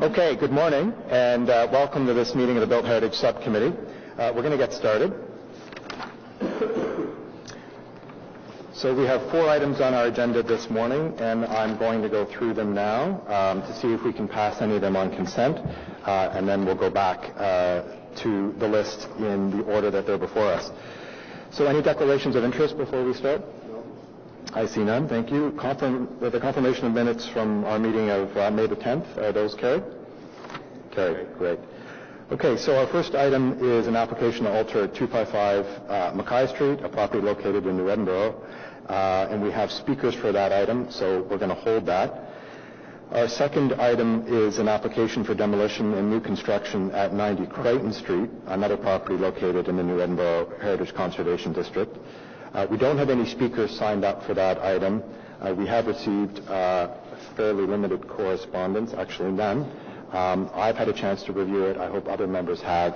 Okay, good morning, and welcome to this meeting of the Built Heritage Subcommittee. We're going to get started. So we have 4 items on our agenda this morning, and I'm going to go through them now to see if we can pass any of them on consent, and then we'll go back to the list in the order that they're before us. So any declarations of interest before we start? I see none. Thank you. The confirmation of minutes from our meeting of May the 10th, are those carried? Carried. Great. Okay, so our first item is an application to alter 255 Mackay Street, a property located in New Edinburgh, and we have speakers for that item, so we're going to hold that. Our second item is an application for demolition and new construction at 90 Crichton Street, another property located in the New Edinburgh Heritage Conservation District. We don't have any speakers signed up for that item. We have received fairly limited correspondence, actually none. I've had a chance to review it. I hope other members have.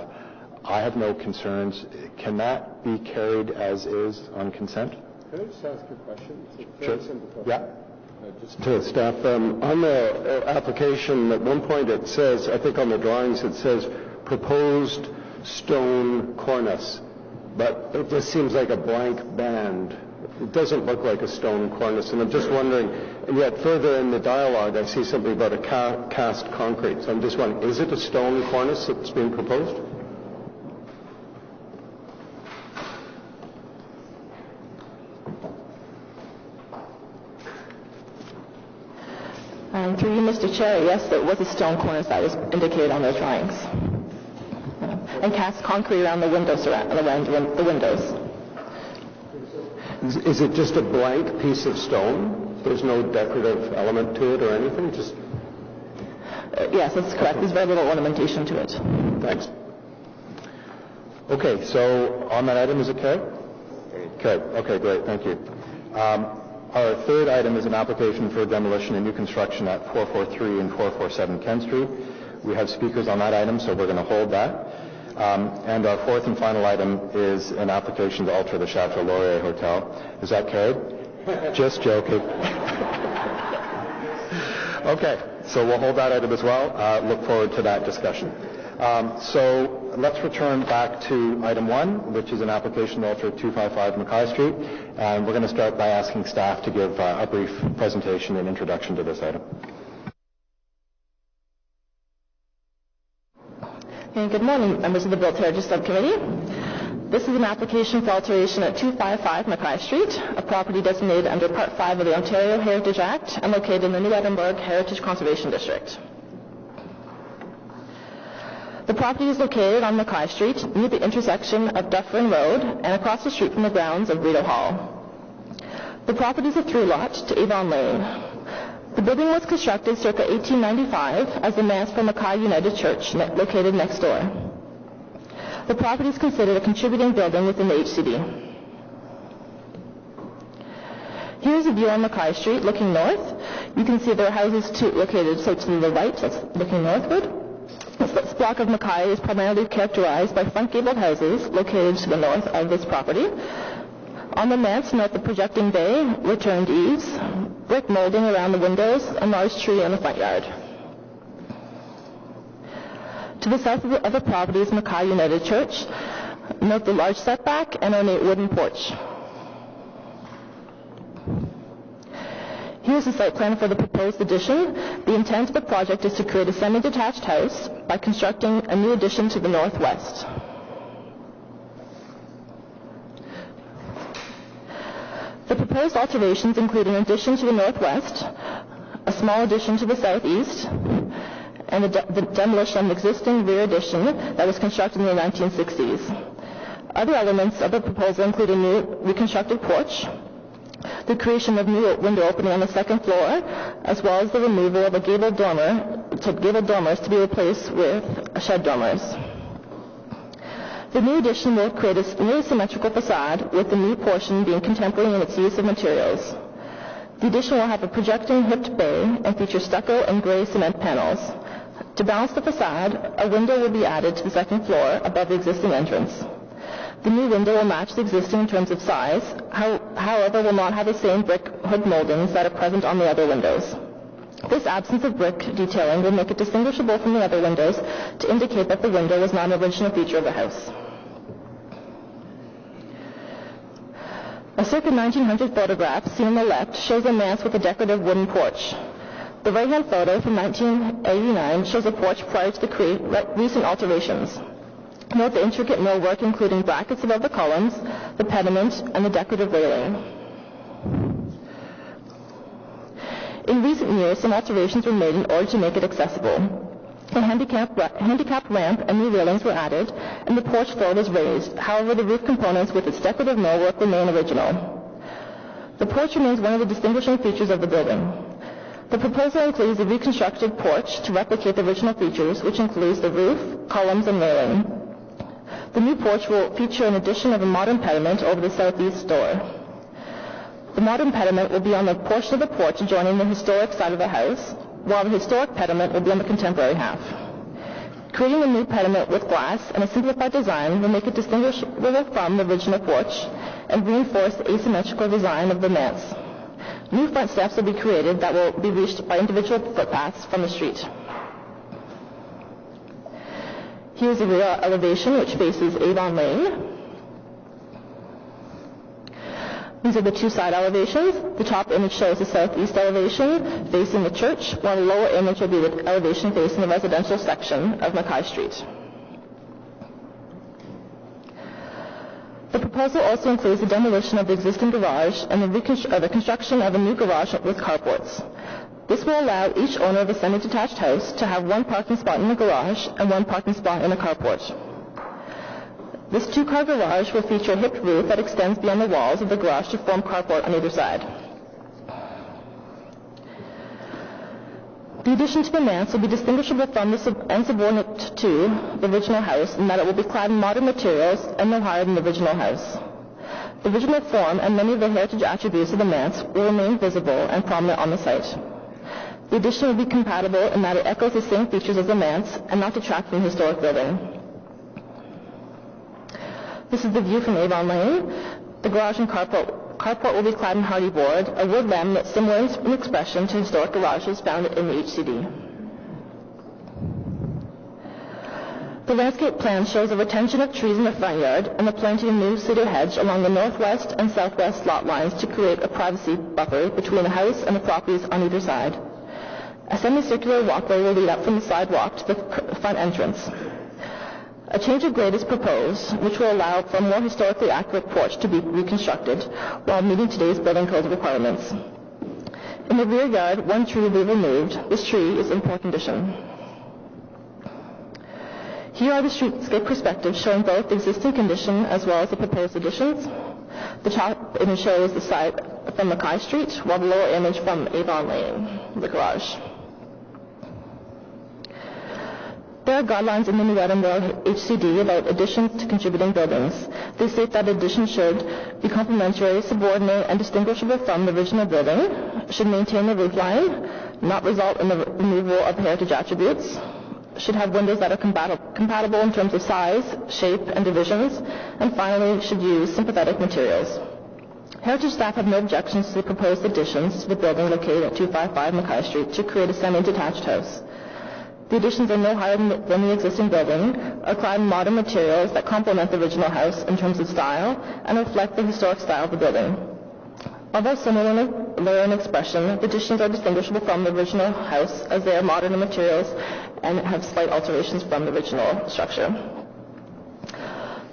I have no concerns. Can that be carried as is on consent? Can I just ask a question? It's a Sure. very simple question. Yeah. Just to staff, on the application, at one point it says, I think on the drawings it says proposed stone cornice, but it just seems like a blank band. It doesn't look like a stone cornice, and I'm just wondering, and yet further in the dialogue I see something about a cast concrete, so I'm just wondering, is it a stone cornice that's being proposed? Through you, Mr. Chair, yes, there was a stone cornice that was indicated on those drawings. And cast concrete around the windows, around the windows. Is it just a blank piece of stone? There's no decorative element to it or anything? Just Yes, that's correct. There's very little ornamentation to it. thanks. Okay, so on that item, is it carried? Carried. Okay, great. Thank you. Our third item is an application for demolition and new construction at 443 and 447 Ken Street. We have speakers on that item, so we're going to hold that. And our fourth and final item is an application to alter the Chateau Laurier Hotel. Is that carried? Just joking. Okay, so we'll hold that item as well. Look forward to that discussion. So let's return back to item 1, which is an application to alter 255 Mackay Street. And we're going to start by asking staff to give a brief presentation and introduction to this item. Okay, good morning, members of the Built Heritage Subcommittee. This is an application for alteration at 255 Mackay Street, a property designated under Part 5 of the Ontario Heritage Act and located in the New Edinburgh Heritage Conservation District. The property is located on Mackay Street near the intersection of Dufferin Road and across the street from the grounds of Rideau Hall. The property is a through lot to Avon Lane. The building was constructed circa 1895 as the Mass for Mackay United Church located next door. The property is considered a contributing building within the HCD. Here's a view on Mackay Street looking north. You can see there are houses located to the right, that's looking northward. This block of Mackay is primarily characterized by front gabled houses located to the north of this property. On the manse, note the projecting bay, returned eaves, brick molding around the windows, and large tree in the front yard. To the south of the property is Mackay United Church. Note the large setback and ornate wooden porch. Here's the site plan for the proposed addition. The intent of the project is to create a semi-detached house by constructing a new addition to the northwest. The proposed alterations include an addition to the northwest, a small addition to the southeast, and the demolition of an existing rear addition that was constructed in the 1960s. Other elements of the proposal include a new reconstructed porch, the creation of new window opening on the second floor, as well as the removal of a gabled dormers to be replaced with shed dormers. The new addition will create a nearly symmetrical facade, with the new portion being contemporary in its use of materials. The addition will have a projecting hipped bay and feature stucco and gray cement panels. To balance the facade, a window will be added to the second floor above the existing entrance. The new window will match the existing in terms of size, however will not have the same brick hood moldings that are present on the other windows. This absence of brick detailing will make it distinguishable from the other windows to indicate that the window was not an original feature of the house. A circa 1900 photograph seen on the left shows a manse with a decorative wooden porch. The right-hand photo from 1989 shows a porch prior to the recent alterations. Note the intricate millwork including brackets above the columns, the pediment, and the decorative railing. In recent years, some alterations were made in order to make it accessible. A handicapped ramp and new railings were added, and the porch floor was raised. However, the roof components with its decorative millwork remain original. The porch remains one of the distinguishing features of the building. The proposal includes a reconstructed porch to replicate the original features, which includes the roof, columns, and railing. The new porch will feature an addition of a modern pediment over the southeast door. The modern pediment will be on the portion of the porch adjoining the historic side of the house, while the historic pediment will be on the contemporary half. Creating a new pediment with glass and a simplified design will make it distinguishable from the original porch and reinforce the asymmetrical design of the manse. New front steps will be created that will be reached by individual footpaths from the street. Here's a rear elevation which faces Avon Lane. These are the two side elevations. The top image shows the southeast elevation facing the church, while the lower image will be the elevation facing the residential section of Mackay Street. The proposal also includes the demolition of the existing garage and the construction of a new garage with carports. This will allow each owner of a semi-detached house to have one parking spot in the garage and one parking spot in a carport. This two-car garage will feature a hipped roof that extends beyond the walls of the garage to form carport on either side. The addition to the manse will be distinguishable from and subordinate to the original house in that it will be clad in modern materials and no higher than the original house. The original form and many of the heritage attributes of the manse will remain visible and prominent on the site. The addition will be compatible in that it echoes the same features as the manse and not detract from the historic building. This is the view from Avon Lane. The garage and carport will be clad in hardy board, a wood laminate similar in expression to historic garages found in the HCD. The landscape plan shows a retention of trees in the front yard and the planting of new cedar hedge along the northwest and southwest lot lines to create a privacy buffer between the house and the properties on either side. A semicircular walkway will lead up from the sidewalk to the front entrance. A change of grade is proposed, which will allow for a more historically accurate porch to be reconstructed while meeting today's building code requirements. In the rear yard, one tree will be removed. This tree is in poor condition. Here are the streetscape perspectives showing both the existing condition as well as the proposed additions. The top image shows the side from Mackay Street, while the lower image from Avon Lane, the garage. There are guidelines in the New Edinburgh HCD about additions to contributing buildings. They state that additions should be complementary, subordinate, and distinguishable from the original building, should maintain the roof line, not result in the removal of heritage attributes, should have windows that are compatible in terms of size, shape, and divisions, and finally should use sympathetic materials. Heritage staff have no objections to the proposed additions to the building located at 255 Mackay Street to create a semi-detached house. The additions are no higher than the existing building, are clad in modern materials that complement the original house in terms of style and reflect the historic style of the building. Although similar in expression, the additions are distinguishable from the original house as they are modern in materials and have slight alterations from the original structure.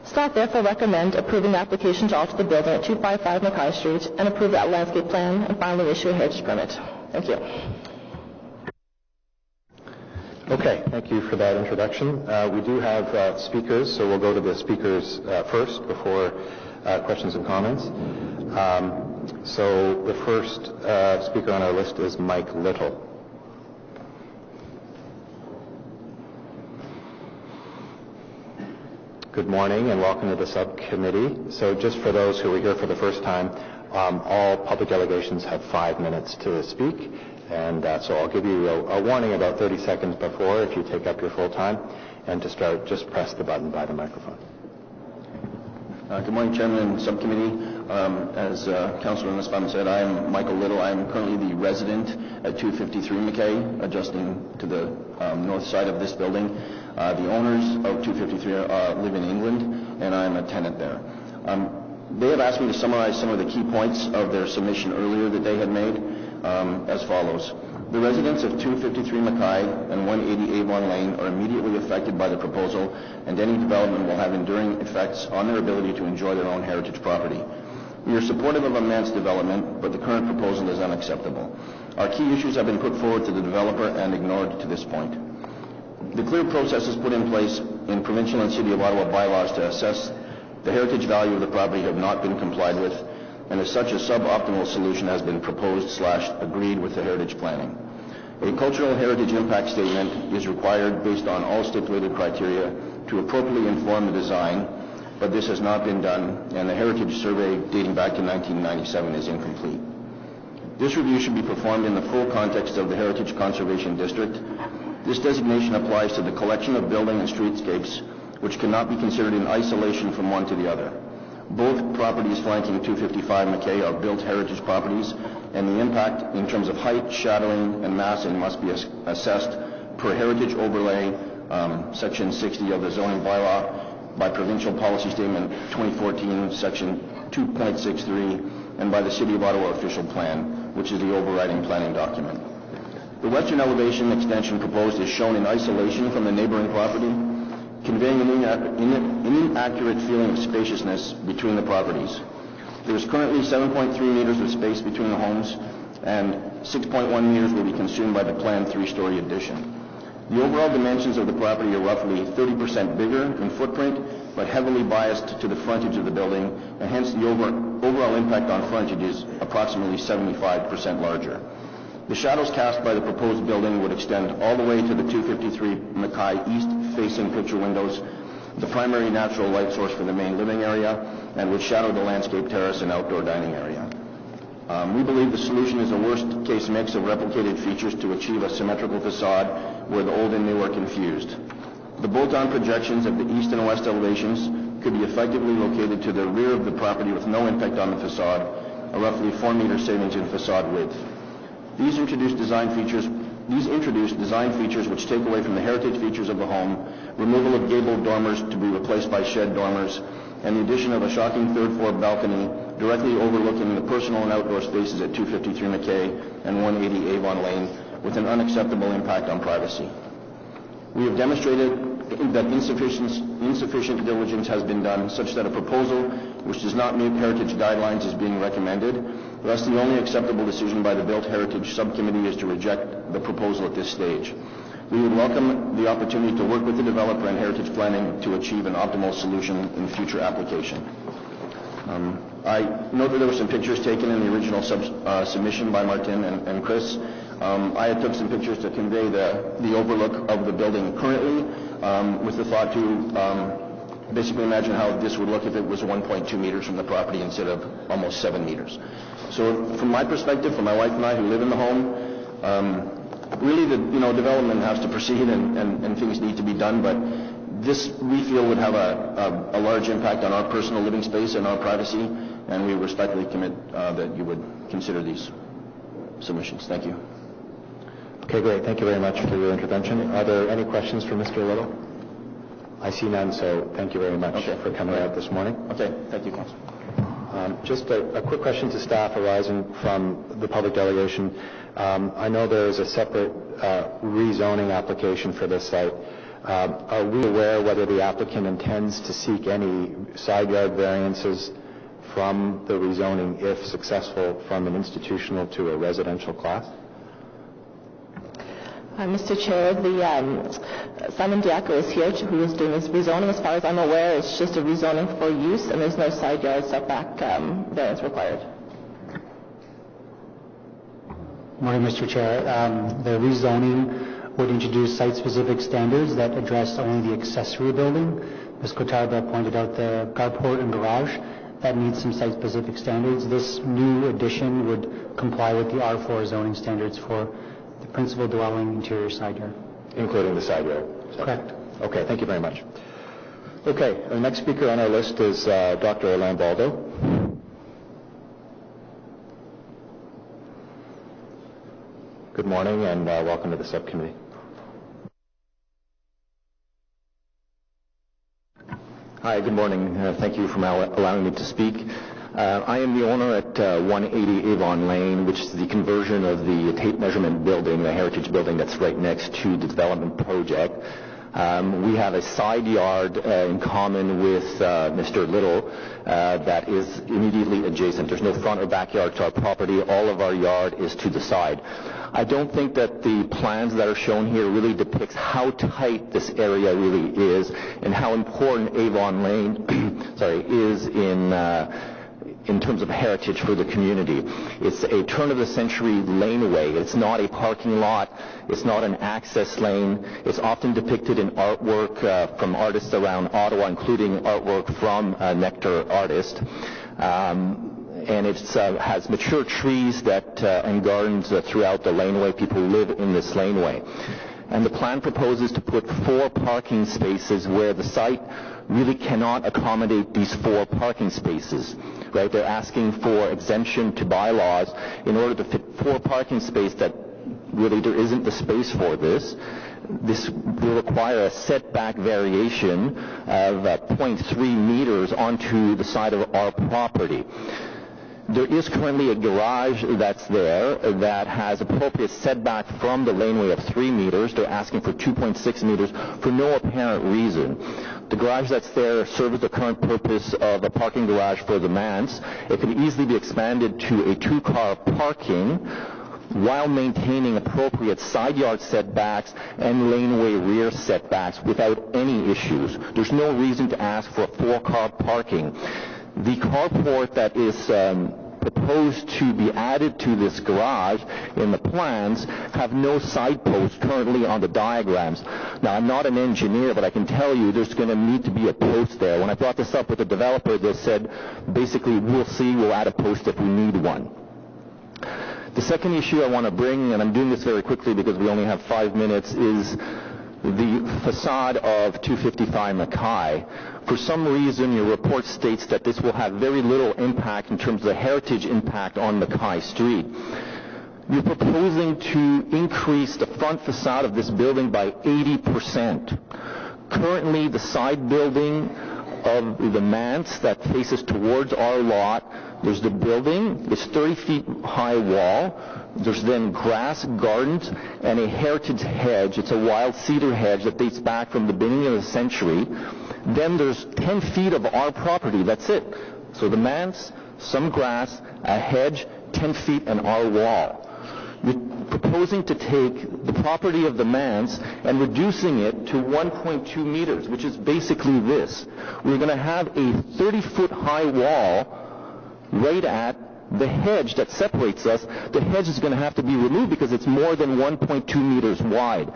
Staff therefore recommend approving the application to alter the building at 255 Mackay Street and approve that landscape plan and finally issue a heritage permit. Thank you. Okay, thank you for that introduction. We do have speakers, so we'll go to the speakers first before questions and comments. So the first speaker on our list is Mike Little. Good morning and welcome to the subcommittee. So just for those who are here for the first time, all public delegations have 5 minutes to speak. And so I'll give you a warning about 30 seconds before if you take up your full time. And to start, just press the button by the microphone. Good morning, Chairman and Subcommittee. As Councilor Nussbaum said, I am Michael Little. I am currently the resident at 253 McKay, adjusting to the north side of this building. The owners of 253 live in England, and I am a tenant there. They have asked me to summarize some of the key points of their submission earlier that they had made as follows. The residents of 253 Mackay and 180 Avon Lane are immediately affected by the proposal, and any development will have enduring effects on their ability to enjoy their own heritage property. We are supportive of immense development, but the current proposal is unacceptable. Our key issues have been put forward to the developer and ignored to this point. The clear processes put in place in provincial and City of Ottawa bylaws to assess the heritage value of the property have not been complied with, and as such a suboptimal solution has been proposed/agreed with the heritage planning. A cultural heritage impact statement is required based on all stipulated criteria to appropriately inform the design, but this has not been done, and the heritage survey dating back to 1997 is incomplete. This review should be performed in the full context of the Heritage Conservation District. This designation applies to the collection of building and streetscapes, which cannot be considered in isolation from one to the other. Both properties flanking 255 McKay are built heritage properties, and the impact in terms of height, shadowing, and massing must be assessed per Heritage Overlay Section 60 of the zoning bylaw by Provincial Policy Statement 2014, Section 2.63, and by the City of Ottawa Official Plan, which is the overriding planning document. The western elevation extension proposed is shown in isolation from the neighboring property, conveying an inaccurate feeling of spaciousness between the properties. There is currently 7.3 meters of space between the homes, and 6.1 meters will be consumed by the planned 3-story addition. The overall dimensions of the property are roughly 30% bigger in footprint, but heavily biased to the frontage of the building, and hence the overall impact on frontage is approximately 75% larger. The shadows cast by the proposed building would extend all the way to the 253 Mackay east-facing picture windows, the primary natural light source for the main living area, and would shadow the landscape terrace and outdoor dining area. We believe the solution is a worst-case mix of replicated features to achieve a symmetrical facade where the old and new are confused. The bolt-on projections of the east and west elevations could be effectively located to the rear of the property with no impact on the facade, a roughly 4-meter savings in facade width. These introduce design features which take away from the heritage features of the home, removal of gabled dormers to be replaced by shed dormers, and the addition of a shocking third-floor balcony directly overlooking the personal and outdoor spaces at 253 McKay and 180 Avon Lane, with an unacceptable impact on privacy. We have demonstrated that insufficient diligence has been done, such that a proposal which does not meet heritage guidelines is being recommended. Thus, the only acceptable decision by the Built Heritage Subcommittee is to reject the proposal at this stage. We would welcome the opportunity to work with the developer and heritage planning to achieve an optimal solution in future application. I note that there were some pictures taken in the original submission by Martin and Chris. I had took some pictures to convey the overlook of the building currently, with the thought to basically imagine how this would look if it was 1.2 meters from the property instead of almost 7 meters. So from my perspective, for my wife and I who live in the home, really the development has to proceed and things need to be done, but this we feel would have a large impact on our personal living space and our privacy, and we respectfully commit that you would consider these submissions. Thank you. Okay, great. Thank you very much for your intervention. Are there any questions for Mr. Little? I see none, so thank you very much for coming out this morning. Okay, thank you, Council. Just a quick question to staff arising from the public delegation. I know there is a separate rezoning application for this site. Are we aware whether the applicant intends to seek any side yard variances from the rezoning, if successful, from an institutional to a residential class? Mr. Chair, Simon Diaco is here, who is doing this rezoning. As far as I'm aware, it's just a rezoning for use, and there's no side yard setback variance required. Morning, Mr. Chair. The rezoning would introduce site-specific standards that address only the accessory building. Ms. Kotarba pointed out the carport and garage. That needs some site-specific standards. This new addition would comply with the R4 zoning standards for the principal dwelling interior side yard. Including the side yard? Correct. Okay, thank you very much. Okay, the next speaker on our list is Dr. Orlando Baldo. Good morning and welcome to the subcommittee. Hi, good morning. Thank you for allowing me to speak. I am the owner at 180 Avon Lane, which is the conversion of the tape measurement building, the heritage building that's right next to the development project. We have a side yard in common with Mr. Little that is immediately adjacent. There's no front or backyard to our property. All of our yard is to the side. I don't think that the plans that are shown here really depicts how tight this area really is and how important Avon Lane is in terms of heritage for the community. It's a turn-of-the-century laneway. It's not a parking lot. It's not an access lane. It's often depicted in artwork from artists around Ottawa, including artwork from Nectar Artist. And it has mature trees and gardens throughout the laneway. People live in this laneway. And the plan proposes to put 4 parking spaces where the site really cannot accommodate these 4 parking spaces. Right? They're asking for exemption to bylaws in order to fit 4 parking spaces that really there isn't the space for this. This will require a setback variation of 0.3 meters onto the side of our property. There is currently a garage that's there that has appropriate setback from the laneway of 3 meters. They're asking for 2.6 meters for no apparent reason. The garage that's there serves the current purpose of a parking garage for the manse. It can easily be expanded to a 2-car parking while maintaining appropriate side yard setbacks and laneway rear setbacks without any issues. There's no reason to ask for a 4-car parking. The carport that is proposed to be added to this garage in the plans have no side posts currently on the diagrams. Now, I'm not an engineer, but I can tell you there's going to need to be a post there. When I brought this up with the developer, they said, basically, we'll see, we'll add a post if we need one. The second issue I want to bring, and I'm doing this very quickly because we only have 5 minutes, is the facade of 255 Mackay. For some reason, your report states that this will have very little impact in terms of the heritage impact on Mackay Street. You're proposing to increase the front facade of this building by 80%. Currently, the side building of the manse that faces towards our lot, there's the building, it's 30 feet high wall. There's then grass gardens and a heritage hedge. It's a wild cedar hedge that dates back from the beginning of the century. Then there's 10 feet of our property. That's it. So the manse, some grass, a hedge, 10 feet, and our wall. You're proposing to take the property of the manse and reducing it to 1.2 meters, which is basically this. We're going to have a 30-foot high wall right at the hedge that separates us. The hedge is going to have to be removed because it's more than 1.2 meters wide.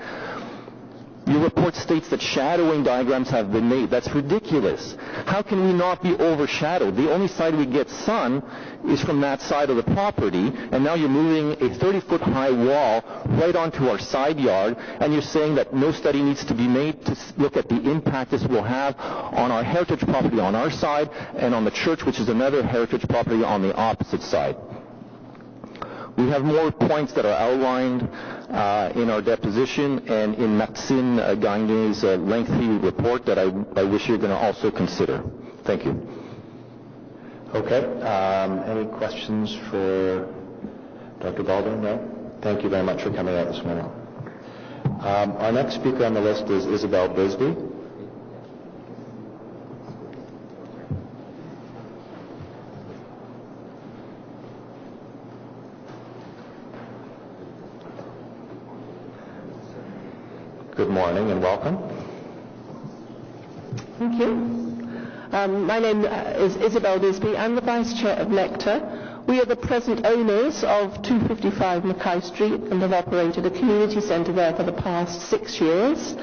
Your report states that shadowing diagrams have been made. That's ridiculous. How can we not be overshadowed? The only side we get sun is from that side of the property, and now you're moving a 30-foot high wall right onto our side yard, and you're saying that no study needs to be made to look at the impact this will have on our heritage property on our side and on the church, which is another heritage property on the opposite side. We have more points that are outlined in our deposition and in Maxime Gagne's lengthy report that I wish you're going to also consider. Thank you. Okay. Any questions for Dr. Baldwin? No? Thank you very much for coming out this morning. Our next speaker on the list is Isabel Bisbee. Good morning and welcome. Thank you. My name is Isabel Bisbee. I'm the Vice Chair of Nectar. We are the present owners of 255 Mackay Street and have operated a community centre there for the past 6 years.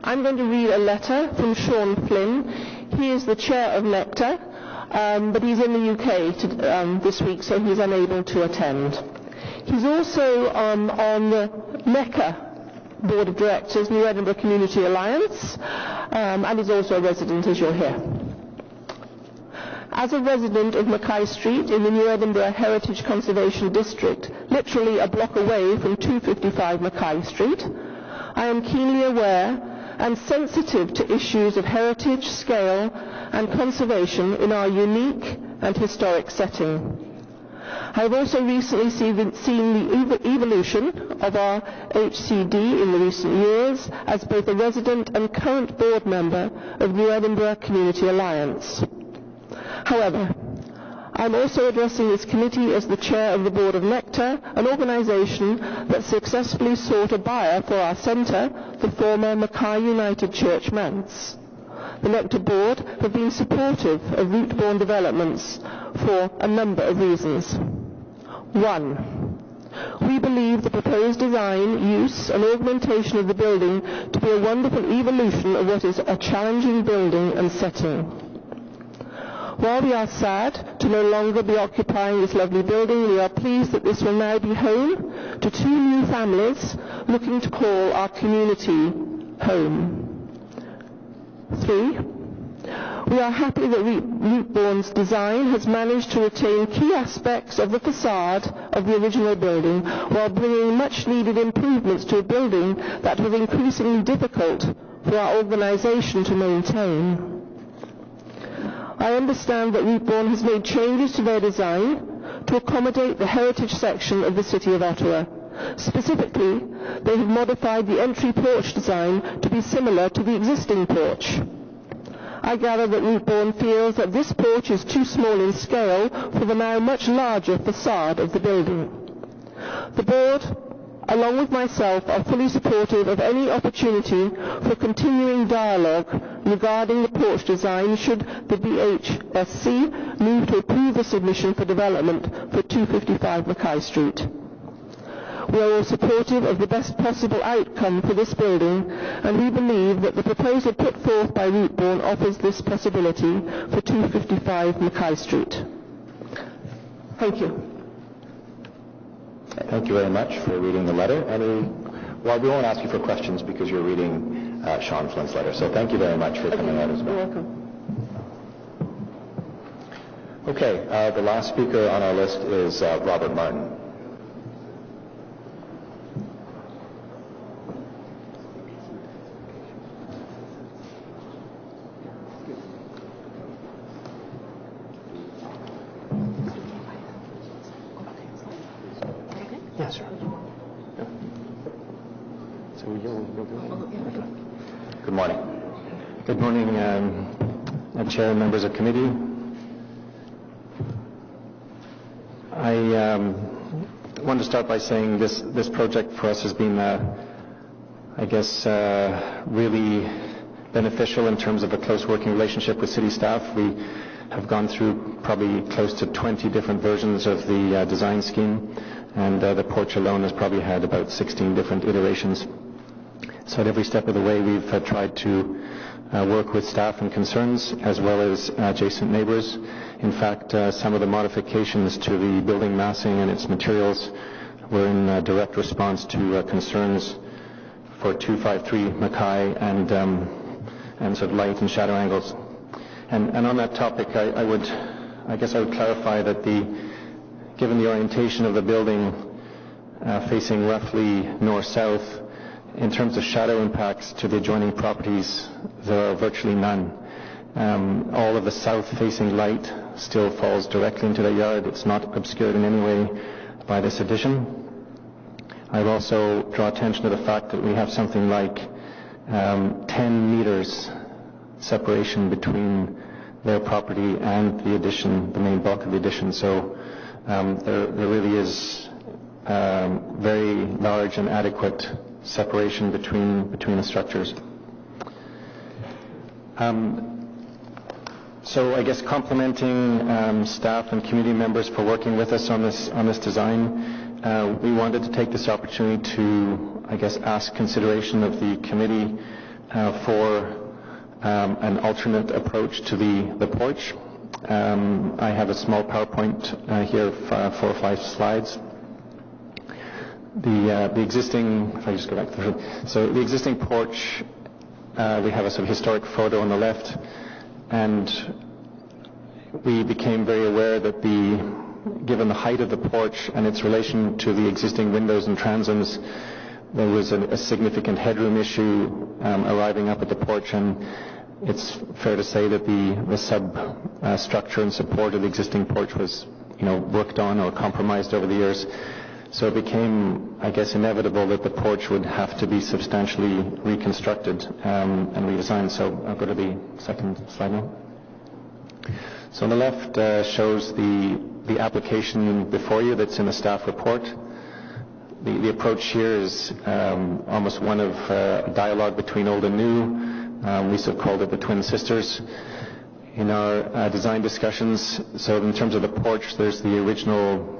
I'm going to read a letter from Sean Flynn. He is the Chair of Nectar, but he's in the UK this week, so he's unable to attend. He's also on the NECA Board of Directors, New Edinburgh Community Alliance, and is also a resident, as you'll hear. As a resident of Mackay Street in the New Edinburgh Heritage Conservation District, literally a block away from 255 Mackay Street, I am keenly aware and sensitive to issues of heritage, scale and conservation in our unique and historic setting. I have also recently seen the evolution of our HCD in the recent years as both a resident and current board member of New Edinburgh Community Alliance. However, I am also addressing this committee as the chair of the board of Nectar, an organisation that successfully sought a buyer for our centre, the former Mackay United Church Manse. The Nectar board have been supportive of root-borne developments for a number of reasons. 1. We believe the proposed design, use and augmentation of the building to be a wonderful evolution of what is a challenging building and setting. While we are sad to no longer be occupying this lovely building, we are pleased that this will now be home to 2 new families looking to call our community home. 3. We are happy that Rootborne's design has managed to retain key aspects of the facade of the original building while bringing much needed improvements to a building that was increasingly difficult for our organisation to maintain. I understand that Rootborne has made changes to their design to accommodate the heritage section of the City of Ottawa. Specifically, they have modified the entry porch design to be similar to the existing porch. I gather that Rootborne feels that this porch is too small in scale for the now much larger facade of the building. The board, along with myself, are fully supportive of any opportunity for continuing dialogue regarding the porch design should the BHSC move to approve the submission for development for 255 Mackay Street. We are all supportive of the best possible outcome for this building, and we believe that the proposal put forth by Rootborne offers this possibility for 255 Mackay Street. Thank you. Thank you very much for reading the letter. Well, we won't ask you for questions because you're reading Sean Flint's letter, so thank you very much for coming out as well. You're welcome. Okay, the last speaker on our list is Robert Martin. Yes, sir. Good morning. Good morning, Chair and members of committee. I want to start by saying this project for us has been, really beneficial in terms of a close working relationship with city staff. We have gone through probably close to 20 different versions of the design scheme, and the porch alone has probably had about 16 different iterations. So at every step of the way we've tried to work with staff and concerns as well as adjacent neighbours. In fact, some of the modifications to the building massing and its materials were in direct response to concerns for 253 Mackay and sort of light and shadow angles. And on that topic, I would clarify that given the orientation of the building facing roughly north-south, in terms of shadow impacts to the adjoining properties, there are virtually none. All of the south-facing light still falls directly into the yard. It's not obscured in any way by this addition. I would also draw attention to the fact that we have something like 10 meters separation between their property and the addition, the main bulk of the addition. So there really is very large and adequate separation between the structures. So I guess complimenting staff and community members for working with us on this design, we wanted to take this opportunity to, ask consideration of the committee for an alternate approach to the porch. I have a small PowerPoint here, 4 or 5 slides. The existing, if I just go back to the existing porch, we have a sort of historic photo on the left, and we became very aware that given the height of the porch and its relation to the existing windows and transoms, there was a significant headroom issue arriving up at the porch, and it's fair to say that the substructure and support of the existing porch was, worked on or compromised over the years. So it became, I guess, inevitable that the porch would have to be substantially reconstructed and redesigned. So I'll go to the second slide now. So on the left shows the application before you that's in the staff report. The approach here is almost one of dialogue between old and new. We sort of called it the Twin Sisters in our design discussions. So in terms of the porch, there's the original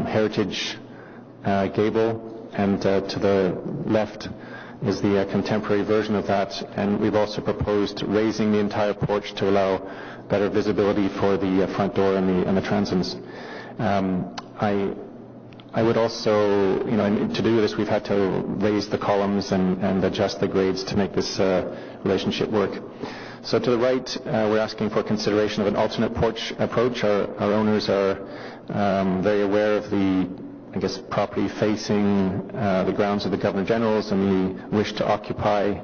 heritage gable, and to the left is the contemporary version of that. And we've also proposed raising the entire porch to allow better visibility for the front door and the transoms. I would also, to do this, we've had to raise the columns and adjust the grades to make this relationship work. So to the right, we're asking for consideration of an alternate porch approach. Our owners are very aware of the, property facing the grounds of the Governor-General's and the wish to occupy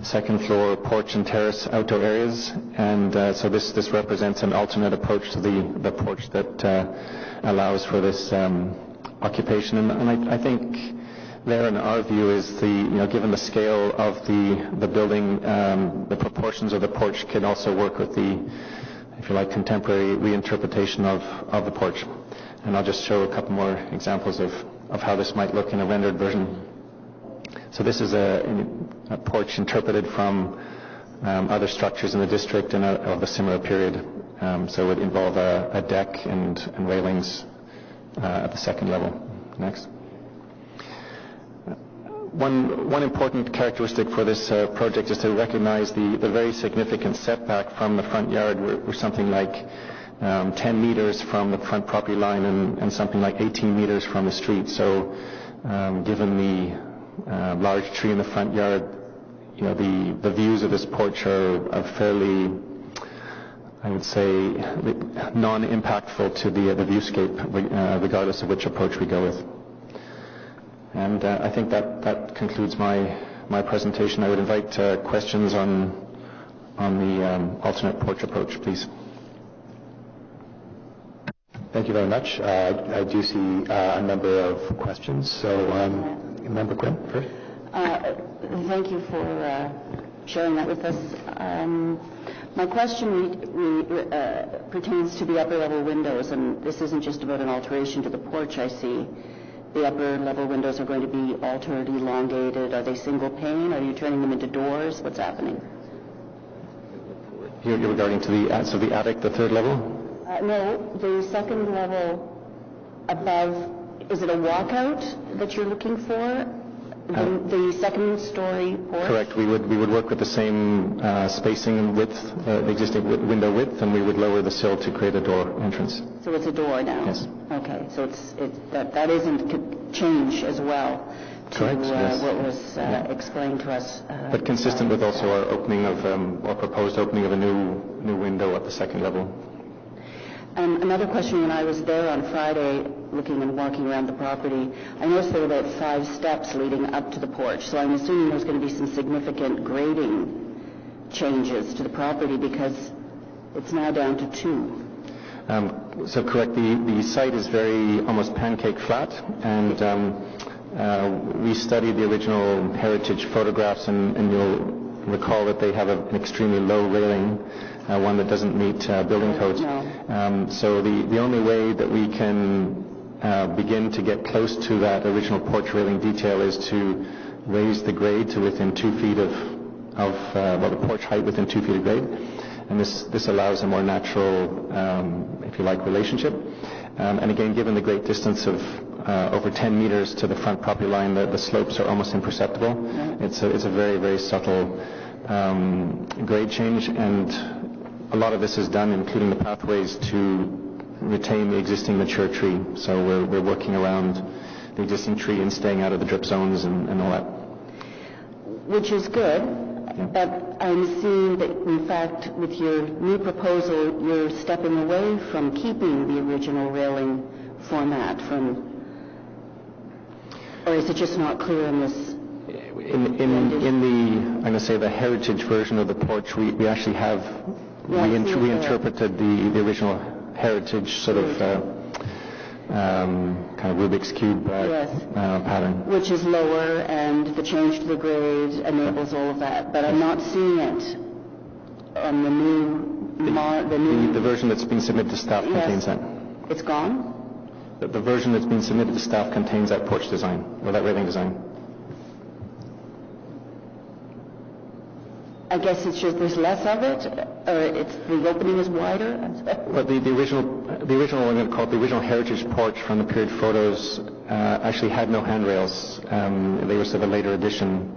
second floor porch and terrace outdoor areas. And so this represents an alternate approach to the porch that allows for this occupation. And I think there, in our view, is given the scale of the building, the proportions of the porch can also work with the, if you like, contemporary reinterpretation of the porch. And I'll just show a couple more examples of how this might look in a rendered version. So this is a porch interpreted from other structures in the district and of a similar period. So it would involve a deck and railings at the second level. Next. One important characteristic for this project is to recognize the very significant setback from the front yard. We're something like 10 meters from the front property line and something like 18 meters from the street. So given the large tree in the front yard, the views of this porch are fairly, I would say, non-impactful to the viewscape, regardless of which approach we go with. And I think that concludes my presentation. I would invite questions on the alternate porch approach, please. Thank you very much. I do see a number of questions. So, Member Quinn, first. Thank you for sharing that with us. My question pertains to the upper level windows, and this isn't just about an alteration to the porch. I see the upper level windows are going to be altered, elongated. Are they single pane? Are you turning them into doors? What's happening? You're regarding to the attic, the third level? No, the second level above. Is it a walkout that you're looking for? The second story porch? Correct. We would work with the same spacing and width, the existing window width, and we would lower the sill to create a door entrance. So it's a door now? Yes. Okay, so that isn't change as well to Correct, yes. what was explained to us. But consistent with also our opening of, or proposed opening of a new window at the second level. Another question, when I was there on Friday looking and walking around the property, I noticed there were about 5 steps leading up to the porch. So I'm assuming there's going to be some significant grading changes to the property because it's now down to 2. So correct, the site is very almost pancake flat, and we studied the original heritage photographs, and you'll recall that they have an extremely low railing, one that doesn't meet building codes. No. So the only way that we can begin to get close to that original porch railing detail is to raise the grade to within 2 feet of the porch height within 2 feet of grade. And this allows a more natural, if you like, relationship. And again, given the great distance of over 10 meters to the front property line, the slopes are almost imperceptible. It's a very, very subtle grade change, and a lot of this is done, including the pathways, to retain the existing mature tree. So we're working around the existing tree and staying out of the drip zones and all that. Which is good. Yeah. But I'm seeing that, in fact, with your new proposal, you're stepping away from keeping the original railing format or is it just not clear in this? In the, I'm going to say the heritage version of the porch, we actually have reinterpreted the original heritage sort of kind of Rubik's Cube pattern. Which is lower, and the change to the grade enables all of that. But I'm not seeing it on the new... The version that's been submitted to staff contains that. It's gone? The version that's been submitted to staff contains that porch design, or that railing design. I guess it's just there's less of it, or the opening is wider? Well, the original, I'm going to call it the original heritage porch from the period photos actually had no handrails. They were sort of a later addition.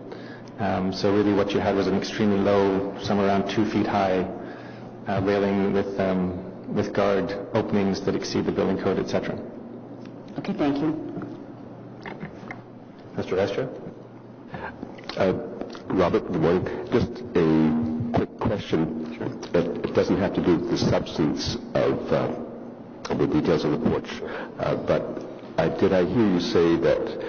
So really what you had was an extremely low, somewhere around 2 feet high railing with guard openings that exceed the building code, etc. Okay, thank you. Mr. Vestra? Robert, good morning. Just a quick question. Sure. It doesn't have to do with the substance of the details of the porch, but did I hear you say that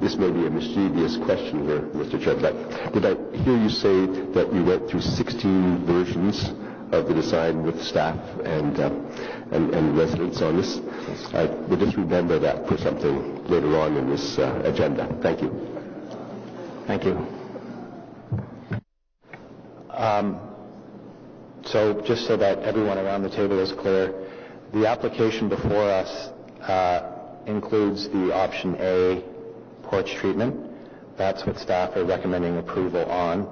this may be a mischievous question here, Mr. Chair, but did I hear you say that you went through 16 versions of the design with staff and residents on this? I would just remember that for something later on in this agenda. Thank you. Thank you. So just so that everyone around the table is clear, the application before us includes the option A, porch treatment. That's what staff are recommending approval on.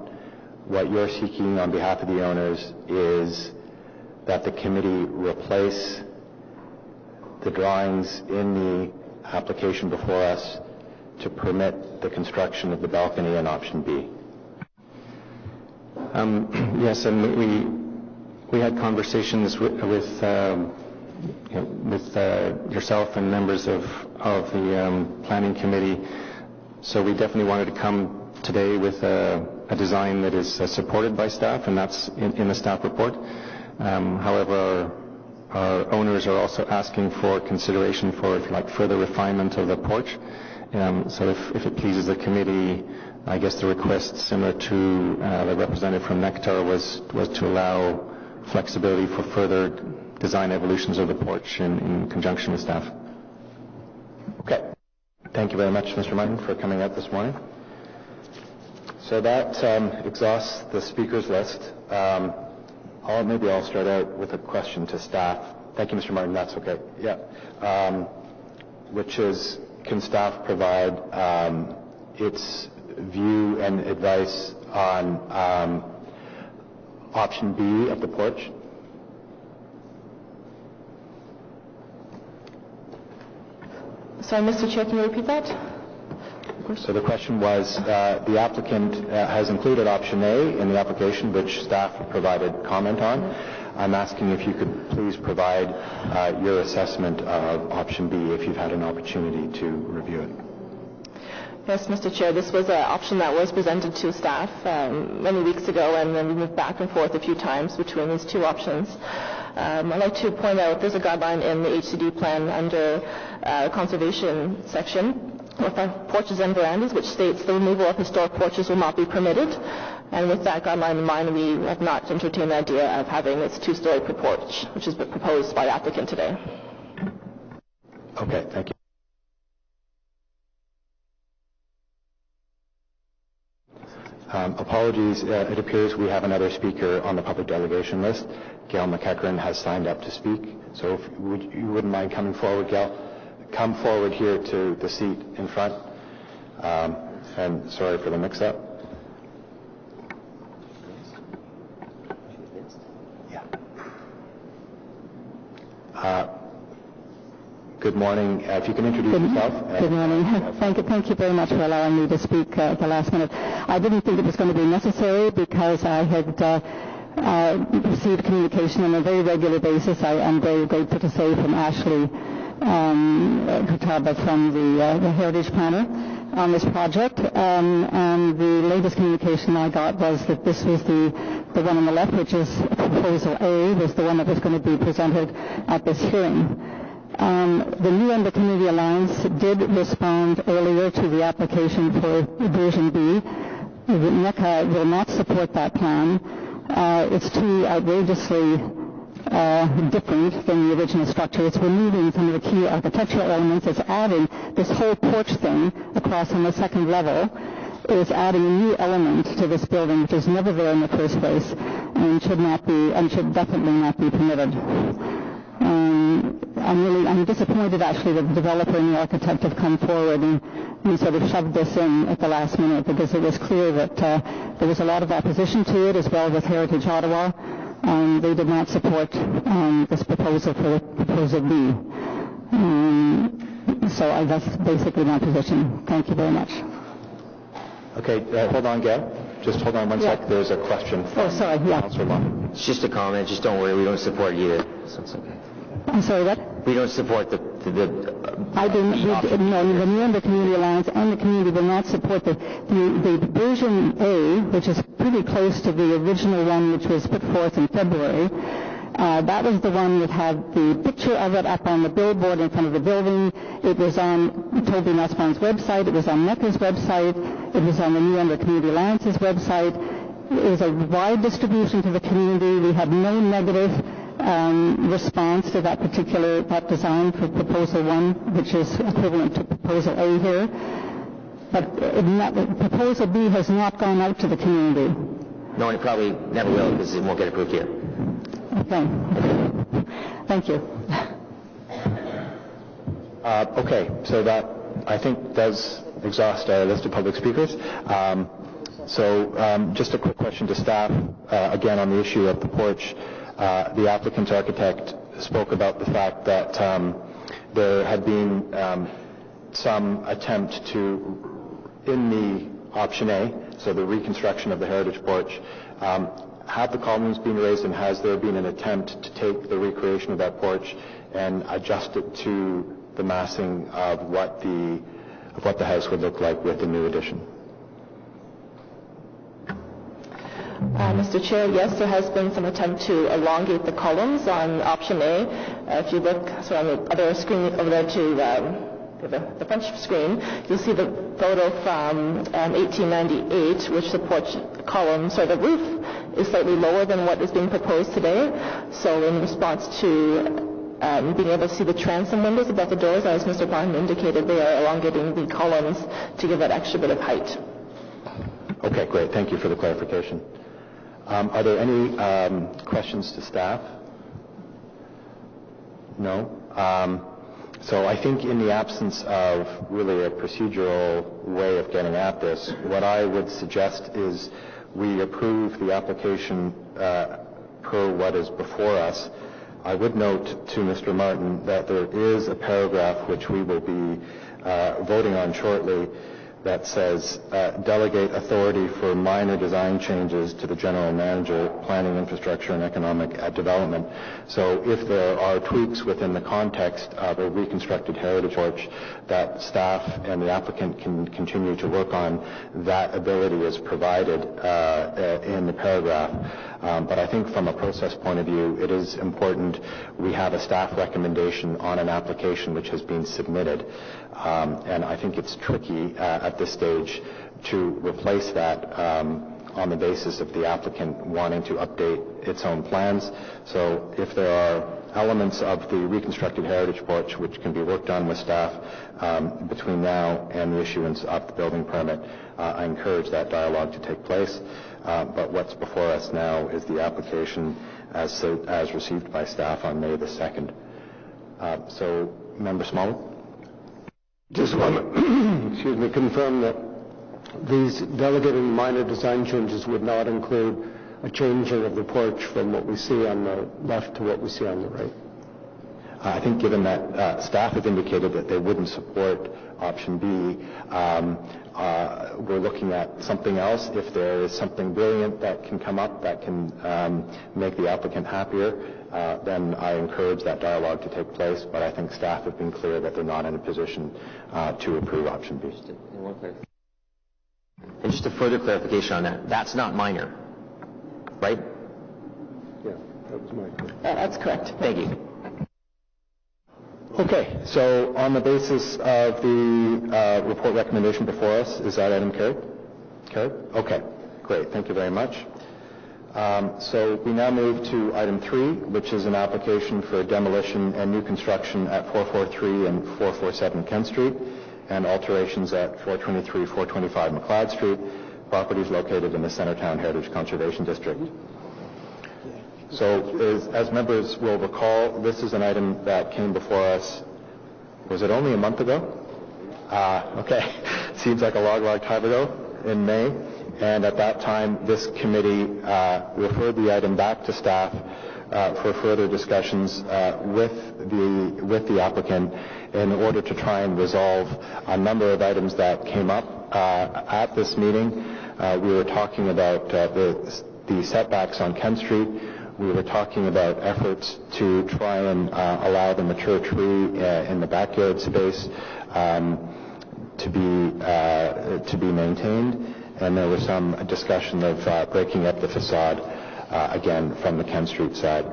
What you're seeking on behalf of the owners is that the committee replace the drawings in the application before us to permit the construction of the balcony in option B. Yes, and we had conversations with yourself and members of the planning committee. So we definitely wanted to come today with a design that is supported by staff, and that's in the staff report. However, our owners are also asking for consideration for, if you like, further refinement of the porch. So if it pleases the committee, I guess the request, similar to the representative from Nectar, was to allow flexibility for further design evolutions of the porch in conjunction with staff. Okay. Thank you very much, Mr. Martin, for coming out this morning. So that exhausts the speakers list. Maybe I'll start out with a question to staff. Thank you, Mr. Martin. That's okay. Yeah. Which is, can staff provide its view and advice on option B of the porch? Sorry, Mr. Chair, can you repeat that? So the question was, the applicant has included option A in the application, which staff provided comment on. I'm asking if you could please provide your assessment of option B if you've had an opportunity to review it. Yes, Mr. Chair, this was an option that was presented to staff many weeks ago, and then we moved back and forth a few times between these two options. I'd like to point out there's a guideline in the HCD plan under conservation section for porches and verandas, which states the removal of historic porches will not be permitted. And with that guideline in mind, we have not entertained the idea of having this two-story porch, which has been proposed by the applicant today. Okay, thank you. Apologies, it appears we have another speaker on the public delegation list. Gail McEachran has signed up to speak. So if you wouldn't mind coming forward, Gail. Come forward here to the seat in front. And sorry for the mix-up. Yeah. Good morning. If you can introduce yourself. Good morning. Thank you very much for allowing me to speak at the last minute. I didn't think it was going to be necessary because I had received communication on a very regular basis. I am very grateful to say from Ashley Catawba from the Heritage Planner on this project, and the latest communication I got was that this was the one on the left, which is Proposal A, was the one that was going to be presented at this hearing. The New England Community Alliance did respond earlier to the application for version B. NECA will not support that plan. It's too outrageously different than the original structure. It's removing some of the key architectural elements. It's adding this whole porch thing across on the second level. It is adding a new element to this building, which was never there in the first place, and should definitely not be permitted. I'm disappointed actually that the developer and the architect have come forward and sort of shoved this in at the last minute, because it was clear that there was a lot of opposition to it, as well as Heritage Ottawa. They did not support this proposal for Proposal B. So that's basically my position. Thank you very much. Okay, hold on, Gail. Just hold on one sec. There's a question from Councillor Long. It's just a comment. Just don't worry. We don't support it either. So it's okay. I'm sorry, what? We don't support the I do. No, the New England Community Alliance and the community will not support the version A, which is pretty close to the original one, which was put forth in February. That was the one that had the picture of it up on the billboard in front of the building. It was on Toby Nussbaum's website. It was on NECA's website. It was on the New England Community Alliance's website. It was a wide distribution to the community. We had no negative response to that design for Proposal 1, which is equivalent to Proposal A here. But Proposal B has not gone out to the community. No, it probably never will, because it won't get approved here. Okay. Thank you. Okay, so that, I think, does exhaust our list of public speakers. Just a quick question to staff, again, on the issue of the porch. The applicant's architect spoke about the fact that there had been some attempt to, in the option A, so the reconstruction of the heritage porch, have the columns been raised, and has there been an attempt to take the recreation of that porch and adjust it to the massing of what the house would look like with the new addition? Mr. Chair, yes, there has been some attempt to elongate the columns on option A. If you look on the other screen over there to the French screen, you'll see the photo from 1898, which the porch column, so the roof is slightly lower than what is being proposed today. So in response to being able to see the transom windows above the doors, as Mr. Bond indicated, they are elongating the columns to give that extra bit of height. Okay, great. Thank you for the clarification. Are there any questions to staff? No? So I think in the absence of really a procedural way of getting at this, what I would suggest is we approve the application per what is before us. I would note to Mr. Martin that there is a paragraph which we will be voting on shortly that says delegate authority for minor design changes to the general manager, planning, infrastructure, and economic development. So if there are tweaks within the context of a reconstructed heritage porch that staff and the applicant can continue to work on, that ability is provided in the paragraph. But I think from a process point of view, it is important we have a staff recommendation on an application which has been submitted. And I think it's tricky at this stage to replace that on the basis of the applicant wanting to update its own plans. So if there are elements of the reconstructed heritage porch which can be worked on with staff between now and the issuance of the building permit, I encourage that dialogue to take place. But what's before us now is the application as received by staff on May the 2nd. So, Member Smallwood? Just want to confirm that these delegated minor design changes would not include a changing of the porch from what we see on the left to what we see on the right. I think given that staff has indicated that they wouldn't support option B, we're looking at something else. If there is something brilliant that can come up that can make the applicant happier, then I encourage that dialogue to take place, but I think staff have been clear that they're not in a position to approve option B. And just a further clarification on that, that's not minor, right? Yeah, that was my question. That's correct. Thank you. Okay, so on the basis of the report recommendation before us, is that item carried? Carried? Okay, great. Thank you very much. So we now move to item 3, which is an application for demolition and new construction at 443 and 447 Kent Street, and alterations at 423, 425 McLeod Street, properties located in the Centertown Heritage Conservation District. So as members will recall, this is an item that came before us, was it only a month ago? Okay, seems like a long time ago, in May. And at that time, this committee referred the item back to staff for further discussions with the applicant in order to try and resolve a number of items that came up at this meeting. We were talking about the setbacks on Kent Street. We were talking about efforts to try and allow the mature tree in the backyard space to be maintained, and there was some discussion of breaking up the facade again from the Kent Street side.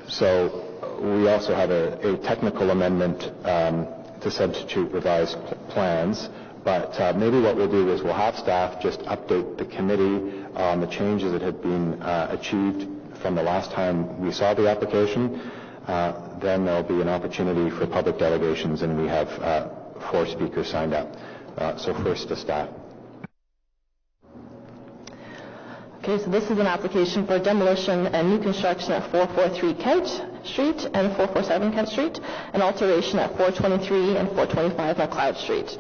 So we also have a technical amendment to substitute revised plans, but maybe what we'll do is we'll have staff just update the committee on the changes that had been achieved from the last time we saw the application. Then there'll be an opportunity for public delegations, and we have 4 speakers signed up. So first to staff. Okay, so this is an application for demolition and new construction at 443 Kent Street and 447 Kent Street, and alteration at 423 and 425 McLeod Street.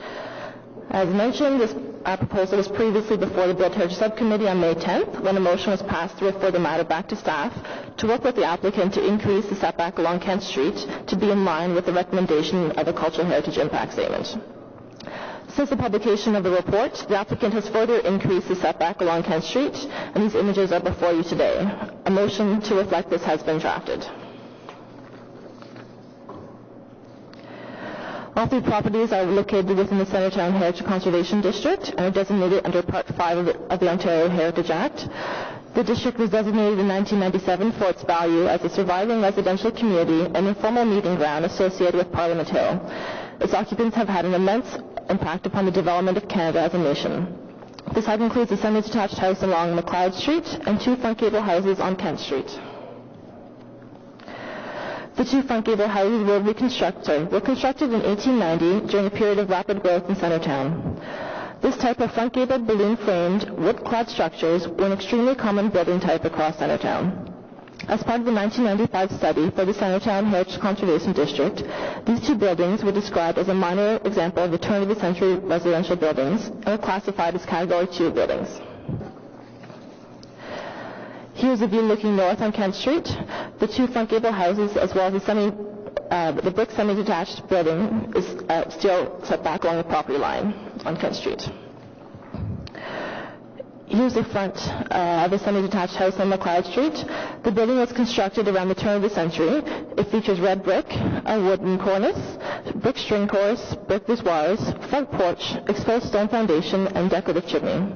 As mentioned, this proposal was previously before the Built Heritage Subcommittee on May 10th, when a motion was passed to refer the matter back to staff to work with the applicant to increase the setback along Kent Street to be in line with the recommendation of the Cultural Heritage Impact Statement. Since the publication of the report, the applicant has further increased the setback along Kent Street, and these images are before you today. A motion to reflect this has been drafted. All 3 properties are located within the Centertown Heritage Conservation District and are designated under Part 5 of the Ontario Heritage Act. The district was designated in 1997 for its value as a surviving residential community and informal meeting ground associated with Parliament Hill. Its occupants have had an immense impact upon the development of Canada as a nation. This site includes a semi-detached house along McLeod Street and 2 front gable houses on Kent Street. The 2 front gable houses were constructed in 1890 during a period of rapid growth in Centertown. This type of front gable balloon-framed, wood-clad structures were an extremely common building type across Centertown. As part of the 1995 study for the Centertown Heritage Conservation District, these 2 buildings were described as a minor example of the turn-of-the-century residential buildings and were classified as Category 2 buildings. Here's a view looking north on Kent Street. The 2 front gable houses, as well as the brick semi-detached building, is still set back along the property line on Kent Street. Here's the front of a semi-detached house on McLeod Street. The building was constructed around the turn of the century. It features red brick, a wooden cornice, brick string course, brick voussoirs, front porch, exposed stone foundation, and decorative chimney.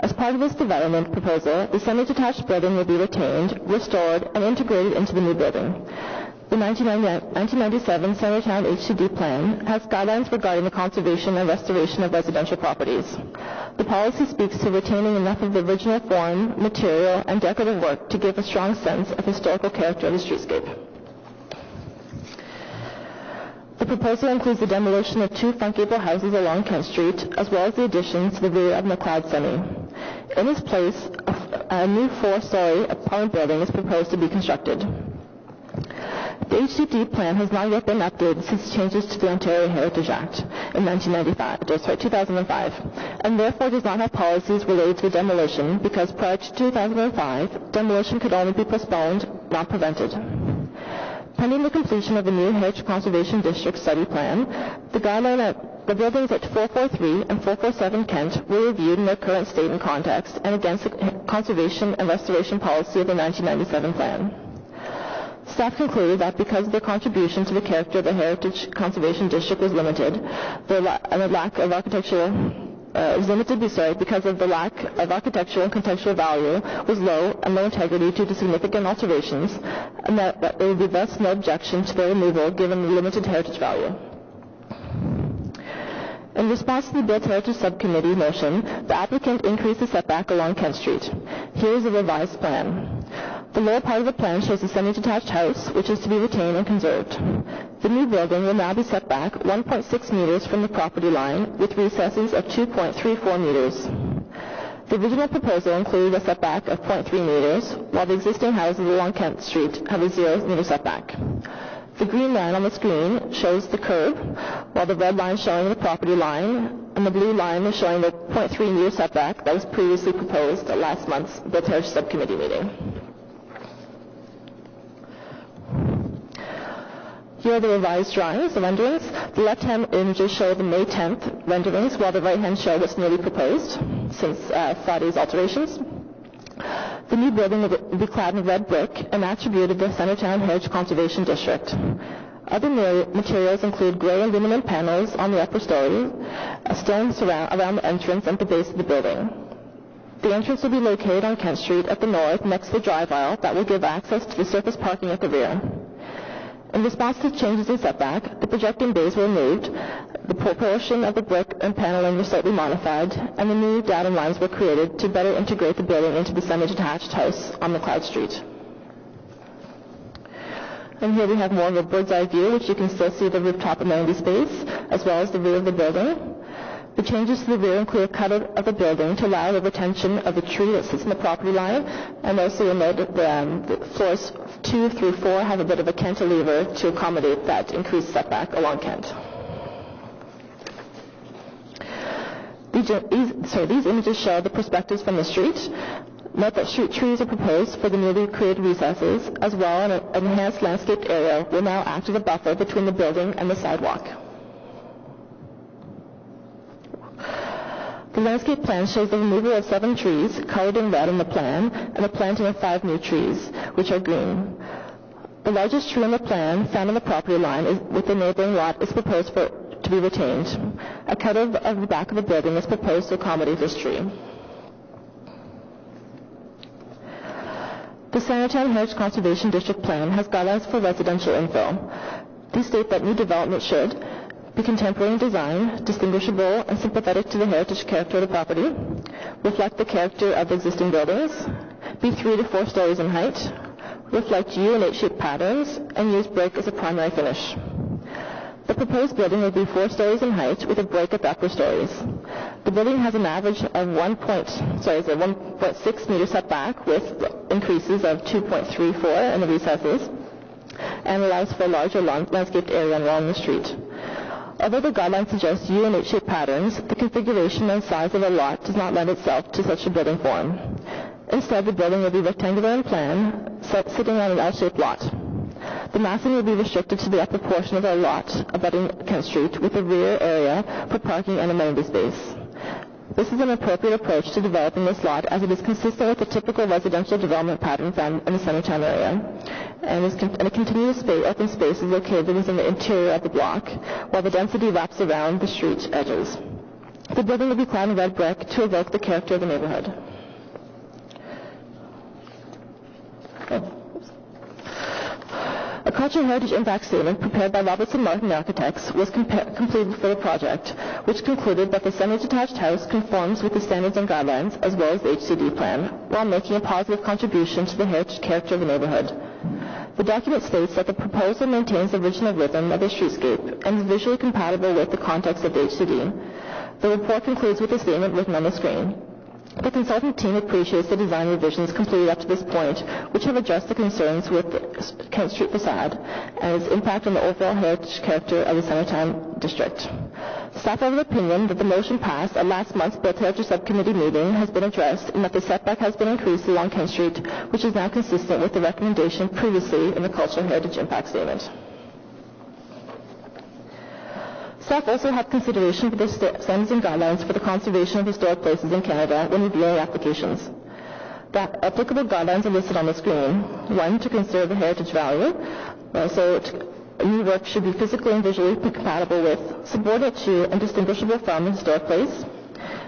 As part of this development proposal, the semi-detached building will be retained, restored, and integrated into the new building. The 1997 Centertown HCD plan has guidelines regarding the conservation and restoration of residential properties. The policy speaks to retaining enough of the original form, material, and decorative work to give a strong sense of historical character of the streetscape. The proposal includes the demolition of 2 front gable houses along Kent Street, as well as the additions to the rear of McLeod Semi. In its place, a new 4-story apartment building is proposed to be constructed. The HCD plan has not yet been updated since changes to the Ontario Heritage Act in 2005, and therefore does not have policies related to demolition because prior to 2005, demolition could only be postponed, not prevented. Pending the completion of the new Heritage Conservation District study plan, the buildings at 443 and 447 Kent were reviewed in their current state and context and against the conservation and restoration policy of the 1997 plan. Staff concluded that because their contribution to the character of the Heritage Conservation District was limited, because of the lack of architectural and contextual value was low and low integrity due to significant alterations, and that there would be thus no objection to their removal given the limited heritage value. In response to the Built Heritage Subcommittee motion, the applicant increased the setback along Kent Street. Here is a revised plan. The lower part of the plan shows a semi-detached house, which is to be retained and conserved. The new building will now be set back 1.6 meters from the property line, with recesses of 2.34 meters. The original proposal included a setback of 0.3 meters, while the existing houses along Kent Street have a 0-meter setback. The green line on the screen shows the curb, while the red line showing the property line, and the blue line is showing the 0.3-meter setback that was previously proposed at last month's Built Heritage Subcommittee meeting. Here are the revised drawings, the renderings. The left-hand images show the May 10th renderings, while the right-hand show what's newly proposed since Friday's alterations. The new building will be clad in red brick, an attribute of the Centertown Heritage Conservation District. Other materials include gray aluminum panels on the upper story, a stone around the entrance and the base of the building. The entrance will be located on Kent Street at the north next to the drive aisle that will give access to the surface parking at the rear. In response to changes in setback, the projecting bays were removed, the proportion of the brick and paneling was slightly modified, and the new datum lines were created to better integrate the building into the semi-detached house on McLeod Street. And here we have more of a bird's eye view, which you can still see the rooftop amenity space, as well as the rear of the building. The changes to the rear include a cut of the building to allow the retention of the tree that sits in the property line, and also you'll note that the floors 2 through 4 have a bit of a cantilever to accommodate that increased setback along Kent. These images show the perspectives from the street. Note that street trees are proposed for the newly created recesses, as well as an enhanced landscaped area will now act as a buffer between the building and the sidewalk. The landscape plan shows the removal of 7 trees, colored in red on the plan, and the planting of 5 new trees, which are green. The largest tree on the plan, found on the property line with the neighboring lot, is proposed to be retained. A cut of the back of the building is proposed to accommodate this tree. The Centertown Heritage Conservation District Plan has guidelines for residential infill. These state that new development should be contemporary in design, distinguishable and sympathetic to the heritage character of the property, reflect the character of the existing buildings, be 3 to 4 stories in height, reflect U and H-shaped patterns, and use brick as a primary finish. The proposed building will be 4 stories in height with a break at the upper stories. The building has an average of 1.6 meter setback with increases of 2.34 in the recesses, and allows for a larger landscaped area along the street. Although the guidelines suggest U and H-shaped patterns, the configuration and size of a lot does not lend itself to such a building form. Instead, the building will be rectangular in plan, sitting on an L-shaped lot. The massing will be restricted to the upper portion of the lot abutting Kent Street, with a rear area for parking and amenity space. This is an appropriate approach to developing this lot, as it is consistent with the typical residential development pattern found in the Centertown area, and a continuous open space is located within the interior of the block, while the density wraps around the street edges. The building will be clad in red brick to evoke the character of the neighborhood. A cultural heritage impact statement prepared by Robertson Martin Architects was completed for the project, which concluded that the semi-detached house conforms with the standards and guidelines as well as the HCD plan, while making a positive contribution to the heritage character of the neighborhood. The document states that the proposal maintains the original rhythm of the streetscape and is visually compatible with the context of the HCD. The report concludes with a statement written on the screen. The consultant team appreciates the design revisions completed up to this point, which have addressed the concerns with the Kent Street facade and its impact on the overall heritage character of the Centertown district. Staff are of the opinion that the motion passed at last month's Built Heritage Subcommittee meeting has been addressed, and that the setback has been increased along Kent Street, which is now consistent with the recommendation previously in the Cultural Heritage Impact Statement. Staff also have consideration for the standards and guidelines for the conservation of historic places in Canada when reviewing applications. The applicable guidelines are listed on the screen. 1, to conserve the heritage value. New work should be physically and visually compatible with, subordinate to, and distinguishable from the historic place,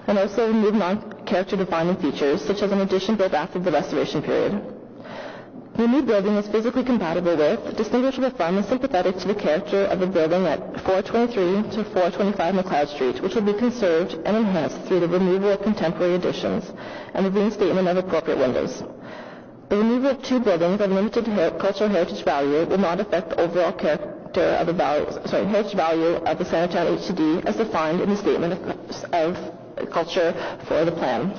and also remove non-character defining features, such as an addition built after the restoration period. The new building is physically compatible with, distinguishable from, and sympathetic to the character of the building at 423 to 425 McLeod Street, which will be conserved and enhanced through the removal of contemporary additions and the reinstatement of appropriate windows. The removal of 2 buildings of limited cultural heritage value will not affect the overall character of the heritage value of the Centertown HCD as defined in the Statement of Culture for the plan.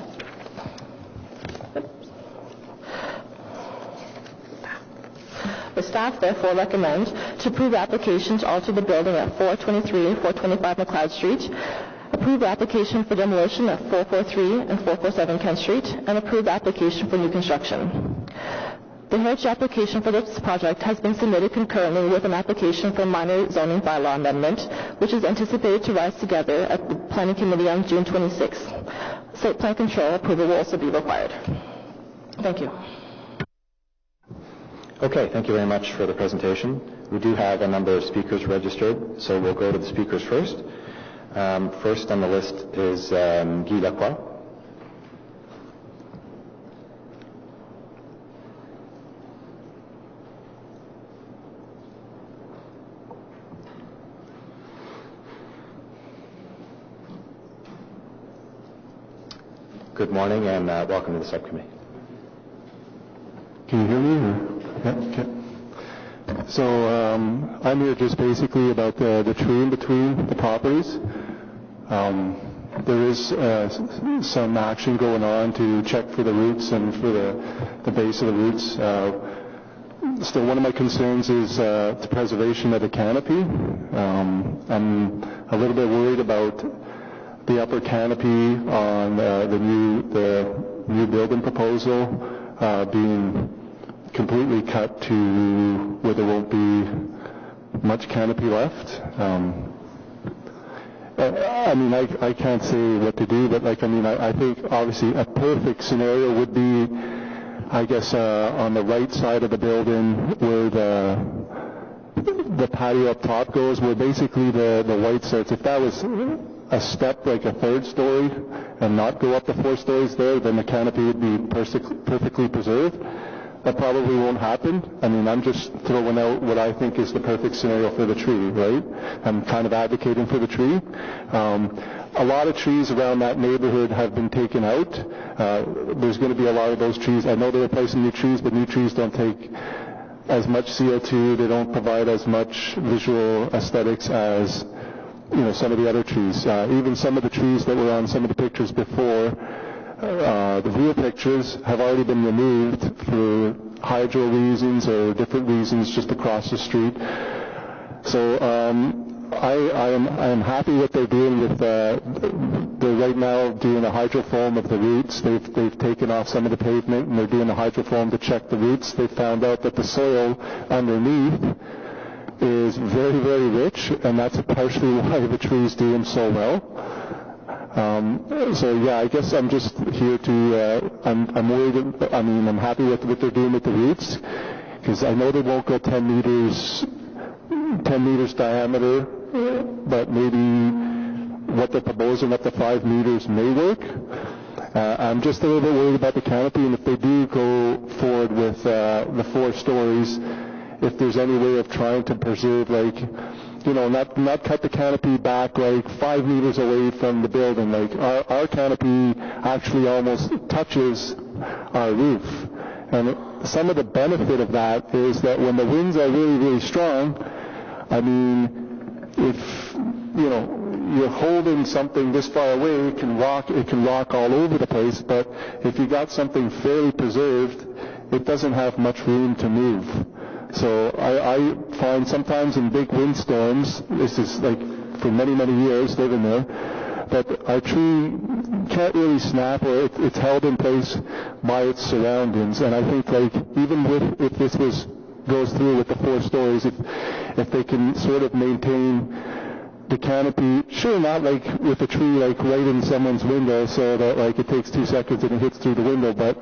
The staff therefore recommend to approve the application to alter the building at 423 and 425 McLeod Street, approve the application for demolition at 443 and 447 Kent Street, and approve the application for new construction. The heritage application for this project has been submitted concurrently with an application for minor zoning bylaw amendment, which is anticipated to rise together at the Planning Committee on June 26th. Site plan control approval will also be required. Thank you. Okay, thank you very much for the presentation. We do have a number of speakers registered, so we'll go to the speakers first. First on the list is Guy Lacroix. Good morning and welcome to the subcommittee. Can you hear me? Yeah, okay. So I'm here just basically about the tree in between the properties. There is some action going on to check for the roots and for the base of the roots. Still, one of my concerns is the preservation of the canopy. I'm a little bit worried about the upper canopy on the new building proposal being completely cut to where there won't be much canopy left. I can't say what to do, but I think obviously a perfect scenario would be, I guess, on the right side of the building where the patio up top goes, where basically the white starts. If that was a step like a 3rd story and not go up the 4 stories there, then the canopy would be perfectly preserved. That probably won't happen. I'm just throwing out what I think is the perfect scenario for the tree, right? I'm kind of advocating for the tree. A lot of trees around that neighborhood have been taken out. There's going to be a lot of those trees. I know they're replacing new trees, but new trees don't take as much CO2. They don't provide as much visual aesthetics as some of the other trees. Even some of the trees that were on some of the pictures before, the real pictures have already been removed for hydro reasons or different reasons just across the street. So I am happy what they're doing with they're right now doing a hydrofoam of the roots. They've taken off some of the pavement and they're doing a hydrofoam to check the roots. They found out that the soil underneath is very, very rich, and that's partially why the tree's doing so well. I guess I'm just here to, I'm worried, I'm happy with what they're doing with the roots, because I know they won't go 10 meters diameter, but maybe what they're proposing up to 5 meters may work. I'm just a little bit worried about the canopy, and if they do go forward with the 4 stories, if there's any way of trying to preserve, not cut the canopy back 5 meters away from the building. Our canopy actually almost touches our roof. And some of the benefit of that is that when the winds are really, really strong, if you're holding something this far away, it can rock all over the place. But if you got something fairly preserved, it doesn't have much room to move. So I find sometimes in big windstorms, this is for many, many years living there, that our tree can't really snap, or it's held in place by its surroundings. And I think even if this goes through with the 4 stories, if they can sort of maintain the canopy, sure, not with a tree right in someone's window so that it takes 2 seconds and it hits through the window, but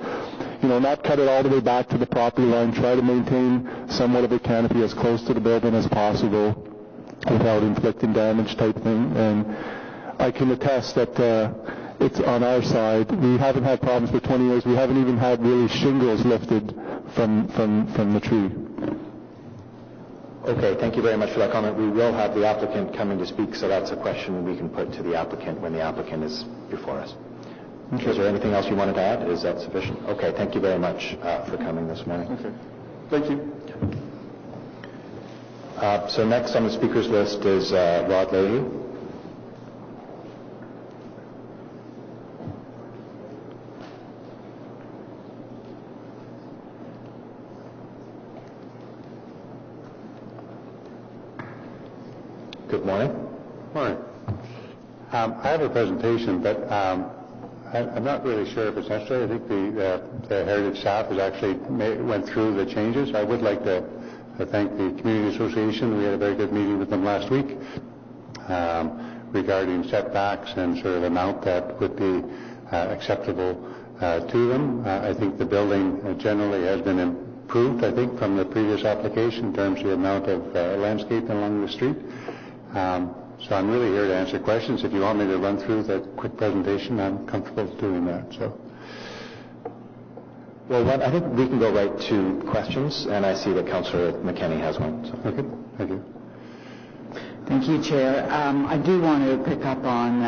not cut it all the way back to the property line, try to maintain somewhat of a canopy as close to the building as possible without inflicting damage type thing. And I can attest that it's on our side. We haven't had problems for 20 years. We haven't even had really shingles lifted from the tree. Okay, thank you very much for that comment. We will have the applicant coming to speak, so that's a question we can put to the applicant when the applicant is before us. Okay. Is there anything else you wanted to add? Is that sufficient? Okay, thank you very much for coming this morning. Okay, thank you. So next on the speakers list is Rod Leahy. Good morning. Morning. I have a presentation, but I'm not really sure if it's necessary. I think the Heritage staff has actually went through the changes. I would like to thank the Community Association. We had a very good meeting with them last week regarding setbacks and sort of amount that would be acceptable to them. I think the building generally has been improved, I think, from the previous application in terms of the amount of landscaping along the street. So I'm really here to answer questions. If you want me to run through the quick presentation, I'm comfortable doing that. So, well, I think we can go right to questions, and I see that Councillor McKenney has one. So. Okay, thank you. Thank you, Chair. I do want to pick up on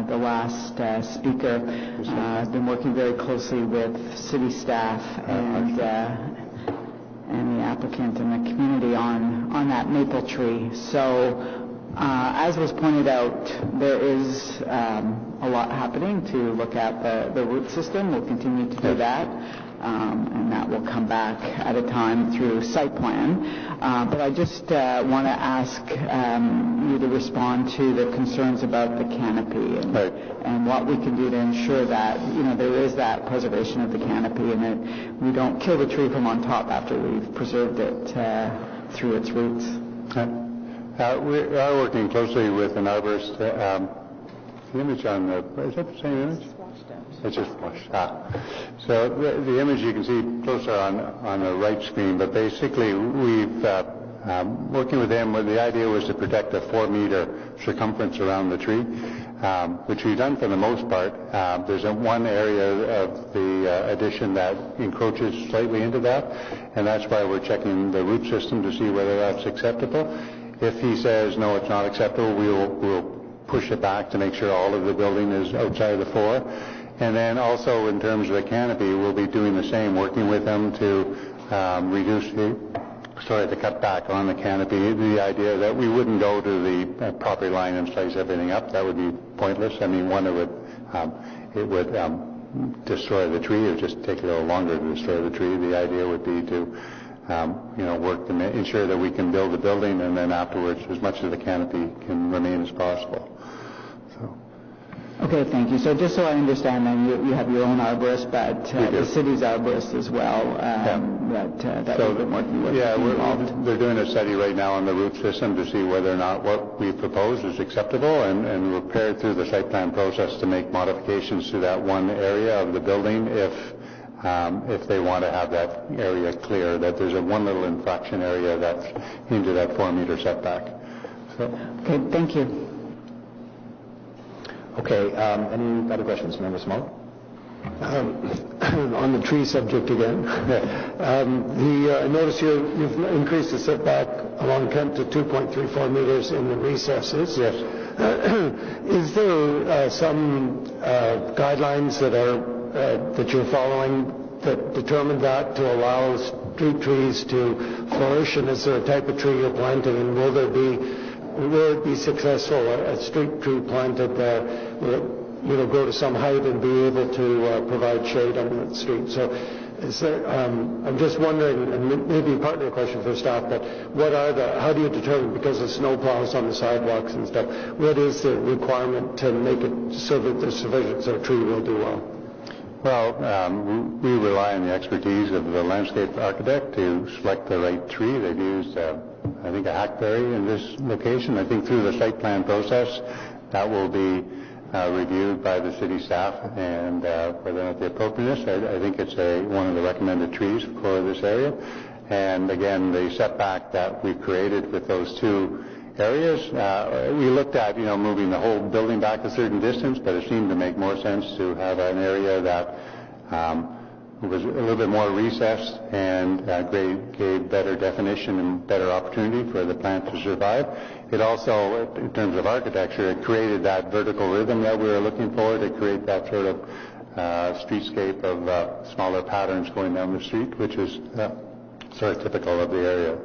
the last speaker. I've been working very closely with city staff and the applicant and the community on that maple tree. So, as was pointed out, there is a lot happening to look at the root system. We'll continue to do that, and that will come back at a time through site plan. But I just want to ask you to respond to the concerns about the canopy and what we can do to ensure that there is that preservation of the canopy and that we don't kill the tree from on top after we've preserved it through its roots. We are working closely with an arborist. The image on the, is that the same image? It's just washed. So the image you can see closer on the right screen, but basically we've working with them, where the idea was to protect a 4-meter circumference around the tree, which we've done for the most part. There's one area of the addition that encroaches slightly into that, and that's why we're checking the root system to see whether that's acceptable. If he says no, it's not acceptable, we'll push it back to make sure all of the building is outside of the 4. And then also in terms of the canopy, we'll be doing the same, working with them to to cut back on the canopy. The idea that we wouldn't go to the property line and slice everything up, that would be pointless. I mean, one, it would destroy the tree. It would just take a little longer to destroy the tree. The idea would be to work to ensure that we can build the building, and then afterwards as much of the canopy can remain as possible. Okay, thank you. So just so I understand, then you have your own arborist, but the city's arborist as well that we've been working with. Yeah, they're doing a study right now on the root system to see whether or not what we propose is acceptable, and we're prepared through the site plan process to make modifications to that one area of the building if they want to have that area clear, that there's one little infraction area that's into that 4-meter setback. So. Okay, thank you. Okay, any other questions? Member Small? On the tree subject again. I notice you've increased the setback along Kent to 2.34 meters in the recesses. Yes. Is there some guidelines that you're following that determine that to allow street trees to flourish? And is there a type of tree you're planting, and will it be successful, a street tree planted will grow to some height and be able to provide shade on the street? So is there, I'm just wondering, and maybe partly a question for staff, but how do you determine, because of snow plows on the sidewalks and stuff, what is the requirement to make it so that the surveillance of a tree will do well? Well, we rely on the expertise of the landscape architect to select the right tree. They've used I think a hackberry in this location. I think through the site plan process, that will be reviewed by the city staff, and whether or not the appropriateness, I think it's one of the recommended trees for this area. And again, the setback that we've created with those two areas, we looked at, moving the whole building back a certain distance, but it seemed to make more sense to have an area that was a little bit more recessed and gave better definition and better opportunity for the plant to survive. It also, in terms of architecture, it created that vertical rhythm that we were looking for to create that sort of streetscape of smaller patterns going down the street, which is sort of typical of the area.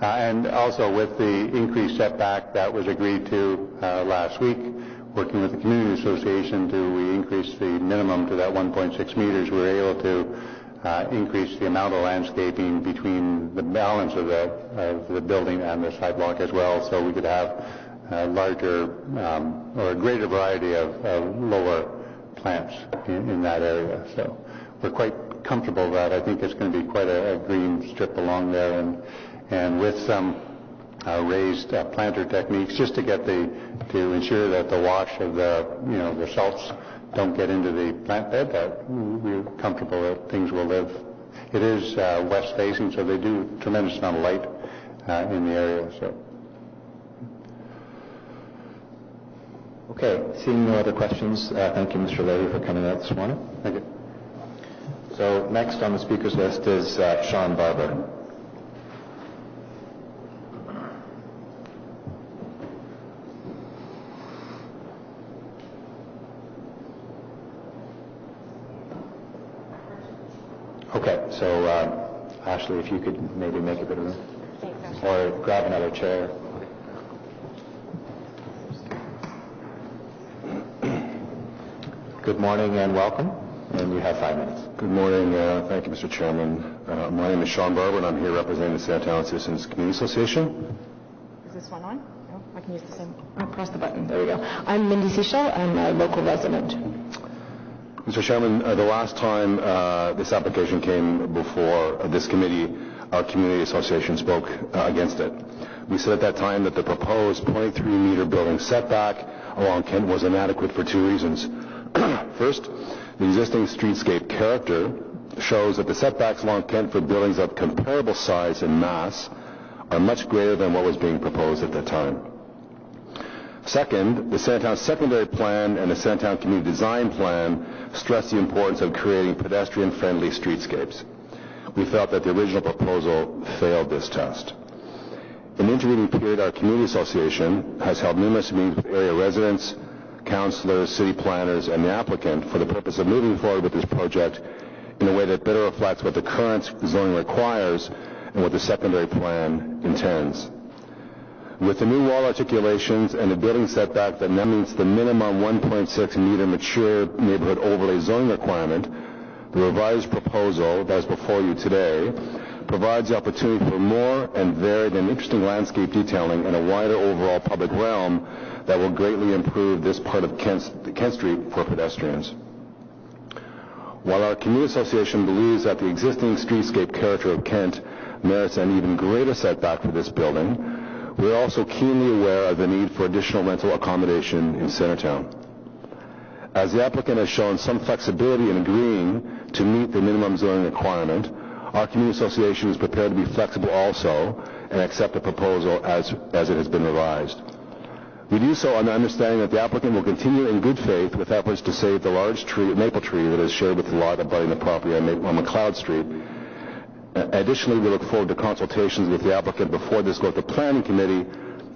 And also with the increased setback that was agreed to last week, working with the Community Association, we increase the minimum to that 1.6 meters. We were able to increase the amount of landscaping between the balance of the building and the sidewalk as well, so we could have a larger or a greater variety of lower plants in that area. So we're quite comfortable that I think it's going to be quite a green strip along there, and with some raised planter techniques just to get to ensure that the wash of the salts don't get into the plant bed, that we're comfortable that things will live. It is west facing, so they do a tremendous amount of light in the area. So. Okay, seeing no other questions, thank you, Mr. Levy, for coming out this morning. Thank you. So next on the speakers list is Sean Barber. Okay, so Ashley, if you could maybe make a bit of room, or grab another chair. Good morning and welcome, and you have 5 minutes. Good morning. Thank you, Mr. Chairman. My name is Sean Barber, and I'm here representing the Sandtown Citizens Community Association. Is this one on? No, I can use the same. I'll press the button. There we go. I'm Mindy Sechel. I'm a local resident. Mr. Chairman, the last time this application came before this committee, our community association spoke against it. We said at that time that the proposed 0.3-meter building setback along Kent was inadequate for two reasons. First, the existing streetscape character shows that the setbacks along Kent for buildings of comparable size and mass are much greater than what was being proposed at that time. Second, the Sandtown Secondary Plan and the Sandtown Community Design Plan stress the importance of creating pedestrian-friendly streetscapes. We felt that the original proposal failed this test. In the intervening period, our community association has held numerous meetings with area residents, councilors, city planners, and the applicant for the purpose of moving forward with this project in a way that better reflects what the current zoning requires and what the secondary plan intends. With the new wall articulations and the building setback that now meets the minimum 1.6-meter mature neighborhood overlay zoning requirement, the revised proposal that is before you today provides the opportunity for more and varied and interesting landscape detailing in a wider overall public realm that will greatly improve this part of Kent Street for pedestrians. While our community association believes that the existing streetscape character of Kent merits an even greater setback for this building, we are also keenly aware of the need for additional rental accommodation in Centertown. As the applicant has shown some flexibility in agreeing to meet the minimum zoning requirement, our community association is prepared to be flexible also and accept the proposal as it has been revised. We do so on the understanding that the applicant will continue in good faith with efforts to save the large maple tree that is shared with the lot abutting the property on McLeod Street. Additionally, we look forward to consultations with the applicant before this goes to the planning committee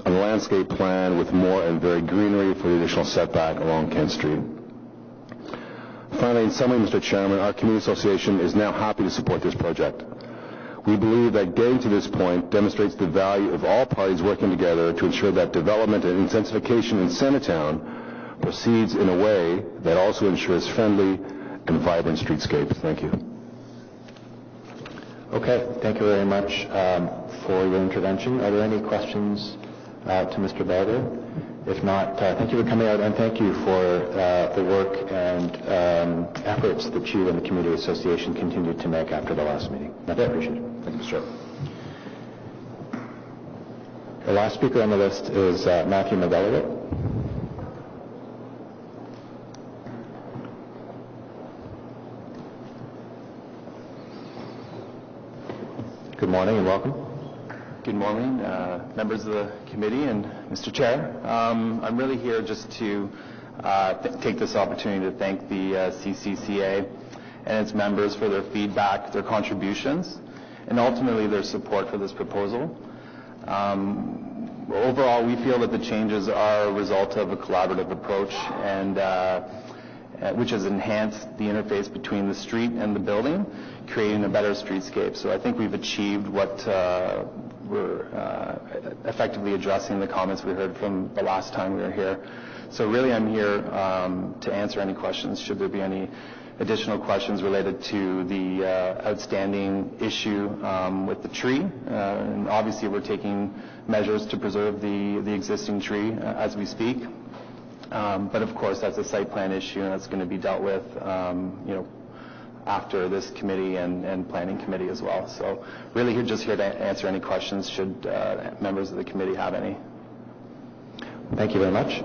on the landscape plan with more and varied greenery for the additional setback along Kent Street. Finally, in summary, Mr. Chairman, our community association is now happy to support this project. We believe that getting to this point demonstrates the value of all parties working together to ensure that development and intensification in Centertown proceeds in a way that also ensures friendly and vibrant streetscapes. Thank you. Okay, thank you very much for your intervention. Are there any questions to Mr. Barber? If not, thank you for coming out, and thank you for the work and efforts that you and the Community Association continued to make after the last meeting. Much appreciated. Thank you, Mr. Chair. The last speaker on the list is Matthew McGilligan. Good morning and welcome. Good morning, members of the committee and Mr. Chair. I'm really here just to take this opportunity to thank the CCCA and its members for their feedback, their contributions, and ultimately their support for this proposal. Overall, we feel that the changes are a result of a collaborative approach and which has enhanced the interface between the street and the building, creating a better streetscape. So I think we've achieved what we're effectively addressing the comments we heard from the last time we were here. So really I'm here to answer any questions, should there be any additional questions related to the outstanding issue with the tree. And obviously we're taking measures to preserve the existing tree as we speak. But of course that's a site plan issue and that's going to be dealt with after this committee and planning committee as well. So really just here to answer any questions should members of the committee have any. Thank you very much.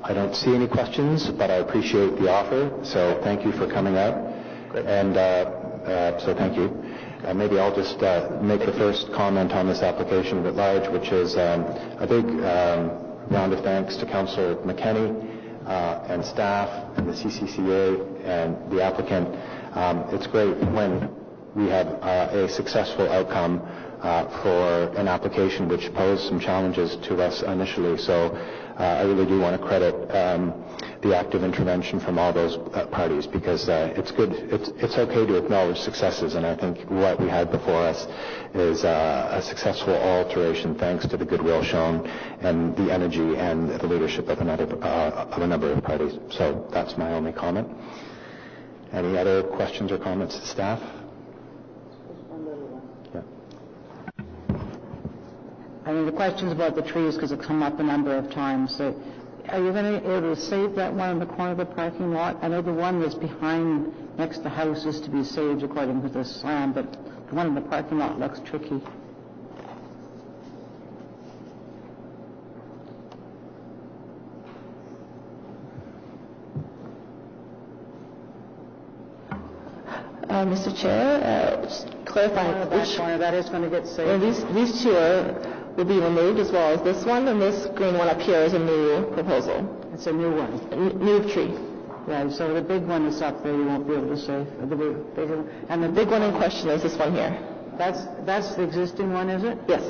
I don't see any questions, but I appreciate the offer, so thank you for coming out. Great. And so thank you. Maybe I'll just make the first comment on this application at large, which is a big round of thanks to Councillor McKenney and staff and the CCCA and the applicant. It's great when we have a successful outcome for an application which posed some challenges to us initially. So I really do want to credit the active intervention from all those parties, because it's good. It's okay to acknowledge successes, and I think what we had before us is a successful alteration thanks to the goodwill shown and the energy and the leadership of a number of parties. So that's my only comment. Any other questions or comments to staff? I mean, the questions about the trees, because it's come up a number of times. So are you going to be able to save that one in the corner of the parking lot? I know the one that's behind, next to the house, is to be saved according to the plan, but the one in the parking lot looks tricky. Mr. Chair, just clarifying which corner that is going to get saved. These two will be removed as well as this one, and this green one up here is a new proposal. It's a new one. New tree. Yeah, so the big one is up there, you won't be able to save. And the big one in question is this one here. That's the existing one, is it? Yes.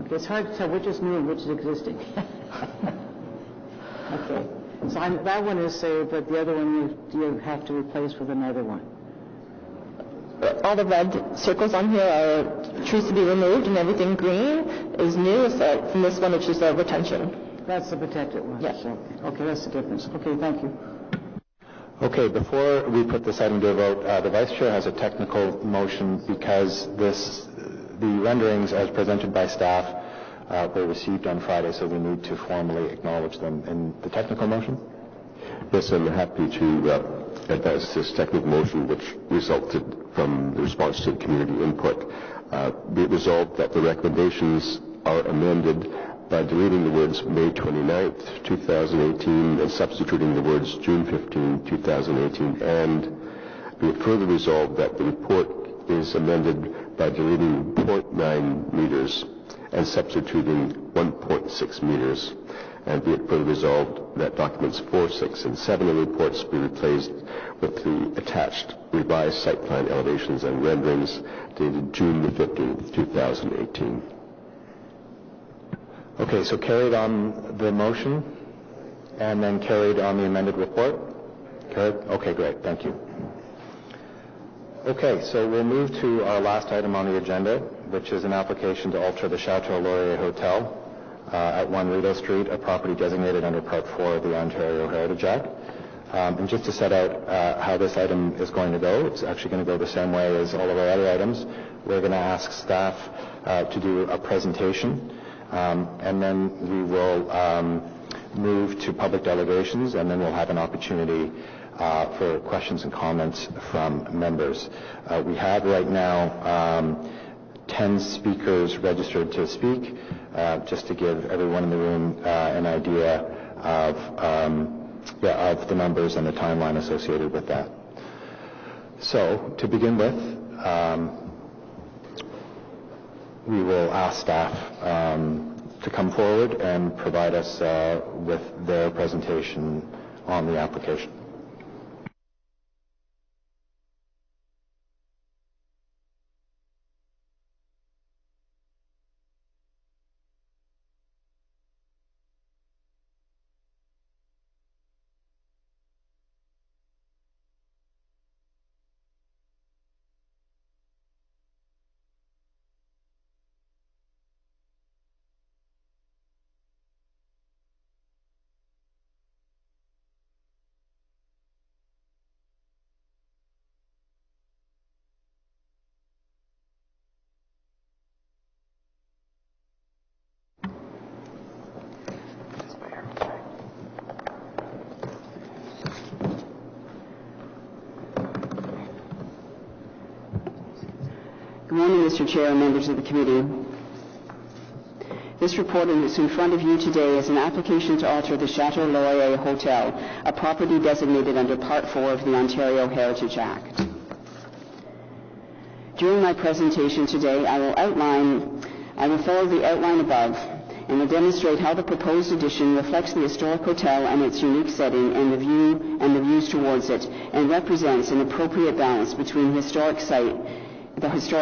Okay, it's hard to tell which is new and which is existing. Okay. So that one is saved, but the other one you have to replace with another one. All the red circles on here are trees to be removed, and everything green is new, aside from this one, which is the retention. That's the protected one. Yes. So, okay, that's the difference. Okay, thank you. Okay, before we put this item to a vote, the Vice Chair has a technical motion because the renderings as presented by staff were received on Friday, so we need to formally acknowledge them. In the technical motion? Yes, I'm happy to advance this technical motion, which resulted from the response to the community input. Be it resolved that the recommendations are amended by deleting the words May 29th, 2018, and substituting the words June 15, 2018, and be it further resolved that the report is amended by deleting 0.9 meters and substituting 1.6 meters. And be it further resolved that documents 4, 6, and 7 of the reports be replaced with the attached revised site plan elevations and renderings dated June the 15th, 2018. Okay, so carried on the motion and then carried on the amended report? Carried? Okay, great. Thank you. Okay, so we'll move to our last item on the agenda, which is an application to alter the Chateau Laurier Hotel at 1 Rideau Street, a property designated under Part 4 of the Ontario Heritage Act. And just to set out how this item is going to go, it's actually going to go the same way as all of our other items. We're going to ask staff to do a presentation, and then we will move to public delegations, and then we'll have an opportunity for questions and comments from members. We have right now 10 speakers registered to speak, just to give everyone in the room an idea of the numbers and the timeline associated with that. So, to begin with, we will ask staff to come forward and provide us with their presentation on the application. Good morning, Mr. Chair and members of the committee. This report that's in front of you today is an application to alter the Chateau Laurier Hotel, a property designated under Part 4 of the Ontario Heritage Act. During my presentation today, I will follow the outline above and will demonstrate how the proposed addition reflects the historic hotel and its unique setting and the views towards it, and represents an appropriate balance between the historic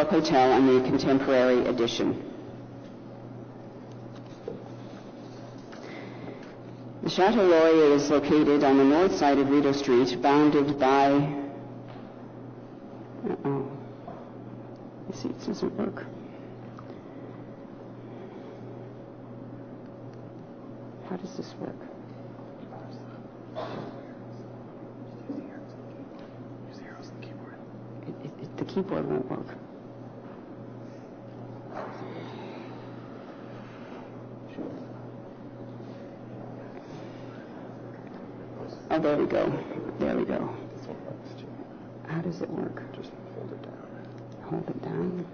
hotel and the contemporary addition. The Chateau Laurier is located on the north side of Rideau Street, bounded by... You see, it doesn't work. How does this work? The keyboard won't work. Oh, there we go. There we go. How does it work? Just hold it down. Hold it down?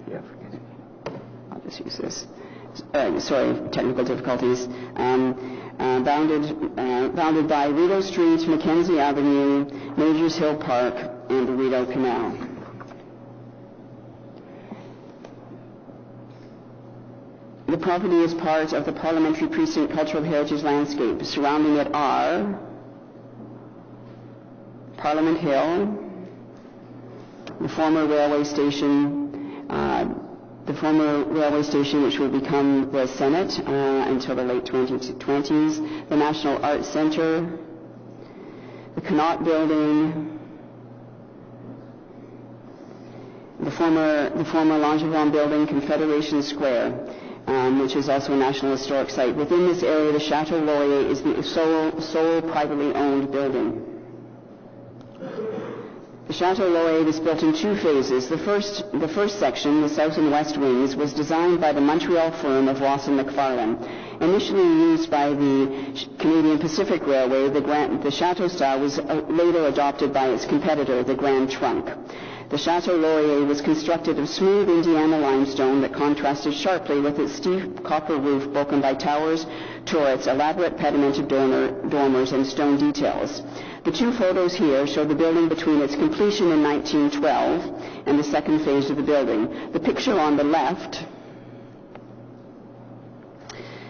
Yeah, forget it. I'll just use this. Sorry, technical difficulties. Bounded by Rideau Street, Mackenzie Avenue, Majors Hill Park, and the Rideau Canal. The property is part of the Parliamentary Precinct Cultural Heritage Landscape. Surrounding it are Parliament Hill, the former railway station, which will become the Senate until the late 2020s, the National Arts Centre, the Connaught Building, the former Langevin Building, Confederation Square, which is also a National Historic Site. Within this area, the Chateau Laurier is the sole privately owned building. The Chateau Laurier was built in two phases. The first section, the south and west wings, was designed by the Montreal firm of Ross and McFarlane. Initially used by the Canadian Pacific Railway, the Chateau style was later adopted by its competitor, the Grand Trunk. The Chateau Laurier was constructed of smooth Indiana limestone that contrasted sharply with its steep copper roof broken by towers, turrets, elaborate pedimented dormers, and stone details. The two photos here show the building between its completion in 1912 and the second phase of the building. The picture on the left,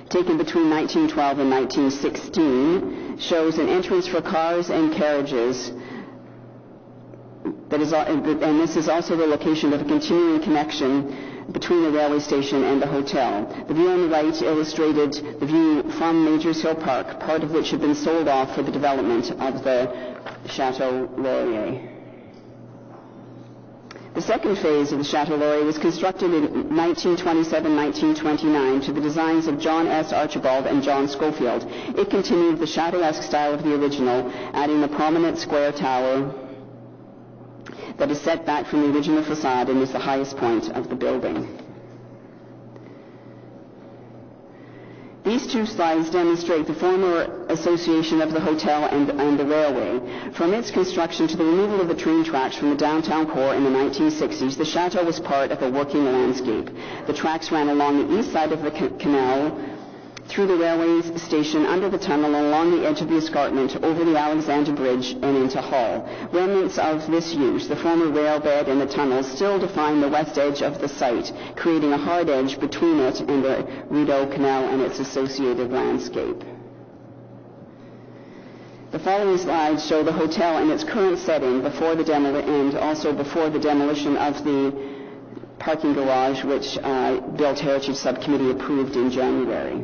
taken between 1912 and 1916, shows an entrance for cars and carriages. And this is also the location of a continuing connection between the railway station and the hotel. The view on the right illustrated the view from Majors Hill Park, part of which had been sold off for the development of the Chateau Laurier. The second phase of the Chateau Laurier was constructed in 1927-1929 to the designs of John S. Archibald and John Schofield. It continued the chateau-esque style of the original, adding the prominent square tower that is set back from the original facade and is the highest point of the building. These two slides demonstrate the former association of the hotel and the railway. From its construction to the removal of the train tracks from the downtown core in the 1960s, the chateau was part of a working landscape. The tracks ran along the east side of the canal through the railway station, under the tunnel, along the edge of the escarpment, over the Alexander Bridge, and into Hull. Remnants of this use, the former rail bed and the tunnel, still define the west edge of the site, creating a hard edge between it and the Rideau Canal and its associated landscape. The following slides show the hotel in its current setting before the and also before the demolition of the parking garage, which Built Heritage Subcommittee approved in January.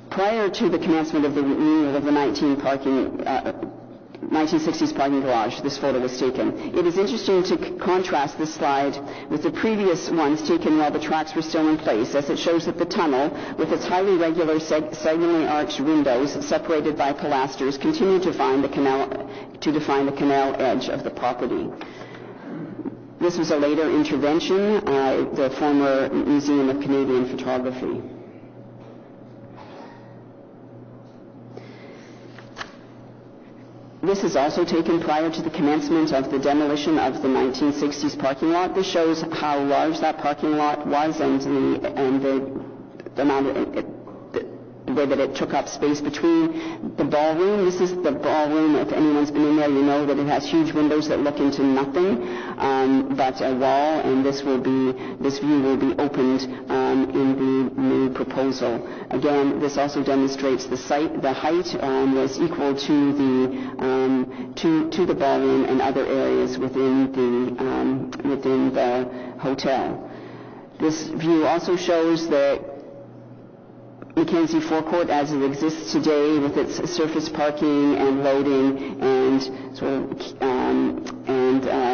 Prior to the commencement of the renewal of the 1960s parking garage, this photo was taken. It is interesting to contrast this slide with the previous ones taken while the tracks were still in place, as it shows that the tunnel, with its highly regular segmentally arched windows separated by pilasters, continue to define the canal edge of the property. This was a later intervention, the former Museum of Canadian Photography. This is also taken prior to the commencement of the demolition of the 1960s parking lot. This shows how large that parking lot was and the amount of the way that it took up space between the ballroom. This is the ballroom. If anyone's been in there, you know that it has huge windows that look into nothing but a wall, and this view will be opened in the new proposal. Again, this also demonstrates the height was equal to the ballroom and other areas within the hotel. This view also shows the Mackenzie forecourt as it exists today, with its surface parking and loading and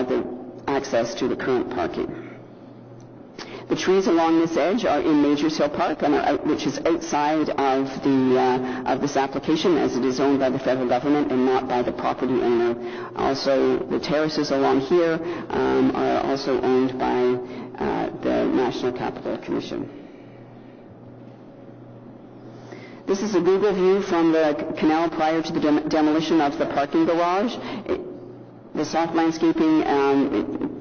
the access to the current parking. The trees along this edge are in Majors Hill Park, which is outside of this application, as it is owned by the federal government and not by the property owner. Also, the terraces along here are also owned by the National Capital Commission. This is a Google view from the canal prior to the demolition of the parking garage. The soft landscaping,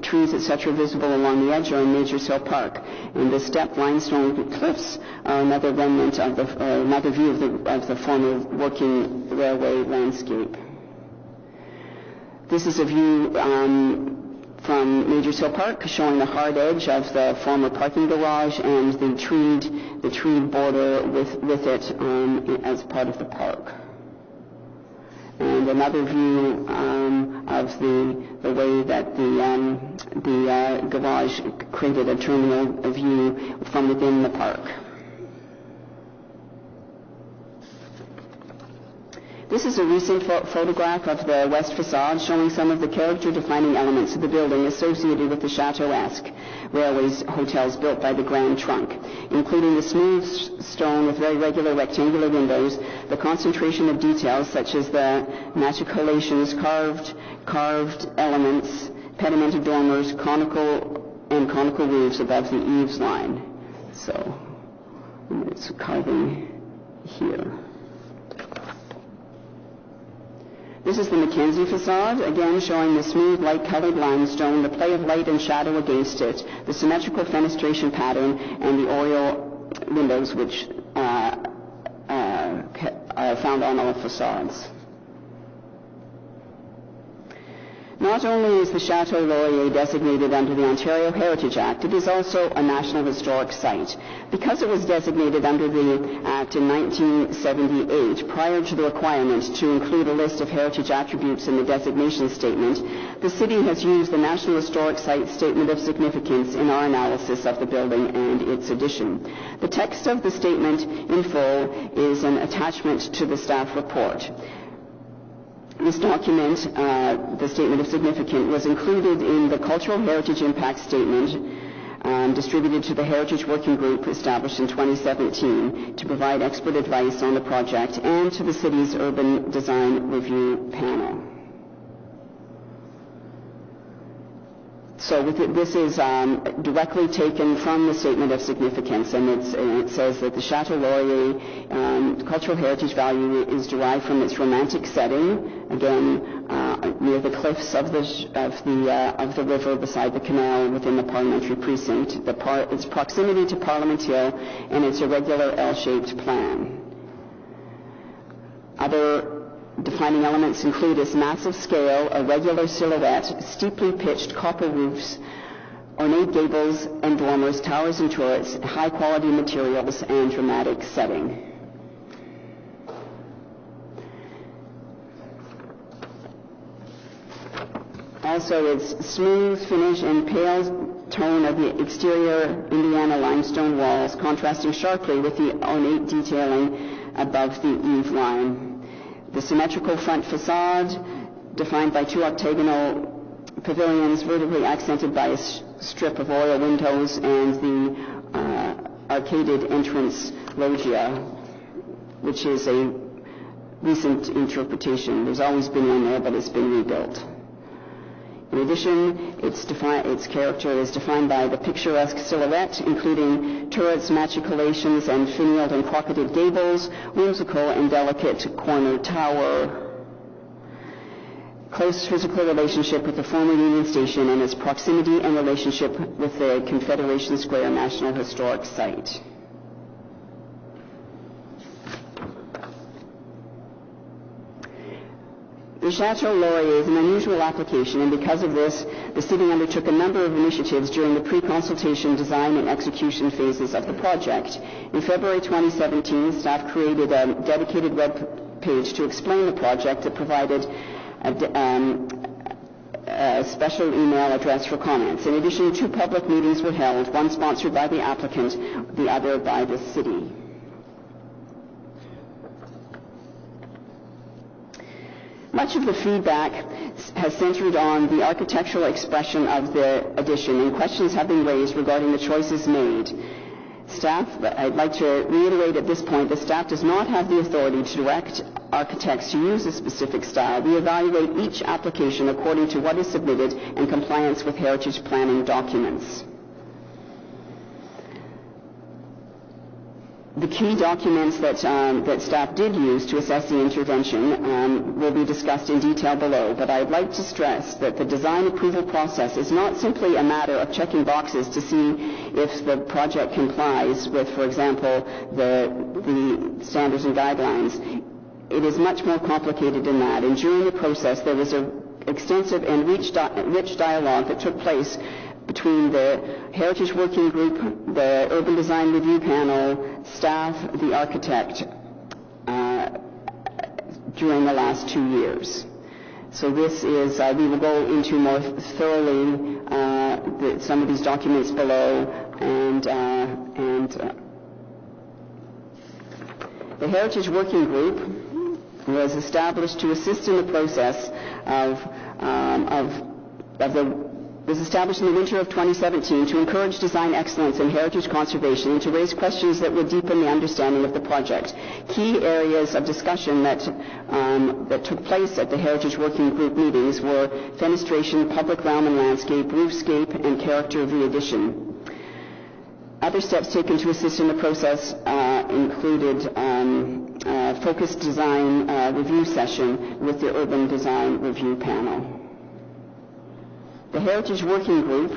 trees, etc., visible along the edge are in Majors Hill Park. And the stepped limestone cliffs are another remnant of another view of the former working railway landscape. This is a view from Majors Hill Park, showing the hard edge of the former parking garage and the treed border with it as part of the park. And another view of the way that the garage created a terminal view from within the park. This is a recent photograph of the west facade, showing some of the character-defining elements of the building associated with the Chateau-esque railways hotels built by the Grand Trunk, including the smooth stone with very regular rectangular windows, the concentration of details such as the machicolations, carved elements, pedimented dormers, conical roofs above the eaves line. So it's carving here. This is the Mackenzie facade, again showing the smooth, light-colored limestone, the play of light and shadow against it, the symmetrical fenestration pattern, and the oriel windows which are found on all facades. Not only is the Chateau Laurier designated under the Ontario Heritage Act, it is also a National Historic Site. Because it was designated under the Act in 1978, prior to the requirement to include a list of heritage attributes in the designation statement, the City has used the National Historic Site Statement of Significance in our analysis of the building and its addition. The text of the statement in full is an attachment to the staff report. This document, the Statement of Significance, was included in the Cultural Heritage Impact Statement distributed to the Heritage Working Group established in 2017 to provide expert advice on the project, and to the City's Urban Design Review Panel. So this is directly taken from the Statement of Significance, and it says that the Chateau Laurier cultural heritage value is derived from its romantic setting, again near the cliffs of the river beside the canal within the parliamentary precinct. Its proximity to Parliament Hill and its irregular L-shaped plan. Other defining elements include its massive scale, a regular silhouette, steeply pitched copper roofs, ornate gables and dormers, towers and turrets, high-quality materials, and dramatic setting. Also, its smooth finish and pale tone of the exterior Indiana limestone walls, contrasting sharply with the ornate detailing above the eave line. The symmetrical front facade, defined by two octagonal pavilions vertically accented by a strip of oil windows, and the arcaded entrance loggia, which is a recent interpretation. There's always been one there, but it's been rebuilt. In addition, its character is defined by the picturesque silhouette, including turrets, machicolations, and finialed and crocketed gables, whimsical and delicate corner tower, close physical relationship with the former Union Station, and its proximity and relationship with the Confederation Square National Historic Site. The Chateau Laurier is an unusual application, and because of this, the city undertook a number of initiatives during the pre-consultation, design, and execution phases of the project. In February 2017, staff created a dedicated web page to explain the project that provided a special email address for comments. In addition, 2 public meetings were held, one sponsored by the applicant, the other by the city. Much of the feedback has centered on the architectural expression of the addition, and questions have been raised regarding the choices made. I'd like to reiterate at this point that staff does not have the authority to direct architects to use a specific style. We evaluate each application according to what is submitted and compliance with heritage planning documents. The key documents that staff did use to assess the intervention will be discussed in detail below, but I'd like to stress that the design approval process is not simply a matter of checking boxes to see if the project complies with, for example, the standards and guidelines. It is much more complicated than that, and during the process there was an extensive and rich dialogue that took place between the Heritage Working Group, the Urban Design Review Panel, staff, the architect, during the last 2 years. So this is, we will go into more thoroughly some of these documents below, and the Heritage Working Group was established to assist in the process was established in the winter of 2017 to encourage design excellence and heritage conservation and to raise questions that would deepen the understanding of the project. Key areas of discussion that took place at the Heritage Working Group meetings were fenestration, public realm and landscape, roofscape, and character of the addition. Other steps taken to assist in the process included focused design review session with the Urban Design Review Panel. The Heritage Working Group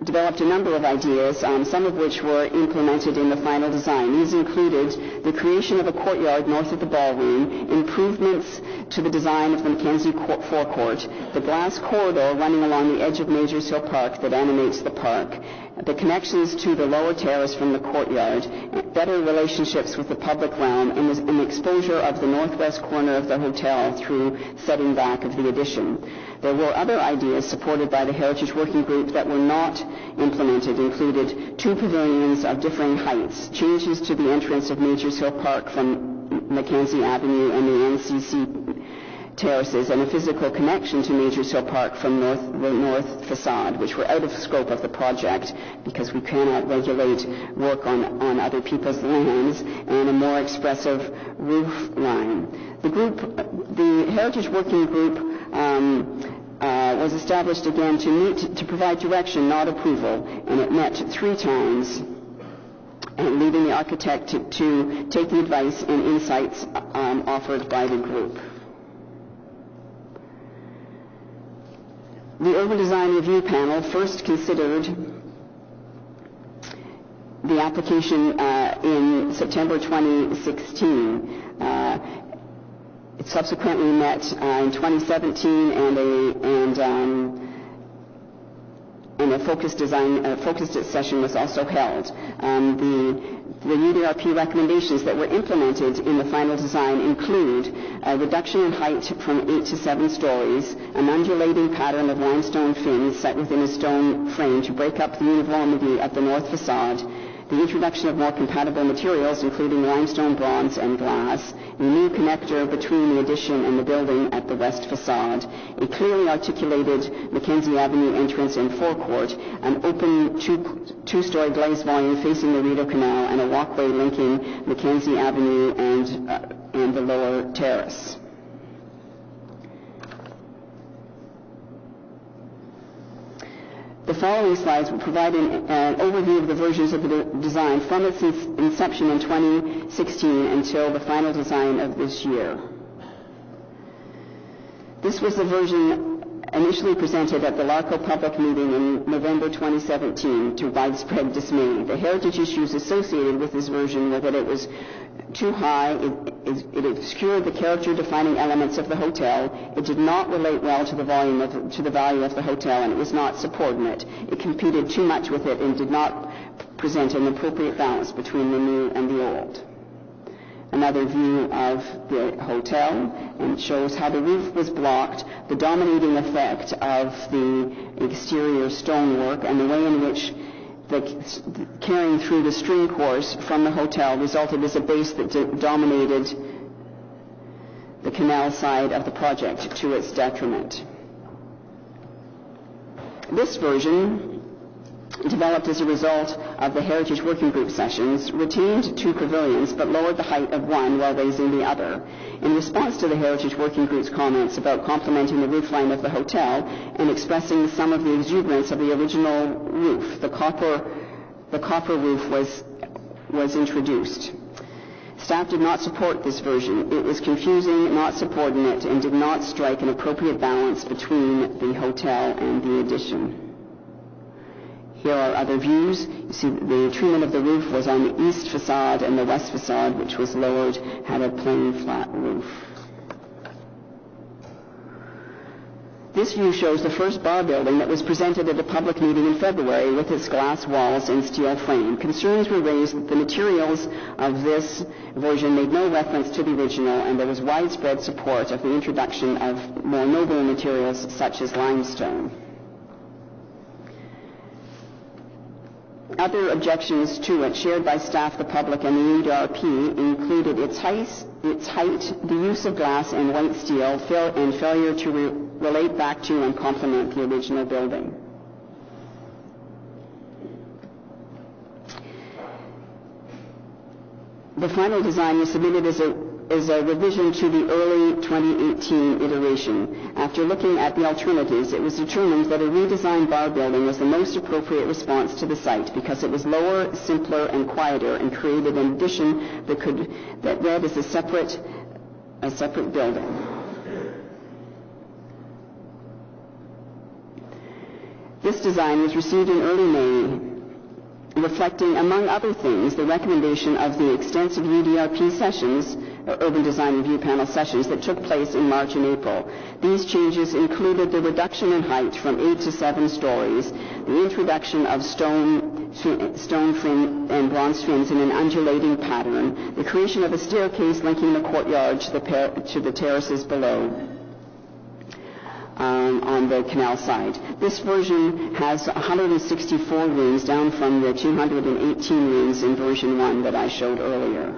developed a number of ideas, some of which were implemented in the final design. These included the creation of a courtyard north of the ballroom, improvements to the design of the Mackenzie forecourt, the glass corridor running along the edge of Majors Hill Park that animates the park, the connections to the lower terrace from the courtyard, better relationships with the public realm, and the exposure of the northwest corner of the hotel through setting back of the addition. There were other ideas supported by the Heritage Working Group that were not implemented, included 2 pavilions of differing heights, changes to the entrance of Majors Hill Park from Mackenzie Avenue and the NCC terraces, and a physical connection to Majors Hill Park from the north facade, which were out of scope of the project because we cannot regulate work on other people's lands, and a more expressive roof line. The Heritage Working Group was established again to provide direction, not approval, and it met 3 times and leaving the architect to take the advice and insights offered by the group. The Urban Design Review Panel first considered the application in September 2016. It subsequently met in 2017, and a focused session was also held. The UDRP recommendations that were implemented in the final design include a reduction in height from 8 to 7 stories, an undulating pattern of limestone fins set within a stone frame to break up the uniformity of the north facade, the introduction of more compatible materials, including limestone, bronze, and glass, a new connector between the addition and the building at the west facade, a clearly articulated Mackenzie Avenue entrance and forecourt, an open two-story glazed volume facing the Rideau Canal, and a walkway linking Mackenzie Avenue and the lower terrace. The following slides will provide an overview of the versions of the design from its inception in 2016 until the final design of this year. This was the version initially presented at the LARCO public meeting in November 2017 to widespread dismay. The heritage issues associated with this version were that it was too high, it obscured the character-defining elements of the hotel, it did not relate well to the value of the hotel, and it was not subordinate. It competed too much with it and did not present an appropriate balance between the new and the old. Another view of the hotel, and shows how the roof was blocked, the dominating effect of the exterior stonework, and the way in which carrying through the string course from the hotel resulted as a base that dominated the canal side of the project to its detriment. This version, developed as a result of the Heritage Working Group sessions, retained 2 pavilions but lowered the height of one while raising the other. In response to the Heritage Working Group's comments about complementing the roofline of the hotel and expressing some of the exuberance of the original roof, the copper roof was introduced. Staff did not support this version. It was confusing, not subordinate, and did not strike an appropriate balance between the hotel and the addition. Here are other views. You see the treatment of the roof was on the east facade, and the west facade, which was lowered, had a plain flat roof. This view shows the first bar building that was presented at a public meeting in February with its glass walls and steel frame. Concerns were raised that the materials of this version made no reference to the original, and there was widespread support of the introduction of more noble materials such as limestone. Other objections to it, shared by staff, the public, and the UDRP, included its height, the use of glass and white steel, and failure to relate back to and complement the original building. The final design was submitted as a revision to the early 2018 iteration. After looking at the alternatives, it was determined that a redesigned bar building was the most appropriate response to the site because it was lower, simpler, and quieter, and created an addition that read as a separate building. This design was received in early May, reflecting, among other things, the recommendation of the extensive UDRP sessions, Urban Design Review Panel sessions, that took place in March and April. These changes included the reduction in height from 8 to 7 stories, the introduction of stone fin and bronze fins in an undulating pattern, the creation of a staircase linking the courtyard to the terraces below. On the canal side. This version has 164 rooms, down from the 218 rooms in version 1 that I showed earlier.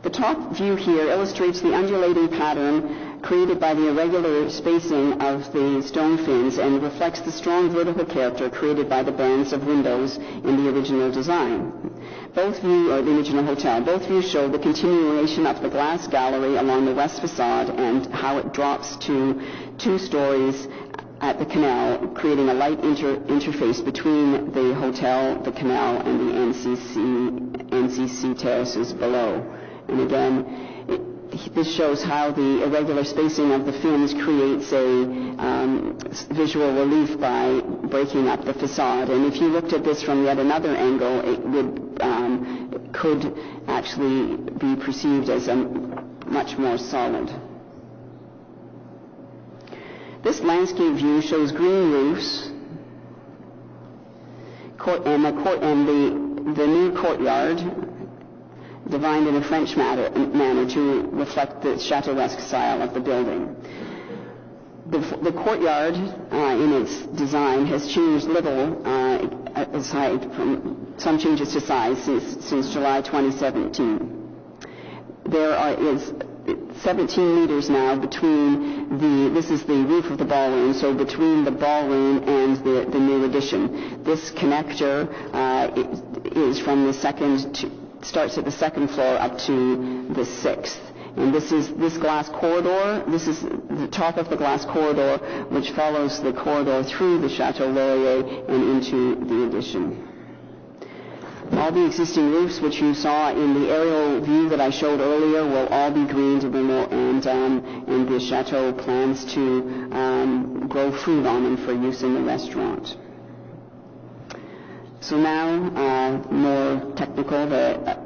The top view here illustrates the undulating pattern created by the irregular spacing of the stone fins and reflects the strong vertical character created by the bands of windows in the original design. The original hotel. Both views show the continuation of the glass gallery along the west facade and how it drops to 2 stories at the canal, creating a light interface between the hotel, the canal, and the NCC terraces below. And again, this shows how the irregular spacing of the fins creates a visual relief by breaking up the facade. And if you looked at this from yet another angle, it could actually be perceived as a much more solid. This landscape view shows green roofs and the new courtyard, designed in a French manner to reflect the Chateauesque style of the building. The courtyard, in its design, has changed little aside from some changes to size since July 2017. There is 17 meters now between this is the roof of the ballroom, so between the ballroom and the new addition. This connector is from the starts at the second floor up to the sixth. And this glass corridor, this is the top of the glass corridor, which follows the corridor through the Chateau Laurier and into the addition. All the existing roofs, which you saw in the aerial view that I showed earlier, will all be greened, and the Chateau plans to grow fruit on them for use in the restaurant. So now, more technical, the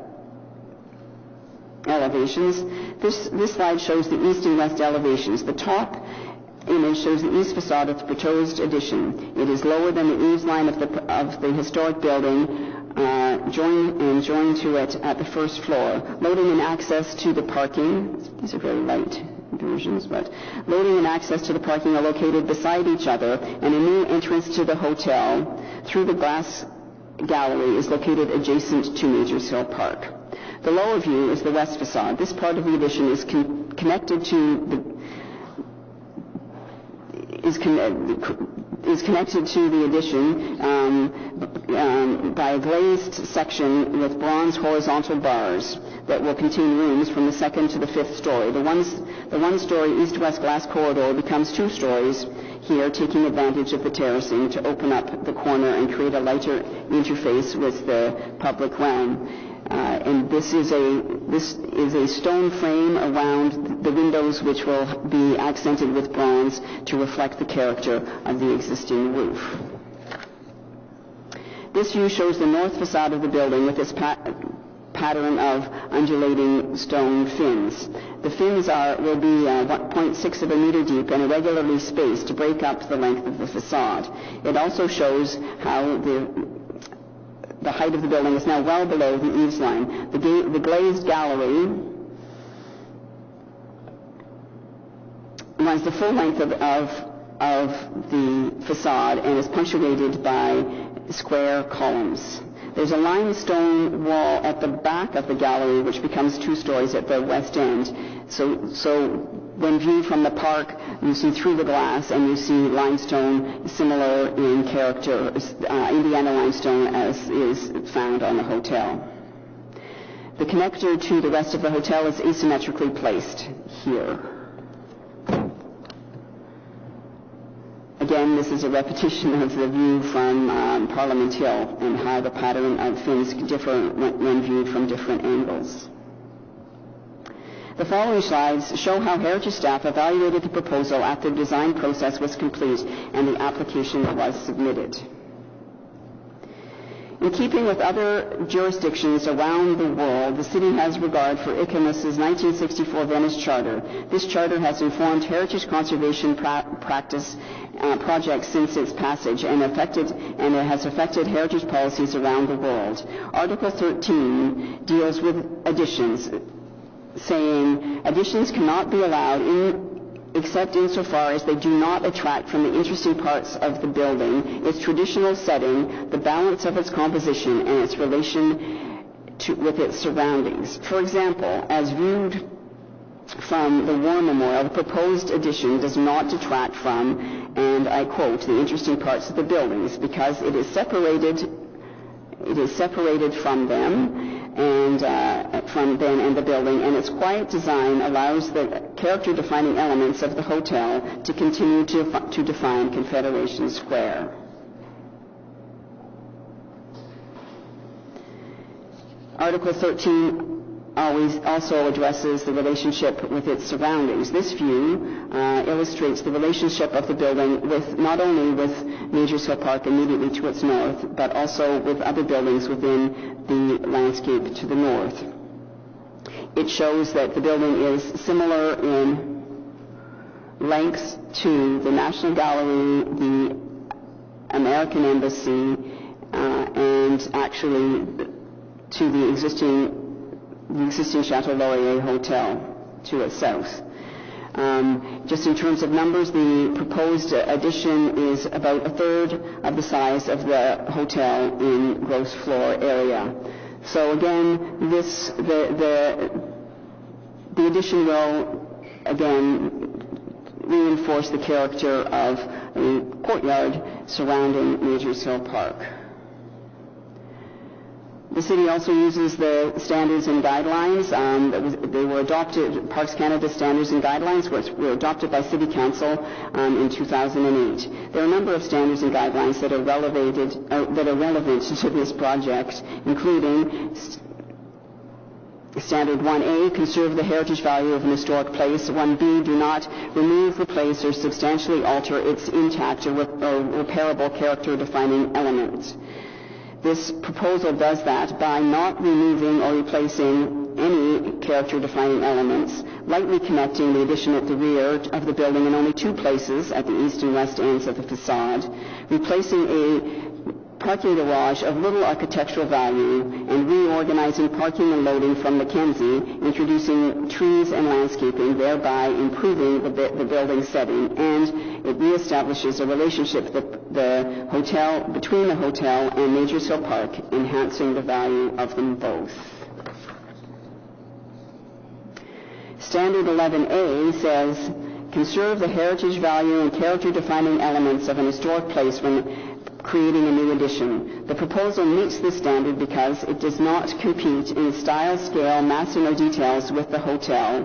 elevations. This slide shows the east and west elevations. The top image shows the east facade of the proposed addition. It is lower than the eaves line of the historic building, joined to it at the first floor. Loading and access to the parking, these are very light versions, but loading and access to the parking are located beside each other, and a new entrance to the hotel through the glass gallery is located adjacent to Majors Hill Park. The lower view is the west facade. This part of the addition is connected to the addition by a glazed section with bronze horizontal bars that will contain rooms from the second to the fifth story. The one-story east-west glass corridor becomes 2 stories here, taking advantage of the terracing to open up the corner and create a lighter interface with the public realm. And this is a stone frame around the windows, which will be accented with bronze to reflect the character of the existing roof. This view shows the north facade of the building with its pattern of undulating stone fins. The fins will be 1.6 of a meter deep and irregularly spaced to break up the length of the facade. It also shows how the height of the building is now well below the eaves line. The glazed gallery runs the full length of the facade and is punctuated by square columns. There's a limestone wall at the back of the gallery, which becomes 2 stories at the west end. So when viewed from the park, you see through the glass, and you see limestone similar in character, Indiana limestone, as is found on the hotel. The connector to the rest of the hotel is asymmetrically placed here. Again, this is a repetition of the view from Parliament Hill and how the pattern of fins differ when viewed from different angles. The following slides show how Heritage staff evaluated the proposal after the design process was complete and the application was submitted. In keeping with other jurisdictions around the world, the city has regard for ICOMOS's 1964 Venice Charter. This charter has informed heritage conservation projects since its passage and it has affected heritage policies around the world. Article 13 deals with additions, saying additions cannot be allowed except insofar as they do not detract from the interesting parts of the building, its traditional setting, the balance of its composition, and its relation with its surroundings. For example, as viewed from the War Memorial, the proposed addition does not detract from, and I quote, the interesting parts of the buildings because it is separated from them, and and the building, and its quiet design allows the character-defining elements of the hotel to continue to define Confederation Square. Article 13 also addresses the relationship with its surroundings. This view illustrates the relationship of the building with not only with Majors Hill Park immediately to its north, but also with other buildings within the landscape to the north. It shows that the building is similar in length to the National Gallery, the American Embassy, and actually to the existing Chateau Laurier Hotel to its south. Just in terms of numbers, the proposed addition is about a third of the size of the hotel in gross floor area. So again, the addition will again reinforce the character of a courtyard surrounding Majors Hill Park. The city also uses the standards and guidelines. They were adopted, Parks Canada standards and guidelines were adopted by City Council in 2008. There are a number of standards and guidelines that are relevant to this project, including Standard 1A, conserve the heritage value of an historic place. 1B, do not remove, replace, or substantially alter its intact or repairable character-defining elements. This proposal does that by not removing or replacing any character-defining elements, lightly connecting the addition at the rear of the building in only two places at the east and west ends of the facade, replacing a parking garage of little architectural value, and reorganizing parking and loading from Mackenzie, introducing trees and landscaping, thereby improving the building setting, and it reestablishes a relationship between the hotel and Majors Hill Park, enhancing the value of them both. Standard 11A says, conserve the heritage value and character-defining elements of an historic place when creating a new addition. The proposal meets this standard because it does not compete in style, scale, mass, or details with the hotel.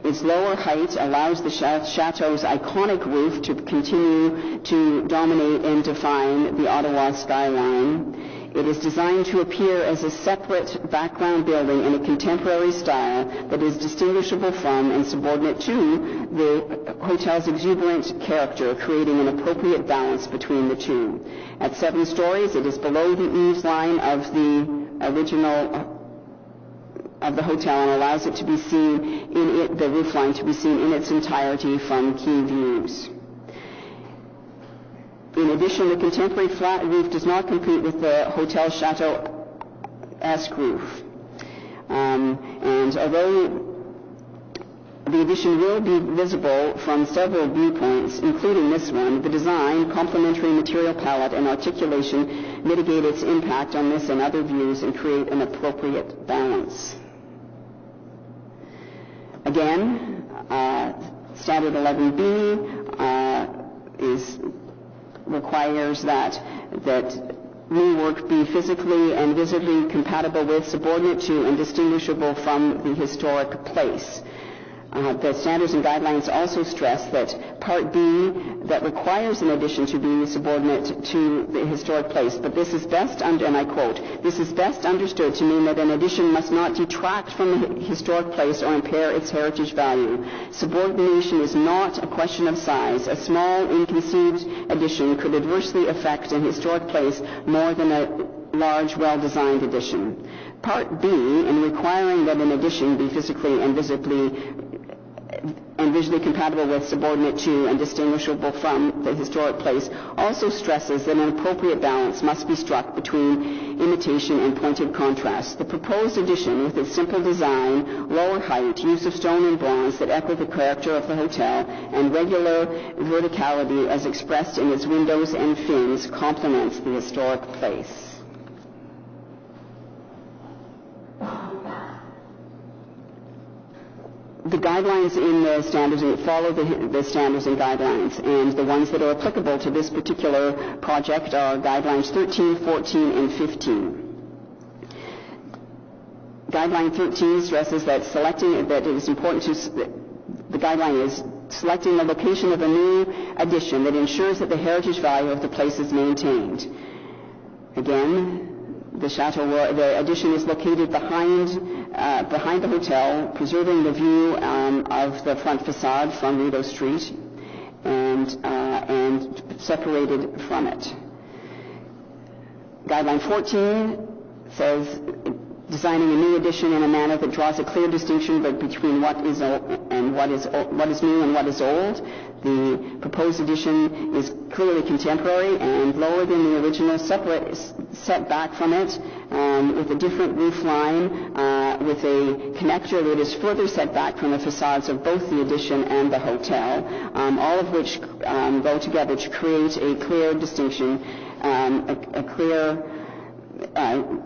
Its lower height allows the chateau's iconic roof to continue to dominate and define the Ottawa skyline. It is designed to appear as a separate background building in a contemporary style that is distinguishable from and subordinate to the hotel's exuberant character, creating an appropriate balance between the two. At 7 stories, it is below the eaves line of the original of the hotel and allows it to be seen the roof line to be seen in its entirety from key views. In addition, the contemporary flat roof does not compete with the Hotel Chateau-esque roof. And although the addition will be visible from several viewpoints, including this one, the design, complementary material palette, and articulation mitigate its impact on this and other views and create an appropriate balance. Again, Standard 11B requires that new work be physically and visibly compatible with, subordinate to, and distinguishable from the historic place. The standards and guidelines also stress that Part B that requires an addition to be subordinate to the historic place, but this is best, and I quote, this is best understood to mean that an addition must not detract from the historic place or impair its heritage value. Subordination is not a question of size. A small, inconceived addition could adversely affect an historic place more than a large, well-designed addition. Part B, in requiring that an addition be physically and visibly and visually compatible with, subordinate to, and distinguishable from the historic place, also stresses that an appropriate balance must be struck between imitation and pointed contrast. The proposed addition, with its simple design, lower height, use of stone and bronze that echo the character of the hotel, and regular verticality as expressed in its windows and fins, complements the historic place. The guidelines in the standards follow the standards and guidelines, and the ones that are applicable to this particular project are guidelines 13, 14, and 15. Guideline 13 stresses that it is important to, the guideline is selecting the location of a new addition that ensures that the heritage value of the place is maintained. Again, the addition is located behind the hotel, preserving the view of the front facade from Rideau Street and separated from it. Guideline 14 says designing a new addition in a manner that draws a clear distinction between what is new and what is old. The proposed addition is clearly contemporary and lower than the original, set back from it with a different roof line, with a connector that is further set back from the facades of both the addition and the hotel, all of which go together to create a clear distinction,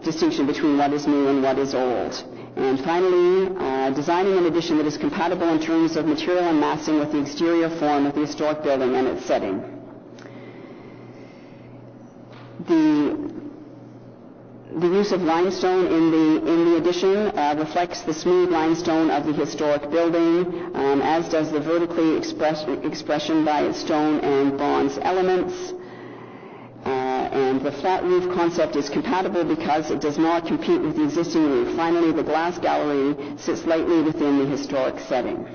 distinction between what is new and what is old. And finally, designing an addition that is compatible in terms of material and massing with the exterior form of the historic building and its setting. The use of limestone in the addition reflects the smooth limestone of the historic building, as does the vertically expression by its stone and bronze elements. And the flat roof concept is compatible because it does not compete with the existing roof. Finally, the glass gallery sits lightly within the historic setting.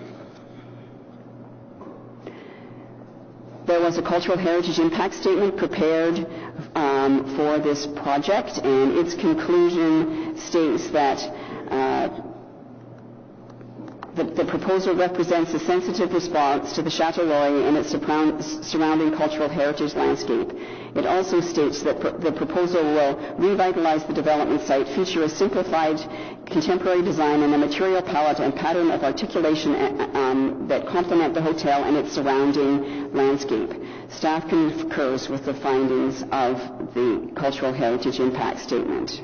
There was a cultural heritage impact statement prepared for this project, and its conclusion states that the proposal represents a sensitive response to the Chateau Laurier and its surrounding cultural heritage landscape. It also states that the proposal will revitalize the development site, feature a simplified contemporary design and a material palette and pattern of articulation that complement the hotel and its surrounding landscape. Staff concurs with the findings of the cultural heritage impact statement.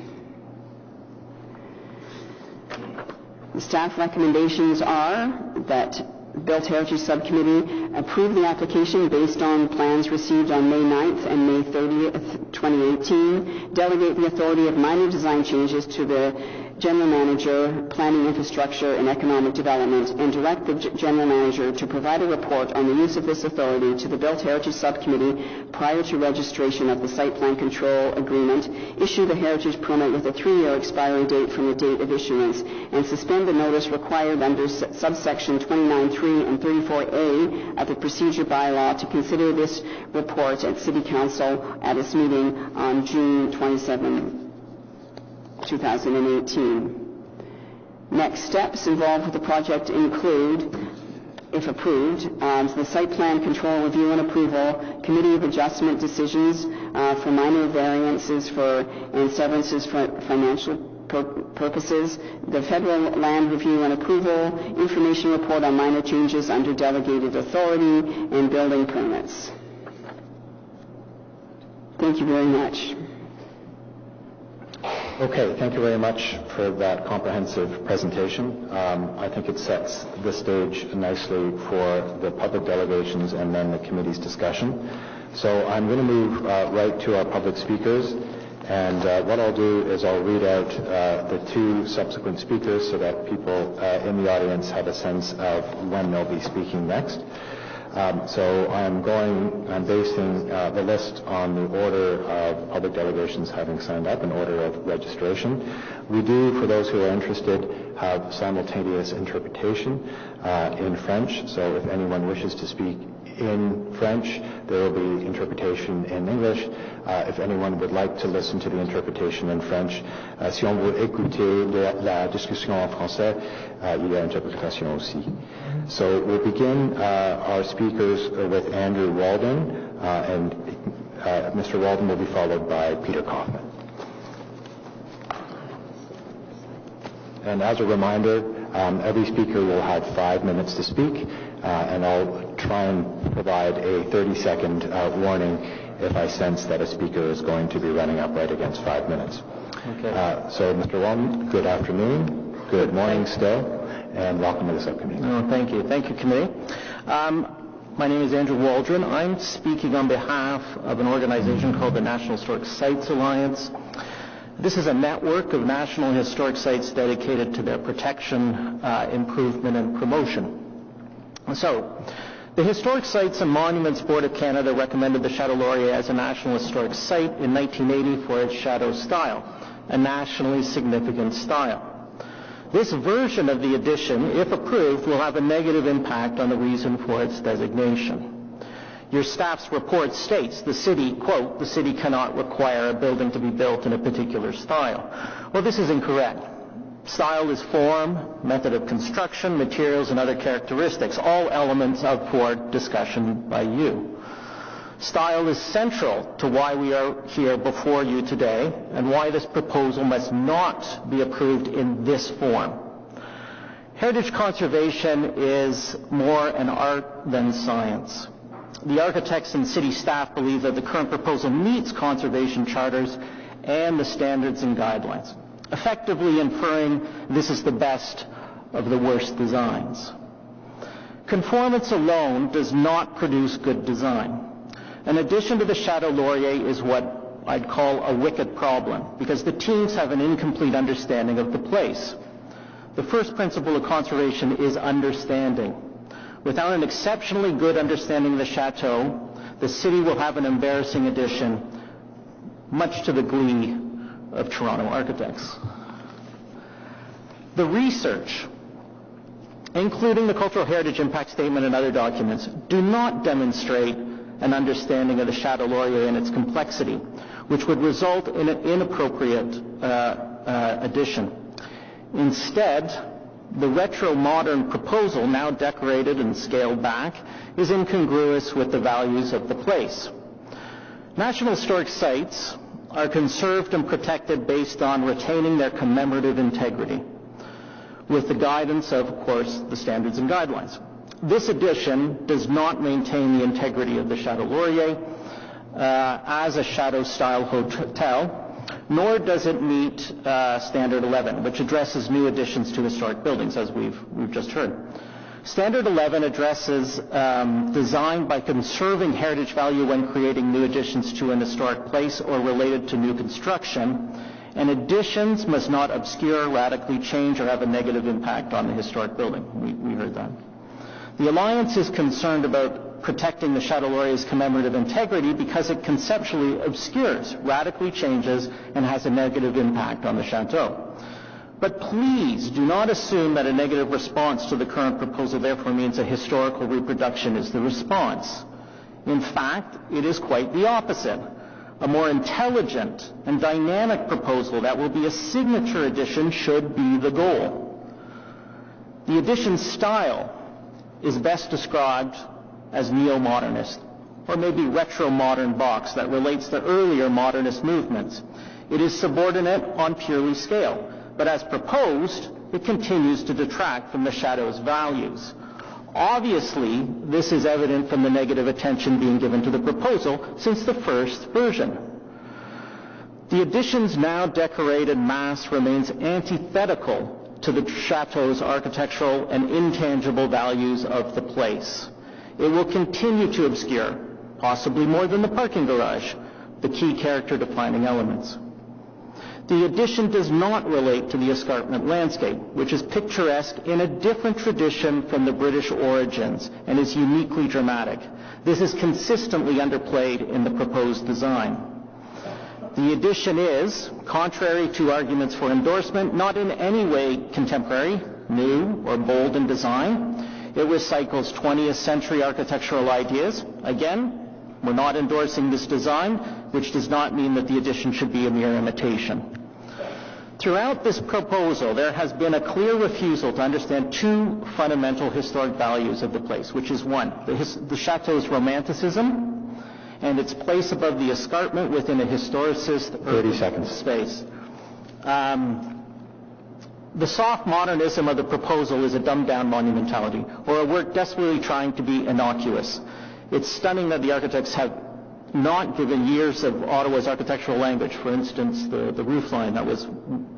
The staff recommendations are that Built Heritage Subcommittee approve the application based on plans received on May 9th and May 30th, 2018, delegate the authority of minor design changes to the General Manager, Planning, Infrastructure, and Economic Development, and direct the General Manager to provide a report on the use of this authority to the Built Heritage Subcommittee prior to registration of the Site Plan Control Agreement, issue the Heritage Permit with a 3-year expiry date from the date of issuance, and suspend the notice required under subsection 29.3 and 34A of the Procedure Bylaw to consider this report at City Council at its meeting on June 27, 2018. Next steps involved with the project include, if approved, the Site Plan Control Review and Approval, Committee of Adjustment decisions for minor variances and severances for financial purposes, the Federal Land Review and Approval, Information Report on minor changes under delegated authority, and building permits. Thank you very much. Okay, thank you very much for that comprehensive presentation. I think it sets the stage nicely for the public delegations and then the committee's discussion. So I'm going to move right to our public speakers, and what I'll do is I'll read out the 2 subsequent speakers so that people in the audience have a sense of when they'll be speaking next. So I'm basing the list on the order of public delegations having signed up in order of registration. We do, for those who are interested, have simultaneous interpretation in French. So if anyone wishes to speak in French, there will be interpretation in English. If anyone would like to listen to the interpretation in French, si on veut écouter la discussion en français, il y a interprétation aussi. So we'll begin our speakers with Andrew Walden, and Mr. Walden will be followed by Peter Kaufman. And as a reminder, every speaker will have 5 minutes to speak, and I'll try and provide a 30-second warning if I sense that a speaker is going to be running up right against 5 minutes. Okay. So, Mr. Walden, good afternoon, good morning still, and welcome to the subcommittee. Oh, thank you. Thank you, committee. My name is Andrew Waldron. I'm speaking on behalf of an organization called the National Historic Sites Alliance. This is a network of national historic sites dedicated to their protection, improvement, and promotion. So, the Historic Sites and Monuments Board of Canada recommended the Chateau Laurier as a National Historic Site in 1980 for its chateau style, a nationally significant style. This version of the addition, if approved, will have a negative impact on the reason for its designation. Your staff's report states the city, quote, the city cannot require a building to be built in a particular style. Well, this is incorrect. Style is form, method of construction, materials, and other characteristics, all elements up for discussion by you. Style is central to why we are here before you today and why this proposal must not be approved in this form. Heritage conservation is more an art than science. The architects and city staff believe that the current proposal meets conservation charters and the standards and guidelines, effectively inferring this is the best of the worst designs. Conformance alone does not produce good design. An addition to the Chateau Laurier is what I'd call a wicked problem, because the teams have an incomplete understanding of the place. The first principle of conservation is understanding. Without an exceptionally good understanding of the chateau, the city will have an embarrassing addition, much to the glee of Toronto architects. The research, including the Cultural Heritage Impact Statement and other documents, do not demonstrate an understanding of the Chateau Laurier and its complexity, which would result in an inappropriate addition. Instead, the retro-modern proposal, now decorated and scaled back, is incongruous with the values of the place. National Historic Sites are conserved and protected based on retaining their commemorative integrity, with the guidance of course, the standards and guidelines. This addition does not maintain the integrity of the Chateau Laurier as a chateau-style hotel, nor does it meet Standard 11, which addresses new additions to historic buildings, as we've just heard. Standard 11 addresses design by conserving heritage value when creating new additions to an historic place or related to new construction, and additions must not obscure, radically change, or have a negative impact on the historic building. We heard that. The Alliance is concerned about protecting the Chateau Laurier's commemorative integrity because it conceptually obscures, radically changes, and has a negative impact on the chateau. But please do not assume that a negative response to the current proposal therefore means a historical reproduction is the response. In fact, it is quite the opposite. A more intelligent and dynamic proposal that will be a signature addition should be the goal. The addition's style is best described as neo-modernist, or maybe retro-modern box that relates to earlier modernist movements. It is subordinate on purely scale, but as proposed, it continues to detract from the chateau's values. Obviously, this is evident from the negative attention being given to the proposal since the first version. The addition's now decorated mass remains antithetical to the chateau's architectural and intangible values of the place. It will continue to obscure, possibly more than the parking garage, the key character-defining elements. The addition does not relate to the escarpment landscape, which is picturesque in a different tradition from the British origins and is uniquely dramatic. This is consistently underplayed in the proposed design. The addition is, contrary to arguments for endorsement, not in any way contemporary, new, or bold in design. It recycles 20th century architectural ideas. Again, we're not endorsing this design, which does not mean that the addition should be a mere imitation. Throughout this proposal, there has been a clear refusal to understand two fundamental historic values of the place, which is one, the chateau's romanticism and its place above the escarpment within a historicist 30 seconds space. The soft modernism of the proposal is a dumbed-down monumentality, or a work desperately trying to be innocuous. It's stunning that the architects have not given years of Ottawa's architectural language, for instance, the roof line that was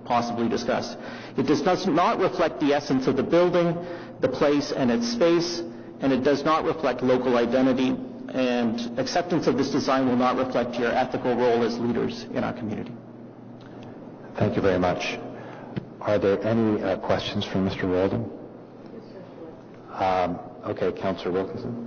possibly discussed. It does not reflect the essence of the building, the place, and its space, and it does not reflect local identity, and acceptance of this design will not reflect your ethical role as leaders in our community. Thank you very much. Are there any questions from Mr. Walden? Okay, Councillor Wilkinson.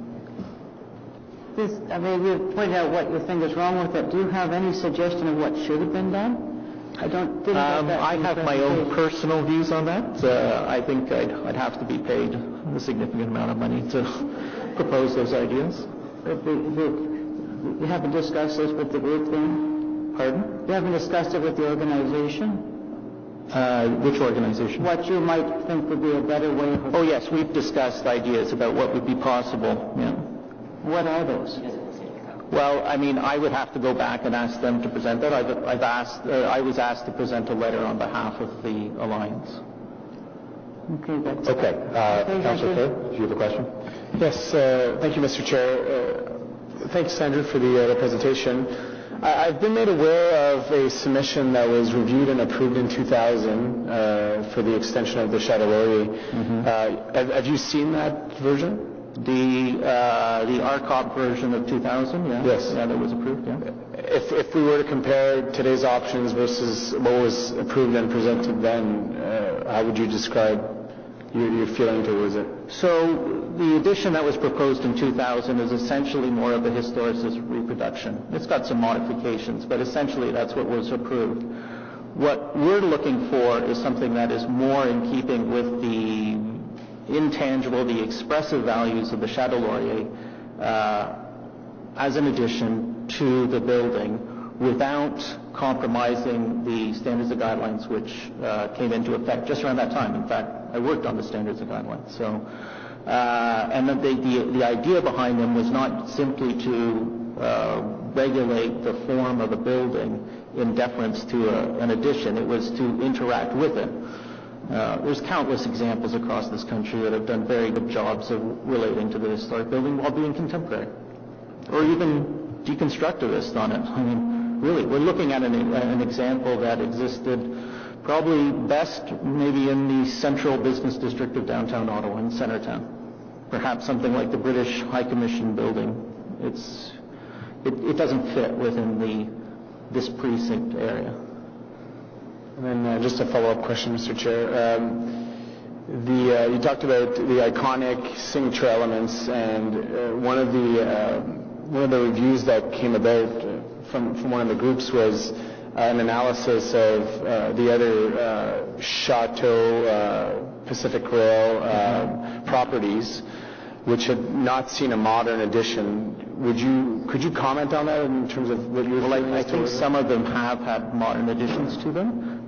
You pointed out what you think is wrong with it. Do you have any suggestion of what should have been done? I didn't get that. I have my own personal views on that. I think I'd have to be paid a significant amount of money to propose those ideas. You haven't discussed this with the group then? Pardon? You haven't discussed it with the organization? Which organization? What you might think would be a better way of... Oh, yes, we've discussed ideas about what would be possible. Yeah. What are those? Well, I would have to go back and ask them to present that. I was asked to present a letter on behalf of the Alliance. Okay, that's... Okay. Councillor Kerr, do you have a question? Yes, thank you, Mr. Chair. Thanks, Sandra, for the presentation. I've been made aware of a submission that was reviewed and approved in 2000 for the extension of the Chateau Laurier. Have you seen that version? The RCOP version of 2000, yeah. Yes. Yeah, that was approved, yeah. If we were to compare today's options versus what was approved and presented then, how would you describe your feeling towards it? So the addition that was proposed in 2000 is essentially more of a historicist reproduction. It's got some modifications, but essentially that's what was approved. What we're looking for is something that is more in keeping with the intangible, the expressive values of the Chateau Laurier as an addition to the building without compromising the standards and guidelines which came into effect just around that time. In fact, I worked on the standards and guidelines. So, and the idea behind them was not simply to regulate the form of the building in deference to an addition. It was to interact with it. There's countless examples across this country that have done very good jobs of relating to the historic building while being contemporary, or even deconstructivist on it. Really, we're looking at an example that existed probably best maybe in the central business district of downtown Ottawa, in Centretown. Perhaps something like the British High Commission building. It doesn't fit within this precinct area. And then just a follow-up question, Mr. Chair. You talked about the iconic signature elements, and one of the reviews that came about from one of the groups was an analysis of the other Chateau Pacific Rail properties, which had not seen a modern addition. Could you comment on that in terms of what you're... Well, I think some of them have had modern additions to them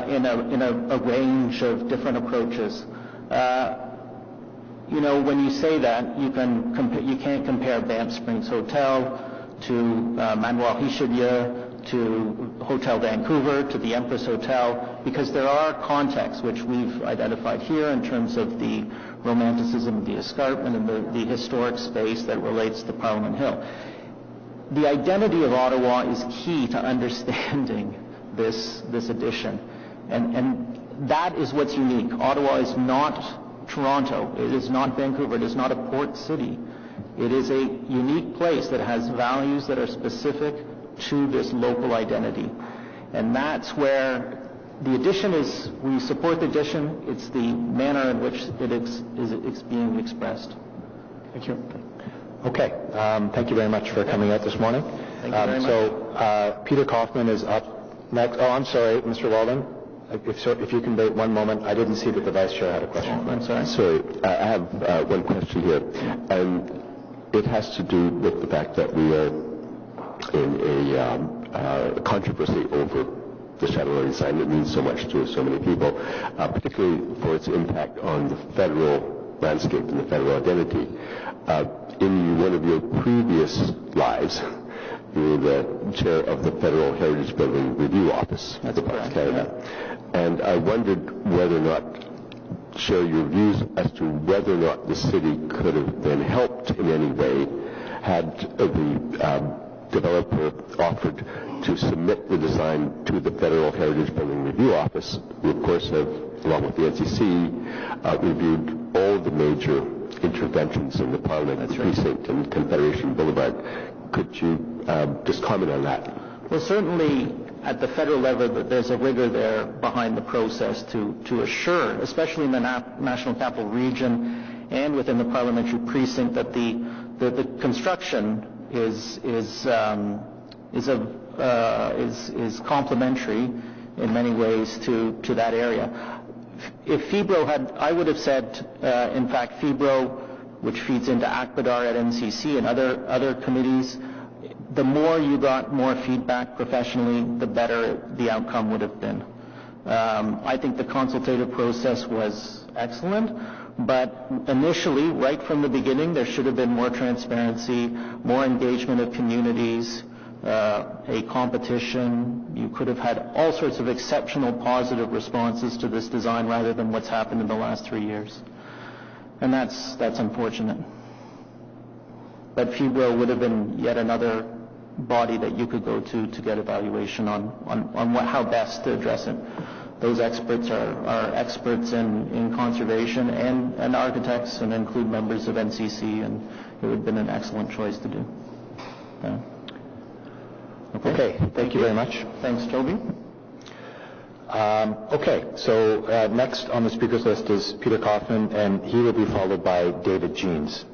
in a range of different approaches. When you say that, you can't compare Banff Springs Hotel to Manoir Richelieu, to Hotel Vancouver, to the Empress Hotel, because there are contexts which we've identified here in terms of the romanticism of the escarpment and the historic space that relates to Parliament Hill. The identity of Ottawa is key to understanding this addition, and that is what's unique. Ottawa is not Toronto, it is not Vancouver, it is not a port city. It is a unique place that has values that are specific to this local identity. And that's where the addition is, we support the addition, it's the manner in which it's being expressed. Thank you. Okay, thank you very much for coming out this morning. Thank you very much. So Peter Kaufman is up next. Oh, I'm sorry, Mr. Walden. If you can wait one moment, I didn't see that the Vice Chair had a question. Oh, I'm sorry. Sorry, I have one question here, and it has to do with the fact that we are in a controversy over the Chateau Laurier sign that means so much to so many people, particularly for its impact on the federal landscape and the federal identity. In one of your previous lives, you were the chair of the Federal Heritage Building Review Office of the Parks Canada. And I wondered whether or not, share your views as to whether or not the city could have been helped in any way had the developer offered to submit the design to the Federal Heritage Building Review Office, who of course have, along with the NCC, reviewed all the major interventions in the Parliament precinct and Confederation Boulevard. Could you just comment on that? Well, certainly at the federal level that there's a rigor there behind the process to assure, especially in the National Capital Region and within the parliamentary precinct, that the construction is complementary in many ways to that area. If Fibro I would have said, in fact, Fibro, which feeds into ACPADAR at NCC and other committees, the more you got more feedback professionally, the better the outcome would have been. I think the consultative process was excellent, but initially, right from the beginning, there should have been more transparency, more engagement of communities, a competition. You could have had all sorts of exceptional positive responses to this design rather than what's happened in the last 3 years. And that's unfortunate. But Fibro would have been yet another body that you could go to get evaluation on how best to address it. Those experts are experts in conservation and architects, and include members of NCC, and it would have been an excellent choice to do. Yeah. Okay, thank you very much. Thanks, Toby. Okay, so next on the speakers list is Peter Kaufman, and he will be followed by David Jeans.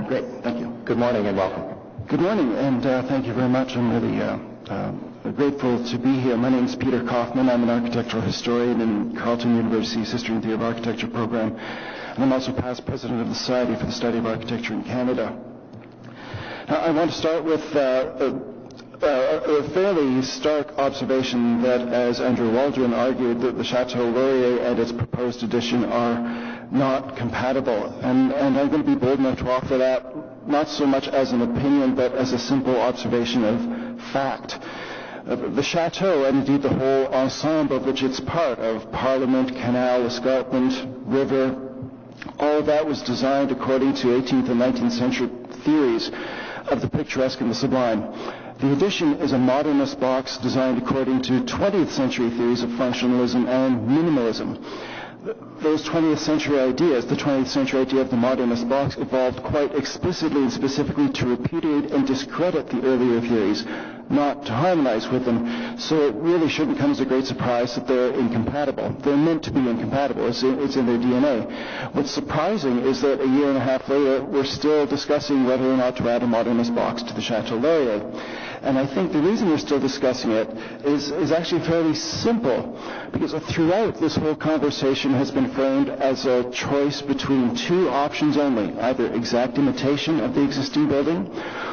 Great, thank you. Good morning and welcome. Good morning, and thank you very much. I'm really grateful to be here. My name is Peter Kaufman. I'm an architectural historian in Carleton University's History and Theory of Architecture program, and I'm also past president of the Society for the Study of Architecture in Canada. Now, I want to start with a fairly stark observation that, as Andrew Waldron argued, that the Chateau Laurier and its proposed addition are not compatible. And I'm going to be bold enough to offer that not so much as an opinion, but as a simple observation of fact. The chateau, and indeed the whole ensemble of which it's part of, Parliament, Canal, Escarpment, River, all of that was designed according to 18th and 19th century theories of the picturesque and the sublime. The addition is a modernist box designed according to 20th century theories of functionalism and minimalism. Those 20th century ideas, the 20th century idea of the modernist box, evolved quite explicitly and specifically to repudiate and discredit the earlier theories, not to harmonize with them. So it really shouldn't come as a great surprise that they're incompatible. They're meant to be incompatible. It's in their DNA. What's surprising is that a year and a half later, we're still discussing whether or not to add a modernist box to the Chateau Laurier. And I think the reason we're still discussing it is actually fairly simple, because throughout this whole conversation has been framed as a choice between two options only, either exact imitation of the existing building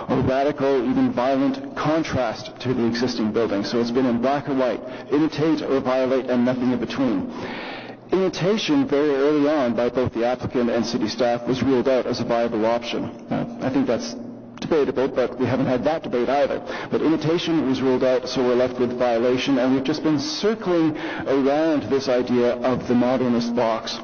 or radical, even violent contrast to the existing building. So it's been in black or white, imitate or violate, and nothing in between. Imitation, very early on, by both the applicant and city staff, was ruled out as a viable option. I think that's debatable, but we haven't had that debate either. But imitation was ruled out, so we're left with violation, and we've just been circling around this idea of the modernist box.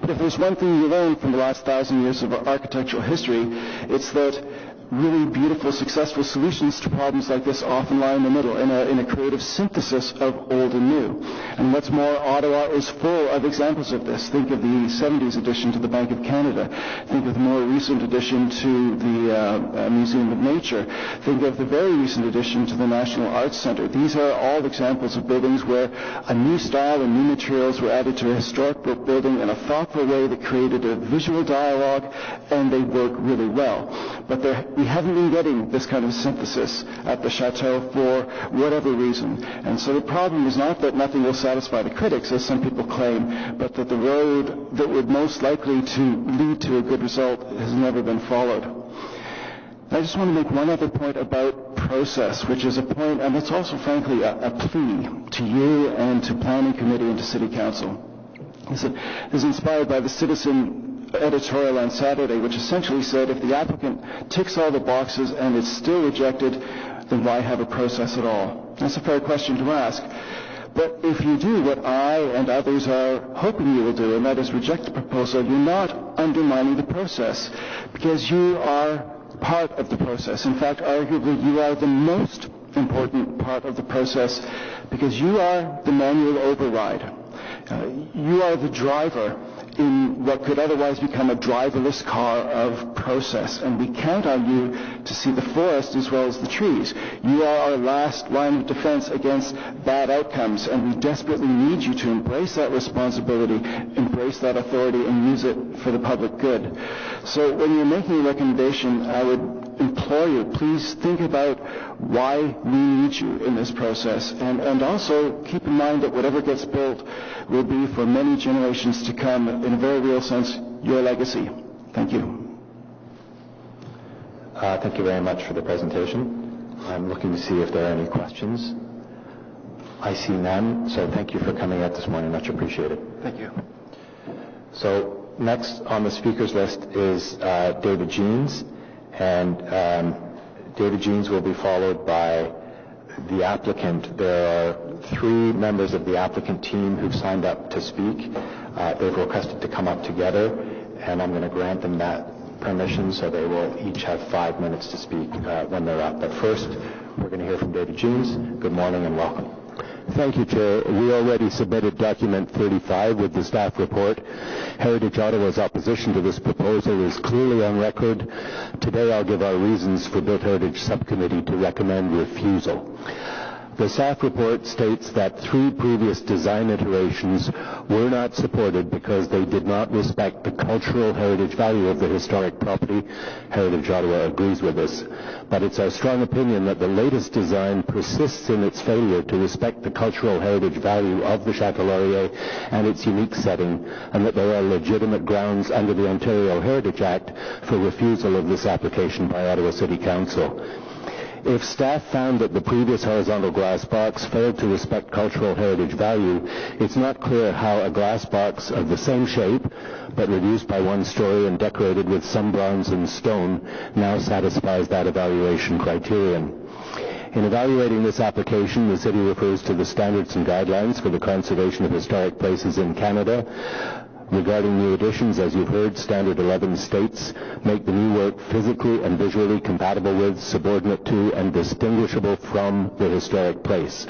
But if there's one thing you learn from the last 1,000 years of architectural history, it's that really beautiful, successful solutions to problems like this often lie in the middle, in a creative synthesis of old and new. And what's more, Ottawa is full of examples of this. Think of the 70s addition to the Bank of Canada. Think of the more recent addition to the Museum of Nature. Think of the very recent addition to the National Arts Centre. These are all examples of buildings where a new style and new materials were added to a historic building in a thoughtful way that created a visual dialogue, and they work really well. But we haven't been getting this kind of synthesis at the Chateau for whatever reason. And so the problem is not that nothing will satisfy the critics, as some people claim, but that the road that would most likely to lead to a good result has never been followed. I just want to make one other point about process, which is a point, and it's also, frankly, a plea to you and to Planning Committee and to City Council. This is inspired by the Citizen editorial on Saturday, which essentially said if the applicant ticks all the boxes and it's still rejected, then why have a process at all? That's a fair question to ask. But if you do what I and others are hoping you will do, and that is reject the proposal, you're not undermining the process, because you are part of the process. In fact, arguably, you are the most important part of the process because you are the manual override. You are the driver in what could otherwise become a driverless car of process. And we count on you to see the forest as well as the trees. You are our last line of defense against bad outcomes, and we desperately need you to embrace that responsibility, embrace that authority, and use it for the public good. So when you're making a recommendation, I would implore you, please think about why we need you in this process. And also keep in mind that whatever gets built will be for many generations to come, in a very real sense, your legacy. Thank you. Thank you very much for the presentation. I'm looking to see if there are any questions. I see none, so thank you for coming out this morning. Much appreciated. Thank you. So next on the speakers list is David Jeans, and David Jeans will be followed by the applicant. There are 3 members of the applicant team who've signed up to speak. They've requested to come up together, and I'm going to grant them that permission, so they will each have 5 minutes to speak when they're up. But first, we're going to hear from David Jeans. Good morning and welcome. Thank you, Chair. We already submitted document 35 with the staff report. Heritage Ottawa's opposition to this proposal is clearly on record. Today I'll give our reasons for Built Heritage Subcommittee to recommend refusal. The staff report states that 3 previous design iterations were not supported because they did not respect the cultural heritage value of the historic property. Heritage Ottawa agrees with this. But it's our strong opinion that the latest design persists in its failure to respect the cultural heritage value of the Chateau Laurier and its unique setting, and that there are legitimate grounds under the Ontario Heritage Act for refusal of this application by Ottawa City Council. If staff found that the previous horizontal glass box failed to respect cultural heritage value, it's not clear how a glass box of the same shape, but reduced by 1 story and decorated with some bronze and stone, now satisfies that evaluation criterion. In evaluating this application, the City refers to the standards and guidelines for the conservation of historic places in Canada. Regarding new additions, as you've heard, Standard 11 states make the new work physically and visually compatible with, subordinate to, and distinguishable from the historic place.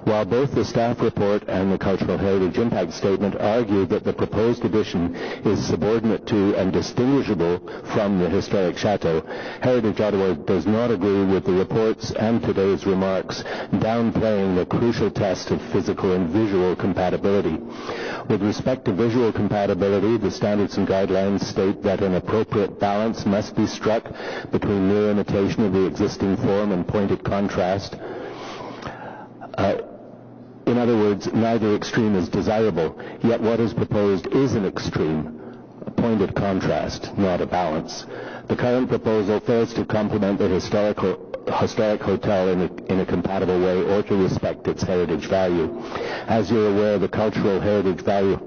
While both the staff report and the Cultural Heritage Impact Statement argue that the proposed addition is subordinate to and distinguishable from the historic chateau, Heritage Ottawa does not agree with the reports and today's remarks, downplaying the crucial test of physical and visual compatibility. With respect to visual compatibility, the standards and guidelines state that an appropriate balance must be struck between mere imitation of the existing form and pointed contrast. In other words, neither extreme is desirable, yet what is proposed is an extreme, a pointed contrast, not a balance. The current proposal fails to complement the historic hotel in a compatible way or to respect its heritage value. As you're aware, the cultural heritage value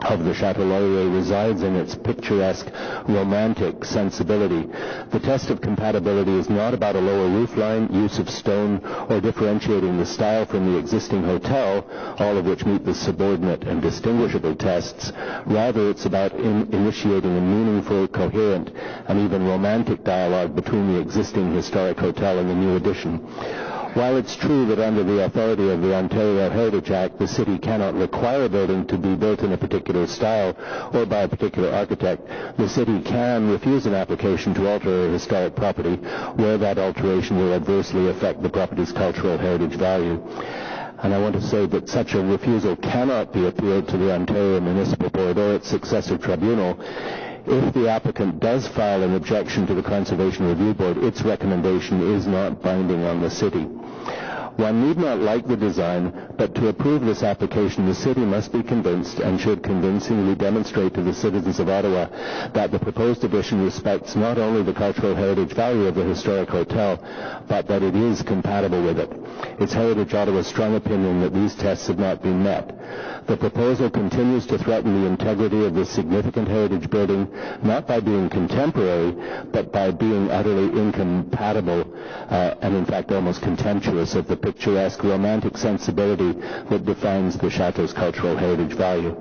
of the Chateau Laurier resides in its picturesque, romantic sensibility. The test of compatibility is not about a lower roofline, use of stone, or differentiating the style from the existing hotel, all of which meet the subordinate and distinguishable tests. Rather, it's about initiating a meaningful, coherent, and even romantic dialogue between the existing historic hotel and the new addition. While it's true that under the authority of the Ontario Heritage Act, the City cannot require a building to be built in a particular style or by a particular architect, the City can refuse an application to alter a historic property where that alteration will adversely affect the property's cultural heritage value. And I want to say that such a refusal cannot be appealed to the Ontario Municipal Board or its successor tribunal. If the applicant does file an objection to the Conservation Review Board, its recommendation is not binding on the City. One need not like the design, but to approve this application, the City must be convinced and should convincingly demonstrate to the citizens of Ottawa that the proposed addition respects not only the cultural heritage value of the historic hotel, but that it is compatible with it. It's Heritage Ottawa's strong opinion that these tests have not been met. The proposal continues to threaten the integrity of this significant heritage building, not by being contemporary, but by being utterly incompatible and in fact almost contemptuous of the picturesque, romantic sensibility that defines the Chateau's cultural heritage value.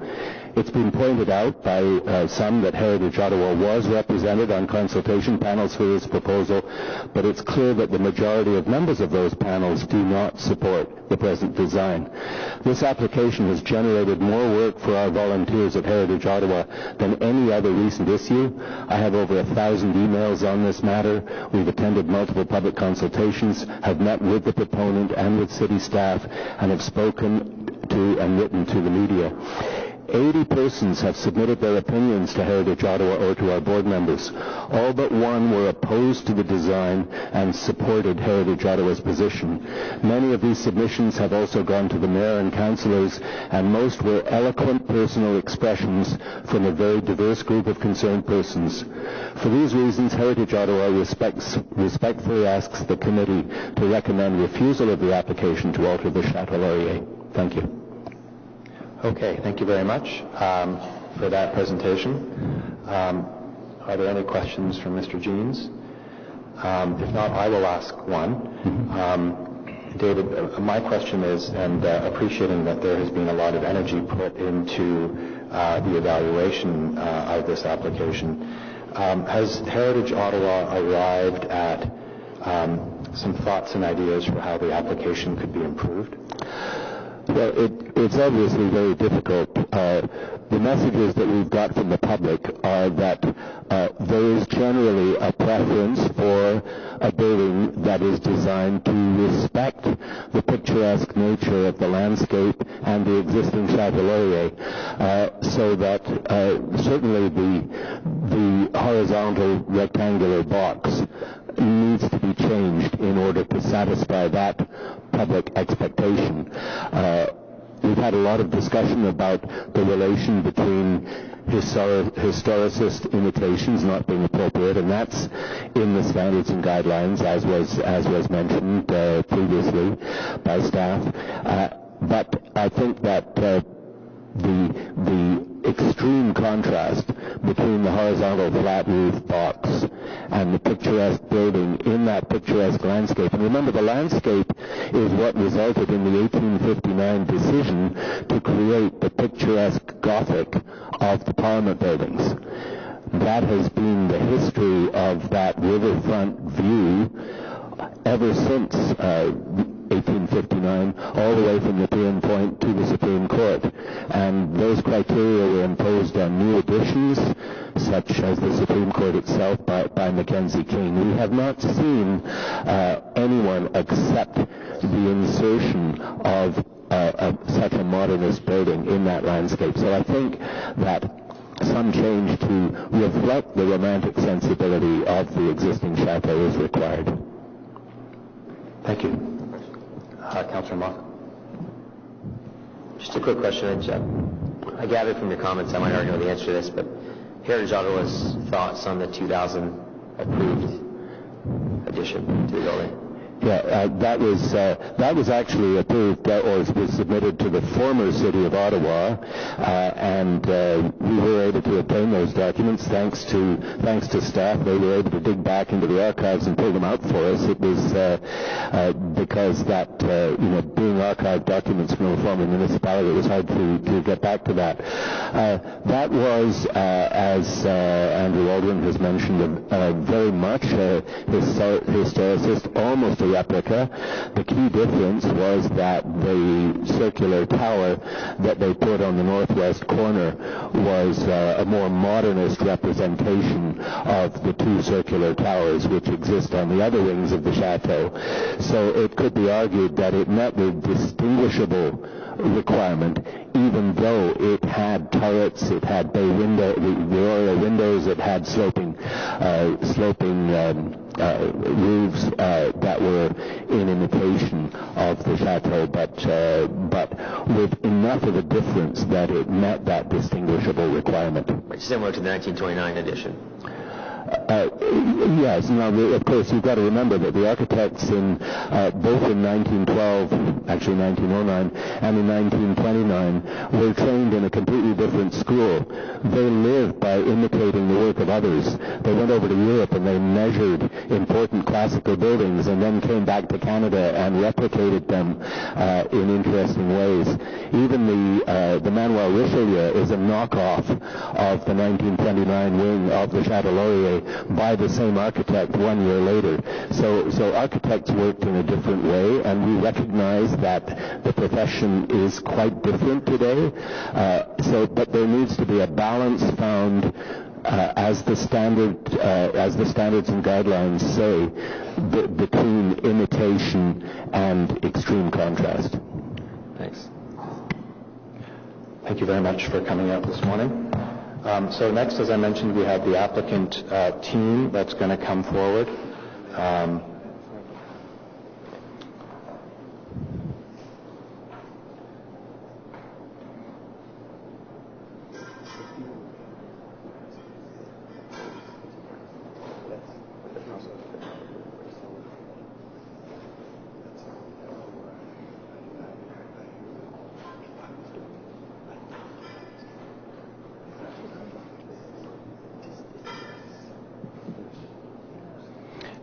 It's been pointed out by some that Heritage Ottawa was represented on consultation panels for this proposal, but it's clear that the majority of members of those panels do not support the present design. This application has generated more work for our volunteers at Heritage Ottawa than any other recent issue. I have over 1,000 emails on this matter. We've attended multiple public consultations, have met with the proponent and with city staff, and have spoken to and written to the media. 80 persons have submitted their opinions to Heritage Ottawa or to our board members. All but one were opposed to the design and supported Heritage Ottawa's position. Many of these submissions have also gone to the mayor and councillors, and most were eloquent personal expressions from a very diverse group of concerned persons. For these reasons, Heritage Ottawa respectfully asks the committee to recommend refusal of the application to alter the Chateau Laurier. Thank you. Okay, thank you very much for that presentation. Are there any questions from Mr. Jeans? If not, I will ask one. David, my question is, and appreciating that there has been a lot of energy put into the evaluation of this application, has Heritage Ottawa arrived at some thoughts and ideas for how the application could be improved? Well, it's obviously very difficult. The messages that we've got from the public are that there is generally a preference for a building that is designed to respect the picturesque nature of the landscape and the existing Chateau Laurier, so that certainly the horizontal rectangular box needs to be changed in order to satisfy that public expectation. We've had a lot of discussion about the relation between historicist imitations not being appropriate, and that's in the standards and guidelines, as was mentioned previously by staff. But I think that the extreme contrast between the horizontal flat roof box and the picturesque building in that picturesque landscape. And remember, the landscape is what resulted in the 1859 decision to create the picturesque Gothic of the Parliament buildings. That has been the history of that riverfront view ever since 1859, all the way from the Pion Point to the Supreme Court. And those criteria were imposed on new additions, such as the Supreme Court itself by Mackenzie King. We have not seen anyone accept the insertion of such a modernist building in that landscape. So I think that some change to reflect the romantic sensibility of the existing chateau is required. Thank you. Councillor Mock. Just a quick question. I gathered from your comments, I might already know the answer to this, but Heritage Ottawa's thoughts on the 2000 approved addition to the building? Yeah, that was actually approved or was submitted to the former city of Ottawa, and we were able to obtain those documents thanks to staff. They were able to dig back into the archives and pull them out for us. It was because that being archived documents from a former municipality, it was hard to get back to that. That was, as Andrew Aldrin has mentioned, very much a historicist, almost a replica. The key difference was that the circular tower that they put on the northwest corner was a more modernist representation of the two circular towers which exist on the other wings of the chateau. So it could be argued that it met the distinguishable requirement, even though it had turrets, it had bay window, the oriel windows, it had sloping roofs that were in imitation of the chateau, but with enough of a difference that it met that distinguishable requirement. Similar to the 1929 edition. Yes. Now, of course, you've got to remember that the architects in both in 1912, actually 1909, and in 1929 were trained in a completely different school. They lived by imitating the work of others. They went over to Europe and they measured important classical buildings and then came back to Canada and replicated them in interesting ways. Even the Manoir Richelieu is a knockoff of the 1929 wing of the Château Laurier by the same architect 1 year later. So architects worked in a different way, and we recognize that the profession is quite different today. But there needs to be a balance found as the standards and guidelines say, between imitation and extreme contrast. Thanks. Thank you very much for coming out this morning. So next, as I mentioned, we have the applicant team that's going to come forward.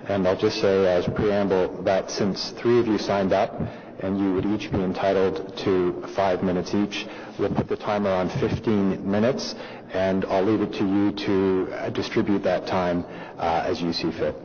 And I'll just say as preamble that since 3 of you signed up and you would each be entitled to 5 minutes each, we'll put the timer on 15 minutes, and I'll leave it to you to distribute that time as you see fit.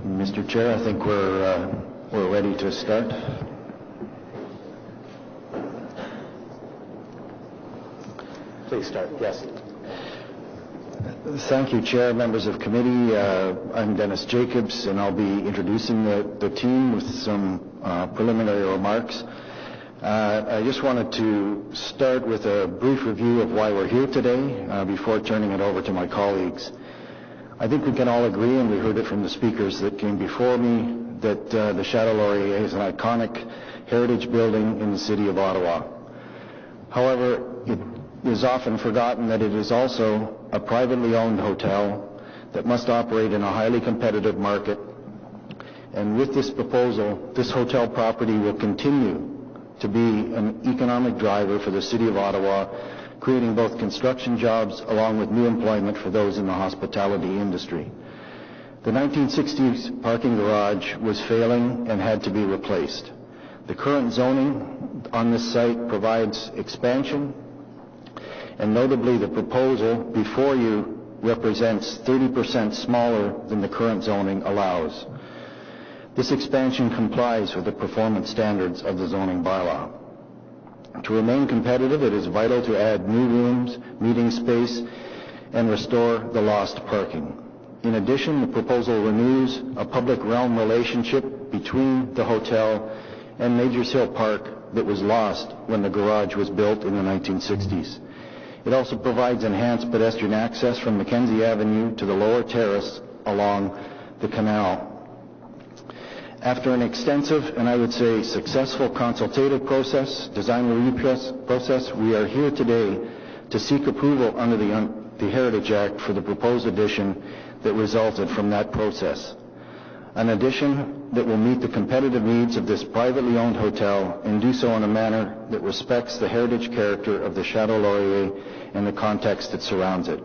Mr. Chair, I think we're ready to start. Please start. Yes. Thank you, Chair, members of committee. I'm Dennis Jacobs, and I'll be introducing the team with some preliminary remarks. I just wanted to start with a brief review of why we're here today before turning it over to my colleagues. I think we can all agree, and we heard it from the speakers that came before me, that the Château Laurier is an iconic heritage building in the city of Ottawa. However, it is often forgotten that it is also a privately owned hotel that must operate in a highly competitive market. And with this proposal, this hotel property will continue to be an economic driver for the city of Ottawa, creating both construction jobs along with new employment for those in the hospitality industry. The 1960s parking garage was failing and had to be replaced. The current zoning on this site provides expansion, and notably the proposal before you represents 30% smaller than the current zoning allows. This expansion complies with the performance standards of the zoning bylaw. To remain competitive, it is vital to add new rooms, meeting space, and restore the lost parking. In addition, the proposal renews a public realm relationship between the hotel and Majors Hill Park that was lost when the garage was built in the 1960s. It also provides enhanced pedestrian access from Mackenzie Avenue to the lower terrace along the canal. After an extensive and I would say successful consultative process, design review process, we are here today to seek approval under the Heritage Act for the proposed addition that resulted from that process. An addition that will meet the competitive needs of this privately owned hotel and do so in a manner that respects the heritage character of the Chateau Laurier and the context that surrounds it.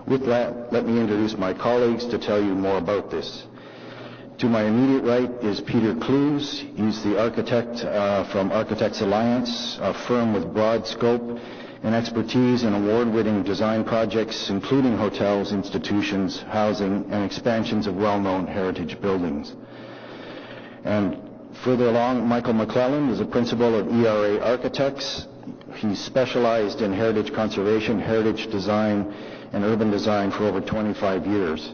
With that, let me introduce my colleagues to tell you more about this. To my immediate right is Peter Clues. He's the architect from Architects Alliance, a firm with broad scope and expertise in award-winning design projects, including hotels, institutions, housing, and expansions of well-known heritage buildings. And further along, Michael McClellan is a principal of ERA Architects. He's specialized in heritage conservation, heritage design, and urban design for over 25 years.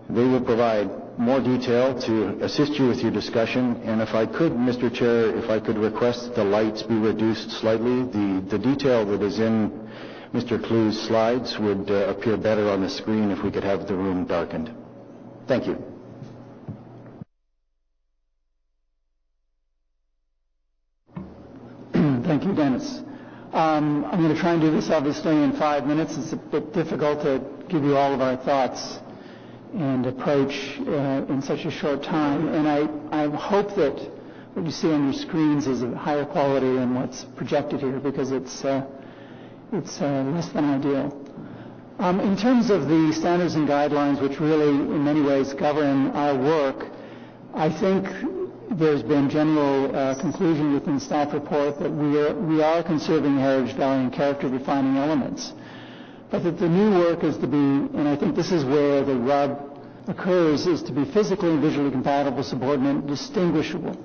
They will provide more detail to assist you with your discussion, and if I could, Mr. Chair, if I could request the lights be reduced slightly, the detail that is in Mr. Clue's slides would appear better on the screen if we could have the room darkened. Thank you. Thank you, Dennis. I'm going to try and do this obviously in 5 minutes. It's a bit difficult to give you all of our thoughts and approach in such a short time. And I hope that what you see on your screens is of higher quality than what's projected here, because it's less than ideal. In terms of the standards and guidelines, which really in many ways govern our work, I think there's been general conclusion within the staff report that we are conserving heritage value and character defining elements. But that the new work is to be, and I think this is where the rub occurs, is to be physically and visually compatible, subordinate, distinguishable.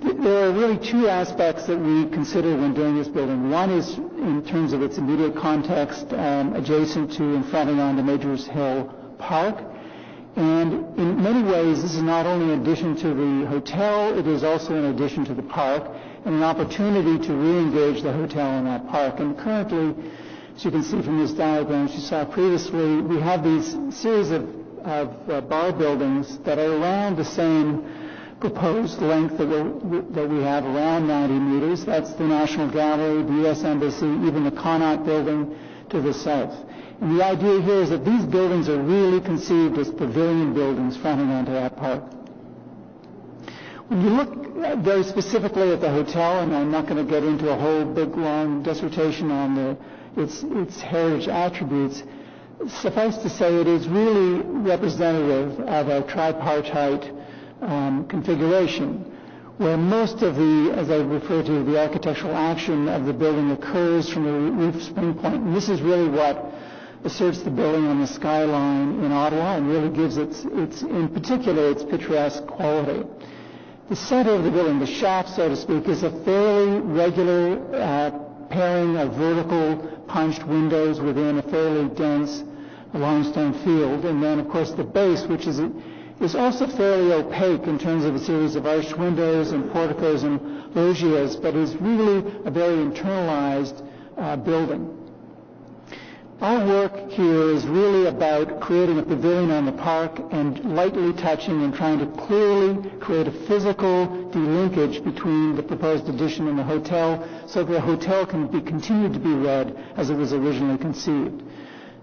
There are really two aspects that we consider when doing this building. One is in terms of its immediate context, adjacent to and fronting on the Majors Hill Park. And in many ways, this is not only an addition to the hotel, it is also an addition to the park, and an opportunity to re-engage the hotel in that park. And currently, as you can see from this diagram, as you saw previously, we have these series of bar buildings that are around the same proposed length that we have, around 90 meters. That's the National Gallery, the U.S. Embassy, even the Connaught Building to the south. And the idea here is that these buildings are really conceived as pavilion buildings fronting onto that park. When you look very specifically at the hotel, and I'm not going to get into a whole big long dissertation on its heritage attributes, suffice to say it is really representative of a tripartite configuration, where most of the, as I refer to, the architectural action of the building occurs from the roof spring point. And this is really what asserts the building on the skyline in Ottawa and really gives its in particular, its picturesque quality. The center of the building, the shaft, so to speak, is a fairly regular pairing of vertical punched windows within a fairly dense limestone field. And then, of course, the base, which is also fairly opaque in terms of a series of arched windows and porticos and loggias, but is really a very internalized building. Our work here is really about creating a pavilion on the park and lightly touching and trying to clearly create a physical delinkage between the proposed addition and the hotel so that the hotel can be continued to be read as it was originally conceived.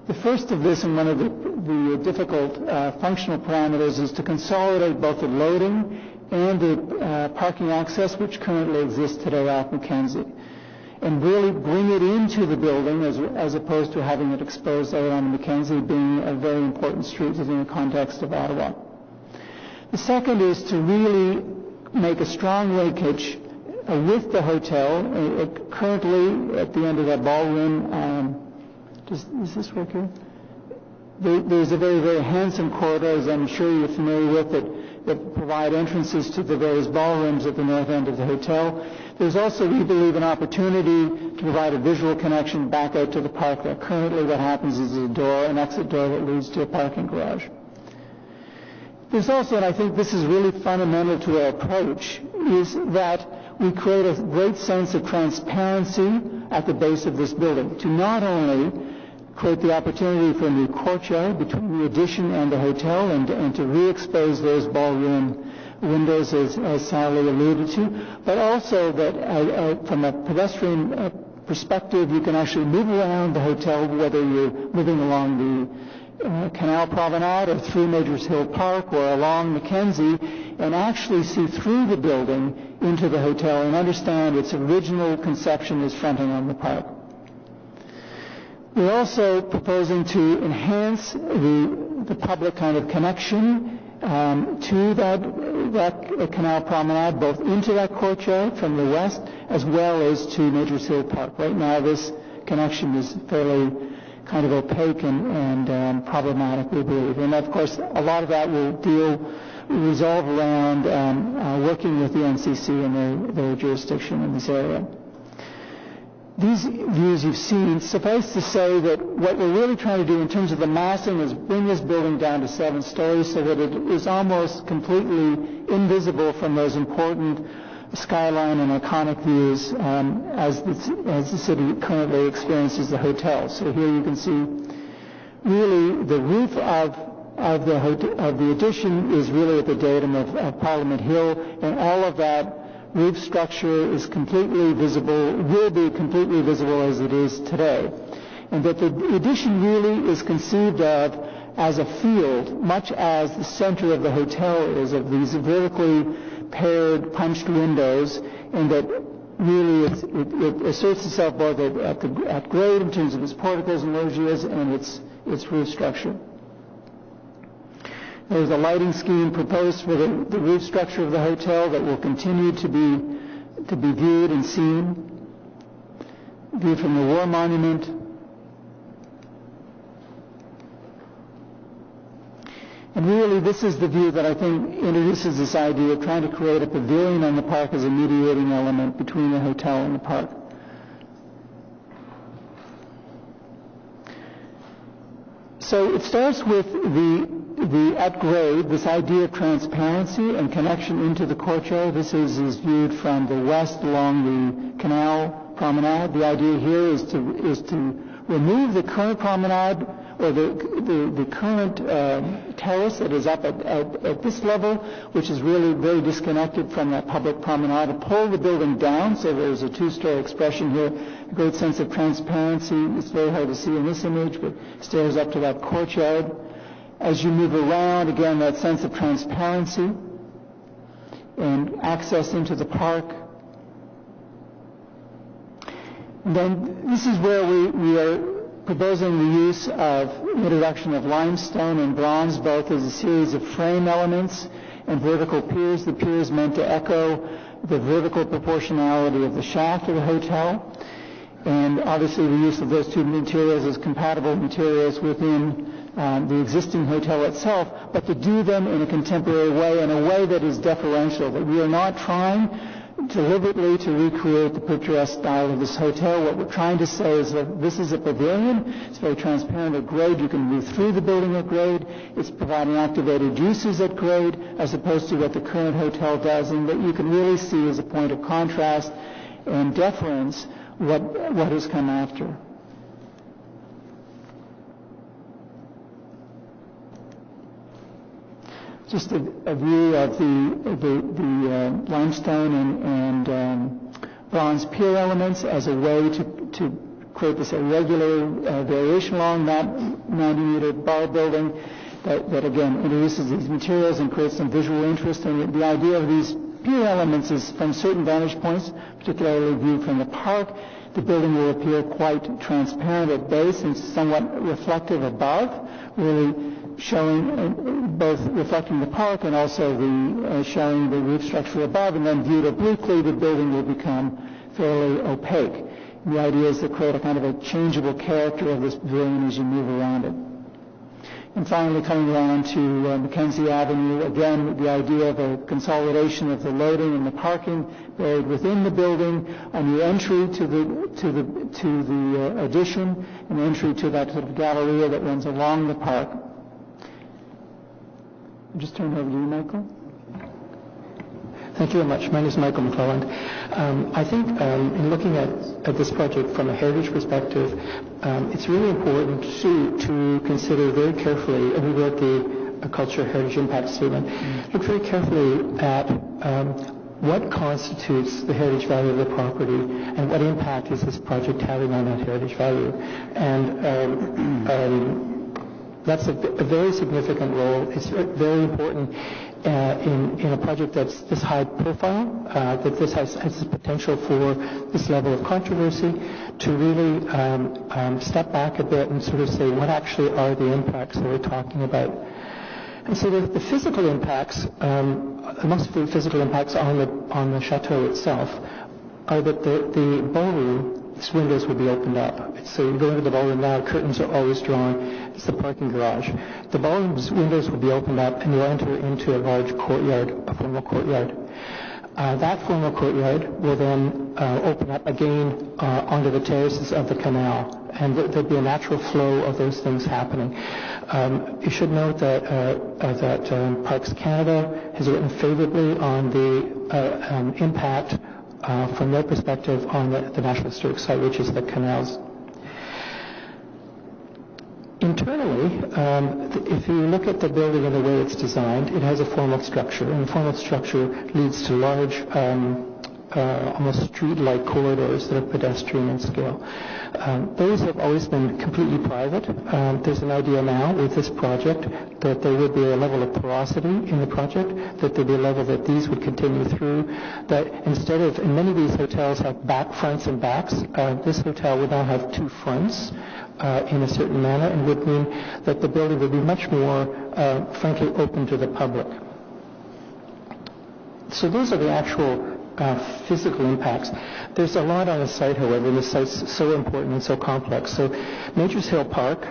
The first of this, and one of the difficult functional parameters, is to consolidate both the loading and the parking access which currently exists today off Mackenzie, and really bring it into the building as opposed to having it exposed out on Mackenzie, being a very important street within the context of Ottawa. The second is to really make a strong linkage with the hotel. Currently, at the end of that ballroom, does this work here? There's a very, very handsome corridor, as I'm sure you're familiar with, that provide entrances to the various ballrooms at the north end of the hotel. There's also, we believe, an opportunity to provide a visual connection back out to the park. There. Currently, what happens is an exit door that leads to a parking garage. There's also, and I think this is really fundamental to our approach, is that we create a great sense of transparency at the base of this building to not only create the opportunity for a new courtyard between the addition and the hotel, and to re-expose those ballroom windows, as Sally alluded to, but also that from a pedestrian perspective, you can actually move around the hotel, whether you're moving along the Canal Promenade or through Majors Hill Park or along Mackenzie, and actually see through the building into the hotel and understand its original conception as fronting on the park. We're also proposing to enhance the public kind of connection to that Canal Promenade, both into that courtyard from the west as well as to Majors Hill Park. Right now, this connection is fairly kind of opaque and problematic, we believe. And of course, a lot of that will resolve around working with the NCC and their jurisdiction in this area. These views you've seen, suffice to say that what we're really trying to do in terms of the massing is bring this building down to 7 stories so that it is almost completely invisible from those important skyline and iconic views as the city currently experiences the hotel. So here you can see really the roof of the addition is really at the datum of Parliament Hill, and all of that roof structure is completely visible, will be completely visible as it is today. And that the addition really is conceived of as a field, much as the center of the hotel is, of these vertically paired punched windows, and that really it asserts itself both at grade in terms of its porticos and loggias and its roof structure. There's a lighting scheme proposed for the roof structure of the hotel that will continue to be viewed and seen. Viewed from the War Monument. And really, this is the view that I think introduces this idea of trying to create a pavilion on the park as a mediating element between the hotel and the park. So it starts with the at grade, this idea of transparency and connection into the courtyard. This is viewed from the west along the Canal Promenade. The idea here is to remove the current promenade or the current terrace that is up at this level, which is really very disconnected from that public promenade, and pull the building down so there's a 2-story expression here, a great sense of transparency. It's very hard to see in this image, but stairs up to that courtyard. As you move around, again, that sense of transparency and access into the park. And then this is where we are proposing the use of introduction of limestone and bronze, both as a series of frame elements and vertical piers. The piers meant to echo the vertical proportionality of the shaft of the hotel. And obviously the use of those two materials as compatible materials within the existing hotel itself, but to do them in a contemporary way, in a way that is deferential, that we are not trying deliberately to recreate the picturesque style of this hotel. What we're trying to say is that this is a pavilion. It's very transparent at grade. You can move through the building at grade. It's providing activated uses at grade, as opposed to what the current hotel does, and that you can really see as a point of contrast and deference what has come after. Just a view of the limestone and bronze pier elements as a way to create this irregular variation along that 90-meter bar building that again introduces these materials and creates some visual interest. And the idea of these pier elements is from certain vantage points, particularly viewed from the park, the building will appear quite transparent at base and somewhat reflective above, really showing both reflecting the park and also showing the roof structure above, and then viewed obliquely, the building will become fairly opaque. And the idea is to create a kind of a changeable character of this pavilion as you move around it. And finally, coming around to Mackenzie Avenue, again, the idea of a consolidation of the loading and the parking buried within the building, a new entry to the addition, an entry to that sort of galleria that runs along the park. I'll just turn it over to you, Michael. Thank you very much. My name is Michael McClelland. I think in looking at this project from a heritage perspective, it's really important to consider very carefully, and we wrote the Cultural Heritage Impact Statement, look very carefully at what constitutes the heritage value of the property and what impact is this project having on that heritage value. And that's a very significant role. It's very important in a project that's this high profile, that this has the potential for this level of controversy, to really step back a bit and sort of say what actually are the impacts that we're talking about. And so the physical impacts, most of the physical impacts on the chateau itself, are that the ballroom, its windows will be opened up. So you go into the ballroom now, curtains are always drawn. It's the parking garage. The ballroom's windows will be opened up, and you'll enter into a large courtyard, a formal courtyard. That formal courtyard will then open up again onto the terraces of the canal, and there'll be a natural flow of those things happening. You should note that Parks Canada has written favorably on the impact from their perspective on the National Historic Site, which is the canals. Internally, if you look at the building and the way it's designed, it has a formal structure, and the formal structure leads to large, almost street-like corridors that are pedestrian in scale. Those have always been completely private. There's an idea now with this project that there would be a level of porosity in the project, that there'd be a level that these would continue through, that instead of, and many of these hotels have back fronts and backs, this hotel would now have two fronts in a certain manner, and would mean that the building would be much more, frankly, open to the public. So those are the actual physical impacts. There's a lot on the site, however, and the site's so important and so complex. So Nature's Hill Park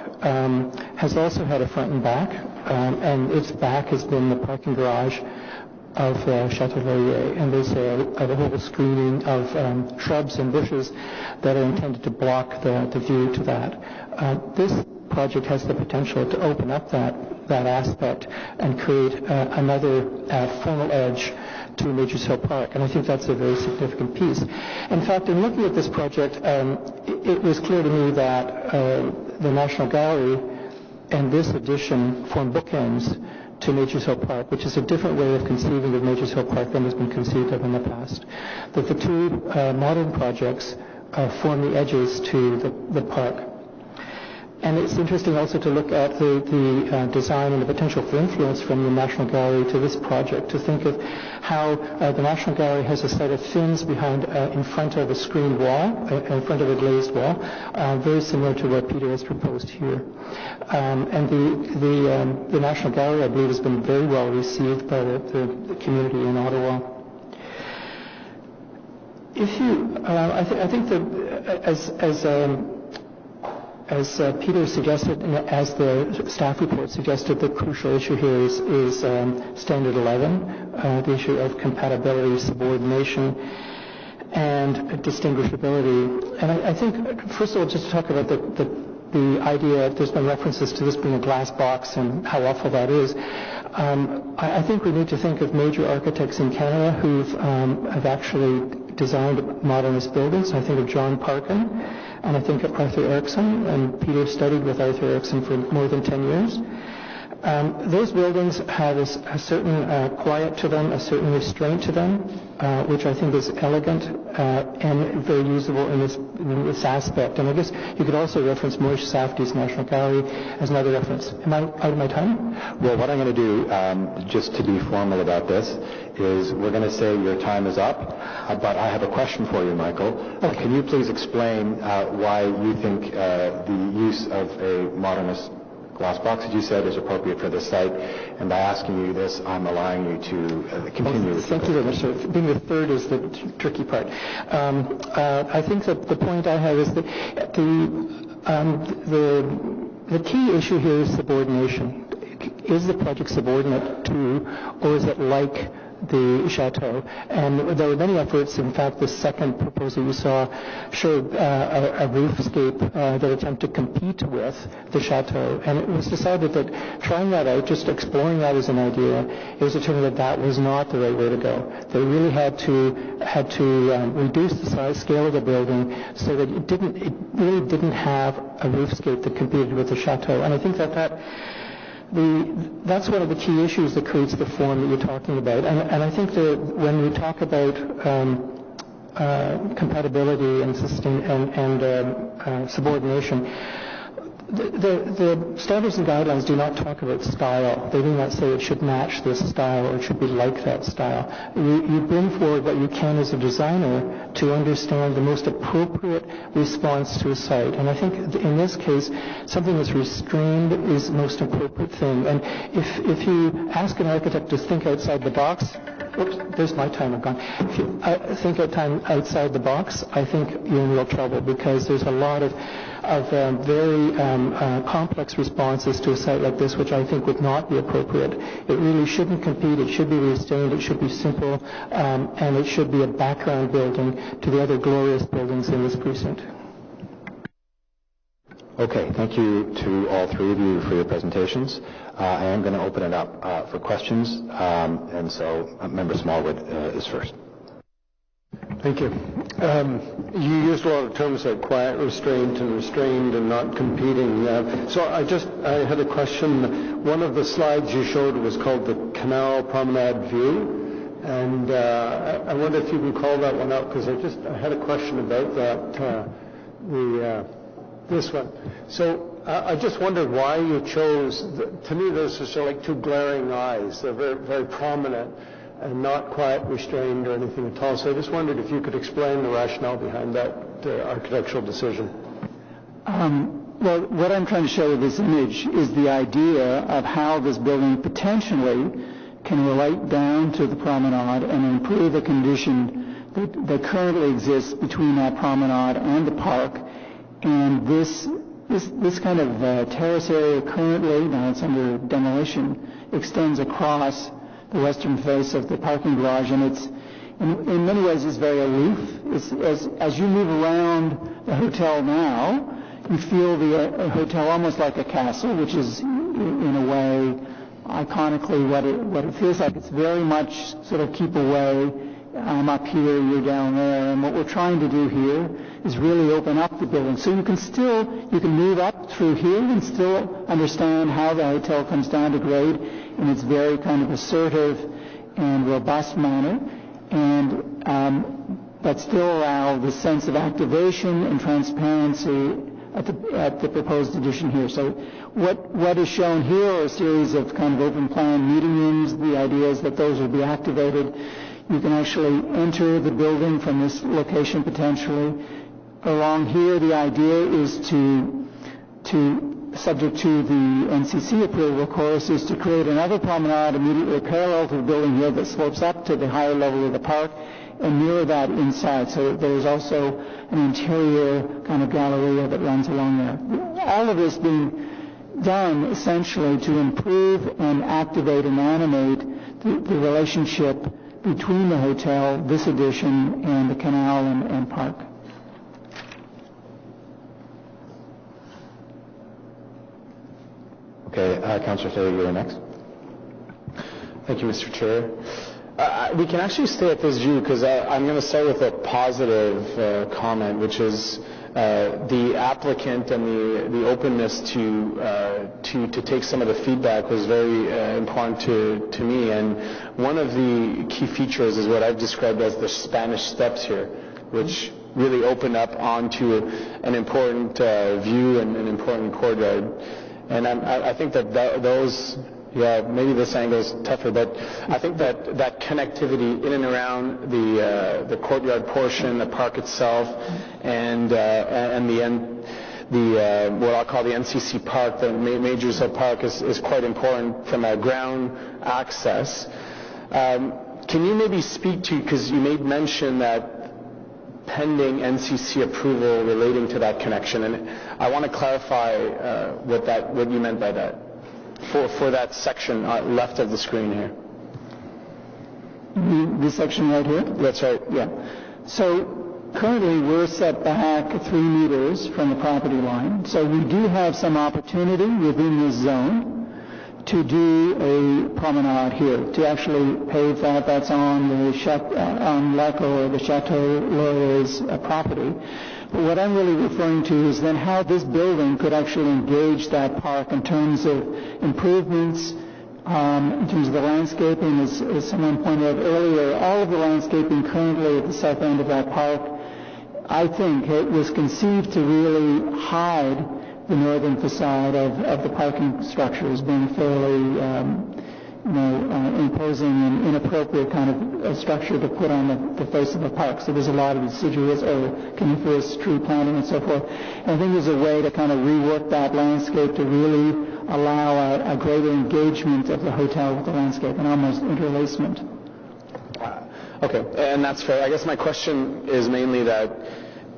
has also had a front and back, and its back has been the parking garage of Chateau Laurier, and there's a whole screening of shrubs and bushes that are intended to block the view to that. This project has the potential to open up that aspect and create another formal edge to Nature's Hill Park, and I think that's a very significant piece. In fact, in looking at this project, it was clear to me that the National Gallery and this addition form bookends to Nature's Hill Park, which is a different way of conceiving of Nature's Hill Park than has been conceived of in the past. That the two modern projects form the edges to the park. And it's interesting also to look at the design and the potential for influence from the National Gallery to this project, to think of how the National Gallery has a set of fins behind, in front of a screened wall, in front of a glazed wall, very similar to what Peter has proposed here. And the National Gallery, I believe, has been very well received by the community in Ottawa. If you, I think that as Peter suggested, and as the staff report suggested, the crucial issue here is Standard 11, the issue of compatibility, subordination, and distinguishability. And I think, first of all, just to talk about the idea, there's been references to this being a glass box and how awful that is. I think we need to think of major architects in Canada who have actually designed modernist buildings. I think of John Parkin, and I think of Arthur Erickson, and Peter studied with Arthur Erickson for more than 10 years. Those buildings have a certain quiet to them, a certain restraint to them, which I think is elegant and very usable in this aspect. And I guess you could also reference Moishe Safdie's National Gallery as another reference. Am I out of my time? Well, what I'm going to do, just to be formal about this, is we're going to say your time is up, but I have a question for you, Michael. Okay. Can you please explain why you think the use of a modernist glass box, as you said, is appropriate for this site? And by asking you this, I'm allowing you to continue. Well, thank you very much, sir. Being the third is the tricky part. I think that the point I have is that the key issue here is subordination. Is the project subordinate to, or is it like the chateau. And there were many efforts. In fact, the second proposal you saw showed a roofscape that attempted to compete with the chateau. And it was decided that trying that out, just exploring that as an idea, it was determined that that was not the right way to go. They really had to reduce the scale of the building so that it really didn't have a roofscape that competed with the chateau. And I think that's one of the key issues that creates the form that you're talking about. And I think that when we talk about compatibility and subordination, the standards and guidelines do not talk about style. They do not say it should match this style or it should be like that style. You bring forward what you can as a designer to understand the most appropriate response to a site. And I think in this case, something that's restrained is the most appropriate thing. And if you ask an architect to think outside the box, oops, there's my timer gone. If you think outside the box, I think you're in real trouble because there's a lot of very complex responses to a site like this, which I think would not be appropriate. It really shouldn't compete. It should be restrained. It should be simple, and it should be a background building to the other glorious buildings in this precinct. Okay, thank you to all three of you for your presentations. I am going to open it up for questions, and so Member Smallwood is first. Thank you. You used a lot of terms like quiet restraint and restrained and not competing. So I had a question. One of the slides you showed was called the Canal Promenade View, and I wonder if you can call that one out because I had a question about that. This one. So I just wondered why you chose. To me, those are sort of like two glaring eyes. They're very, very prominent and not quite restrained or anything at all. So I just wondered if you could explain the rationale behind that architectural decision. Well, what I'm trying to show with this image is the idea of how this building potentially can relate down to the promenade and improve the condition that currently exists between that promenade and the park. And this kind of terrace area currently, now it's under demolition, extends across the western face of the parking garage, and it's in many ways it's very aloof. As you move around the hotel now, you feel the hotel almost like a castle, which is in a way iconically what it feels like. It's very much sort of keep away. I'm up here, you're down there, and what we're trying to do here is really open up the building. So you can move up through here and still understand how the hotel comes down to grade in its very kind of assertive and robust manner, and but still allow the sense of activation and transparency at the proposed addition here. So what is shown here are a series of kind of open plan meeting rooms. The idea is that those will be activated. You can actually enter the building from this location potentially. Along here, the idea is to subject to the NCC approval, of course, is to create another promenade immediately parallel to the building here that slopes up to the higher level of the park and mirror that inside. So there's also an interior kind of galleria that runs along there. All of this being done essentially to improve and activate and animate the relationship between the hotel, this addition, and the canal and park. Okay, Councillor Taylor, you're next. Thank you, Mr. Chair. We can actually stay at this view because I'm going to start with a positive comment, which is the applicant and the openness to take some of the feedback was very important to me. And one of the key features is what I've described as the Spanish Steps here, which really open up onto an important view and an important courtyard. And I think that those, maybe this angle is tougher, but I think that connectivity in and around the courtyard portion, the park itself, and what I'll call the NCC Park, the Majors Hill Park, is quite important from a ground access. Can you maybe speak to, because you made mention that pending NCC approval relating to that connection, and I want to clarify what you meant by that for that section left of the screen here. This section right here? That's right. Yeah. So currently we're set back 3 meters from the property line. So we do have some opportunity within this zone to do a promenade here, to actually pave that. That's on the on Laco or the Chateau Laurier's property. But what I'm really referring to is then how this building could actually engage that park in terms of improvements, in terms of the landscaping. As someone pointed out earlier, all of the landscaping currently at the south end of that park, I think it was conceived to really hide the northern facade of the parking structure as being fairly imposing and inappropriate kind of structure to put on the face of a park. So there's a lot of deciduous or coniferous tree planting and so forth. And I think there's a way to kind of rework that landscape to really allow a greater engagement of the hotel with the landscape and almost interlacement. Okay, and that's fair. I guess my question is mainly that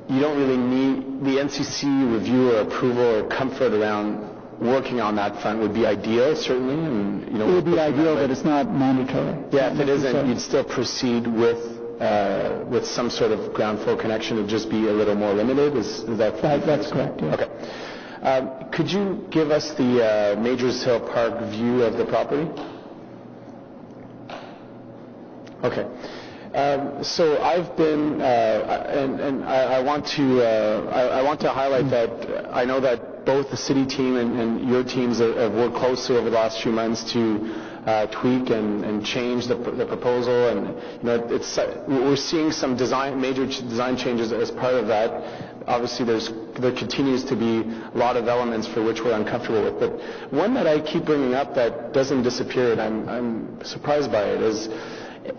you don't really need the NCC review or approval or comfort around working on that front would be ideal, certainly. And, it would be ideal, but it's not mandatory. Yeah, if it isn't, you'd still proceed with some sort of ground floor connection. It would just be a little more limited. Is that that's correct? Yeah. Okay. Could you give us the Majors Hill Park view of the property? Okay. So I've been, and I want to highlight that I know that both the city team and your teams have worked closely over the last few months to tweak and change the proposal, and we're seeing some major design changes as part of that. Obviously, there continues to be a lot of elements for which we're uncomfortable with, but one that I keep bringing up that doesn't disappear, and I'm surprised by it, is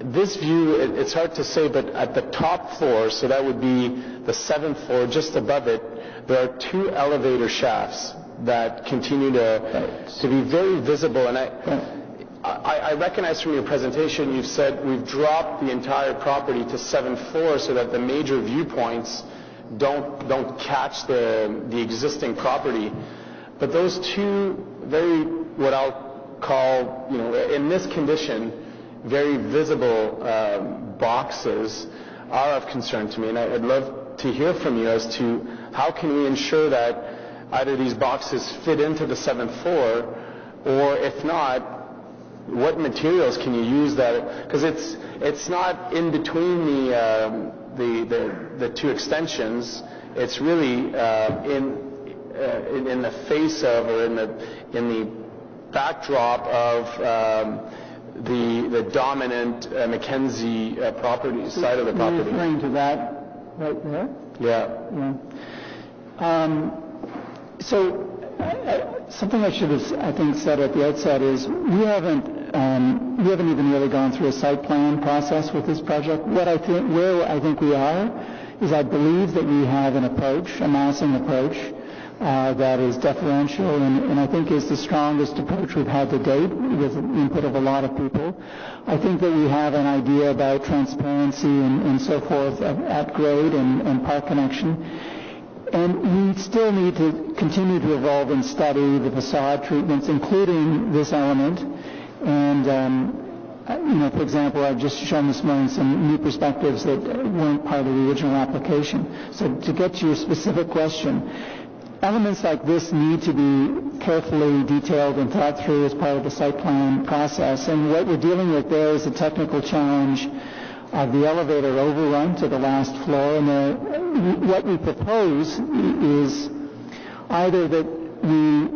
this view. It's hard to say, but at the top floor, so that would be the 7th floor, just above it, there are 2 elevator shafts that continue to be very visible. And I recognize from your presentation you've said we've dropped the entire property to 7th floor so that the major viewpoints don't catch the existing property. But those 2 very, what I'll call, in this condition, very visible boxes are of concern to me, and I'd love to hear from you as to how can we ensure that either these boxes fit into the 7th floor, or if not, what materials can you use that, because it's not in between the 2 extensions, it's really in the face of, or in the backdrop of the dominant Mackenzie property side of the property. You're referring to that right there? Yeah. So something I should have, I think, said at the outset is we haven't even really gone through a site plan process with this project. Where I think we are is I believe that we have an approach, a massing approach, that is deferential and I think is the strongest approach we've had to date with the input of a lot of people. I think that we have an idea about transparency and so forth at grade and park connection. And we still need to continue to evolve and study the facade treatments, including this element. And for example, I've just shown this morning some new perspectives that weren't part of the original application. So to get to your specific question, elements like this need to be carefully detailed and thought through as part of the site plan process. And what we're dealing with there is a technical challenge of the elevator overrun to the last floor. And what we propose is either that we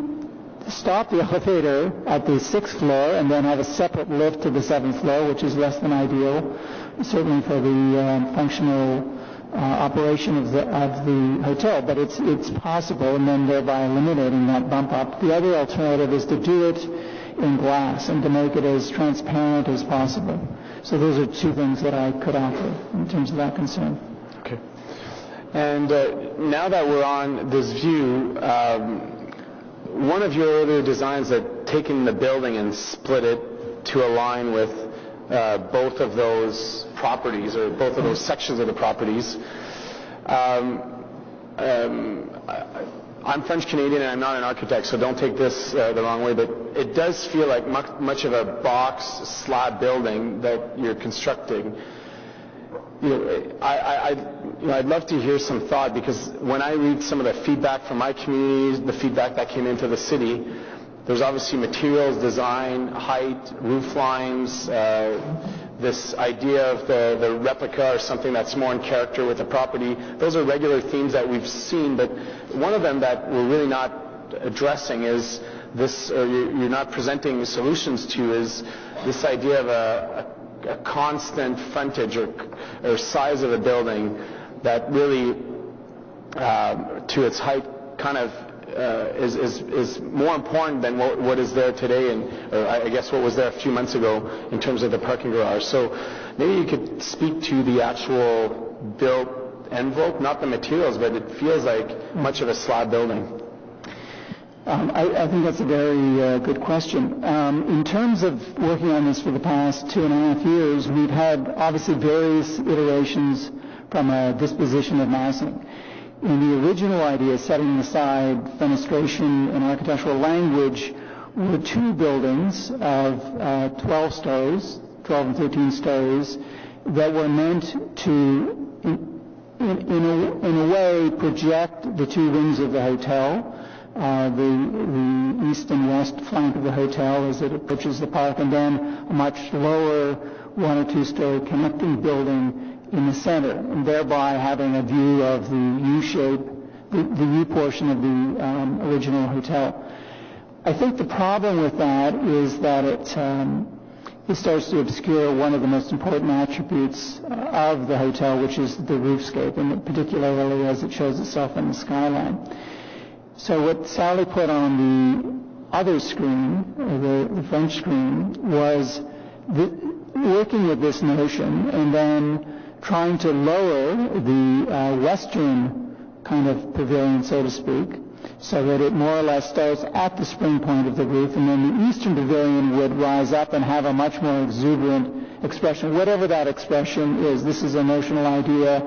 stop the elevator at the 6th floor and then have a separate lift to the 7th floor, which is less than ideal, certainly for the functional operation of the hotel, but it's possible, and then thereby eliminating that bump up. The other alternative is to do it in glass and to make it as transparent as possible. So those are 2 things that I could offer in terms of that concern. Okay. And now that we're on this view, one of your earlier designs had taken the building and split it to align with both of those properties, or both of those sections of the properties. I'm French-Canadian and I'm not an architect, so don't take this the wrong way, but it does feel like much of a box slab building that you're constructing. I'd love to hear some thought, because when I read some of the feedback from my community, the feedback that came into the city, there's obviously materials, design, height, roof lines, this idea of the replica or something that's more in character with the property. Those are regular themes that we've seen, but one of them that we're really not addressing is this, or you're not presenting solutions to, is this idea of a constant frontage or size of a building that really, to its height, kind of is more important than what is there today, or I guess what was there a few months ago in terms of the parking garage. So maybe you could speak to the actual built envelope, not the materials, but it feels like much of a slab building. I think that's a very good question. In terms of working on this for the past 2.5 years, we've had obviously various iterations from a disposition of massing. In the original idea, setting aside fenestration and architectural language, were two buildings of 12 stories, 12 and 13 stories, that were meant to, in a way, project the two wings of the hotel, the east and west flank of the hotel as it approaches the park, and then a much lower 1 or 2 story connecting building in the center, and thereby having a view of the U-shape, the U portion of the original hotel. I think the problem with that is that it starts to obscure one of the most important attributes of the hotel, which is the roofscape, and particularly as it shows itself in the skyline. So what Sally put on the other screen, the French screen, was working with this notion and then trying to lower the western kind of pavilion, so to speak, so that it more or less starts at the spring point of the roof, and then the eastern pavilion would rise up and have a much more exuberant expression, whatever that expression is. This is a notional idea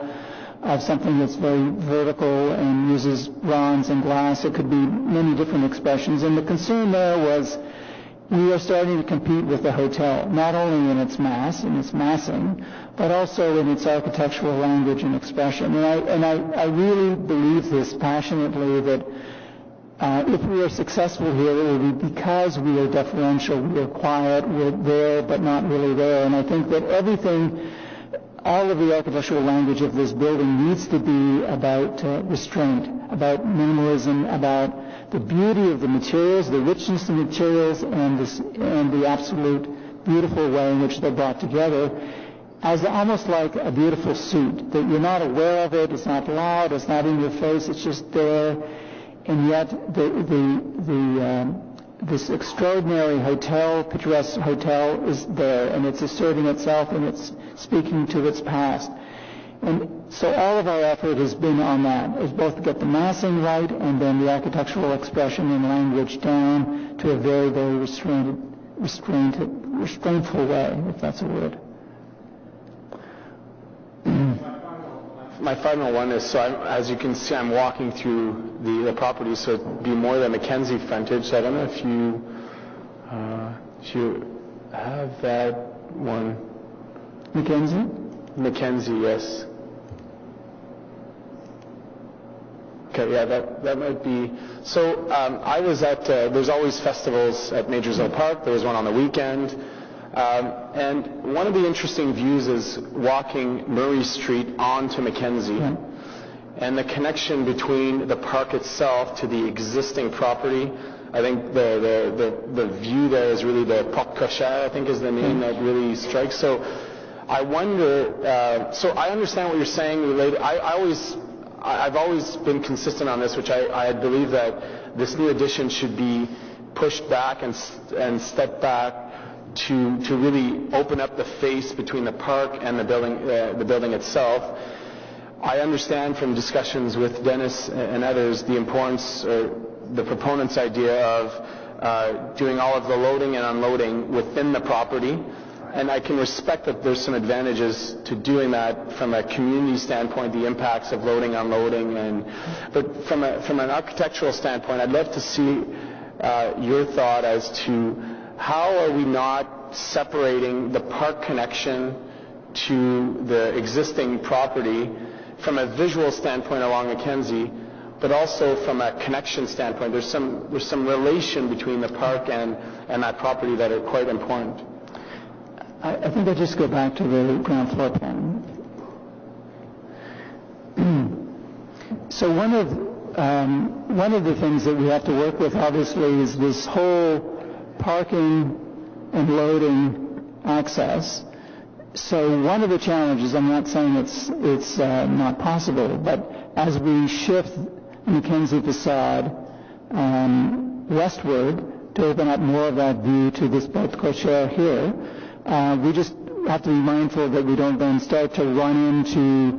of something that's very vertical and uses bronze and glass. It could be many different expressions, and the concern there was we are starting to compete with the hotel, not only in its mass, in its massing, but also in its architectural language and expression. And I really believe this passionately, that if we are successful here, it will be because we are deferential, we are quiet, we're there but not really there. And I think that all of the architectural language of this building needs to be about restraint, about minimalism, about the beauty of the materials, the richness of the materials, and the absolute beautiful way in which they're brought together, as almost like a beautiful suit, that you're not aware of it, it's not loud, it's not in your face, it's just there, and yet this extraordinary hotel, picturesque hotel, is there, and it's asserting itself, and it's speaking to its past. And so all of our effort has been on that, is both to get the massing right and then the architectural expression and language down to a very, very restraintful way, if that's a word. My final one is, so as you can see, I'm walking through the property, so it'd be more the Mackenzie frontage. So I don't know if you have that one. Mackenzie? Mackenzie, yes. Okay, yeah, that might be. So I was at, there's always festivals at Majorsville Park. There was one on the weekend. And one of the interesting views is walking Murray Street onto Mackenzie, and the connection between the park itself to the existing property. I think the view there is really the Porte Cochère, I think is the name that really strikes. So I wonder, so I understand what you're saying related. I've always been consistent on this, which I believe that this new addition should be pushed back and step back to really open up the face between the park and the building itself. I understand from discussions with Dennis and others the importance, or the proponents' idea of doing all of the loading and unloading within the property, And I can respect that there's some advantages to doing that from a community standpoint, the impacts of loading, unloading, but from an architectural standpoint, I'd love to see your thought as to how are we not separating the park connection to the existing property from a visual standpoint along Mackenzie, but also from a connection standpoint. There's some relation between the park and that property that are quite important. I think I just go back to the ground floor plan. So one of the things that we have to work with, obviously, is this whole parking and loading access. So one of the challenges, I'm not saying it's not possible, but as we shift the Mackenzie facade westward to open up more of that view to this porte cochere here, we just have to be mindful that we don't then start to run into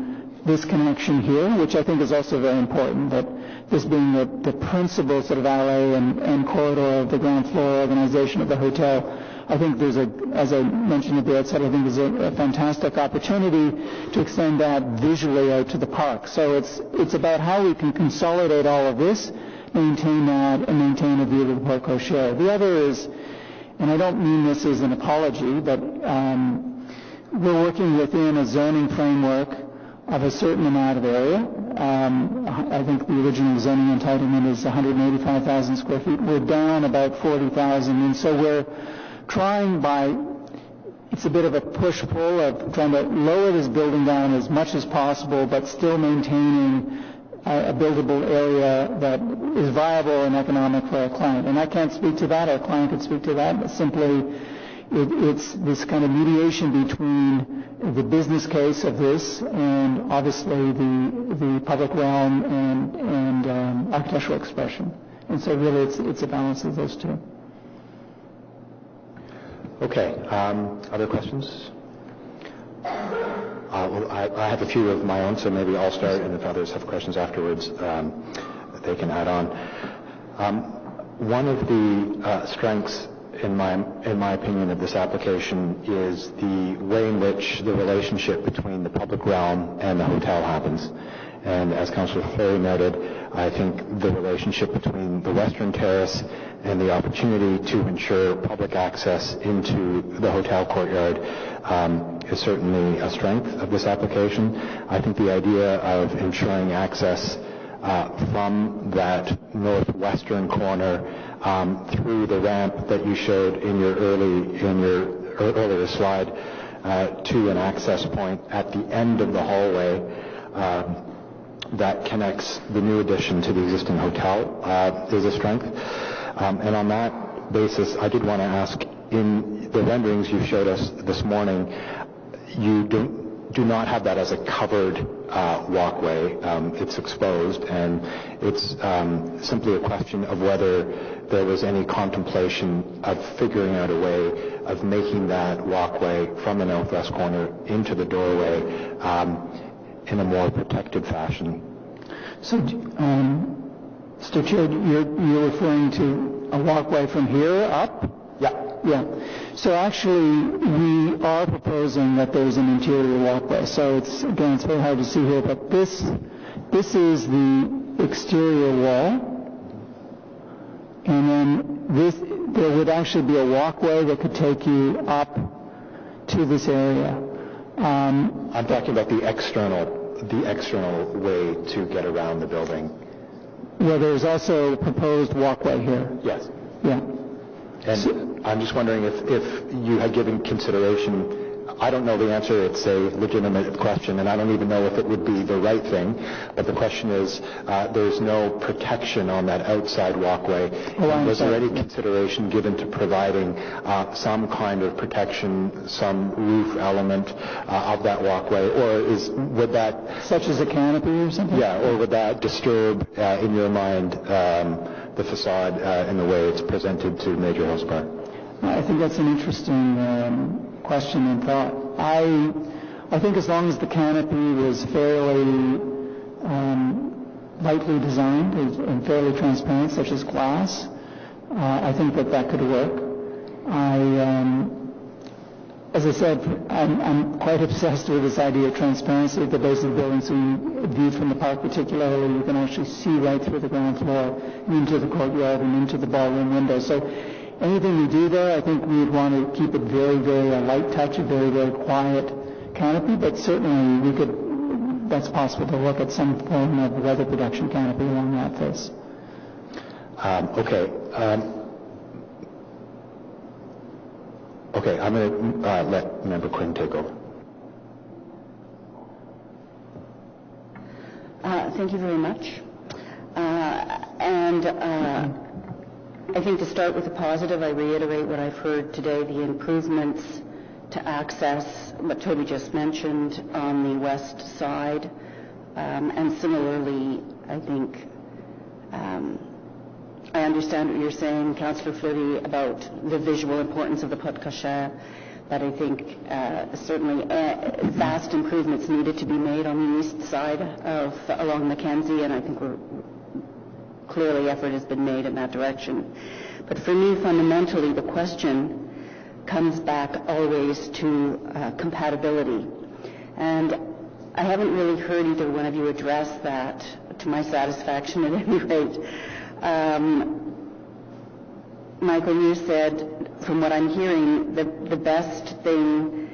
this connection here, which I think is also very important, that this being the principal sort of alley and corridor of the ground floor organization of the hotel. I think there's as I mentioned at the outset, I think there's a fantastic opportunity to extend that visually out to the park. So it's about how we can consolidate all of this, maintain that, and maintain a view of the porte cochere. The other is, and I don't mean this as an apology, but we're working within a zoning framework of a certain amount of area. I think the original zoning entitlement is 185,000 square feet. We're down about 40,000, and so we're trying it's a bit of a push-pull of trying to lower this building down as much as possible, but still maintaining a buildable area that is viable and economic for our client. And I can't speak to that, our client could speak to that, but simply it's this kind of mediation between the business case of this and obviously the public realm and architectural expression. And so really it's a balance of those two. Okay. Other questions? Well, I have a few of my own, so maybe I'll start, and if others have questions afterwards, they can add on. One of the strengths, in my opinion, of this application is the way in which the relationship between the public realm and the hotel happens. And as Councillor Fleury noted, I think the relationship between the Western Terrace and the opportunity to ensure public access into the hotel courtyard is certainly a strength of this application. I think the idea of ensuring access from that northwestern corner through the ramp that you showed in your earlier slide to an access point at the end of the hallway that connects the new addition to the existing hotel is a strength. And on that basis, I did want to ask, in the renderings you showed us this morning, you do not have that as a covered walkway. It's exposed, and it's simply a question of whether there was any contemplation of figuring out a way of making that walkway from the northwest corner into the doorway in a more protected fashion. So, Mr. Chair, you're referring to a walkway from here up? Yeah. So actually, we are proposing that there's an interior walkway. So it's very hard to see here, but this is the exterior wall, and then there would actually be a walkway that could take you up to this area. I'm talking about the external way to get around the building. Well, there's also a proposed walkway here. Yes. Yeah. And I'm just wondering if you had given consideration. I don't know the answer. It's a legitimate question, and I don't even know if it would be the right thing. But the question is, there's no protection on that outside walkway. Was there any consideration given to providing some kind of protection, some roof element of that walkway, or would that, such as a canopy or something? Yeah, or would that disturb, in your mind, the facade in the way it's presented to Major Hills Park? I think that's an interesting question and thought. I think as long as the canopy was fairly lightly designed and fairly transparent, such as glass, I think that could work. as I said, I'm quite obsessed with this idea of transparency at the base of the building. So you viewed from the park particularly, you can actually see right through the ground floor and into the courtyard and into the ballroom window. So anything we do there, I think we'd want to keep it very, very light touch, a very, very quiet canopy, but certainly we could, that's possible to look at some form of weather protection canopy along that face. Okay, I'm going to let Member Quinn take over. Thank you very much. I think to start with the positive, I reiterate what I've heard today, the improvements to access, what Toby just mentioned, on the west side. And similarly, I think I understand what you're saying, Councillor Fleury, about the visual importance of the Pot Cochin, but I think certainly vast improvements needed to be made on the east side of along Mackenzie, and I think clearly effort has been made in that direction. But for me, fundamentally, the question comes back always to compatibility. And I haven't really heard either one of you address that, to my satisfaction at any rate. Michael, you said, from what I'm hearing, the best thing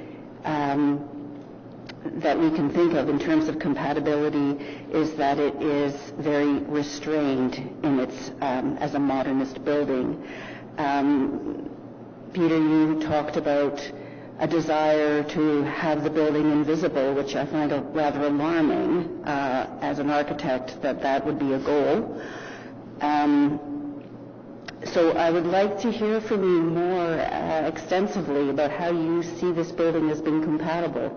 that we can think of in terms of compatibility is that it is very restrained in its as a modernist building. Peter, you talked about a desire to have the building invisible, which I find rather alarming as an architect, that would be a goal. So I would like to hear from you more extensively about how you see this building as being compatible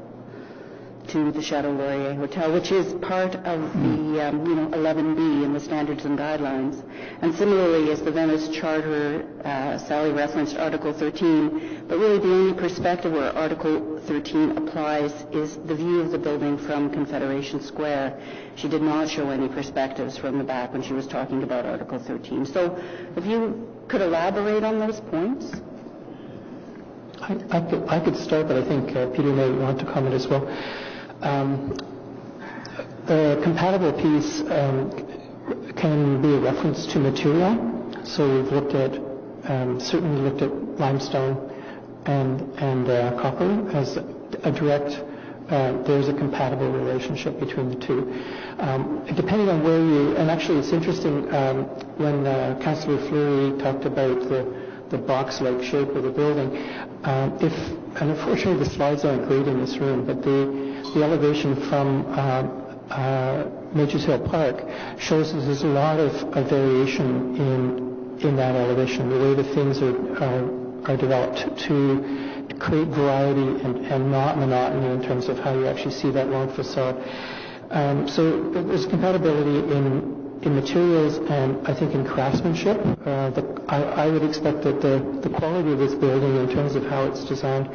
to the Chateau Laurier Hotel, which is part of the 11B in the standards and guidelines. And similarly, as the Venice Charter, Sally referenced Article 13, but really the only perspective where Article 13 applies is the view of the building from Confederation Square. She did not show any perspectives from the back when she was talking about Article 13. So if you could elaborate on those points. I could start, but I think Peter may want to comment as well. The compatible piece can be a reference to material. So we've looked at, certainly looked at limestone and copper as a direct, there's a compatible relationship between the two. Depending on where you, and actually it's interesting, when Councillor Fleury talked about the box-like shape of the building, and unfortunately the slides aren't great in this room, but the elevation from Nature's Hill Park shows that there's a lot of variation in that elevation, the way the things are developed to create variety and not monotony in terms of how you actually see that long facade. So there's compatibility in materials and I think in craftsmanship. I would expect that the quality of this building in terms of how it's designed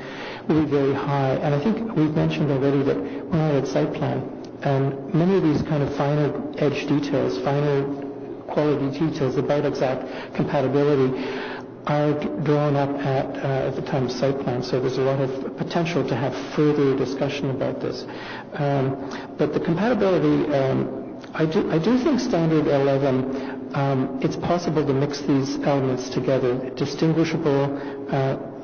will be very high. And I think we've mentioned already that we're not at site plan. And many of these kind of finer edge details, finer quality details about exact compatibility are drawn up at the time of site plan. So there's a lot of potential to have further discussion about this. But the compatibility, I do think Standard 11, it's possible to mix these elements together. Distinguishable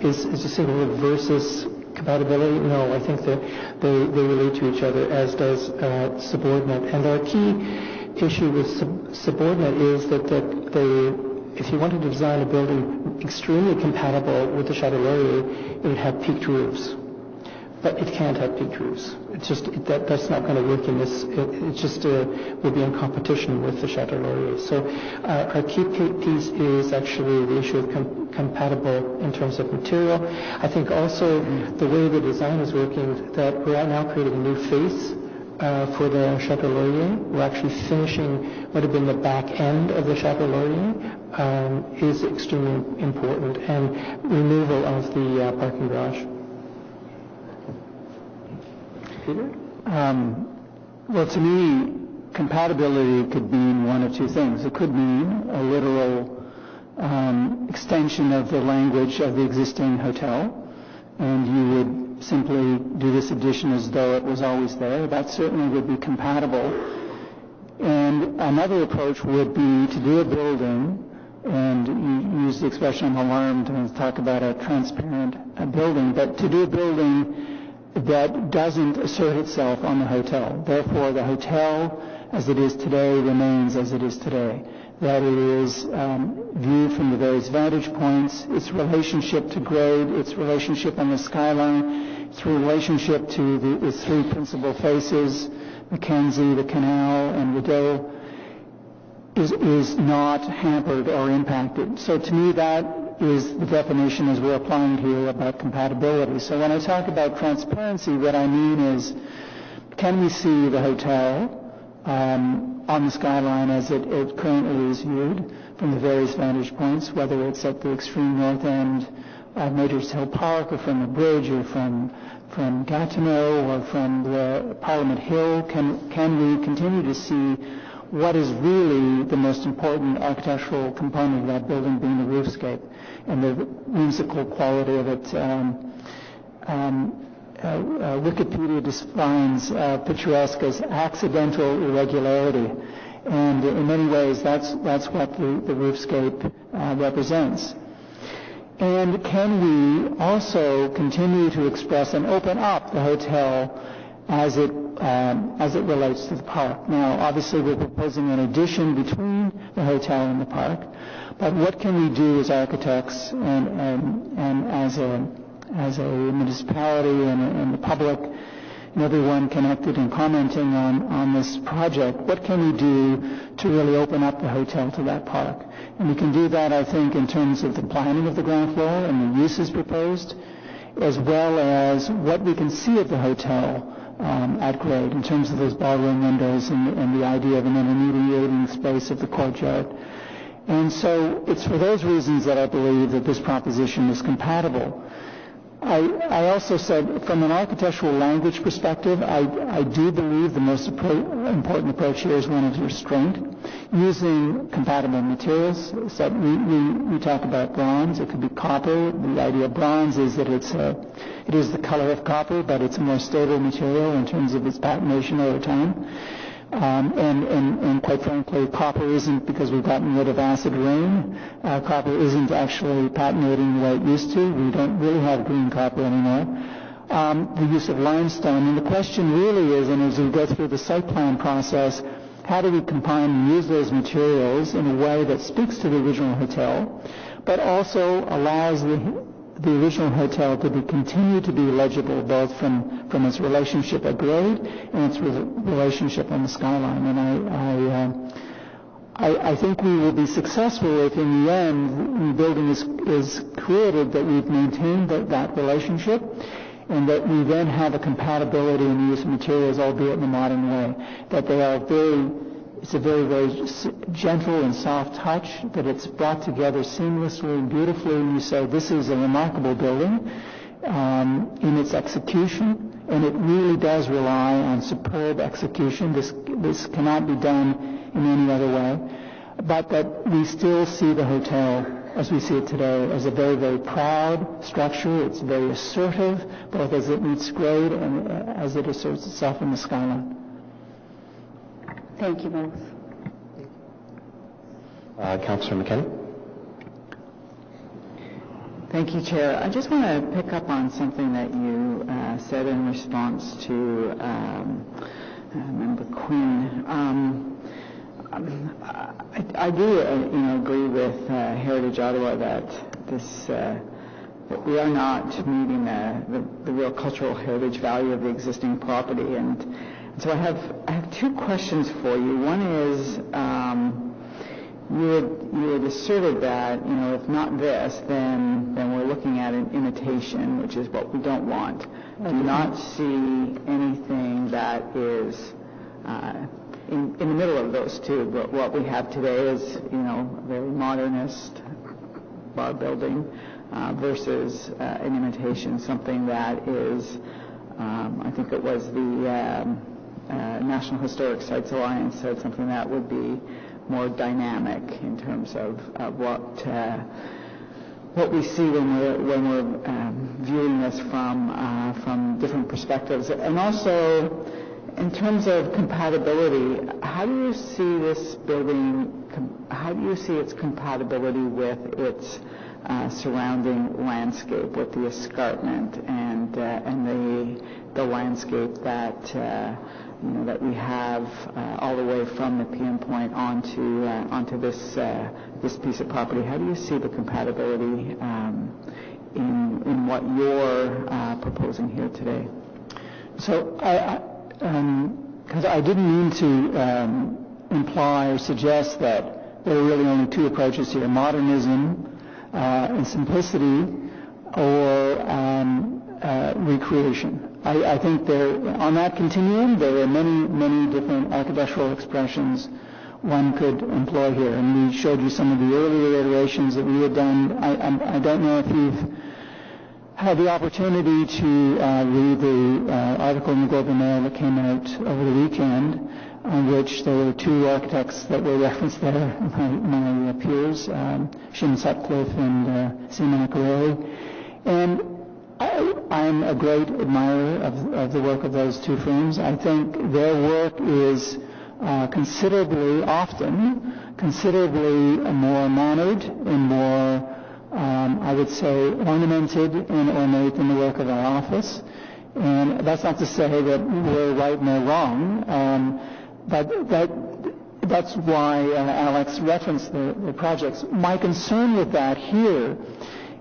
is a single word versus compatibility. No, I think that they relate to each other, as does subordinate. And our key issue with subordinate is that if you wanted to design a building extremely compatible with the Chateau Laurier, it would have peaked roofs. But it can't have peaked roofs. It's just that's not going to work in this. It just will be in competition with the Chateau Laurier. So our key piece is actually the issue of compatible in terms of material. I think also the way the design is working, that we're now creating a new face for the Chateau Laurier. We're actually finishing what had been the back end of the Chateau Laurier is extremely important, and removal of the parking garage. Peter? Well, to me, compatibility could mean one of two things. It could mean a literal extension of the language of the existing hotel, and you would simply do this addition as though it was always there, that certainly would be compatible. And another approach would be to do a building, and you use the expression "I'm alarmed" when you talk about a transparent building, but to do a building that doesn't assert itself on the hotel. Therefore, the hotel as it is today remains as it is today. That it is viewed from the various vantage points, its relationship to grade, its relationship on the skyline, its relationship to its three principal faces, Mackenzie, the Canal, and Rideau, is not hampered or impacted. So to me, that is the definition as we're applying here about compatibility. So when I talk about transparency, what I mean is, can we see the hotel on the skyline as it currently is viewed from the various vantage points, whether it's at the extreme north end of Majors Hill Park, or from the bridge, or from Gatineau, or from the Parliament Hill? Can we continue to see what is really the most important architectural component of that building, being the roofscape and the whimsical quality of it? Wikipedia defines picturesque as accidental irregularity, and in many ways that's what the roofscape represents. And can we also continue to express and open up the hotel as it relates to the park? Now, obviously, we're proposing an addition between the hotel and the park, but what can we do as architects and as a municipality and the public and everyone connected and commenting on this project? What can we do to really open up the hotel to that park? And we can do that, I think, in terms of the planning of the ground floor and the uses proposed, as well as what we can see of the hotel at grade in terms of those ballroom windows and the idea of an intermediating space of the courtyard. And so it's for those reasons that I believe that this proposition is compatible. I also said, from an architectural language perspective, I do believe the most important approach here is one of restraint, using compatible materials. So we talk about bronze. It could be copper. The idea of bronze is that it is the color of copper, but it's a more stable material in terms of its patination over time. And quite frankly, copper isn't, because we've gotten rid of acid rain, copper isn't actually patinating the way it used to. We don't really have green copper anymore. The use of limestone. And the question really is, and as we go through the site plan process, how do we combine and use those materials in a way that speaks to the original hotel, but also allows the original hotel to continue to be legible, both from its relationship at grade and its relationship on the skyline. And I think we will be successful if, in the end, when the building is created, that we've maintained that relationship, and that we then have a compatibility in the use of materials, albeit in a modern way. That they are it's a very, very gentle and soft touch, that it's brought together seamlessly and beautifully, and you say, this is a remarkable building in its execution, and it really does rely on superb execution. This cannot be done in any other way, but that we still see the hotel as we see it today as a very, very proud structure. It's very assertive, both as it meets grade and as it asserts itself in the skyline. Thank you both. Councillor McKenna. Thank you, Chair. I just want to pick up on something that you said in response to Member Quinn. I do, agree with Heritage Ottawa that that we are not meeting the real cultural heritage value of the existing property, and so I have two questions for you. One is, you had asserted that, if not this, then we're looking at an imitation, which is what we don't want. Do not see anything that is in the middle of those two. But what we have today is, a very modernist bar building versus an imitation, something that is, I think it was the National Historic Sites Alliance said something that would be more dynamic in terms of what we see when we're viewing this from different perspectives, and also in terms of compatibility. How do you see this building? How do you see its compatibility with its surrounding landscape, with the escarpment and the landscape that that we have all the way from the PM point onto this piece of property? How do you see the compatibility in what you're proposing here today? So because I didn't mean to imply or suggest that there are really only two approaches here: modernism and simplicity, or recreation. I think on that continuum, there are many different architectural expressions one could employ here. And we showed you some of the earlier iterations that we had done. I don't know if you've had the opportunity to read the article in the Globe and Mail that came out over the weekend, on which there were two architects that were referenced there, my peers, Shim Sutcliffe and Seema Makareri. And I'm a great admirer of the work of those two firms. I think their work is considerably more mannered and more, I would say, ornamented and ornate than the work of our office. And that's not to say that we're right and they're wrong, but that's why Alex referenced the projects. My concern with that here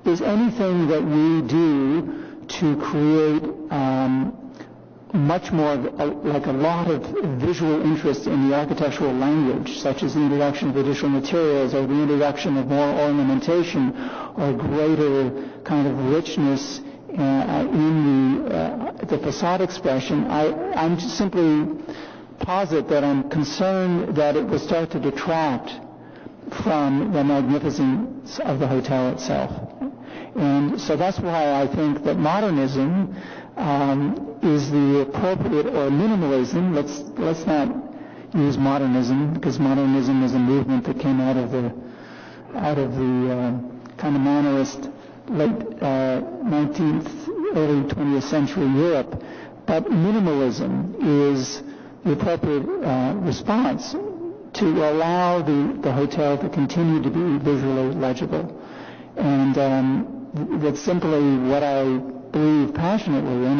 is anything that we do to create much more like a lot of visual interest in the architectural language, such as the introduction of additional materials or the introduction of more ornamentation or greater kind of richness in the facade expression. I'm just simply posit that I'm concerned that it will start to detract from the magnificence of the hotel itself. And so that's why I think that modernism is the appropriate, or minimalism. Let's not use modernism, because modernism is a movement that came out of the kind of mannerist late 19th, early 20th century Europe. But minimalism is the appropriate response to allow the hotel to continue to be visually legible. And that's simply what I believe passionately in.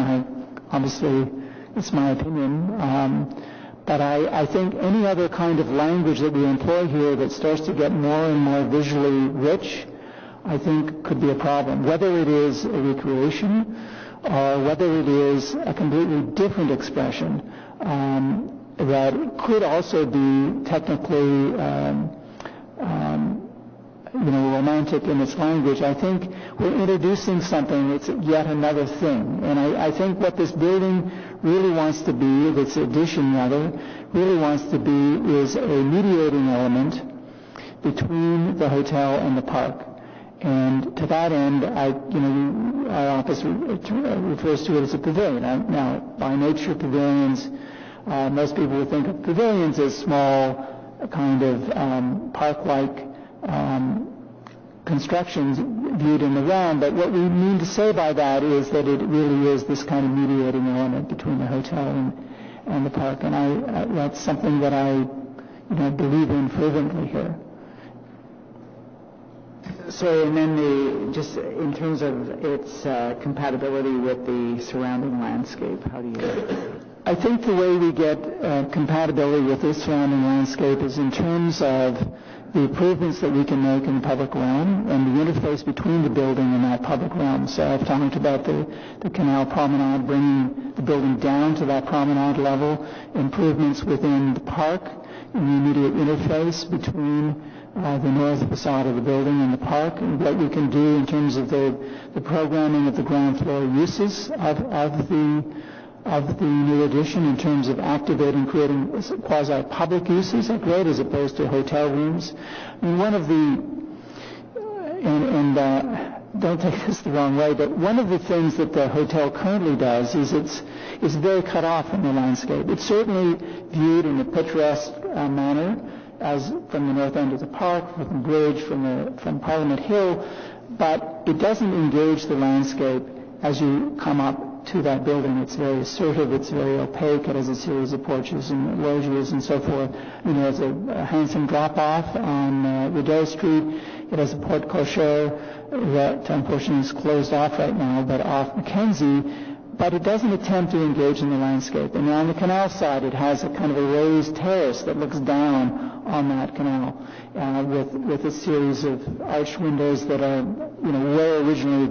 Obviously, it's my opinion. But I think any other kind of language that we employ here that starts to get more and more visually rich, I think could be a problem. Whether it is a recreation or whether it is a completely different expression that could also be technically romantic in its language. I think we're introducing something that's yet another thing. And I think what this building really wants to be, this addition rather, really wants to be is a mediating element between the hotel and the park. And to that end, our office refers to it as a pavilion. Now, by nature, pavilions, most people would think of pavilions as small, kind of park-like constructions viewed in the round, but what we mean to say by that is that it really is this kind of mediating element between the hotel and the park, and that's something that I believe in fervently here. So, and then just in terms of its compatibility with the surrounding landscape, how do you... I think the way we get compatibility with this surrounding landscape is in terms of the improvements that we can make in the public realm and the interface between the building and that public realm. So I've talked about the canal promenade, bringing the building down to that promenade level, improvements within the park, in the immediate interface between the north facade of the building and the park, and what we can do in terms of the programming of the ground floor uses of the new addition in terms of activating, creating quasi-public uses, great, as opposed to hotel rooms. I mean, one of the, and don't take this the wrong way, but one of the things that the hotel currently does is it's very cut off from the landscape. It's certainly viewed in a picturesque manner, as from the north end of the park, from the bridge, from Parliament Hill, but it doesn't engage the landscape as you come up to that building. It's very assertive, it's very opaque, it has a series of porches and loggias and so forth. You know, there's a handsome drop-off on Rideau Street. It has a porte cochere that unfortunately is closed off right now, but off Mackenzie. But it doesn't attempt to engage in the landscape. And on the canal side, it has a kind of a raised terrace that looks down on that canal with a series of arched windows that are, you know, where originally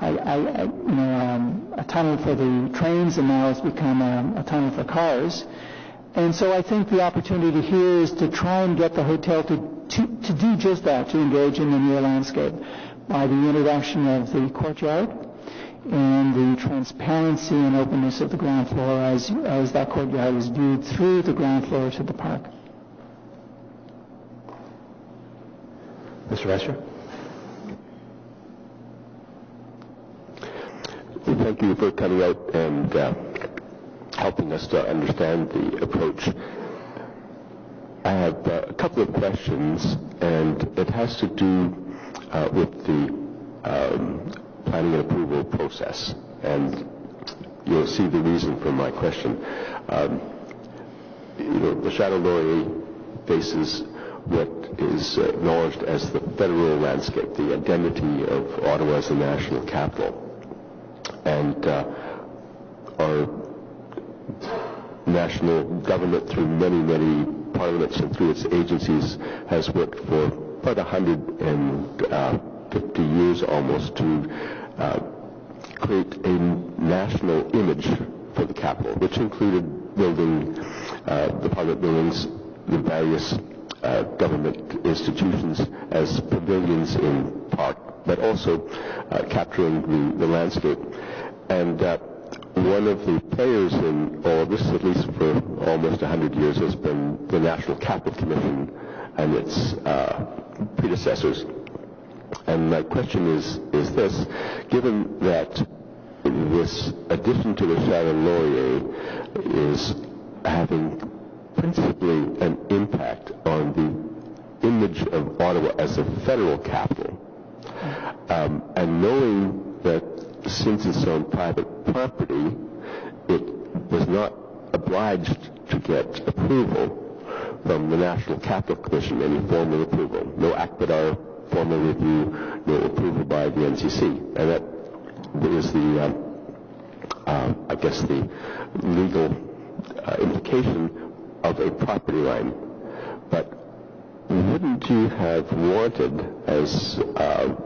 a tunnel for the trains, and now it's become a tunnel for cars. And so I think the opportunity here is to try and get the hotel to do just that, to engage in the near landscape by the introduction of the courtyard and the transparency and openness of the ground floor as that courtyard is viewed through the ground floor to the park. Mr. Vescher? Thank you for coming out and helping us to understand the approach. I have a couple of questions, and it has to do with the planning and approval process, and you'll see the reason for my question. The Chateau Laurier faces what is acknowledged as the federal landscape, the identity of Ottawa as the national capital. And our national government, through many, many parliaments and through its agencies, has worked for about 150 years almost to create a national image for the capital, which included building the parliament buildings, the various government institutions as pavilions in park, but also capturing the landscape. And one of the players in all of this, at least for almost 100 years, has been the National Capital Commission and its predecessors. And my question is this: given that this addition to the Chateau Laurier is having principally an impact on the image of Ottawa as a federal capital, and knowing that since it's on private property, it was not obliged to get approval from the National Capital Commission, any formal approval, no ACPIDAR formal review, no approval by the NCC. And that is the, I guess, the legal implication of a property line. But wouldn't you have wanted, as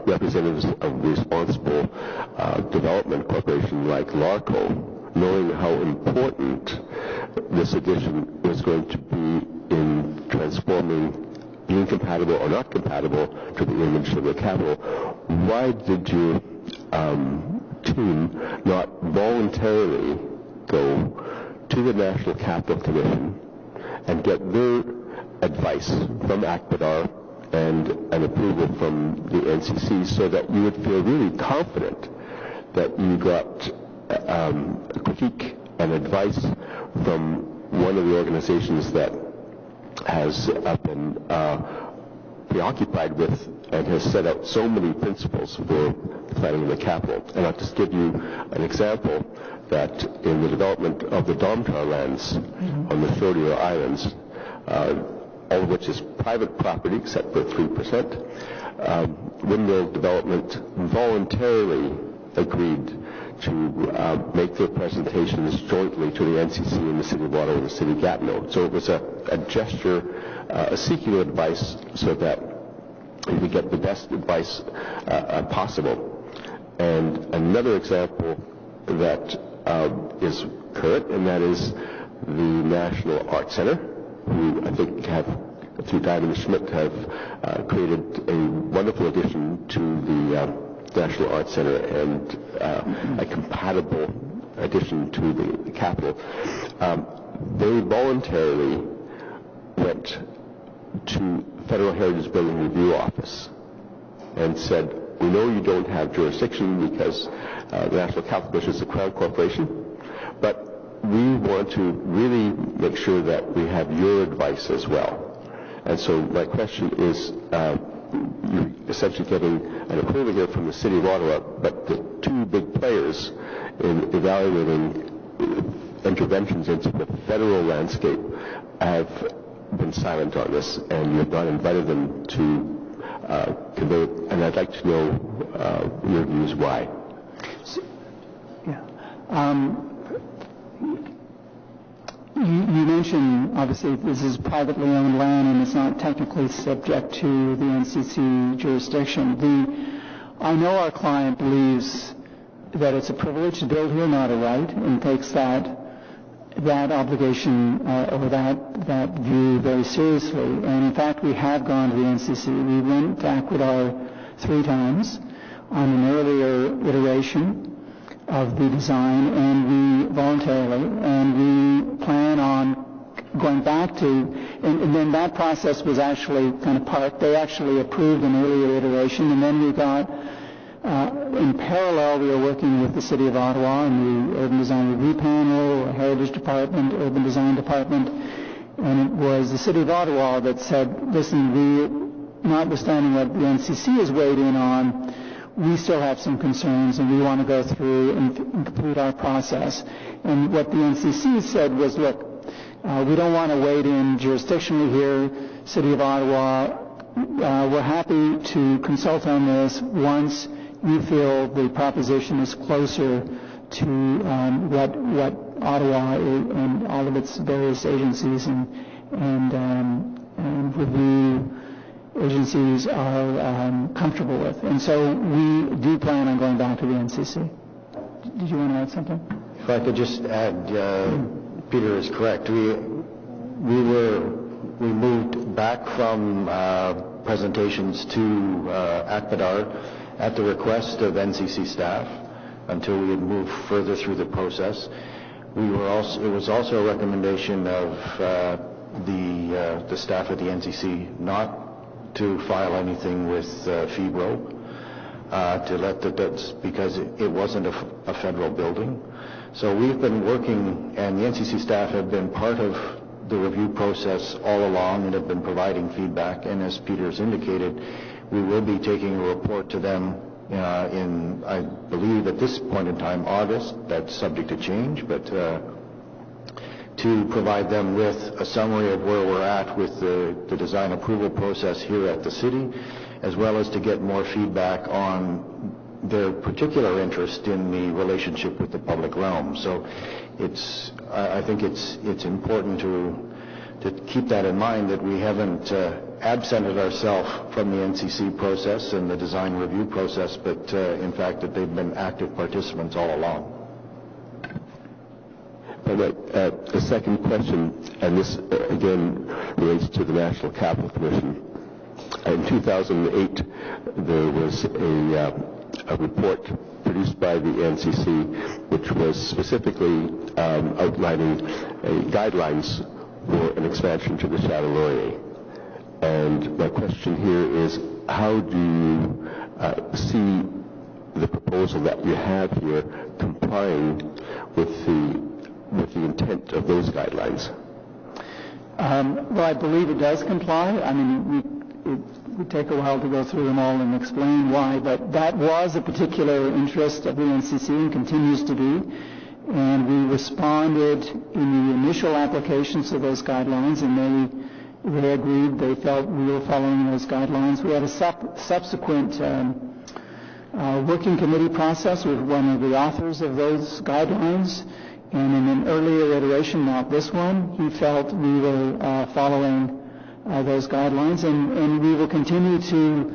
representatives of a responsible development corporation like LARCO, knowing how important this addition was going to be in transforming being compatible or not compatible to the image of the capital, why did your team not voluntarily go to the National Capital Commission and get their advice from ACPIDAR and an approval from the NCC so that you would feel really confident that you got critique and advice from one of the organizations that has been preoccupied with and has set out so many principles for planning the capital. And I'll just give you an example that in the development of the Domtar lands on the Shorteo Islands, all of which is private property except for 3%, Windmill Development voluntarily agreed to make their presentations jointly to the NCC and the City of Ottawa and the City of Gatineau. So it was a gesture, seeking advice so that you could get the best advice possible. And another example that is current, and that is the National Art Center, who I think have, through Diamond Schmidt, have created a wonderful addition to the National Art Center and a compatible addition to the capital. They voluntarily went to Federal Heritage Building Review Office and said, we know you don't have jurisdiction because the National Capital Commission is a Crown Corporation, but we want to really make sure that we have your advice as well. And so my question is, you're essentially getting an approval here from the City of Ottawa, but the two big players in evaluating interventions into the federal landscape have been silent on this, and you've not invited them to convey it, and I'd like to know your views why. You mentioned, obviously, this is privately owned land and it's not technically subject to the NCC jurisdiction. I know our client believes that it's a privilege to build here, not a right, and takes that obligation or that view very seriously. And in fact, we have gone to the NCC. We went to Aquidar 3 times on an earlier iteration of the design, and we voluntarily, and we plan on going back to, and then that process was actually kind of parked. They actually approved an earlier iteration, and then we got, in parallel, we were working with the City of Ottawa and the Urban Design Review Panel, Heritage Department, Urban Design Department, and it was the City of Ottawa that said, listen, we, notwithstanding what the NCC has weighed in on, we still have some concerns and we want to go through and complete our process. And what the NCC said was, look, we don't want to wade in jurisdictionally here, City of Ottawa. We're happy to consult on this once you feel the proposition is closer to what Ottawa and all of its various agencies and review agencies are comfortable with. And so we do plan on going back to the NCC. Did you want to add something? If I could just add, Peter is correct. We moved back from presentations to Aquidar at the request of NCC staff until we had moved further through the process. It was also a recommendation of the staff at the NCC not to file anything with FIBRO, to let because it wasn't a federal building. So we've been working, and the NCC staff have been part of the review process all along and have been providing feedback. And as Peter's indicated, we will be taking a report to them in, I believe at this point in time, August. That's subject to change, but to provide them with a summary of where we're at with the design approval process here at the city, as well as to get more feedback on their particular interest in the relationship with the public realm. So I think it's important to keep that in mind, that we haven't absented ourselves from the NCC process and the design review process, but in fact that they've been active participants all along. A second question, and this again relates to the National Capital Commission. In 2008, there was a report produced by the NCC, which was specifically outlining guidelines for an expansion to the Chateau Laurier. And my question here is, how do you see the proposal that you have here complying with the intent of those guidelines? Well, I believe it does comply. I mean, it would take a while to go through them all and explain why, but that was a particular interest of the NCC and continues to be. And we responded in the initial applications to those guidelines, and they agreed. They felt we were following those guidelines. We had a subsequent working committee process with one of the authors of those guidelines. And in an earlier iteration, not this one, he felt we were following those guidelines, and we will continue to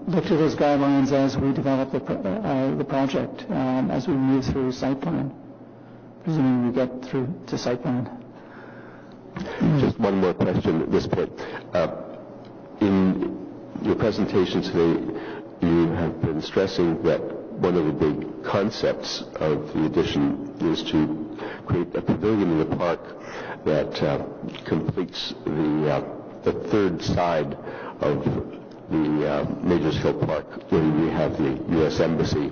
look to those guidelines as we develop the project, as we move through site plan, presuming we get through to site plan. Just one more question at this point. In your presentation today, you have been stressing that one of the big concepts of the addition is to create a pavilion in the park that completes the third side of the Majors Hill Park, where we have the U.S. Embassy.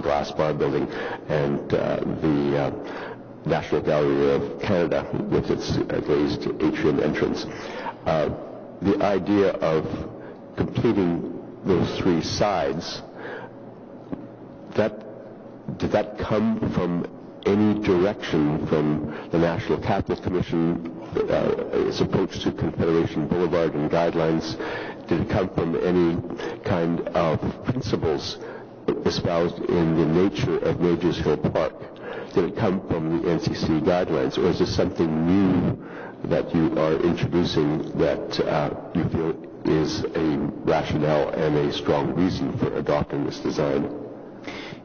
glass bar building, and the National Gallery of Canada with its glazed atrium entrance. The idea of completing those three sides, did that come from any direction from the National Capital Commission, its approach to Confederation Boulevard and guidelines? Did it come from any kind of principles espoused in the nature of Majors Hill Park? Did it come from the NCC guidelines, or is this something new that you are introducing that you feel is a rationale and a strong reason for adopting this design?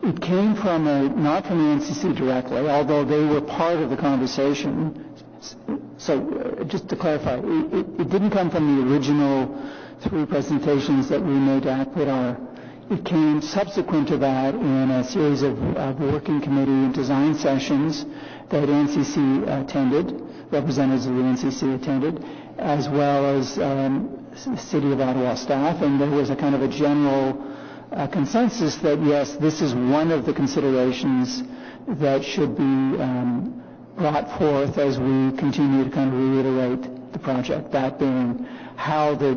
It came from not from the NCC directly, although they were part of the conversation. So just to clarify, it didn't come from the original three presentations that we made to ACLIDAR. It came subsequent to that in a series of working committee and design sessions that NCC attended, representatives of the NCC attended, as well as the City of Ottawa staff, and there was a kind of a general consensus that yes, this is one of the considerations that should be brought forth as we continue to kind of reiterate the project, that being how the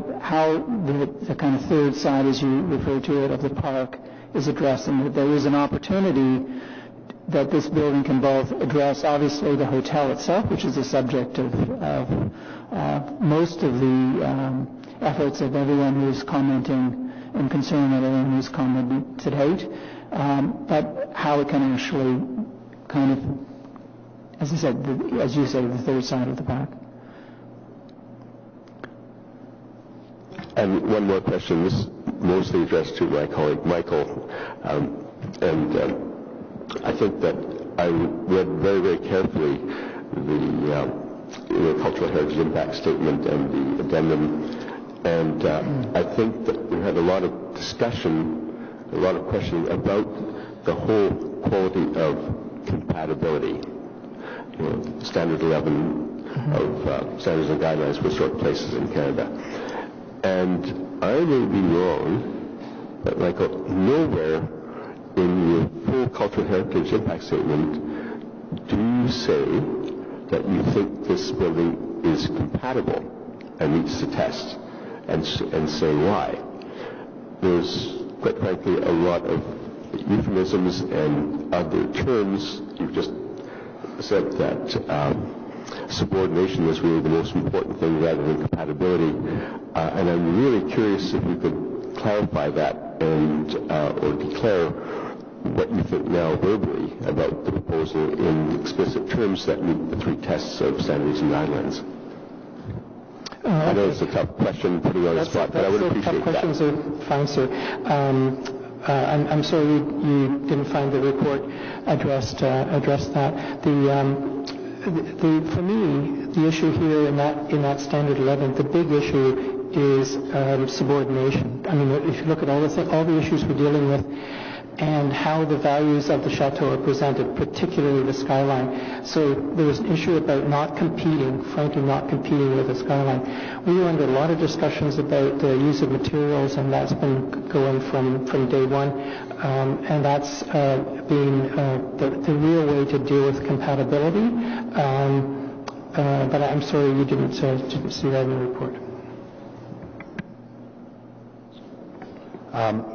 kind of third side, as you refer to it, of the park is addressed, and that there is an opportunity that this building can both address obviously the hotel itself, which is the subject of most of the efforts of everyone who's commenting and concerned that everyone who's commented to date, but how it can actually kind of, as I said, as you say, the third side of the park. And one more question, this mostly addressed to my colleague Michael, I think that I read very, very carefully the Cultural Heritage Impact Statement and the addendum, and I think that we had a lot of discussion, a lot of questioning about the whole quality of compatibility. Standard 11 of Standards and Guidelines for Historic Places in Canada. And I may be wrong, but Michael, nowhere in your full Cultural Heritage Impact Statement do you say that you think this building is compatible and meets the test, and say why. There's, quite frankly, a lot of euphemisms and other terms. You've just said that subordination was really the most important thing rather than compatibility, and I'm really curious if you could clarify that and or declare what you think now verbally about the proposal in explicit terms that meet the three tests of Standards and Guidelines. I know it's a tough question, putting you on the spot, but I would appreciate that. Tough questions are fine, sir. I'm sorry you didn't find the report addressed that. For me, the issue here in that Standard 11, the big issue is subordination. I mean, if you look at all the issues we're dealing with, and how the values of the chateau are presented, particularly the skyline. So there was an issue about not competing with the skyline. We were under a lot of discussions about the use of materials, and that's been going from day one. And that's been the real way to deal with compatibility. But I'm sorry you didn't see that in the report.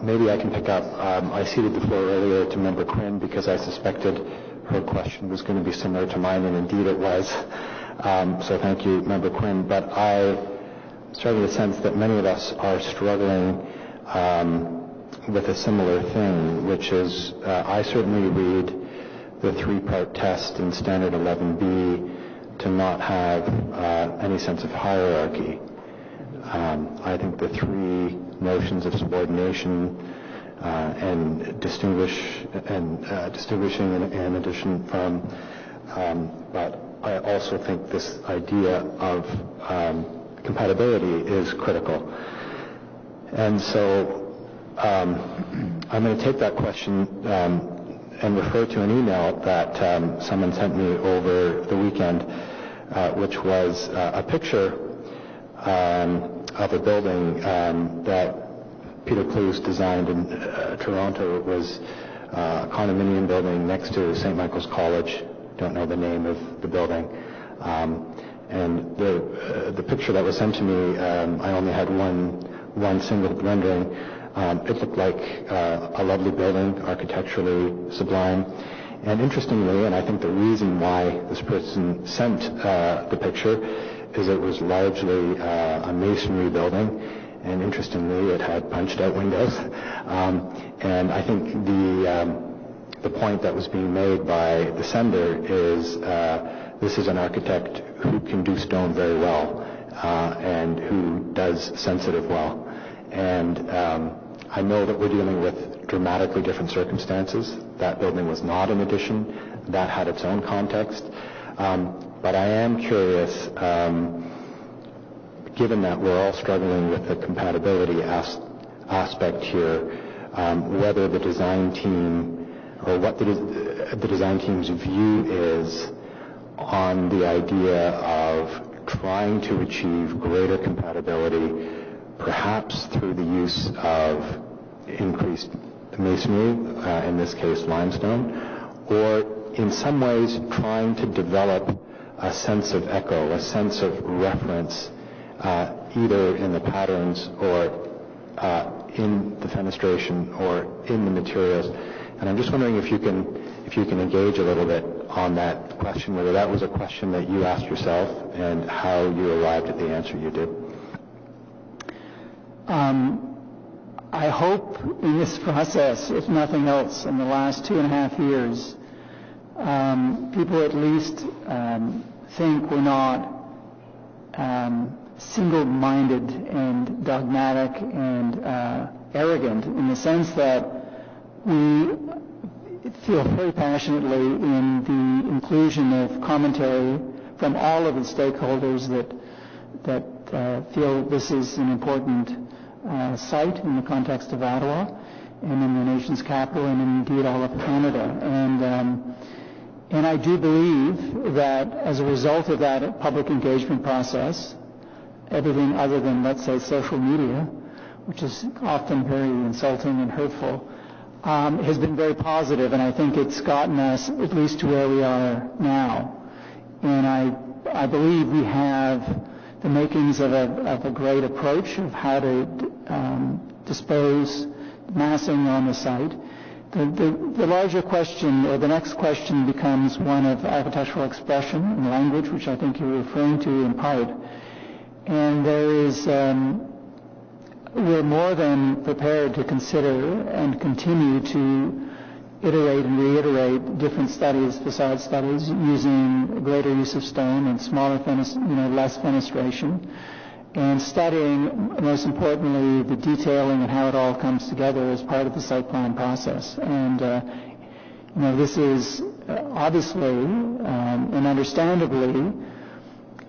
Maybe I can pick up. I ceded the floor earlier to Member Quinn because I suspected her question was going to be similar to mine, and indeed it was. So thank you, Member Quinn. But I started to sense that many of us are struggling with a similar thing, which is I certainly read the three-part test in Standard 11B to not have any sense of hierarchy. I think the three notions of subordination and distinguishing in addition from, but I also think this idea of compatibility is critical. And so I'm going to take that question and refer to an email that someone sent me over the weekend, which was a picture of a building that Peter Clues designed in Toronto. It was condominium building next to St. Michael's College. Don't know the name of the building. And the picture that was sent to me, I only had one single rendering. It looked like a lovely building, architecturally sublime. And interestingly, and I think the reason why this person sent the picture is it was largely a masonry building, and interestingly, it had punched-out windows. And I think the point that was being made by the sender is this is an architect who can do stone very well and who does sensitive well. And I know that we're dealing with dramatically different circumstances. That building was not an addition. That had its own context. But I am curious, given that we're all struggling with the compatibility aspect here, whether the design team, or what the design team's view is on the idea of trying to achieve greater compatibility, perhaps through the use of increased masonry, in this case limestone, or in some ways trying to develop a sense of echo, a sense of reference, either in the patterns or in the fenestration or in the materials. And I'm just wondering if you can engage a little bit on that question, whether that was a question that you asked yourself and how you arrived at the answer you did. I hope in this process, if nothing else, in the last 2.5 years, people at least think we're not single-minded and dogmatic and arrogant, in the sense that we feel very passionately in the inclusion of commentary from all of the stakeholders that feel this is an important site in the context of Ottawa and in the nation's capital and indeed all of Canada. And I do believe that as a result of that public engagement process, everything other than, let's say, social media, which is often very insulting and hurtful, has been very positive, and I think it's gotten us at least to where we are now. And I believe we have the makings of a great approach of how to dispose massing on the site. The larger question, or the next question, becomes one of architectural expression and language, which I think you're referring to in part. And there is, we're more than prepared to consider and continue to iterate and reiterate different studies, facade studies, using greater use of stone and smaller, less fenestration, and studying, most importantly, the detailing and how it all comes together as part of the site plan process. And this is obviously and understandably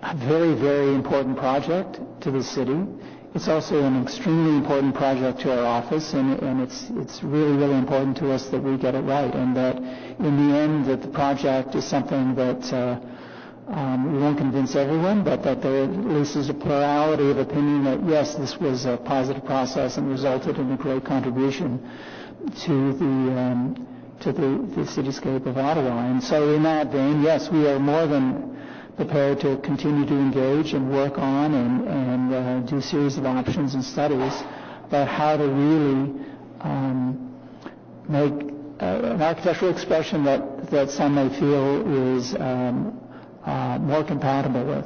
a very, very important project to the city. It's also an extremely important project to our office, and it's really, really important to us that we get it right, and that in the end that the project is something that we won't convince everyone, but that there at least is a plurality of opinion that yes, this was a positive process and resulted in a great contribution to the cityscape of Ottawa. And so in that vein, yes, we are more than prepared to continue to engage and work on and do a series of options and studies about how to really make an architectural expression that some may feel is more compatible with.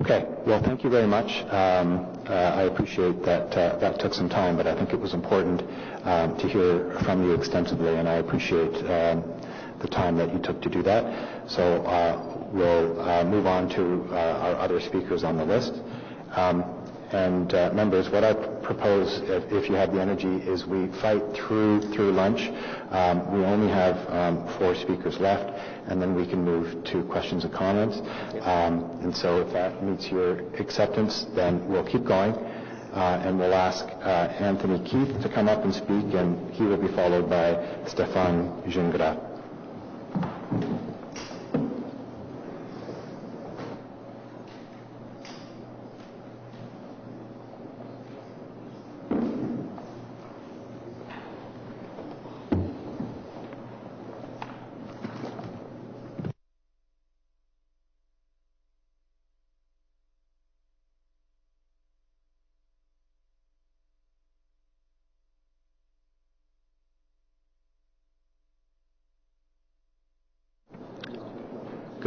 Okay. Well, thank you very much. I appreciate that that took some time, but I think it was important to hear from you extensively, and I appreciate the time that you took to do that. So we'll move on to our other speakers on the list. And members, what I propose, if you have the energy, is we fight through lunch. We only have 4 speakers left, and then we can move to questions and comments. And so if that meets your acceptance, then we'll keep going. And we'll ask Anthony Keith to come up and speak, and he will be followed by Stéphane Gingras.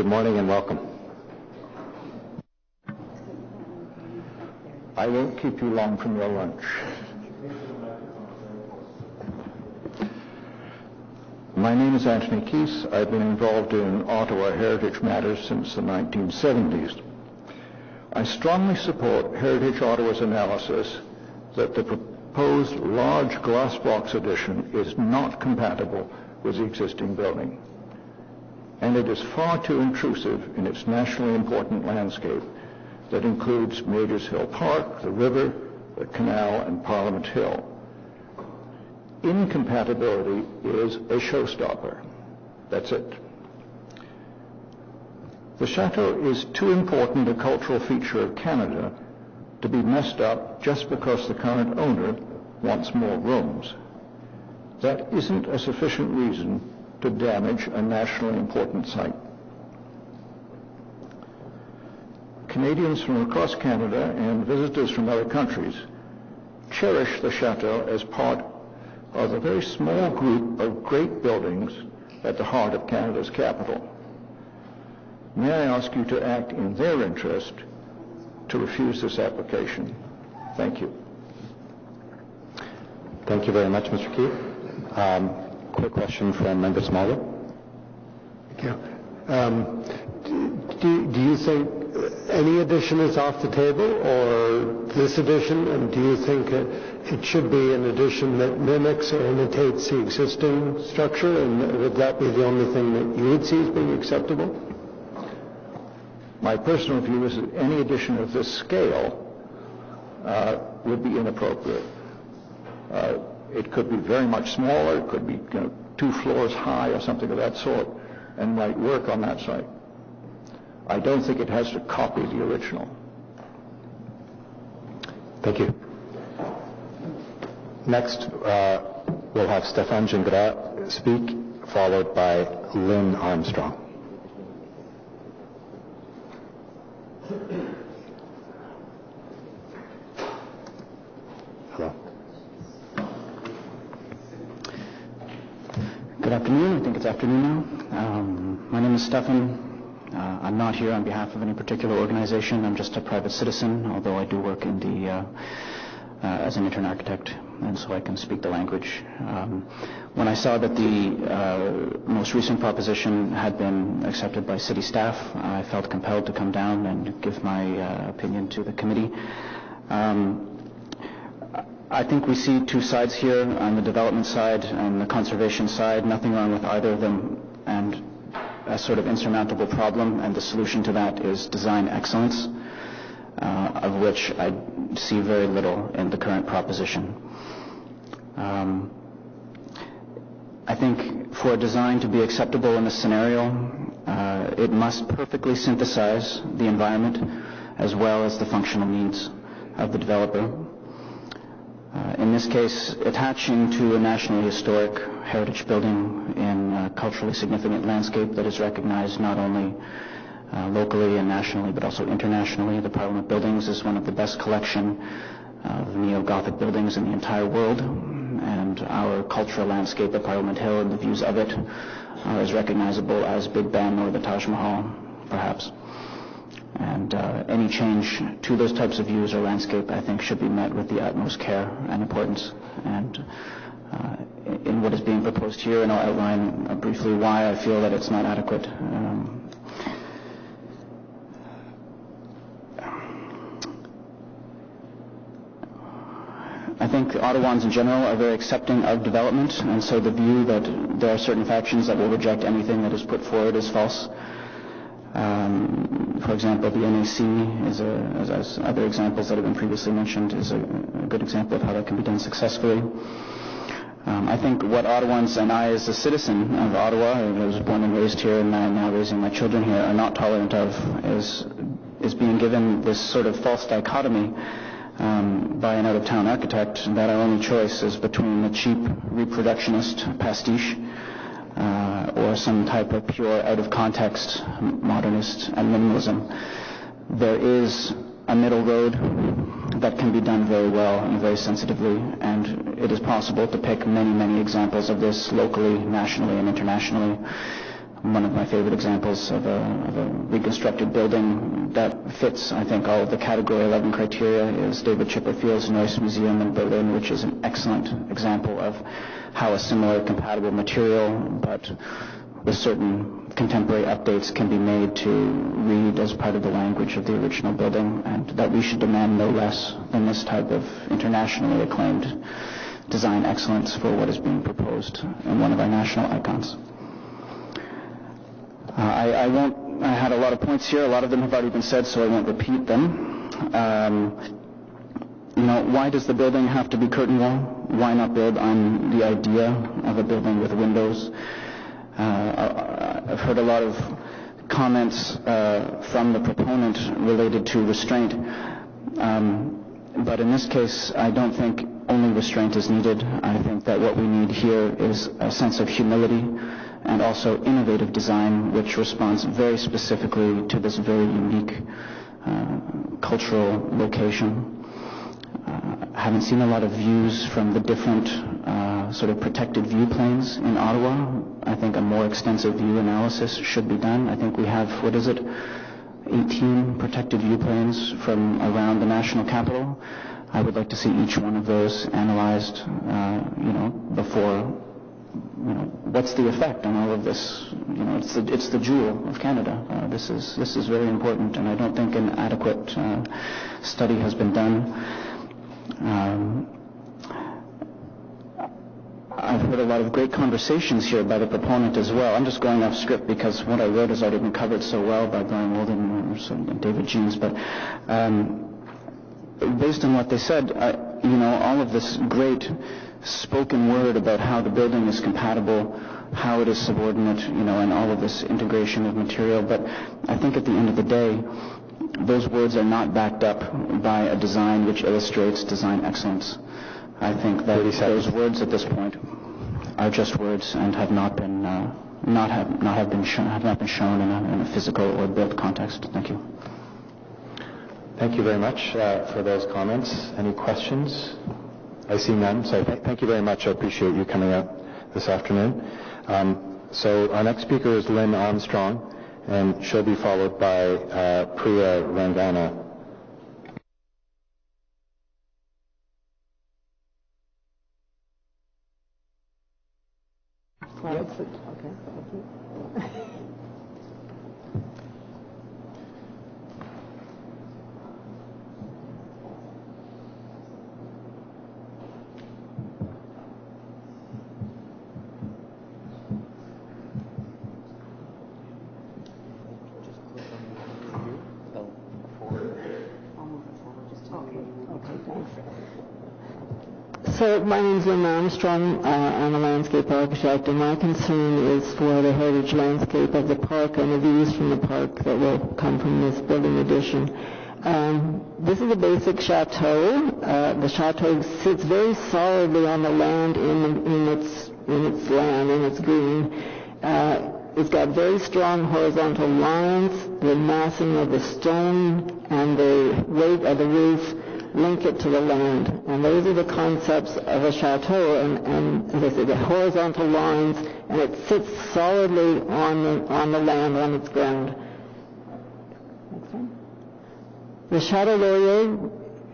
Good morning and welcome. I won't keep you long from your lunch. My name is Anthony Keese. I've been involved in Ottawa heritage matters since the 1970s. I strongly support Heritage Ottawa's analysis that the proposed large glass box addition is not compatible with the existing building, and it is far too intrusive in its nationally important landscape that includes Majors Hill Park, the river, the canal, and Parliament Hill. Incompatibility is a showstopper. That's it. The chateau is too important a cultural feature of Canada to be messed up just because the current owner wants more rooms. That isn't a sufficient reason to damage a nationally important site. Canadians from across Canada and visitors from other countries cherish the chateau as part of a very small group of great buildings at the heart of Canada's capital. May I ask you to act in their interest to refuse this application? Thank you. Thank you very much, Mr. Keith. Quick question from Member Smallwood. Thank you. Do you think any addition is off the table, or this addition, and do you think it should be an addition that mimics or imitates the existing structure, and would that be the only thing that you would see as being acceptable? My personal view is that any addition of this scale would be inappropriate. It could be very much smaller, it could be 2 floors high or something of that sort, and might work on that site. I don't think it has to copy the original. Thank you. Next, we'll have Stéphane Gingras speak, followed by Lynn Armstrong. Hello. Good afternoon. I think it's afternoon now. My name is Stefan. I'm not here on behalf of any particular organization. I'm just a private citizen, although I do work in the as an intern architect, and so I can speak the language. When I saw that the most recent proposition had been accepted by city staff, I felt compelled to come down and give my opinion to the committee. I think we see two sides here, on the development side and the conservation side. Nothing wrong with either of them, and a sort of insurmountable problem, and the solution to that is design excellence, of which I see very little in the current proposition. I think for a design to be acceptable in this scenario, it must perfectly synthesize the environment as well as the functional needs of the developer. In this case, attaching to a nationally historic heritage building in a culturally significant landscape that is recognized not only locally and nationally but also internationally. The Parliament Buildings is one of the best collection of neo-Gothic buildings in the entire world, and our cultural landscape at Parliament Hill and the views of it are as recognizable as Big Ben or the Taj Mahal, perhaps. And any change to those types of views or landscape, I think, should be met with the utmost care and importance. And in what is being proposed here, and I'll outline briefly why I feel that it's not adequate. I think Ottawans in general are very accepting of development, and so the view that there are certain factions that will reject anything that is put forward is false. For example, the NAC is as other examples that have been previously mentioned, is a good example of how that can be done successfully. I think what Ottawans and I, as a citizen of Ottawa, I was born and raised here and I'm now raising my children here, are not tolerant of is being given this sort of false dichotomy by an out-of-town architect that our only choice is between a cheap reproductionist pastiche or some type of pure out-of-context modernist and minimalism. There is a middle road that can be done very well and very sensitively, and it is possible to pick many, many examples of this locally, nationally, and internationally. one of my favorite examples of a reconstructed building that fits, I think, all of the Category 11 criteria is David Chipperfield's Neues Museum in Berlin, which is an excellent example of how a similar compatible material, but with certain contemporary updates, can be made to read as part of the language of the original building, and that we should demand no less than this type of internationally acclaimed design excellence for what is being proposed in one of our national icons. I had a lot of points here. A lot of them have already been said, so I won't repeat them. Why does the building have to be curtain wall? Why not build on the idea of a building with windows? I've heard a lot of comments from the proponent related to restraint. But in this case, I don't think only restraint is needed. I think that what we need here is a sense of humility and also innovative design, which responds very specifically to this very unique cultural location. I haven't seen a lot of views from the different sort of protected view planes in Ottawa. I think a more extensive view analysis should be done. I think we have, 18 protected view planes from around the national capital. I would like to see each one of those analyzed, before, what's the effect on all of this? It's the jewel of Canada. This is very important, and I don't think an adequate study has been done. I've heard a lot of great conversations here by the proponent as well. I'm just going off script because what I wrote has already been covered so well by Brian Walden and David Jeans. But based on what they said, all of this great spoken word about how the building is compatible, how it is subordinate, and all of this integration of material. But I think at the end of the day, those words are not backed up by a design which illustrates design excellence. I think that those words at this point are just words and have not been shown in a physical or built context. Thank you. Thank you very much for those comments. Any questions? I see none. So thank you very much. I appreciate you coming out this afternoon. So our next speaker is Lynn Armstrong, and she'll be followed by Priya Rangana. Yep. Okay. Thank you. So my name is Lynn Armstrong. I'm a landscape architect, and my concern is for the heritage landscape of the park and the views from the park that will come from this building addition. This is a basic chateau. The chateau sits very solidly on the land in its green. It's got very strong horizontal lines. The massing of the stone and the weight of the roof link it to the land. And those are the concepts of a chateau, and as I said, the horizontal lines, and it sits solidly on the land, on its ground. Next one. The Chateau Laurier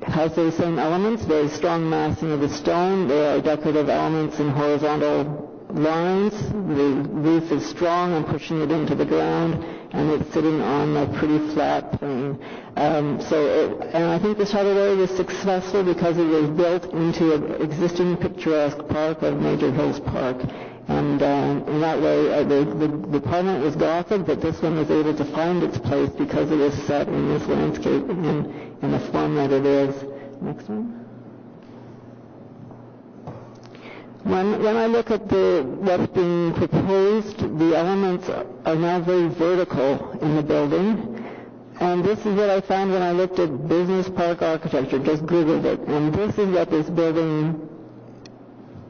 has those same elements, very strong massing of the stone. There are decorative elements and horizontal lines. The roof is strong and pushing it into the ground, and it's sitting on a pretty flat plane. And I think the Chateau Laurier was successful because it was built into an existing picturesque park of Major Hills Park. And in that way, the Parliament was Gothic, but this one was able to find its place because it was set in this landscape in the form that it is. Next one. When I look at what's being proposed, the elements are now very vertical in the building. And this is what I found when I looked at business park architecture, just Googled it. And this is what this building,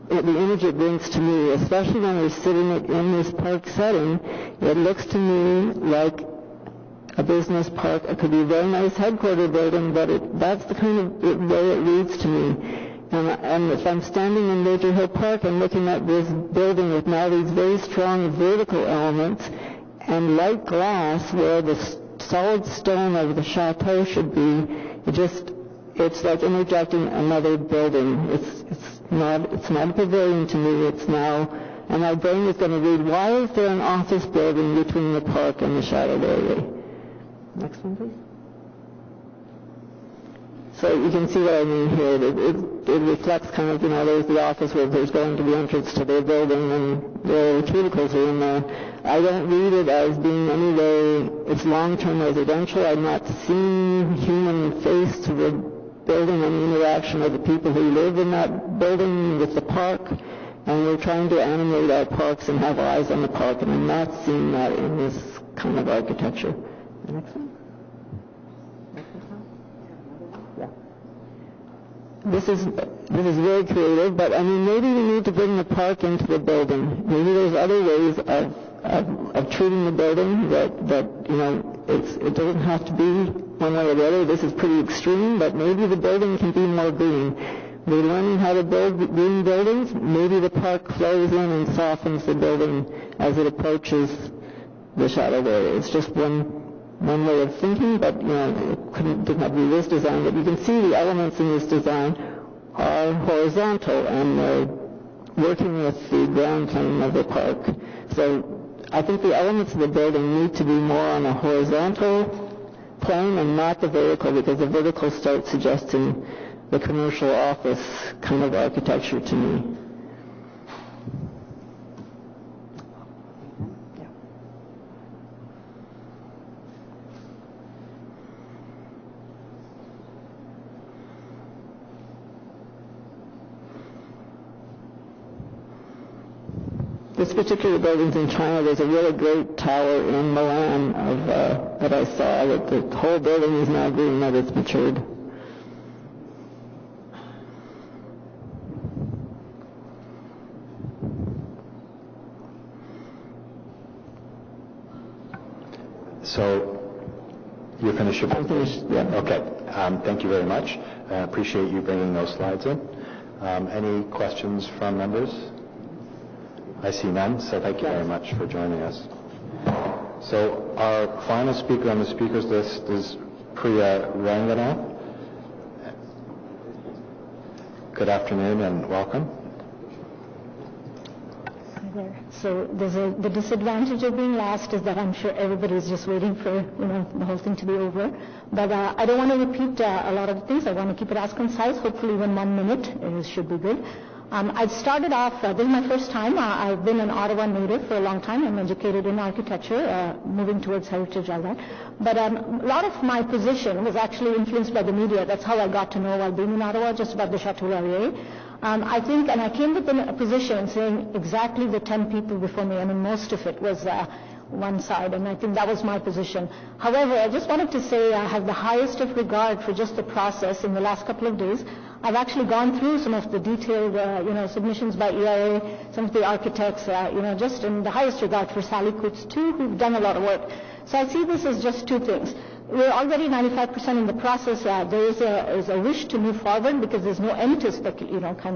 the image it brings to me, especially when we're sitting in this park setting. It looks to me like a business park. It could be a very nice headquarter building, but that's the kind of way it reads to me. And if I'm standing in Major Hill Park and looking at this building with now these very strong vertical elements and light glass where the solid stone of the chateau should be, it's like interjecting another building. It's not a pavilion to me. It's now, and my brain is going to read, why is there an office building between the park and the Chateau Laurier? Next one, please. So you can see what I mean here. It reflects kind of, there's the office where there's going to be entrance to their building and the cubicles are in there. I don't read it as being any way, it's long-term residential. I'm not seeing human face to the building and the interaction of the people who live in that building with the park. And we're trying to animate our parks and have eyes on the park, and I'm not seeing that in this kind of architecture. The next one. This is very creative, but I mean, maybe we need to bring the park into the building. Maybe there's other ways of treating the building that it doesn't have to be one way or the other. This is pretty extreme, but maybe the building can be more green. We're learning how to build green buildings. Maybe the park flows in and softens the building as it approaches the Chateau Laurier. It's just one way of thinking, but it didn't have to be this design. But you can see the elements in this design are horizontal, and they're working with the ground plane of the park. So I think the elements of the building need to be more on a horizontal plane and not the vertical, because the vertical starts suggesting the commercial office kind of architecture to me. This particular building's in China. There's a really great tower in Milan that I saw. That the whole building is now green, that it's matured. So you're finished your presentation? Yeah. Okay. Thank you very much. I appreciate you bringing those slides in. Any questions from members? I see none, so thank you very much for joining us. So our final speaker on the speakers list is Priya Ranganath. Good afternoon and welcome. So the disadvantage of being last is that I'm sure everybody's just waiting for the whole thing to be over. But I don't want to repeat a lot of things. I want to keep it as concise. Hopefully, even 1 minute should be good. I started off. This is my first time. I've been an Ottawa native for a long time. I'm educated in architecture, moving towards heritage, all that. But a lot of my position was actually influenced by the media. That's how I got to know while being in Ottawa, just about the Chateau Laurier. I think, and I came with a position saying exactly the 10 people before me. I mean, most of it was one side, and I think that was my position. However, I just wanted to say I have the highest of regard for just the process in the last couple of days. I've actually gone through some of the detailed, submissions by EIA, some of the architects, just in the highest regard for Sally Coots too, who've done a lot of work. So I see this as just two things. We're already 95% in the process. There is a wish to move forward because there's no end to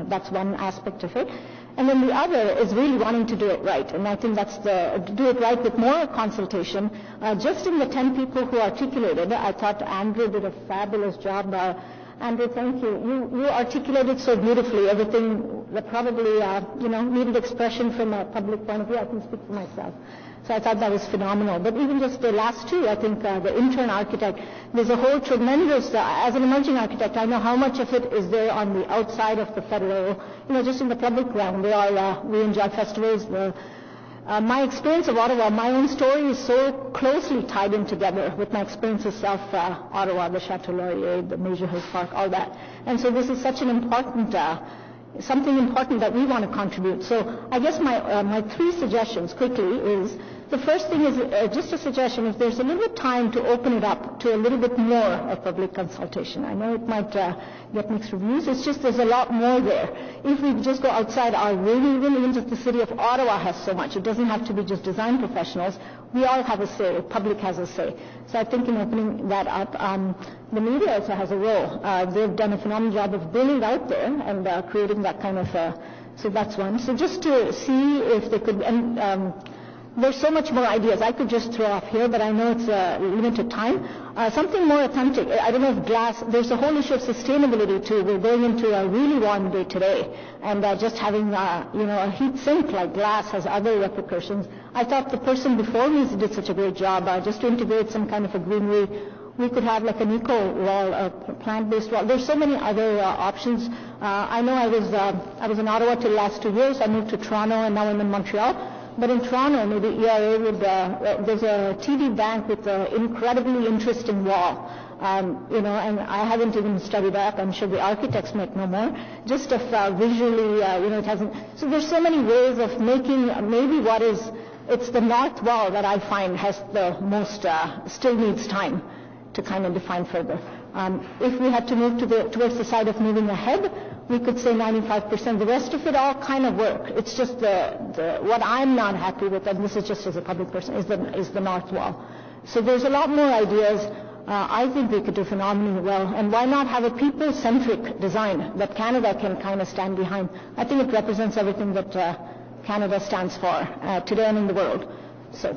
that's one aspect of it. And then the other is really wanting to do it right. And I think that's do it right with more consultation. Just in the 10 people who articulated, I thought Andrew did a fabulous job. Andrew, thank you. You articulated so beautifully everything that probably, needed expression from a public point of view. I can speak for myself. So I thought that was phenomenal. But even just the last two, I think the intern architect, there's a whole tremendous, as an emerging architect, I know how much of it is there on the outside of the federal, just in the public realm. We enjoy festivals. My experience of Ottawa, my own story is so closely tied in together with my experiences of Ottawa, the Chateau Laurier, the Major Hills Park, all that. And so this is such an important, something important that we want to contribute. So I guess my three suggestions quickly is, The first thing is just a suggestion, if there's a little bit time to open it up to a little bit more of public consultation. I know it might get mixed reviews, it's just there's a lot more there. If we just go outside our really just the city of Ottawa has so much. It doesn't have to be just design professionals. We all have a say, the public has a say. So I think in opening that up, the media also has a role. They've done a phenomenal job of building out there and creating that kind of, so that's one. So just to see if they could, and there's so much more ideas I could just throw off here, but I know it's limited time. Something more authentic. I don't know if glass, there's a whole issue of sustainability too. We're going into a really warm day today, and just having a heat sink like glass has other repercussions. I thought the person before me did such a great job just to integrate some kind of a greenery. We could have like an eco wall, a plant-based wall. There's so many other options. I know I was in Ottawa till last 2 years. I moved to Toronto, and now I'm in Montreal. But in Toronto, maybe ERA would, there's a TD Bank with an incredibly interesting wall, and I haven't even studied that. I'm sure the architects might know more. Just of visually, it hasn't. So there's so many ways of making maybe it's the north wall that I find has the most, still needs time to kind of define further. If we had to move towards the side of moving ahead, we could say 95%. The rest of it all kind of work. It's just what I'm not happy with, and this is just as a public person, is the north wall. So there's a lot more ideas. I think we could do phenomenally well. And why not have a people-centric design that Canada can kind of stand behind? I think it represents everything that Canada stands for today and in the world. So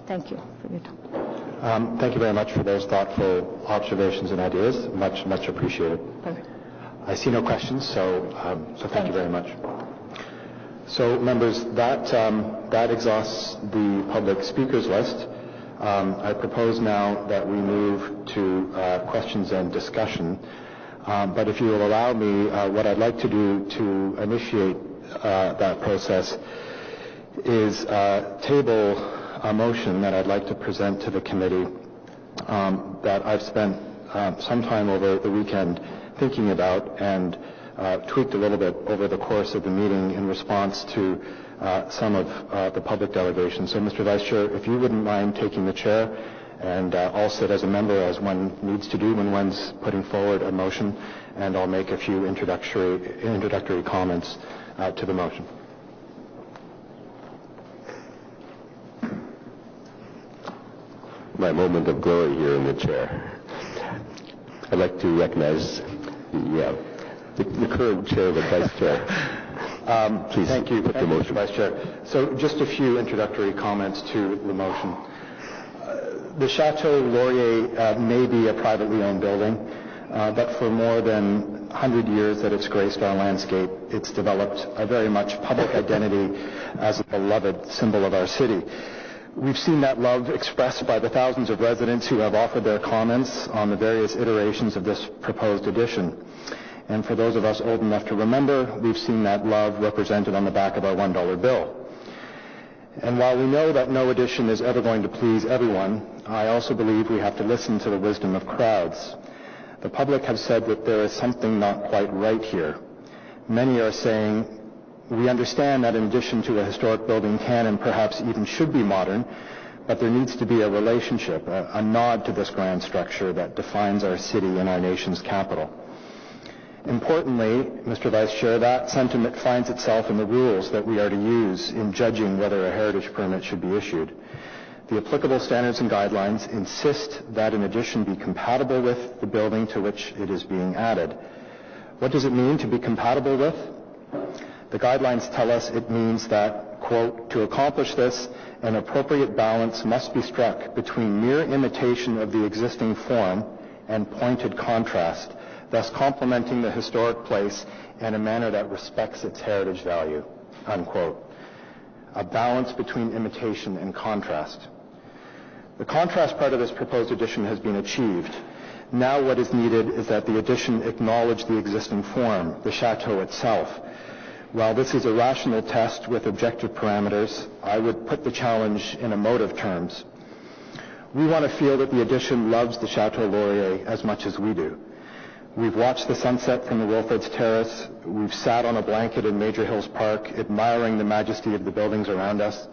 thank you for your time. Thank you very much for those thoughtful observations and ideas. Much appreciated. Perfect. I see no questions, so thank you very much. So, members, that exhausts the public speakers list. I propose now that we move to questions and discussion. But if you will allow me, what I'd like to do to initiate that process is table a motion that I'd like to present to the committee that I've spent some time over the weekend thinking about and tweaked a little bit over the course of the meeting in response to some of the public delegations. So, Mr. Vice Chair, if you wouldn't mind taking the chair, and I'll sit as a member as one needs to do when one's putting forward a motion, and I'll make a few introductory comments to the motion. My moment of glory here in the chair. I'd like to recognize the current chair, the vice chair. Please, thank you, put the motion. Vice Chair. So just a few introductory comments to the motion. The Chateau Laurier may be a privately owned building, but for more than 100 years that it's graced our landscape, it's developed a very much public identity as a beloved symbol of our city. We've seen that love expressed by the thousands of residents who have offered their comments on the various iterations of this proposed addition. And for those of us old enough to remember, we've seen that love represented on the back of our $1 bill. And while we know that no addition is ever going to please everyone, I also believe we have to listen to the wisdom of crowds. The public have said that there is something not quite right here. Many are saying, we understand that in addition to a historic building can and perhaps even should be modern, but there needs to be a relationship, a nod to this grand structure that defines our city and our nation's capital. Importantly, Mr. Vice Chair, that sentiment finds itself in the rules that we are to use in judging whether a heritage permit should be issued. The applicable standards and guidelines insist that an addition be compatible with the building to which it is being added. What does it mean to be compatible with? The guidelines tell us it means that, quote, to accomplish this, an appropriate balance must be struck between mere imitation of the existing form and pointed contrast, thus complementing the historic place in a manner that respects its heritage value, unquote. A balance between imitation and contrast. The contrast part of this proposed addition has been achieved. Now what is needed is that the addition acknowledge the existing form, the chateau itself. While this is a rational test with objective parameters, I would put the challenge in emotive terms. We want to feel that the addition loves the Chateau Laurier as much as we do. We've watched the sunset from the Wilfrid's Terrace. We've sat on a blanket in Major Hills Park, admiring the majesty of the buildings around us.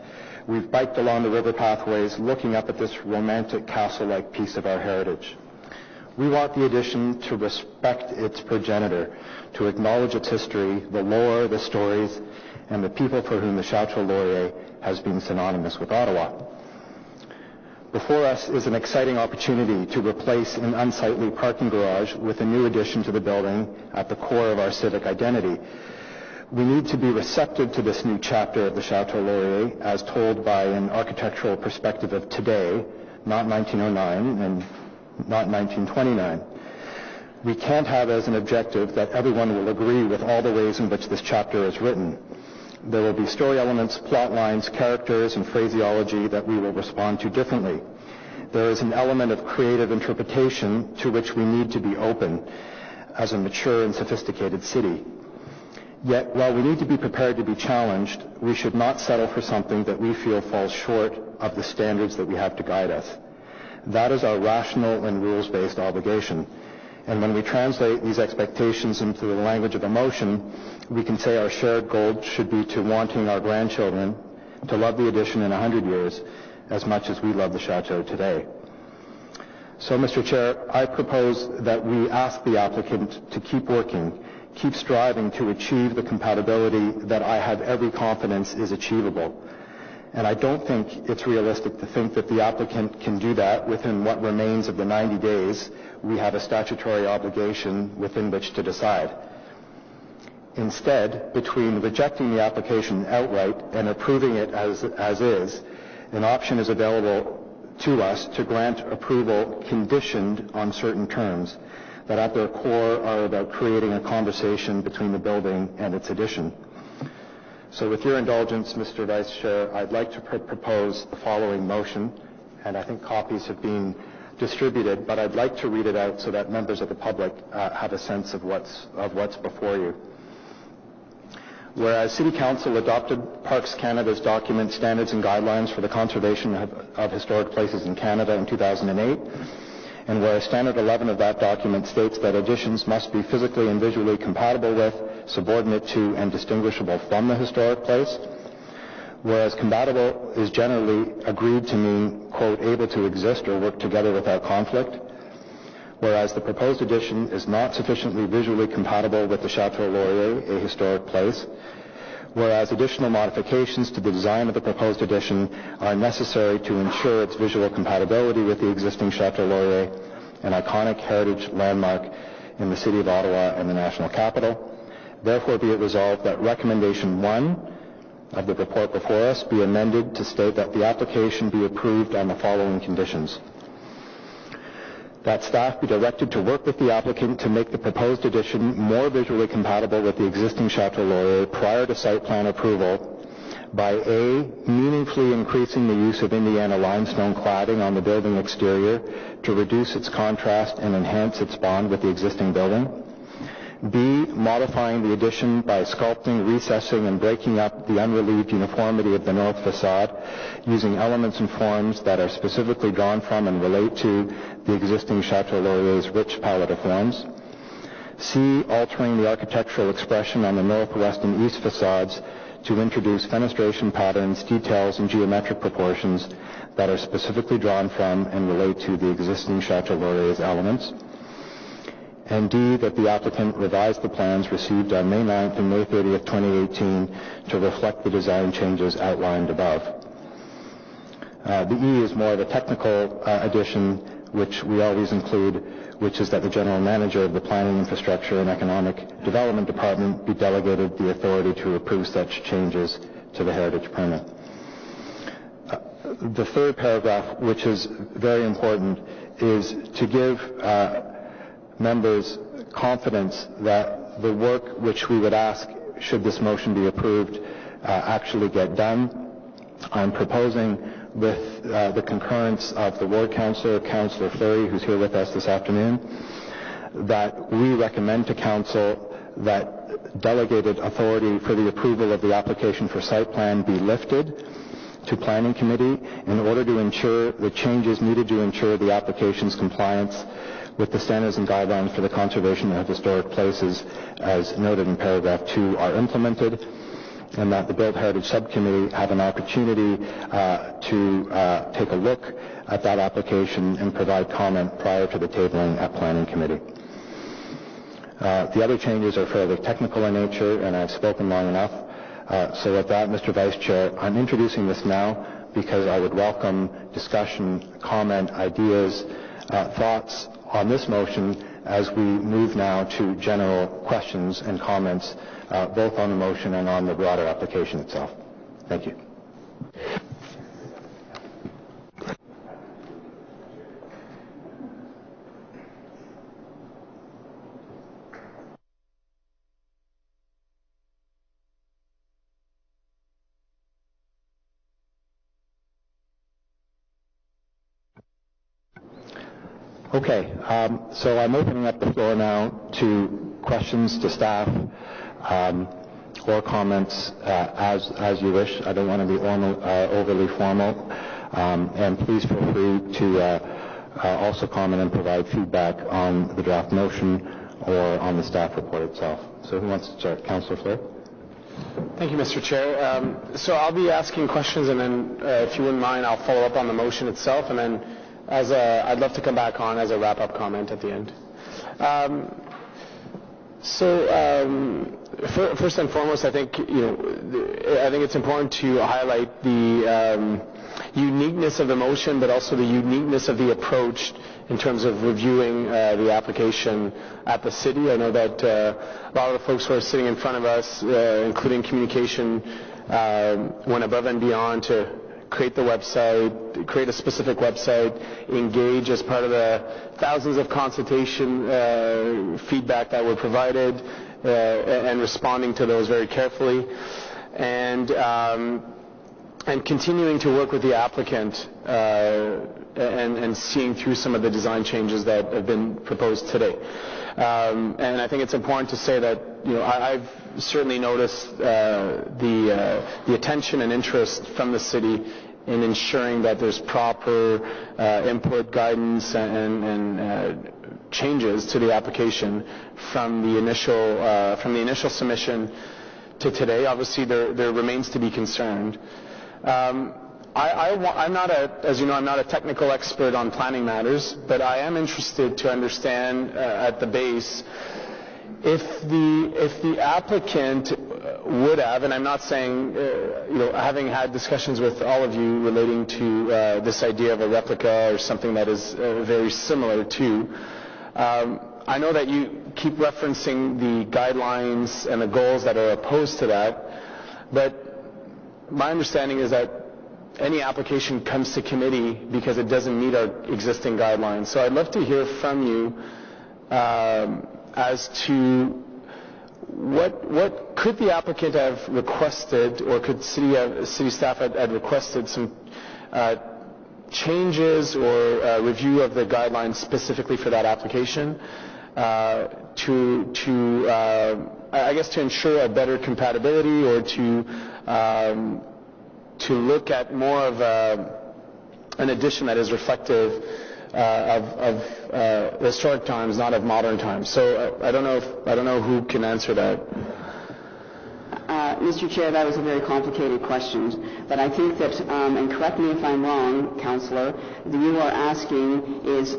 we've biked along the river pathways looking up at this romantic castle-like piece of our heritage. We want the addition to respect its progenitor, to acknowledge its history, the lore, the stories, and the people for whom the Chateau Laurier has been synonymous with Ottawa. Before us is an exciting opportunity to replace an unsightly parking garage with a new addition to the building at the core of our civic identity. We need to be receptive to this new chapter of the Chateau Laurier as told by an architectural perspective of today, not 1909 and not 1929. We can't have as an objective that everyone will agree with all the ways in which this chapter is written. There will be story elements, plot lines, characters, and phraseology that we will respond to differently. There is an element of creative interpretation to which we need to be open as a mature and sophisticated city. Yet, while we need to be prepared to be challenged, we should not settle for something that we feel falls short of the standards that we have to guide us. That is our rational and rules-based obligation. And when we translate these expectations into the language of emotion, we can say our shared goal should be to wanting our grandchildren to love the addition in 100 years as much as we love the Chateau today. So, Mr. Chair, I propose that we ask the applicant to keep working, keep striving to achieve the compatibility that I have every confidence is achievable. And I don't think it's realistic to think that the applicant can do that within what remains of the 90 days we have a statutory obligation within which to decide. Instead, between rejecting the application outright and approving it as is, an option is available to us to grant approval conditioned on certain terms that at their core are about creating a conversation between the building and its addition. So with your indulgence, Mr. Vice Chair, I'd like to propose the following motion, and I think copies have been distributed, but I'd like to read it out so that members of the public have a sense of what's before you. Whereas City Council adopted Parks Canada's document Standards and Guidelines for the Conservation of Historic Places in Canada in 2008, and whereas Standard 11 of that document states that additions must be physically and visually compatible with, subordinate to, and distinguishable from the historic place, whereas compatible is generally agreed to mean, quote, able to exist or work together without conflict, whereas the proposed addition is not sufficiently visually compatible with the Chateau Laurier, a historic place, whereas additional modifications to the design of the proposed addition are necessary to ensure its visual compatibility with the existing Chateau Laurier, an iconic heritage landmark in the City of Ottawa and the National Capital. Therefore, be it resolved that Recommendation 1 of the report before us be amended to state that the application be approved on the following conditions. That staff be directed to work with the applicant to make the proposed addition more visually compatible with the existing Chateau Laurier prior to site plan approval by A, meaningfully increasing the use of Indiana limestone cladding on the building exterior to reduce its contrast and enhance its bond with the existing building. B, modifying the addition by sculpting, recessing, and breaking up the unrelieved uniformity of the north facade using elements and forms that are specifically drawn from and relate to the existing Chateau Laurier's rich palette of forms. C, altering the architectural expression on the northwest and east facades to introduce fenestration patterns, details, and geometric proportions that are specifically drawn from and relate to the existing Chateau Laurier's elements. And D, that the applicant revise the plans received on May 9th and May 30th, 2018 to reflect the design changes outlined above. The E is more of a technical addition, which we always include, which is that the General Manager of the Planning, Infrastructure, and Economic Development Department be delegated the authority to approve such changes to the heritage permit. The third paragraph, which is very important, is to give members confidence that the work which we would ask, should this motion be approved, actually get done. I'm proposing, with the concurrence of the Ward Councillor, Councillor Fleury, who's here with us this afternoon, that we recommend to Council that delegated authority for the approval of the application for site plan be lifted to Planning Committee in order to ensure the changes needed to ensure the application's compliance with the standards and guidelines for the conservation of historic places, as noted in paragraph 2, are implemented, and that the Build Heritage Subcommittee have an opportunity to take a look at that application and provide comment prior to the tabling at Planning Committee. The other changes are fairly technical in nature, and I've spoken long enough. So with that, Mr. Vice Chair, I'm introducing this now because I would welcome discussion, comment, ideas, thoughts on this motion as we move now to general questions and comments, both on the motion and on the broader application itself. Thank you. Okay, so I'm opening up the floor now to questions to staff or comments as you wish. I don't want to be overly formal, and please feel free to also comment and provide feedback on the draft motion or on the staff report itself. So who wants to start? Councillor Fleur? Thank you, Mr. Chair. So I'll be asking questions, and then if you wouldn't mind, I'll follow up on the motion itself, and then I'd love to come back on as a wrap-up comment at the end. First and foremost, I think it's important to highlight the uniqueness of the motion, but also the uniqueness of the approach in terms of reviewing the application at the city. I know that a lot of the folks who are sitting in front of us, including communication, went above and beyond to create the website, create a specific website, engage as part of the thousands of consultation feedback that were provided, and responding to those very carefully, and continuing to work with the applicant and seeing through some of the design changes that have been proposed today. And I think it's important to say that I've certainly noticed the attention and interest from the city in ensuring that there's proper input, guidance, and changes to the application from the initial submission to today. Obviously, there remains to be concerned. I'm not a technical expert on planning matters, but I am interested to understand at the base if the applicant would have, and I'm not saying, having had discussions with all of you relating to this idea of a replica or something that is very similar to, I know that you keep referencing the guidelines and the goals that are opposed to that, but my understanding is that any application comes to committee because it doesn't meet our existing guidelines. So I'd love to hear from you as to what could the applicant have requested, or could city staff had requested some changes or review of the guidelines specifically for that application to ensure a better compatibility, or to look at more of an addition that is reflective of historic times, not of modern times. So I don't know who can answer that. Mr. Chair, that was a very complicated question, but I think that, and correct me if I'm wrong, Councillor, that you are asking is,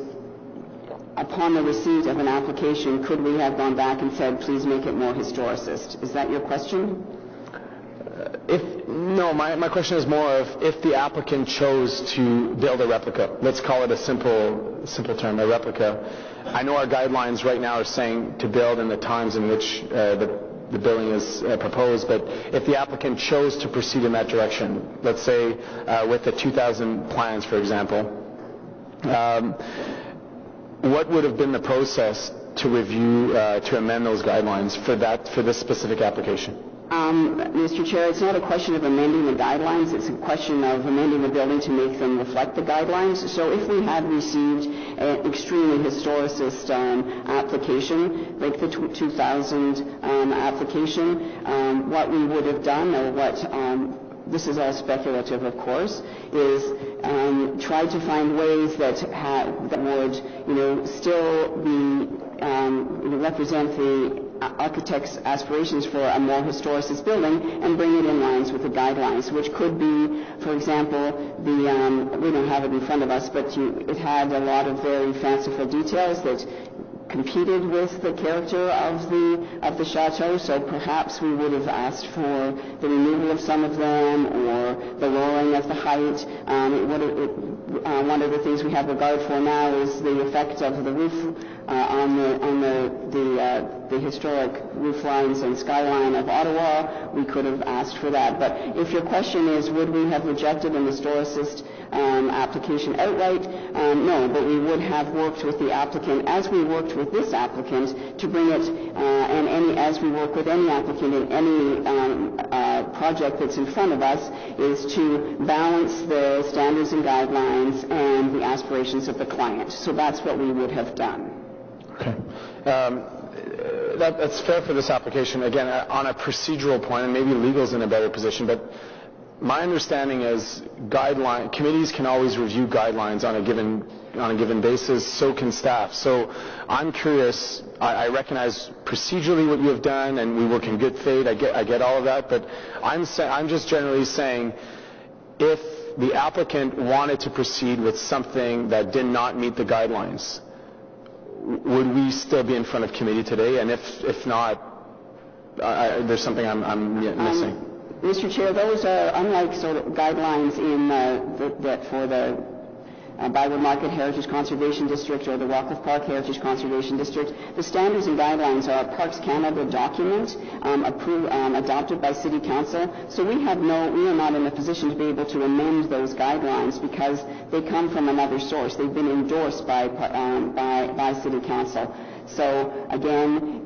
upon the receipt of an application, could we have gone back and said, please make it more historicist? Is that your question? No, my question is more of if the applicant chose to build a replica. Let's call it a simple term, a replica. I know our guidelines right now are saying to build in the times in which the building is proposed, but if the applicant chose to proceed in that direction, let's say with the 2000 plans, for example, what would have been the process to review, to amend those guidelines for this specific application? Mr. Chair, it's not a question of amending the guidelines, it's a question of amending the building to make them reflect the guidelines. So if we had received an extremely historicist application, like the 2000 application, what we would have done, or what this is all speculative, of course, is try to find ways that would, still be represent the architect's aspirations for a more historicist building and bring it in lines with the guidelines, which could be, for example, we don't have it in front of us, but it had a lot of very fanciful details that competed with the character of the chateau, so perhaps we would have asked for the removal of some of them or the lowering of the height. One of the things we have regard for now is the effect of the roof on the historic roof lines and skyline of Ottawa. We could have asked for that. But if your question is, would we have rejected an historicist application outright? No, but we would have worked with the applicant, as we worked with this applicant, to bring it, as we work with any applicant in any project that's in front of us, is to balance the standards and guidelines and the aspirations of the client. So that's what we would have done. Okay. That's fair for this application. Again, on a procedural point, and maybe legal's in a better position, but my understanding is committees can always review guidelines on a given basis, so can staff. So I'm curious, I recognize procedurally what you have done, and we work in good faith, I get all of that, but I'm just generally saying, if the applicant wanted to proceed with something that did not meet the guidelines, would we still be in front of committee today? And if not, there's something I'm missing. Mr. Chair, those are unlike sort of guidelines for the Byward Market Heritage Conservation District or the Rockcliffe Park Heritage Conservation District. The standards and guidelines are a Parks Canada document adopted by City Council. So we are not in a position to be able to amend those guidelines because they come from another source. They've been endorsed by City Council. So again,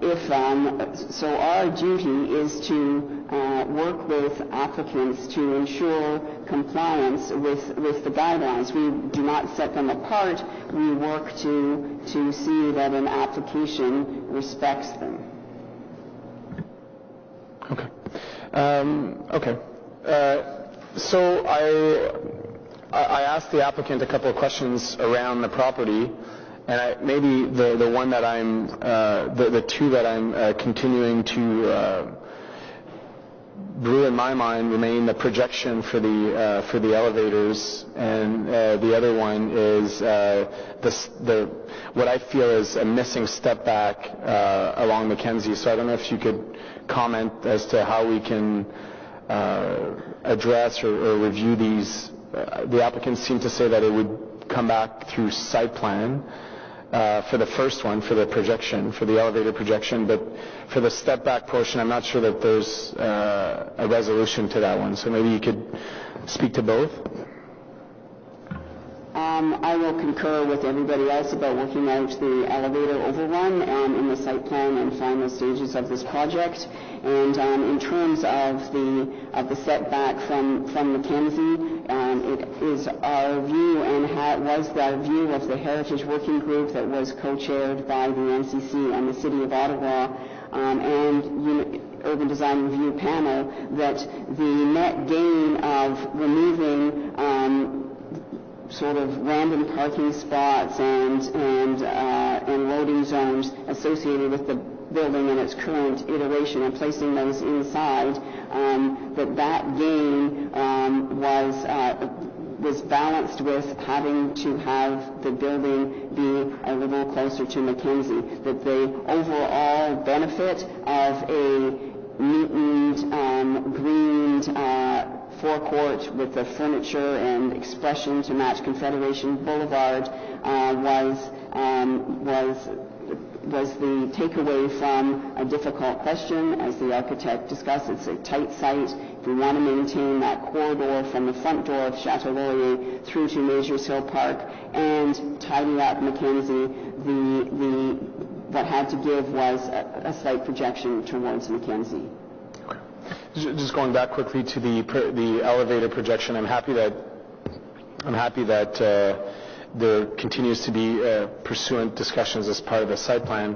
so our duty is to work with applicants to ensure compliance with the guidelines. We do not set them apart. We work to see that an application respects them. Okay. So I asked the applicant a couple of questions around the property. And maybe the one that the two that I'm continuing to brew in my mind remain the projection for the elevators, and the other one is what I feel is a missing step back along Mackenzie. So I don't know if you could comment as to how we can address or review these. The applicants seem to say that it would come back through site plan. For the first one, for the projection, for the elevator projection, but for the step back portion, I'm not sure that there's a resolution to that one. So maybe you could speak to both. I will concur with everybody else about working out the elevator overrun in the site plan and final stages of this project. And in terms of the setback from Mackenzie, it is our view and was the view of the Heritage Working Group that was co-chaired by the NCC and the City of Ottawa and Urban Design Review panel that the net gain of removing sort of random parking spots and loading zones associated with the building in its current iteration and placing those inside, that gain was balanced with having to have the building be a little closer to Mackenzie. That the overall benefit of a neatened, greened forecourt with the furniture and expression to match Confederation Boulevard was the takeaway from a difficult question. As the architect discussed, it's a tight site. If we want to maintain that corridor from the front door of Chateau Laurier through to Majors Hill Park and tidy up Mackenzie, what had to give was a slight projection towards Mackenzie. Just going back quickly to the elevator projection, I'm happy that there continues to be pursuant discussions as part of the site plan.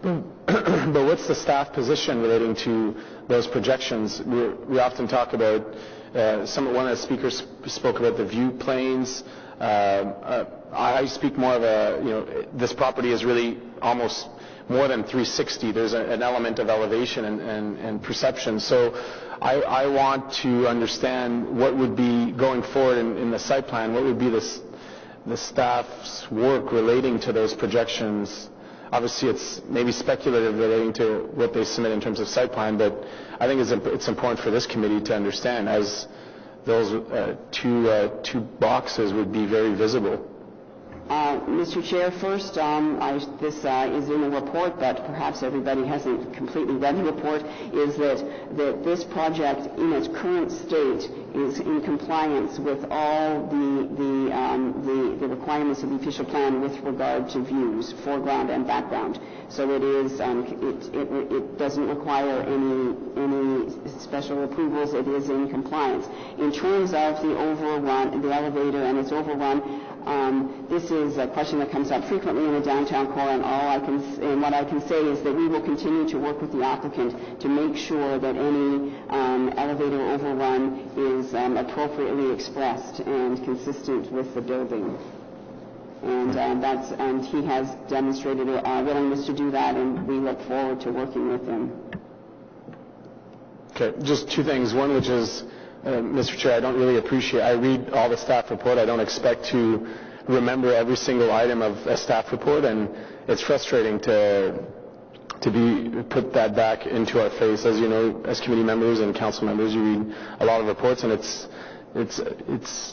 But what's the staff position relating to those projections? We often talk about one of the speakers spoke about the view planes. I I speak more of this property is really almost more than 360. There's an element of elevation and perception. So I want to understand what would be going forward in the site plan, what would be the staff's work relating to those projections. Obviously, it's maybe speculative relating to what they submit in terms of site plan, but I think it's important for this committee to understand, as those two boxes would be very visible. Mr. Chair, first, this is in the report, but perhaps everybody hasn't completely read the report, is that this project in its current state is in compliance with all the requirements of the official plan with regard to views, foreground and background. So it is it doesn't require any special approvals. It is in compliance. In terms of the overrun, the elevator and its overrun, this is a question that comes up frequently in the downtown core, and what I can say is that we will continue to work with the applicant to make sure that any elevator overrun is appropriately expressed and consistent with the building. And he has demonstrated a willingness to do that, and we look forward to working with him. Okay, just two things. One, which is, Mr. Chair, I don't really appreciate, I read all the staff report. I don't expect to remember every single item of a staff report, and it's frustrating to put that back into our face. As you know, as committee members and council members, you read a lot of reports, and it's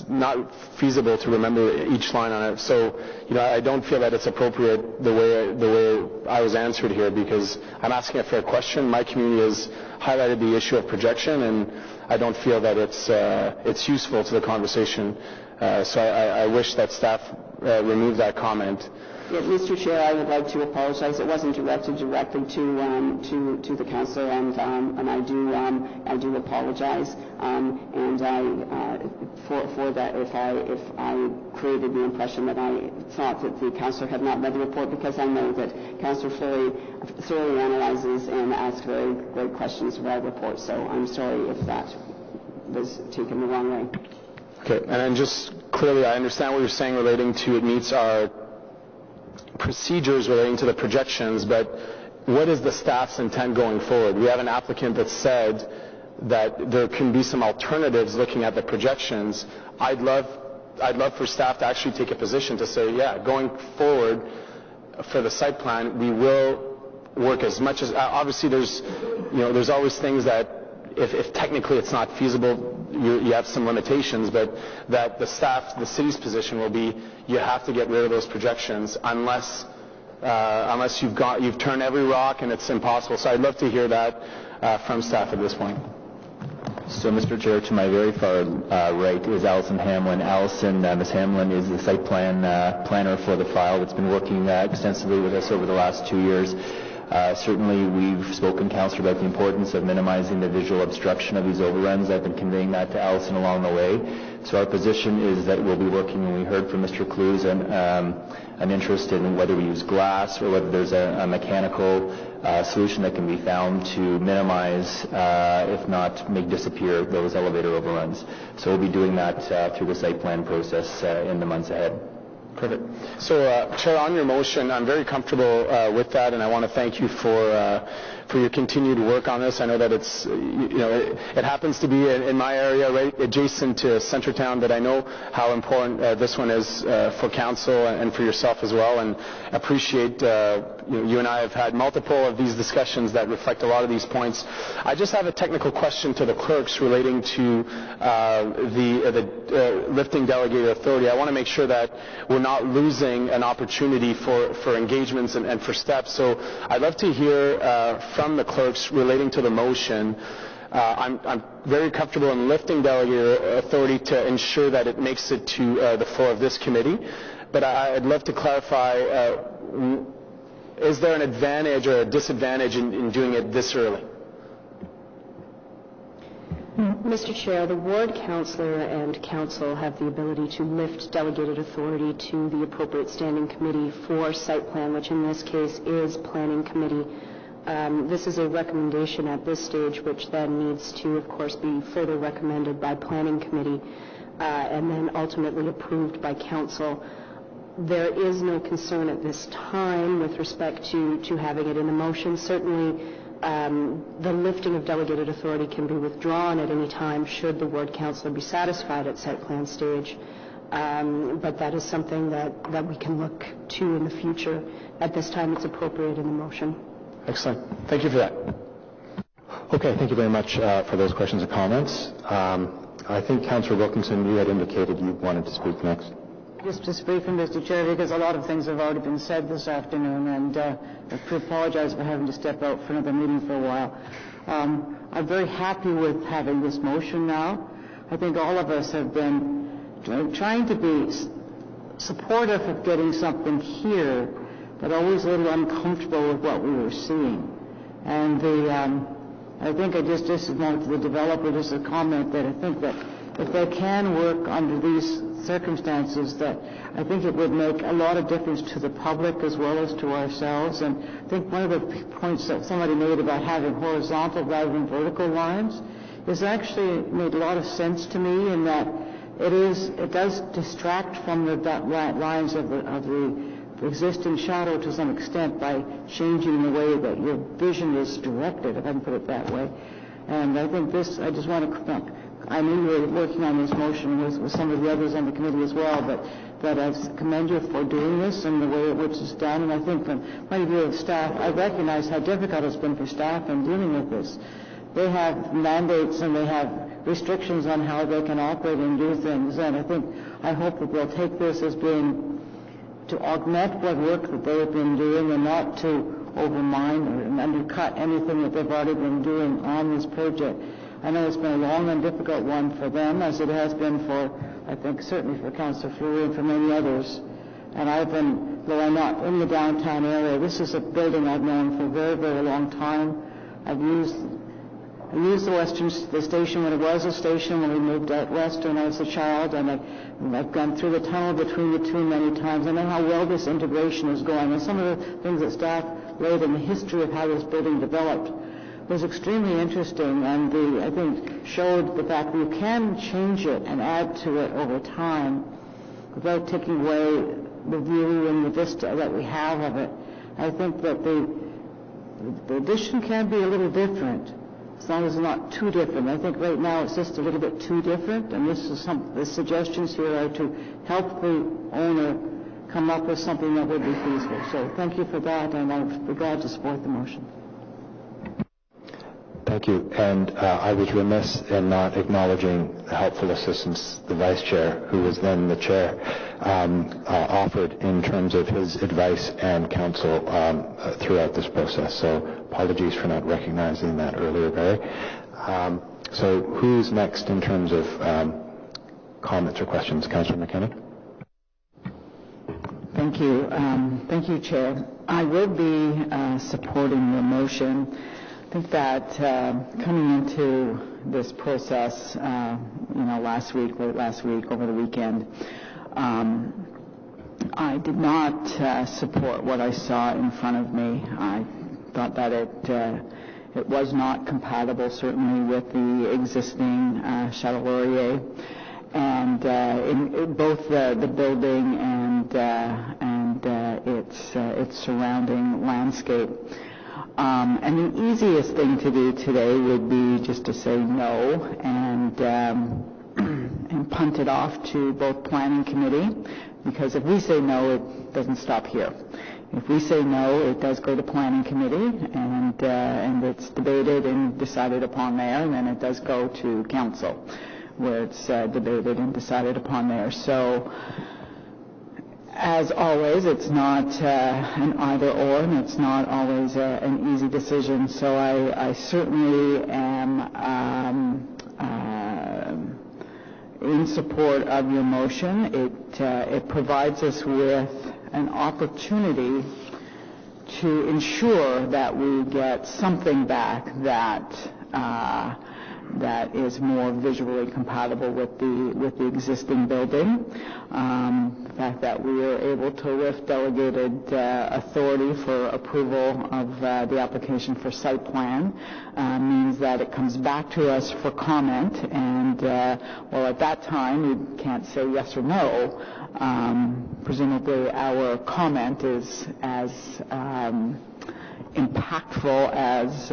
not feasible to remember each line on it. So, I don't feel that it's appropriate the way I was answered here, because I'm asking a fair question. My community has highlighted the issue of projection, and I don't feel that it's useful to the conversation. So I wish that staff remove that comment. Yeah, Mr. Chair, I would like to apologize. It wasn't directed directly to the council, and I do apologize. And for that, if I created the impression that I thought that the councillor had not read the report, because I know that Councillor thoroughly analyzes and asks very great questions about our report. So I'm sorry if that was taken the wrong way. Okay, and then just clearly, I understand what you're saying relating to it meets our procedures relating to the projections, but what is the staff's intent going forward? We have an applicant that said that there can be some alternatives looking at the projections. I'd love for staff to actually take a position to say, yeah, going forward for the site plan, we will work as much as, obviously there's always things that if technically it's not feasible, you have some limitations, but that the city's position will be, you have to get rid of those projections unless you've turned every rock and it's impossible. So I'd love to hear that from staff at this point. So, Mr. Chair, to my very far right is Alison Hamlin. Ms. Hamlin is the site planner for the file that's been working extensively with us over the last 2 years. Certainly, we've spoken, Councillor, about the importance of minimizing the visual obstruction of these overruns. I've been conveying that to Alison along the way. So our position is that we'll be working, and we heard from Mr. Clues an interest in whether we use glass or whether there's a mechanical solution that can be found to minimize, if not make disappear, those elevator overruns. So we'll be doing that through the site plan process in the months ahead. Perfect. So, Chair, on your motion, I'm very comfortable with that, and I want to thank you for your continued work on this. I know that it's, it happens to be in my area, right adjacent to Centretown, but I know how important this one is for council and for yourself as well, and appreciate you and I have had multiple of these discussions that reflect a lot of these points. I just have a technical question to the clerks relating to the lifting delegated authority. I want to make sure that we're not losing an opportunity for engagements and for steps. So I'd love to hear from the clerks relating to the motion. I'm very comfortable in lifting delegated authority to ensure that it makes it to the floor of this committee. But I'd love to clarify, is there an advantage or a disadvantage in doing it this early? Mr. Chair, the ward councillor and council have the ability to lift delegated authority to the appropriate standing committee for site plan, which in this case is planning committee. This is a recommendation at this stage, which then needs to, of course, be further recommended by planning committee and then ultimately approved by council. there is no concern at this time with respect to having it in the motion. Certainly, the lifting of delegated authority can be withdrawn at any time should the ward councillor be satisfied at site plan stage. But that is something that we can look to in the future. At this time, it's appropriate in the motion. Excellent. Thank you for that. Okay, thank you very much for those questions and comments. I think Councillor Wilkinson, you had indicated you wanted to speak next. Just briefly, Mr. Chair, because a lot of things have already been said this afternoon, and I apologize for having to step out for another meeting for a while. I'm very happy with having this motion now. I think all of us have been trying to be supportive of getting something here, but always a little uncomfortable with what we were seeing. And I think I just wanted the developer just a comment that I think that if they can work under these circumstances, that I think it would make a lot of difference to the public as well as to ourselves. And I think one of the points that somebody made about having horizontal rather than vertical lines is actually made a lot of sense to me, in that it does distract from the lines of the existing shadow to some extent by changing the way that your vision is directed, if I can put it that way. And I think I just want to, I know you're working on this motion with some of the others on the committee as well, but I commend you for doing this and the way in which it's done. And I think from the point of view of staff, I recognize how difficult it's been for staff in dealing with this. They have mandates and they have restrictions on how they can operate and do things. And I hope that they'll take this as being to augment what work that they have been doing and not to overmine or undercut anything that they've already been doing on this project. I know it's been a long and difficult one for them, as it has been for, I think, certainly for Councillor Fleury and for many others. And I've been, though I'm not in the downtown area, this is a building I've known for a very, very long time. I used the station when it was a station when we moved out west when I was a child, and I've gone through the tunnel between the two many times. I know how well this integration is going, and some of the things that staff laid in the history of how this building developed was extremely interesting, and I think showed the fact that you can change it and add to it over time without taking away the view and the vista that we have of it. I think that the addition can be a little different, as long as it's not too different. I think right now it's just a little bit too different, and the suggestions here are to help the owner come up with something that would be feasible. So thank you for that, and I'm glad to support the motion. Thank you. And I was remiss in not acknowledging the helpful assistance the Vice Chair, who was then the Chair, offered in terms of his advice and counsel throughout this process. So apologies for not recognizing that earlier, Barry. So who's next in terms of comments or questions? Councillor McKinnon? Thank you. Thank you, Chair. I will be supporting the motion. I think that coming into this process, late last week, over the weekend, I did not support what I saw in front of me. I thought that it was not compatible, certainly, with the existing Chateau Laurier, and in both the building and its surrounding landscape. And the easiest thing to do today would be just to say no and punt it off to both planning committee, because if we say no, it doesn't stop here. If we say no, it does go to planning committee, and it's debated and decided upon there, and then it does go to council, where it's debated and decided upon there. So, as always, it's not an either-or, and it's not always an easy decision. So I certainly am in support of your motion. It provides us with an opportunity to ensure that we get something back that is more visually compatible with the existing building. The fact that we are able to lift delegated authority for approval of the application for site plan means that it comes back to us for comment, and at that time we can't say yes or no, presumably our comment is as impactful as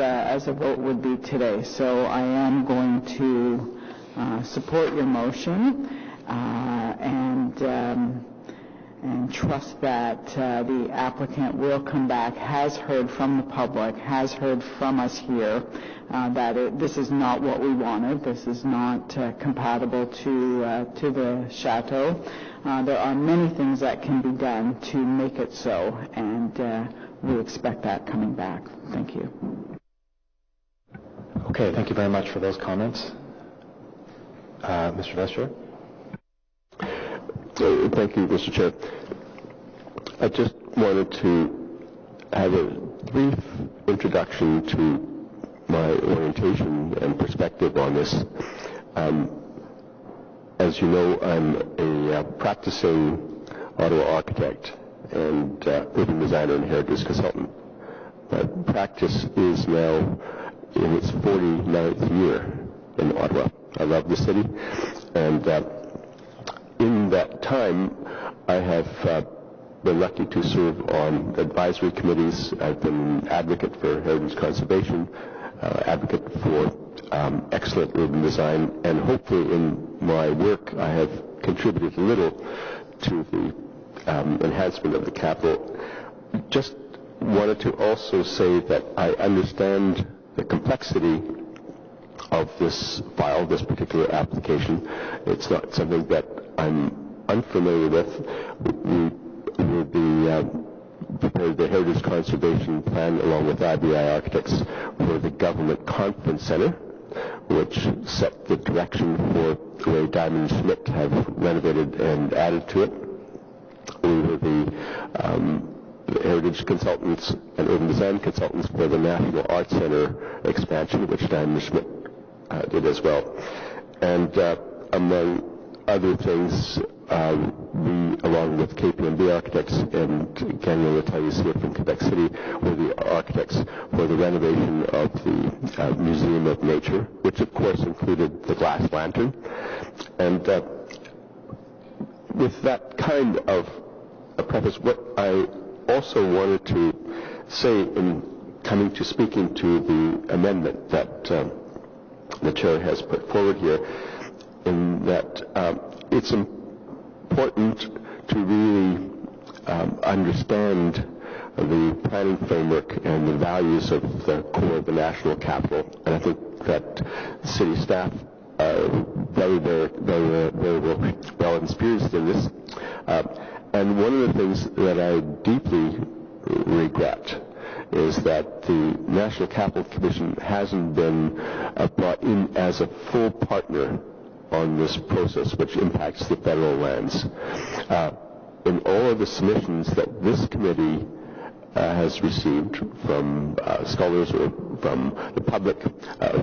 a vote would be today. So I am going to support your motion and trust that the applicant will come back, has heard from the public, has heard from us here that this is not what we wanted. This is not compatible to the chateau. There are many things that can be done to make it so, and we expect that coming back. Thank you. Okay, thank you very much for those comments. Mr. Vester? Thank you, Mr. Chair. I just wanted to have a brief introduction to my orientation and perspective on this. As you know, I'm a practicing Ottawa architect and urban designer and heritage consultant. My practice is now in its 49th year in Ottawa. I love the city, and in that time, I have been lucky to serve on advisory committees. I've been an advocate for heritage conservation, advocate for excellent urban design, and hopefully in my work I have contributed a little to the enhancement of the capital. Just wanted to also say that I understand the complexity of this file, this particular application. It's not something that I'm unfamiliar with. We will be prepared the Heritage Conservation Plan along with IBI Architects for the Government Conference Center, which set the direction for the way Diamond Schmidt have renovated and added to it. We were the heritage consultants and urban design consultants for the National Arts Center expansion, which Diamond Schmidt did as well. And among other things, we, along with KPMG Architects and Daniel Letellius here from Quebec City, were the architects for the renovation of the Museum of Nature, which of course included the glass lantern. And with that kind of a preface, what I also wanted to say in coming to speaking to the amendment that the chair has put forward here, in that it's important to really understand the planning framework and the values of the core of the national capital. And I think that city staff are very well experienced in this. And one of the things that I deeply regret is that the National Capital Commission hasn't been brought in as a full partner on this process, which impacts the federal lands. In all of the submissions that this committee has received from scholars or from the public,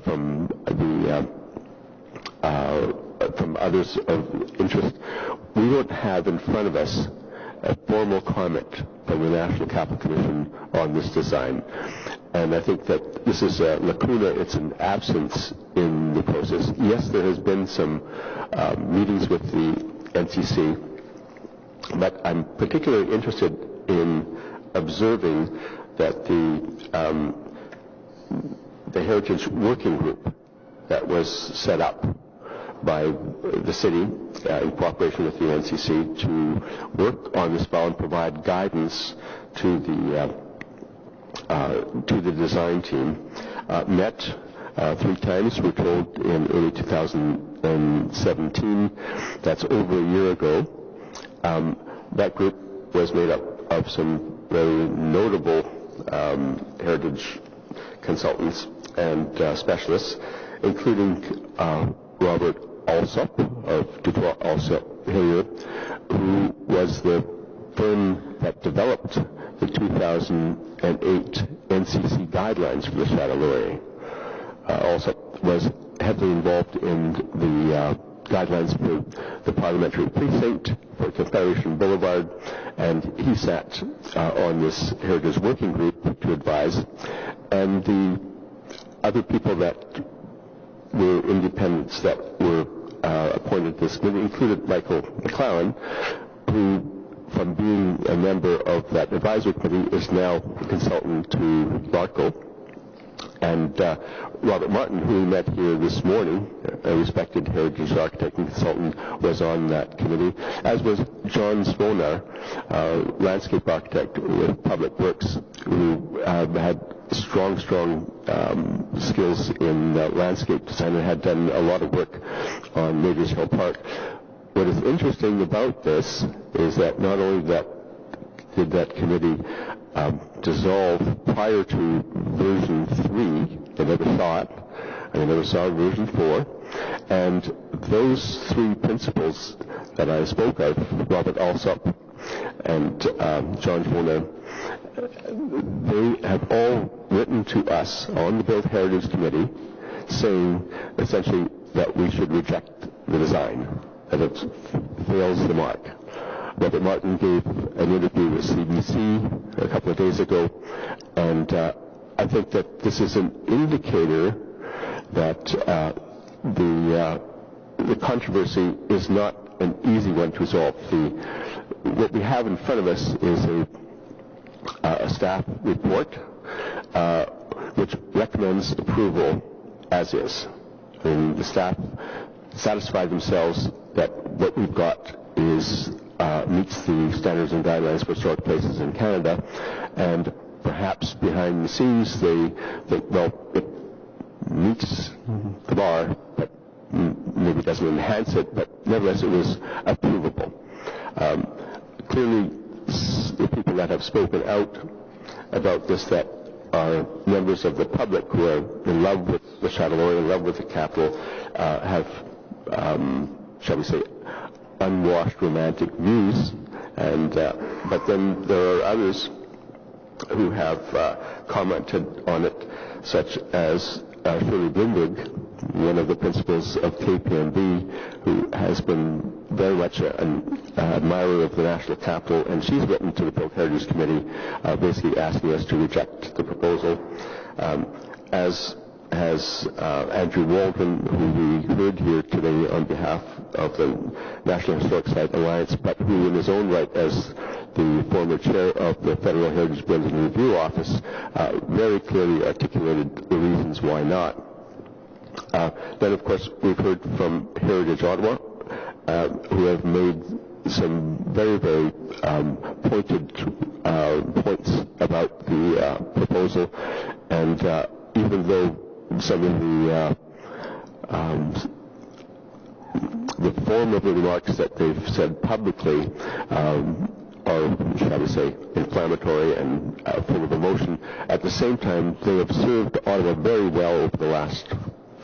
from others of interest, we don't have in front of us a formal comment from the National Capital Commission on this design. And I think that this is a lacuna, it's an absence in the process. Yes, there has been some meetings with the NCC, but I'm particularly interested in observing that the Heritage Working Group that was set up by the city in cooperation with the NCC to work on this file and provide guidance to the design team met 3 times, we're told, in early 2017. That's over a year ago. That group was made up of some very notable heritage consultants and specialists, including Robert Alsop of Dutoit Alsop Hillier, who was the firm that developed the 2008 NCC guidelines for the Chateau Laurier. Alsop was heavily involved in the guidelines for the parliamentary precinct, for Confederation Boulevard, and he sat on this Heritage Working Group to advise. And the other people that were independents that were appointed to this committee included Michael McLaren, who, from being a member of that advisory committee, is now a consultant to LARCO. And Robert Martin, who we met here this morning, a respected heritage architect and consultant, was on that committee, as was John Smonar, landscape architect with Public Works, who had strong skills in landscape design and had done a lot of work on Majors Hill Park. What is interesting about this is that not only did that committee dissolve prior to version 3, they never saw it, and they never saw version 4, and those 3 principles that I spoke of, Robert Alsop and John Jonah, they have all written to us on the Built Heritage Committee saying essentially that we should reject the design, that it fails the mark. Robert Martin gave an interview with CBC a couple of days ago, and I think that this is an indicator that the controversy is not an easy one to resolve. What we have in front of us is a staff report which recommends approval as is. And the staff satisfied themselves that what we've got is meets the standards and guidelines for historic places in Canada, and perhaps behind the scenes they think, well, it meets the bar, but maybe doesn't enhance it, but nevertheless it was approvable. Clearly, the people that have spoken out about this, that are members of the public who are in love with the Château, in love with the capital, have, shall we say, unwashed romantic views, and but then there are others who have commented on it, such as Shirley Bloomberg, one of the principals of KPMB, who has been very much an admirer of the National Capital, and she's written to the Built Heritage Committee basically asking us to reject the proposal, as has Andrew Waldron, who we heard here today on behalf of the National Historic Site Alliance, but who in his own right as the former chair of the Federal Heritage Building Review Office very clearly articulated the reasons why not. Then, of course, we've heard from Heritage Ottawa, who have made some very, very pointed points about the proposal, and even though some of the form of the remarks that they've said publicly are, shall we say, inflammatory and full of emotion, at the same time they have served Ottawa very well over the last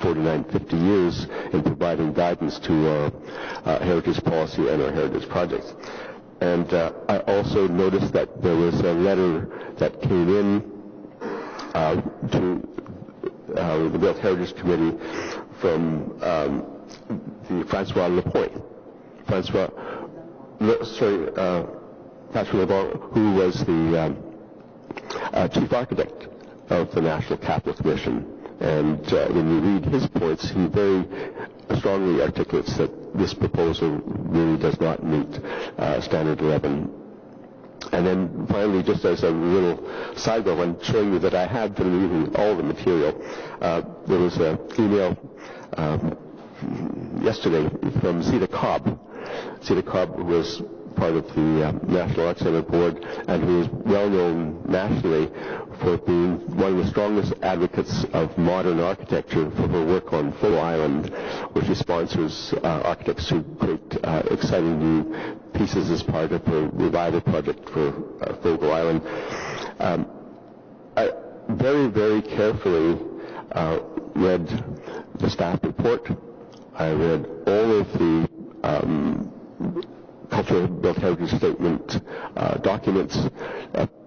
49, 50 years in providing guidance to our heritage policy and our heritage projects. And I also noticed that there was a letter that came in to the Built Heritage Committee from the Francois Lapointe. Patrick Lebon, who was the chief architect of the National Capital Commission. And when you read his points, he very strongly articulates that this proposal really does not meet Standard 11. And then finally, just as a little sidebar, when showing you that I have been reading all the material, there was an email yesterday from Zita Cobb. Zita Cobb was part of the National Art Center Board, and who is well known nationally for being one of the strongest advocates of modern architecture for her work on Fogo Island, where she sponsors architects who create exciting new pieces as part of her revival project for Fogo Island. I very, very carefully read the staff report. I read all of the Cultural Built Heritage Statement documents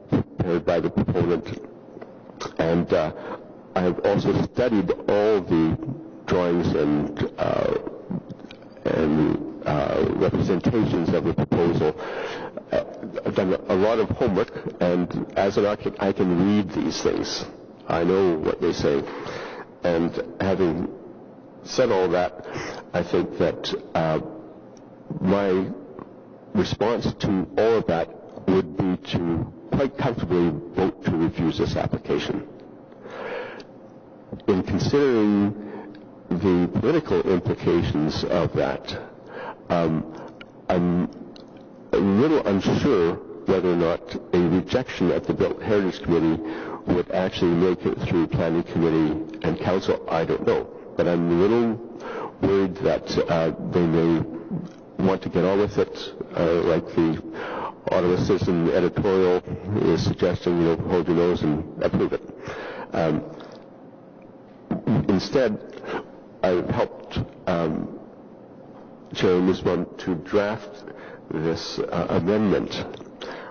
prepared by the proponent, and I have also studied all the drawings and representations of the proposal. I've done a lot of homework, and as an architect, I can read these things. I know what they say, and having said all that, I think that my response to all of that would be to quite comfortably vote to refuse this application. In considering the political implications of that, I'm a little unsure whether or not a rejection at the Built Heritage Committee would actually make it through Planning Committee and Council. I don't know. But I'm a little worried that they may want to get on with it, like the Ottawa Citizen editorial is suggesting, hold your nose and approve it. Instead, I've helped Chair Nussbaum to draft this amendment,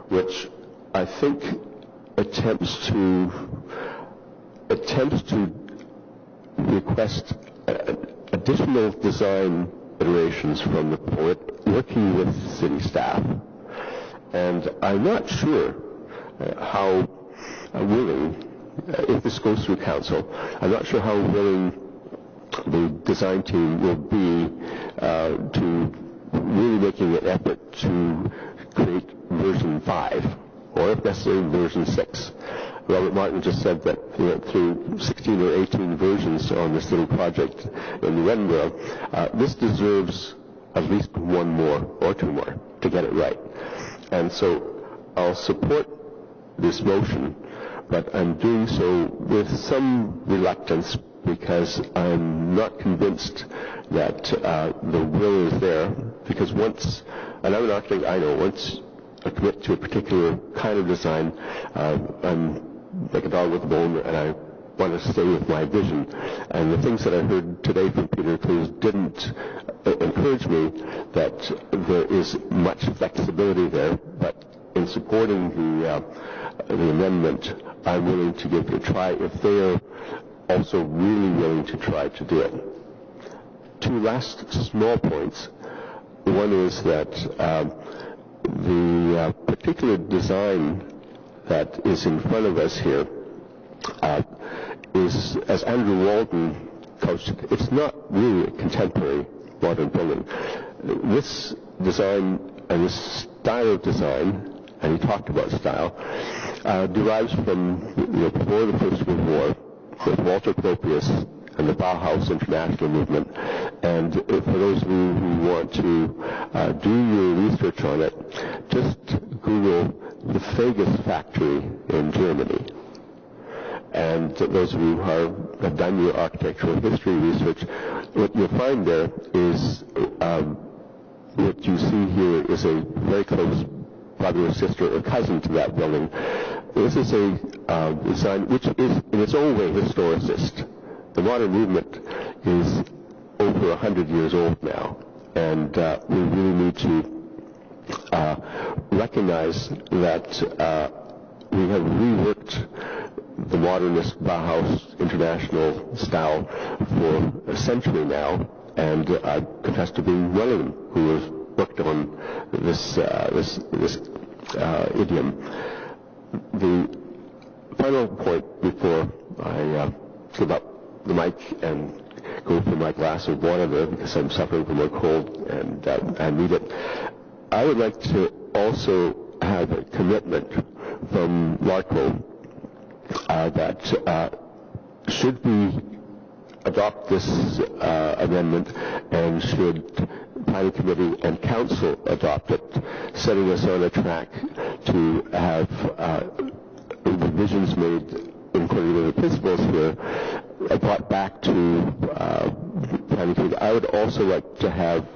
which I think attempts to request additional design iterations from the poet, working with city staff. And I'm not sure how willing, if this goes through council, I'm not sure how willing the design team will be to really making an effort to create version 5, or if necessary, version 6. Robert Martin just said that through 16 or 18 versions on this little project in Edinburgh, this deserves at least one more or two more to get it right. And so I'll support this motion, but I'm doing so with some reluctance because I'm not convinced that the will is there. Because once, and I'm an architect, I know, once I commit to a particular kind of design, I'm like a dog with a bone, and I want to stay with my vision. And the things that I heard today from Peter Cruz didn't encourage me that there is much flexibility there. But in supporting the amendment, I'm willing to give it a try if they are also really willing to try to do it. Two last small points. One is that the particular design that is in front of us here is, as Andrew Walden coached, it's not really a contemporary modern building. This design and this style of design, and he talked about style, derives from before the First World War with Walter Gropius and the Bauhaus International Movement. And for those of you who want to do your research on it, just Google the Vegas factory in Germany. And those of you who have done your architectural history research, what you'll find there is what you see here is a very close brother or sister or cousin to that building. This is a design which is in its own way historicist. The modern movement is over 100 years old now, and we really need to recognize that we have reworked the modernist Bauhaus International style for a century now, and I confess to being one of them who has worked on this idiom. The final point before I give up the mic and go for my glass of water there because I'm suffering from a cold and I need it, I would like to also have a commitment from LARCO that should we adopt this amendment and should Planning Committee and Council adopt it, setting us on a track to have revisions made in accordance with the principles here brought back to Planning Committee. I would also like to have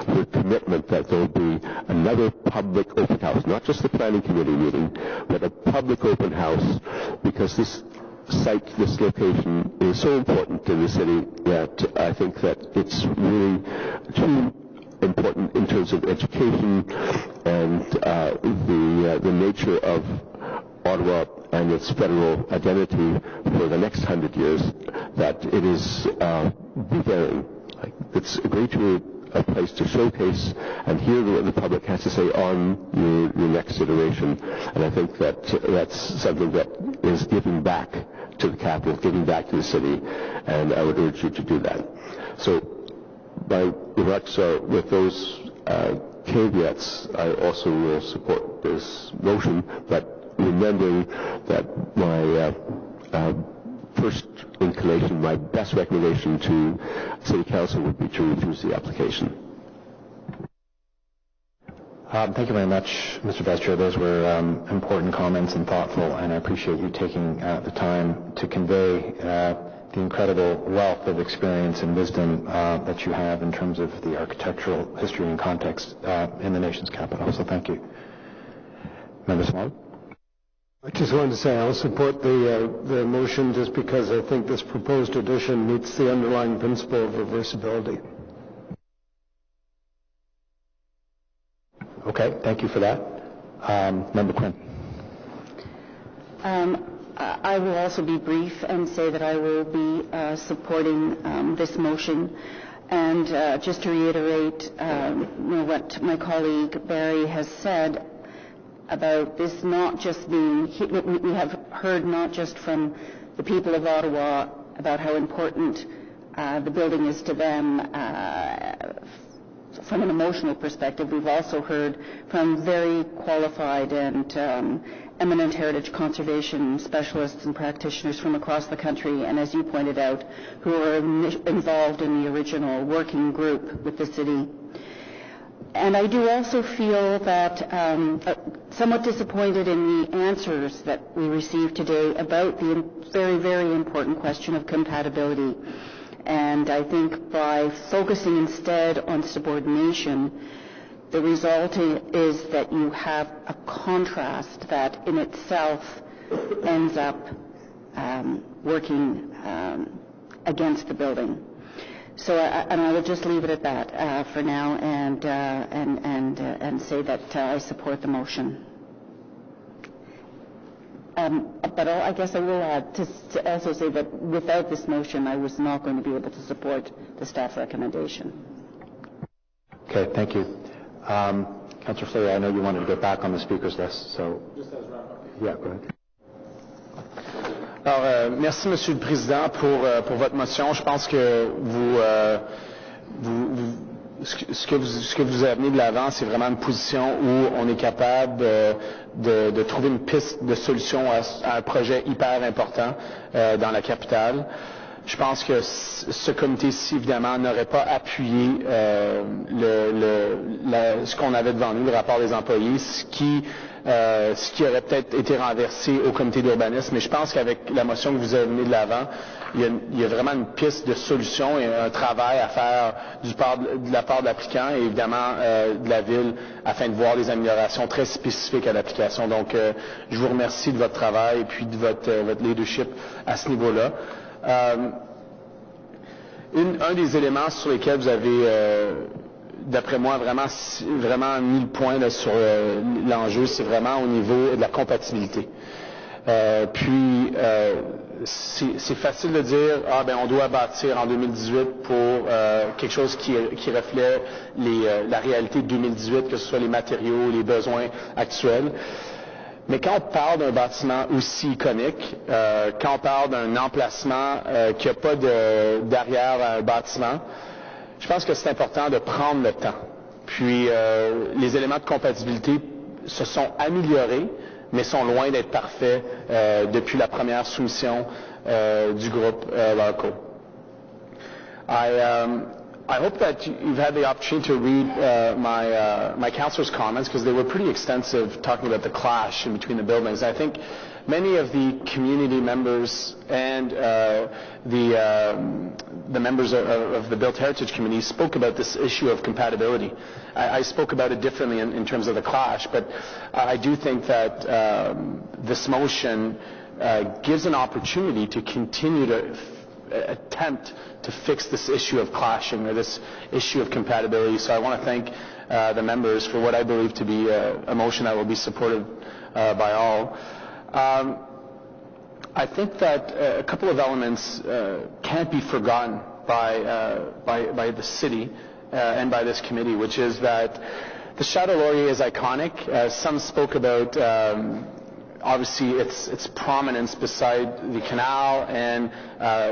the commitment that there will be another public open house, not just the Planning Committee meeting, but a public open house, because this site, this location is so important in the city that I think that it's really too important in terms of education and the nature of Ottawa and its federal identity for the next 100 years, that it is bearing. It's a great a place to showcase and hear what the public has to say on your next iteration. And I think that that's something that is giving back to the capital, giving back to the city, and I would urge you to do that. So my remarks are with those caveats, I also will support this motion, but remembering that my first inclination, my best recommendation to City Council would be to refuse the application. Thank you very much, Mr. Vice Chair. Those were important comments and thoughtful, and I appreciate you taking the time to convey the incredible wealth of experience and wisdom that you have in terms of the architectural history and context in the nation's capital. So thank you. Member Small? I just wanted to say I'll support the motion just because I think this proposed addition meets the underlying principle of reversibility. Okay, thank you for that. Member Quinn. I will also be brief and say that I will be supporting this motion. And just to reiterate what my colleague Barry has said about this not just being, we have heard not just from the people of Ottawa about how important the building is to them from an emotional perspective. We've also heard from very qualified and eminent heritage conservation specialists and practitioners from across the country, and as you pointed out, who are involved in the original working group with the city. And I do also feel that somewhat disappointed in the answers that we received today about the very, very important question of compatibility. And I think by focusing instead on subordination, the result is that you have a contrast that in itself ends up working against the building. So, and I will just leave it at that for now, and say that I support the motion. But I guess I will add to also say that without this motion, I was not going to be able to support the staff recommendation. Okay, thank you. Councillor Fleury, I know you wanted to get back on the speakers list, so... Just as wrap-up. Yeah, go ahead. Alors, merci, Monsieur le Président, pour votre motion. Je pense que ce que vous avez amené de l'avant, c'est vraiment une position où on est capable de trouver une piste de solution à un projet hyper important dans la capitale. Je pense que ce comité-ci, évidemment, n'aurait pas appuyé ce qu'on avait devant nous, le rapport des employés, ce qui aurait peut-être été renversé au comité d'urbanisme. Mais je pense qu'avec la motion que vous avez menée de l'avant, il y a vraiment une piste de solution et un travail à faire de la part de l'applicant et évidemment de la ville afin de voir des améliorations très spécifiques à l'application. Donc, je vous remercie de votre travail et puis de votre leadership à ce niveau-là. Un des éléments sur lesquels vous avez, d'après moi, vraiment mis le point là, sur l'enjeu, c'est vraiment au niveau de la compatibilité. C'est facile de dire, on doit bâtir en 2018 pour quelque chose qui reflète la réalité de 2018, que ce soit les matériaux, les besoins actuels. Mais quand on parle d'un bâtiment aussi iconique, quand on parle d'un emplacement qui n'a pas d'arrière à un bâtiment, je pense que c'est important de prendre le temps. Puis les éléments de compatibilité se sont améliorés, mais sont loin d'être parfaits depuis la première soumission du groupe LARCO. I hope that you've had the opportunity to read my councillor's comments because they were pretty extensive, talking about the clash in between the buildings. I think many of the community members and the members of the Built Heritage Committee spoke about this issue of compatibility. I spoke about it differently in terms of the clash, but I do think that this motion gives an opportunity to continue to attempt to fix this issue of clashing or this issue of compatibility. So I want to thank the members for what I believe to be a motion that will be supported by all. I think that a couple of elements can't be forgotten by the city and by this committee, which is that the Chateau Laurier is iconic. Some spoke about obviously its prominence beside the canal and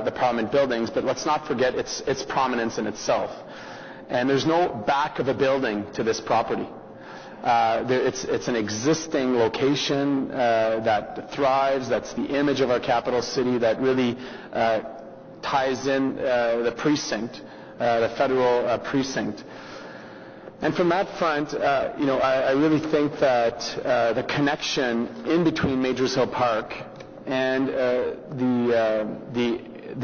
the Parliament buildings, but let's not forget its prominence in itself. And there's no back of a building to this property. It's an existing location that thrives. That's the image of our capital city that really ties in the precinct, the federal precinct. And from that front, I really think that the connection in between Majors Hill Park and the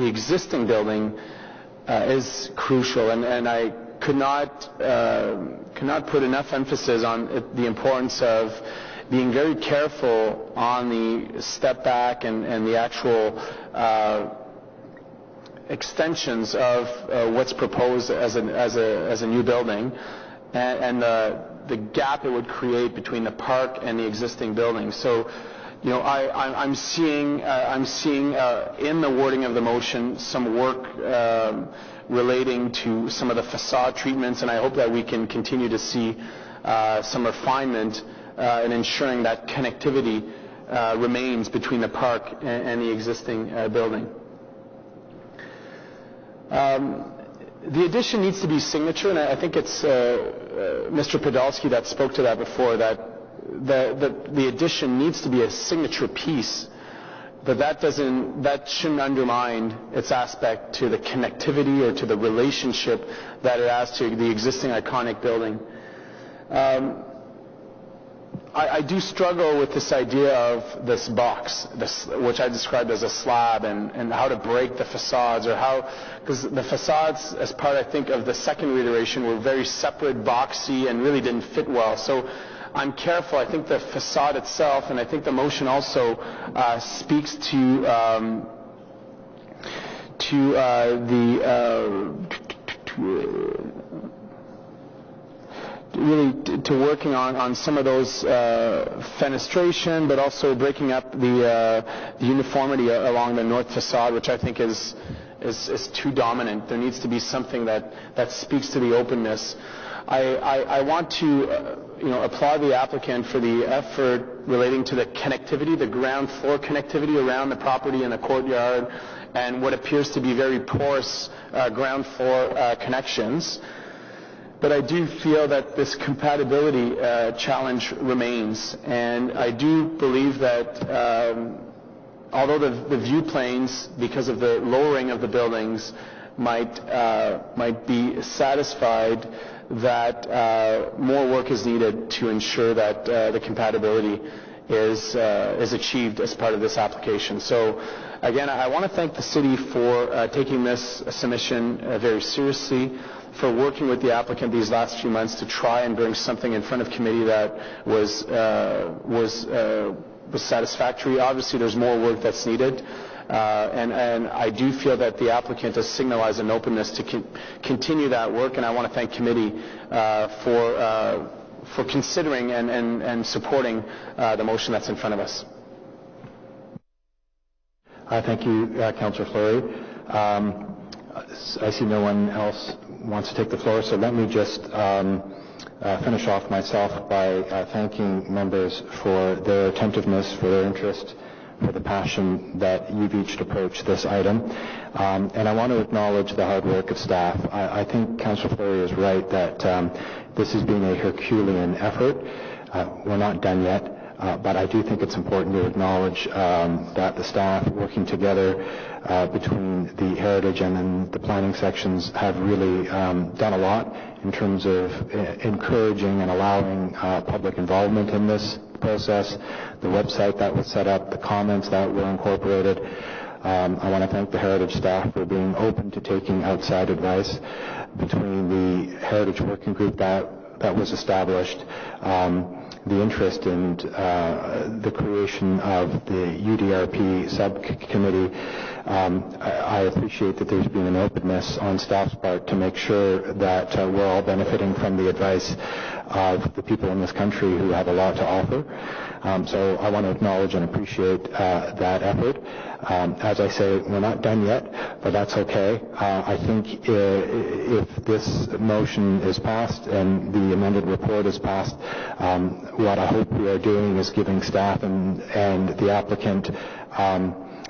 existing building is crucial, and I could not put enough emphasis on the importance of being very careful on the step back and the actual extensions of what's proposed as a new building, and the gap it would create between the park and the existing building. So, I'm seeing in the wording of the motion some work relating to some of the facade treatments, and I hope that we can continue to see some refinement in ensuring that connectivity remains between the park and the existing building. The addition needs to be signature, and I think it's Mr. Podolsky that spoke to that before, that the addition needs to be a signature piece, but that shouldn't undermine its aspect to the connectivity or to the relationship that it has to the existing iconic building. I do struggle with this idea of this box, which I described as a slab, and how to break the facades, or how, because the facades, as part, I think, of the second reiteration, were very separate, boxy, and really didn't fit well. So I'm careful. I think the facade itself, and I think the motion also speaks to working on some of those fenestration, but also breaking up the uniformity along the north facade, which I think is too dominant. There needs to be something that speaks to the openness. I want to applaud the applicant for the effort relating to the connectivity, the ground floor connectivity around the property and the courtyard, and what appears to be very porous ground floor connections. But I do feel that this compatibility challenge remains, and I do believe that although the view planes, because of the lowering of the buildings, might be satisfied, that more work is needed to ensure that the compatibility is achieved as part of this application. So again, I want to thank the city for taking this submission very seriously, for working with the applicant these last few months to try and bring something in front of committee that was satisfactory. Obviously, there's more work that's needed, and I do feel that the applicant has signalized an openness to continue that work, and I want to thank committee for considering and supporting the motion that's in front of us. Thank you, Councillor Fleury. I see no one else wants to take the floor, so let me just finish off myself by thanking members for their attentiveness, for their interest, for the passion that you've each approached this item. And I want to acknowledge the hard work of staff. I think Councillor Fleury is right that this has been a Herculean effort. We're not done yet. But I do think it's important to acknowledge that the staff working together between the heritage and then the planning sections have really done a lot in terms of encouraging and allowing public involvement in this process. The website that was set up, the comments that were incorporated. I want to thank the heritage staff for being open to taking outside advice. Between the heritage working group that was established, the interest in the creation of the UDRP subcommittee. I appreciate that there's been an openness on staff's part to make sure that we're all benefiting from the advice of the people in this country who have a lot to offer. So I want to acknowledge and appreciate that effort. As I say, we're not done yet, but that's okay. I think if this motion is passed and the amended report is passed, what I hope we are doing is giving staff and the applicant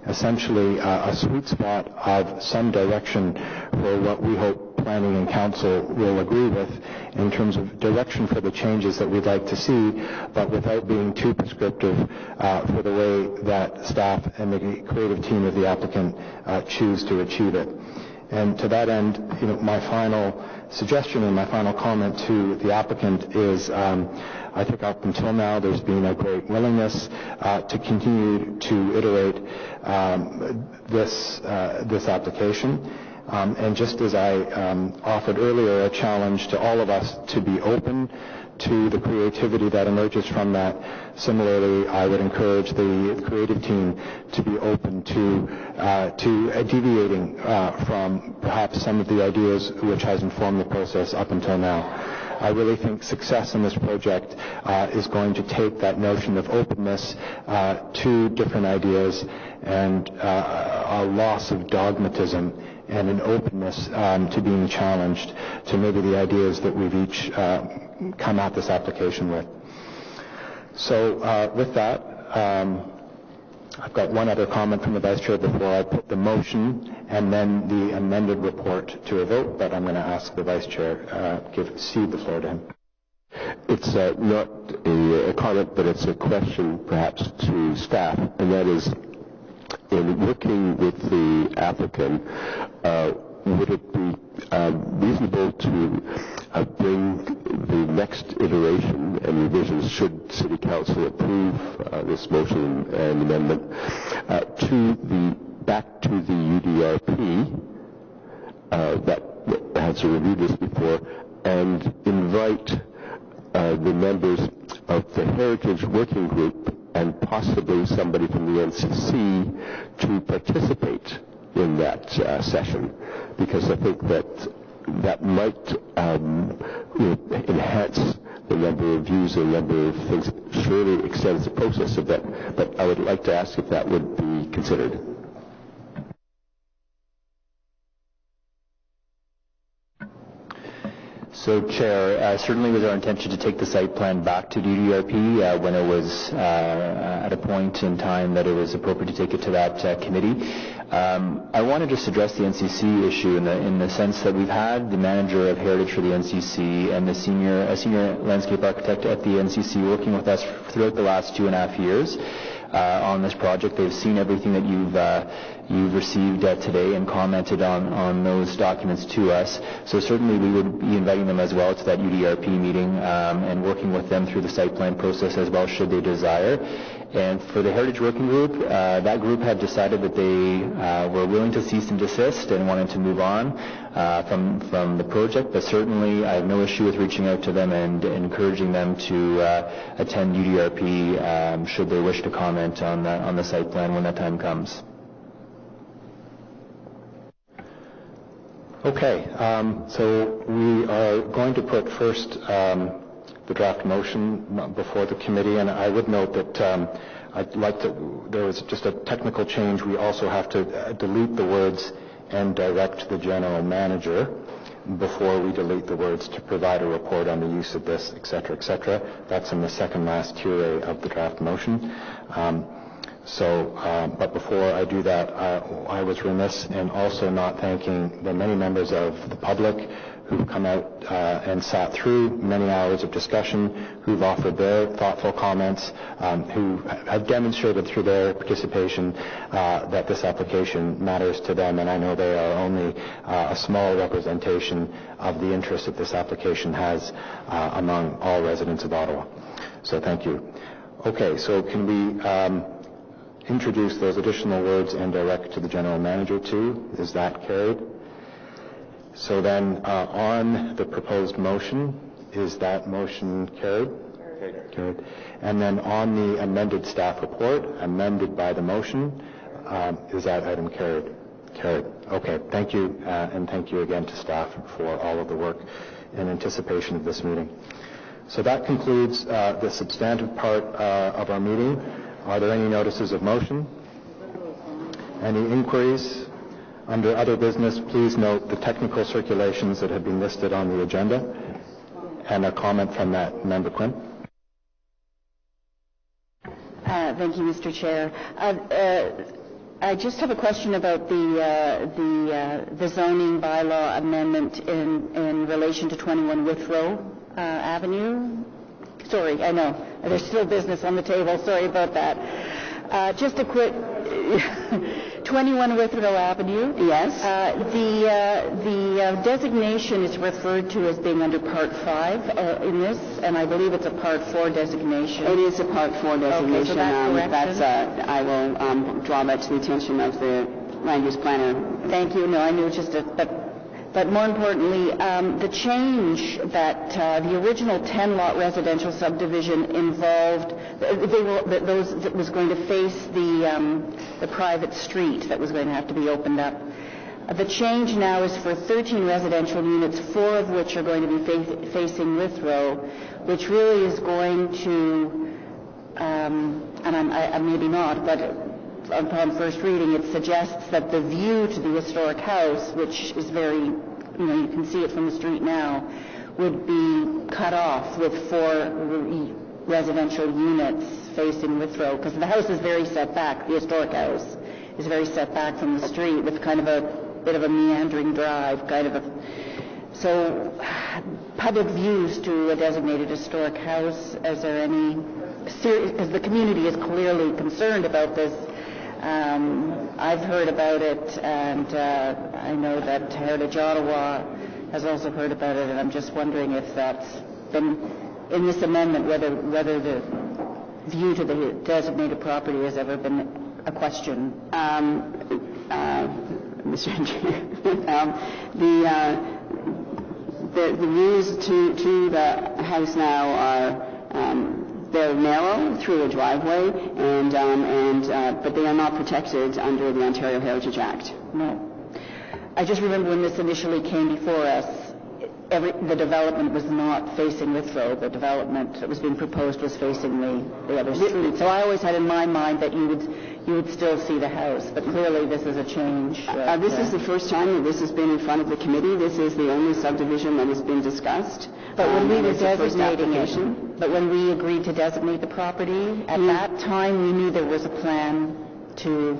essentially a sweet spot of some direction for what we hope planning and council will agree with in terms of direction for the changes that we'd like to see, but without being too prescriptive for the way that staff and the creative team of the applicant choose to achieve it. And to that end, my final suggestion and my final comment to the applicant is I think up until now there's been a great willingness to continue to iterate this application. And just as I offered earlier a challenge to all of us to be open to the creativity that emerges from that, similarly I would encourage the creative team to be open to deviating from perhaps some of the ideas which has informed the process up until now. I really think success in this project is going to take that notion of openness to different ideas and a loss of dogmatism and an openness to being challenged to maybe the ideas that we've each come at this application with. So with that, I've got one other comment from the Vice Chair before I put the motion and then the amended report to a vote, but I'm going to ask the Vice Chair, cede the floor to him. It's not a comment, but it's a question perhaps to staff, and that is, in working with the applicant, would it be reasonable to bring the next iteration and revisions, should City Council approve this motion and amendment, back to the UDRP that has reviewed this before, and invite the members of the Heritage Working Group and possibly somebody from the NCC to participate in that session, because I think that might enhance the number of views and the number of things. Surely extends the process a bit, but I would like to ask if that would be considered. So, Chair, certainly was our intention to take the site plan back to DDRP when it was at a point in time that it was appropriate to take it to that committee. I want to just address the NCC issue in the sense that we've had the manager of Heritage for the NCC and the senior landscape architect at the NCC working with us throughout the last 2.5 years on this project. They've seen everything that you've received today and commented on those documents to us. So certainly we would be inviting them as well to that UDRP meeting and working with them through the site plan process as well, should they desire. And for the Heritage Working Group, that group had decided that they were willing to cease and desist and wanted to move on from the project. But certainly I have no issue with reaching out to them and encouraging them to attend UDRP should they wish to comment on the site plan when that time comes. Okay, so we are going to put first the draft motion before the committee, and I would note that there was just a technical change. We also have to delete the words "and direct the general manager" before we delete the words "to provide a report on the use of this," etc., etc. That's in the second last tier of the draft motion. But before I do that, I was remiss in also not thanking the many members of the public who've come out and sat through many hours of discussion, who've offered their thoughtful comments, who have demonstrated through their participation that this application matters to them, and I know they are only a small representation of the interest that this application has among all residents of Ottawa. So thank you. Okay, so can we introduce those additional words "and direct to the general manager" too? Is that carried? So then on the proposed motion, is that motion carried? Carried. And then on the amended staff report, amended by the motion, is that item carried? Carried. Okay, thank you, and thank you again to staff for all of the work in anticipation of this meeting. So that concludes the substantive part of our meeting. Are there any notices of motion? Any inquiries? Under other business, please note the technical circulations that have been listed on the agenda, and a comment from that member Quinn. Thank you, Mr. Chair. I just have a question about the zoning bylaw amendment in relation to 21 Withrow Avenue. Sorry, I know there's still business on the table. Sorry about that. Just a quick 21 Withrow Avenue. Yes. The designation is referred to as being under Part 5 in this, and I believe it's a Part 4 designation. It is a Part 4 designation. Okay, so that's correct. I will draw that to the attention of the land use planner. Thank you. No, I knew it was just but more importantly, the change that the original 10-lot residential subdivision involved, that was going to face the private street that was going to have to be opened up. The change now is for 13 residential units, 4 of which are going to be facing Withrow, which really is going to, and I maybe not, but upon first reading, it suggests that the view to the historic house, which is very, you can see it from the street now, would be cut off with 4 residential units facing Withrow, because the house is very set back. The historic house is very set back from the street with kind of a bit of a meandering drive, so public views to a designated historic house. Is there any serious, because the community is clearly concerned about this. I've heard about it, and I know that Heritage Ottawa has also heard about it, and I'm just wondering if that's been in this amendment, whether the view to the designated property has ever been a question. Mr. Engineer, the views to the house now are they're narrow through a driveway, but they are not protected under the Ontario Heritage Act. No. I just remember when this initially came before us, the development was not facing Withrow. The development that was being proposed was facing the other street. So I always had in my mind that you would still see the house, but clearly this is a change. This is the first time that this has been in front of the committee. This is the only subdivision that has been discussed. But when we were designating it, but when we agreed to designate the property, at that time we knew there was a plan to,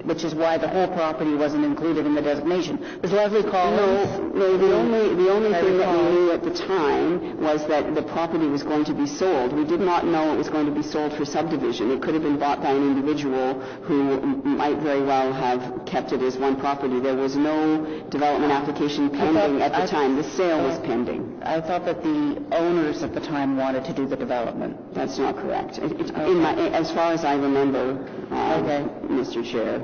which is why the whole property wasn't included in the designation. Was Leslie Collins? No, the only thing that we knew at the time was that the property was going to be sold. We did not know it was going to be sold for subdivision. It could have been bought by an individual who might very well have kept it as one property. There was no development application pending at the time. The sale was pending. I thought that the owners at the time wanted to do the development. That's not correct. As far as I remember, Mr. Chair.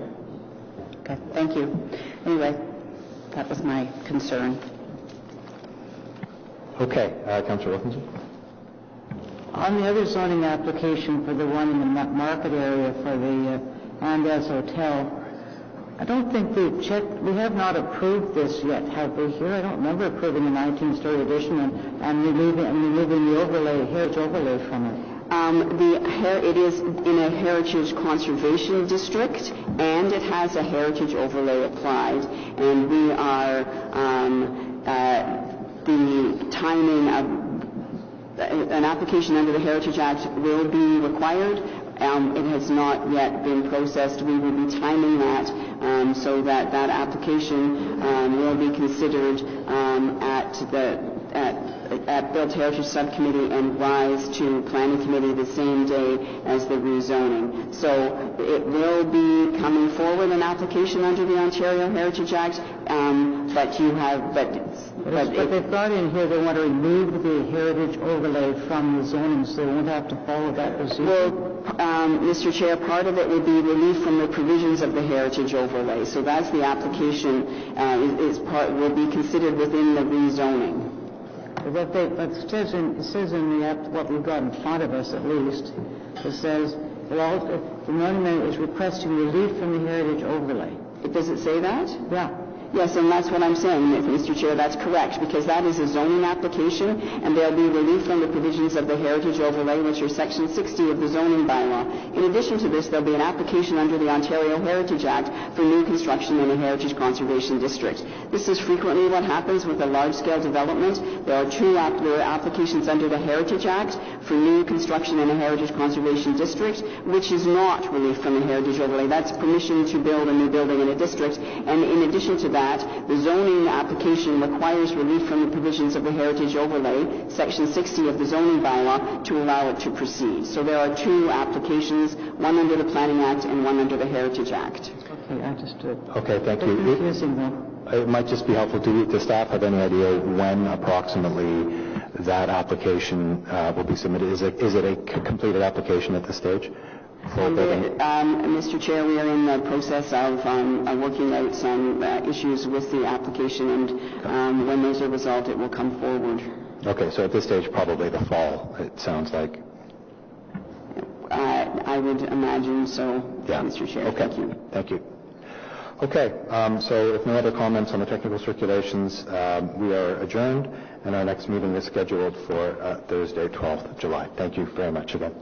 Okay, thank you. Anyway, that was my concern. Okay, Councillor Wilkinson. On the other zoning application for the one in the market area for the Andes Hotel, I don't think we've checked, we have not approved this yet, have we here? I don't remember approving a 19-story addition and removing the overlay, heritage overlay from it. It is in a heritage conservation district, and it has a heritage overlay applied. And we are the timing of an application under the Heritage Act will be required. It has not yet been processed. We will be timing that so that that application will be considered at Built Heritage Subcommittee and rise to Planning Committee the same day as the rezoning. So it will be coming forward an application under the Ontario Heritage Act, but they've got in here they want to remove the heritage overlay from the zoning, so they won't have to follow that procedure. Well, Mr. Chair, part of it will be relief from the provisions of the heritage overlay. So that's the application will be considered within the rezoning. But it says in what we've got in front of us, at least, it says the monument is requesting relief from the heritage overlay. Does it say that? Yeah. Yes, and that's what I'm saying, Mr. Chair. That's correct, because that is a zoning application, and there'll be relief from the provisions of the heritage overlay, which are Section 60 of the zoning bylaw. In addition to this, there'll be an application under the Ontario Heritage Act for new construction in a heritage conservation district. This is frequently what happens with a large-scale development. There are applications under the Heritage Act for new construction in a heritage conservation district, which is not relief from the heritage overlay. That's permission to build a new building in a district. And in addition to that, the zoning application requires relief from the provisions of the heritage overlay, section 60 of the zoning bylaw, to allow it to proceed. So there are two applications, one under the Planning Act and one under the Heritage Act. Okay, understood. Okay, thank you. Confusing though. It might just be helpful. Does staff have any idea when approximately that application will be submitted? Is it a completed application at this stage? Mr. Chair, we are in the process of working out some issues with the application, and when those are resolved, it will come forward. Okay, so at this stage, probably the fall, it sounds like. I would imagine so, yeah. Mr. Chair. Okay. Thank you. Thank you. Okay, so if no other comments on the technical circulations, we are adjourned, and our next meeting is scheduled for Thursday, 12th of July. Thank you very much again.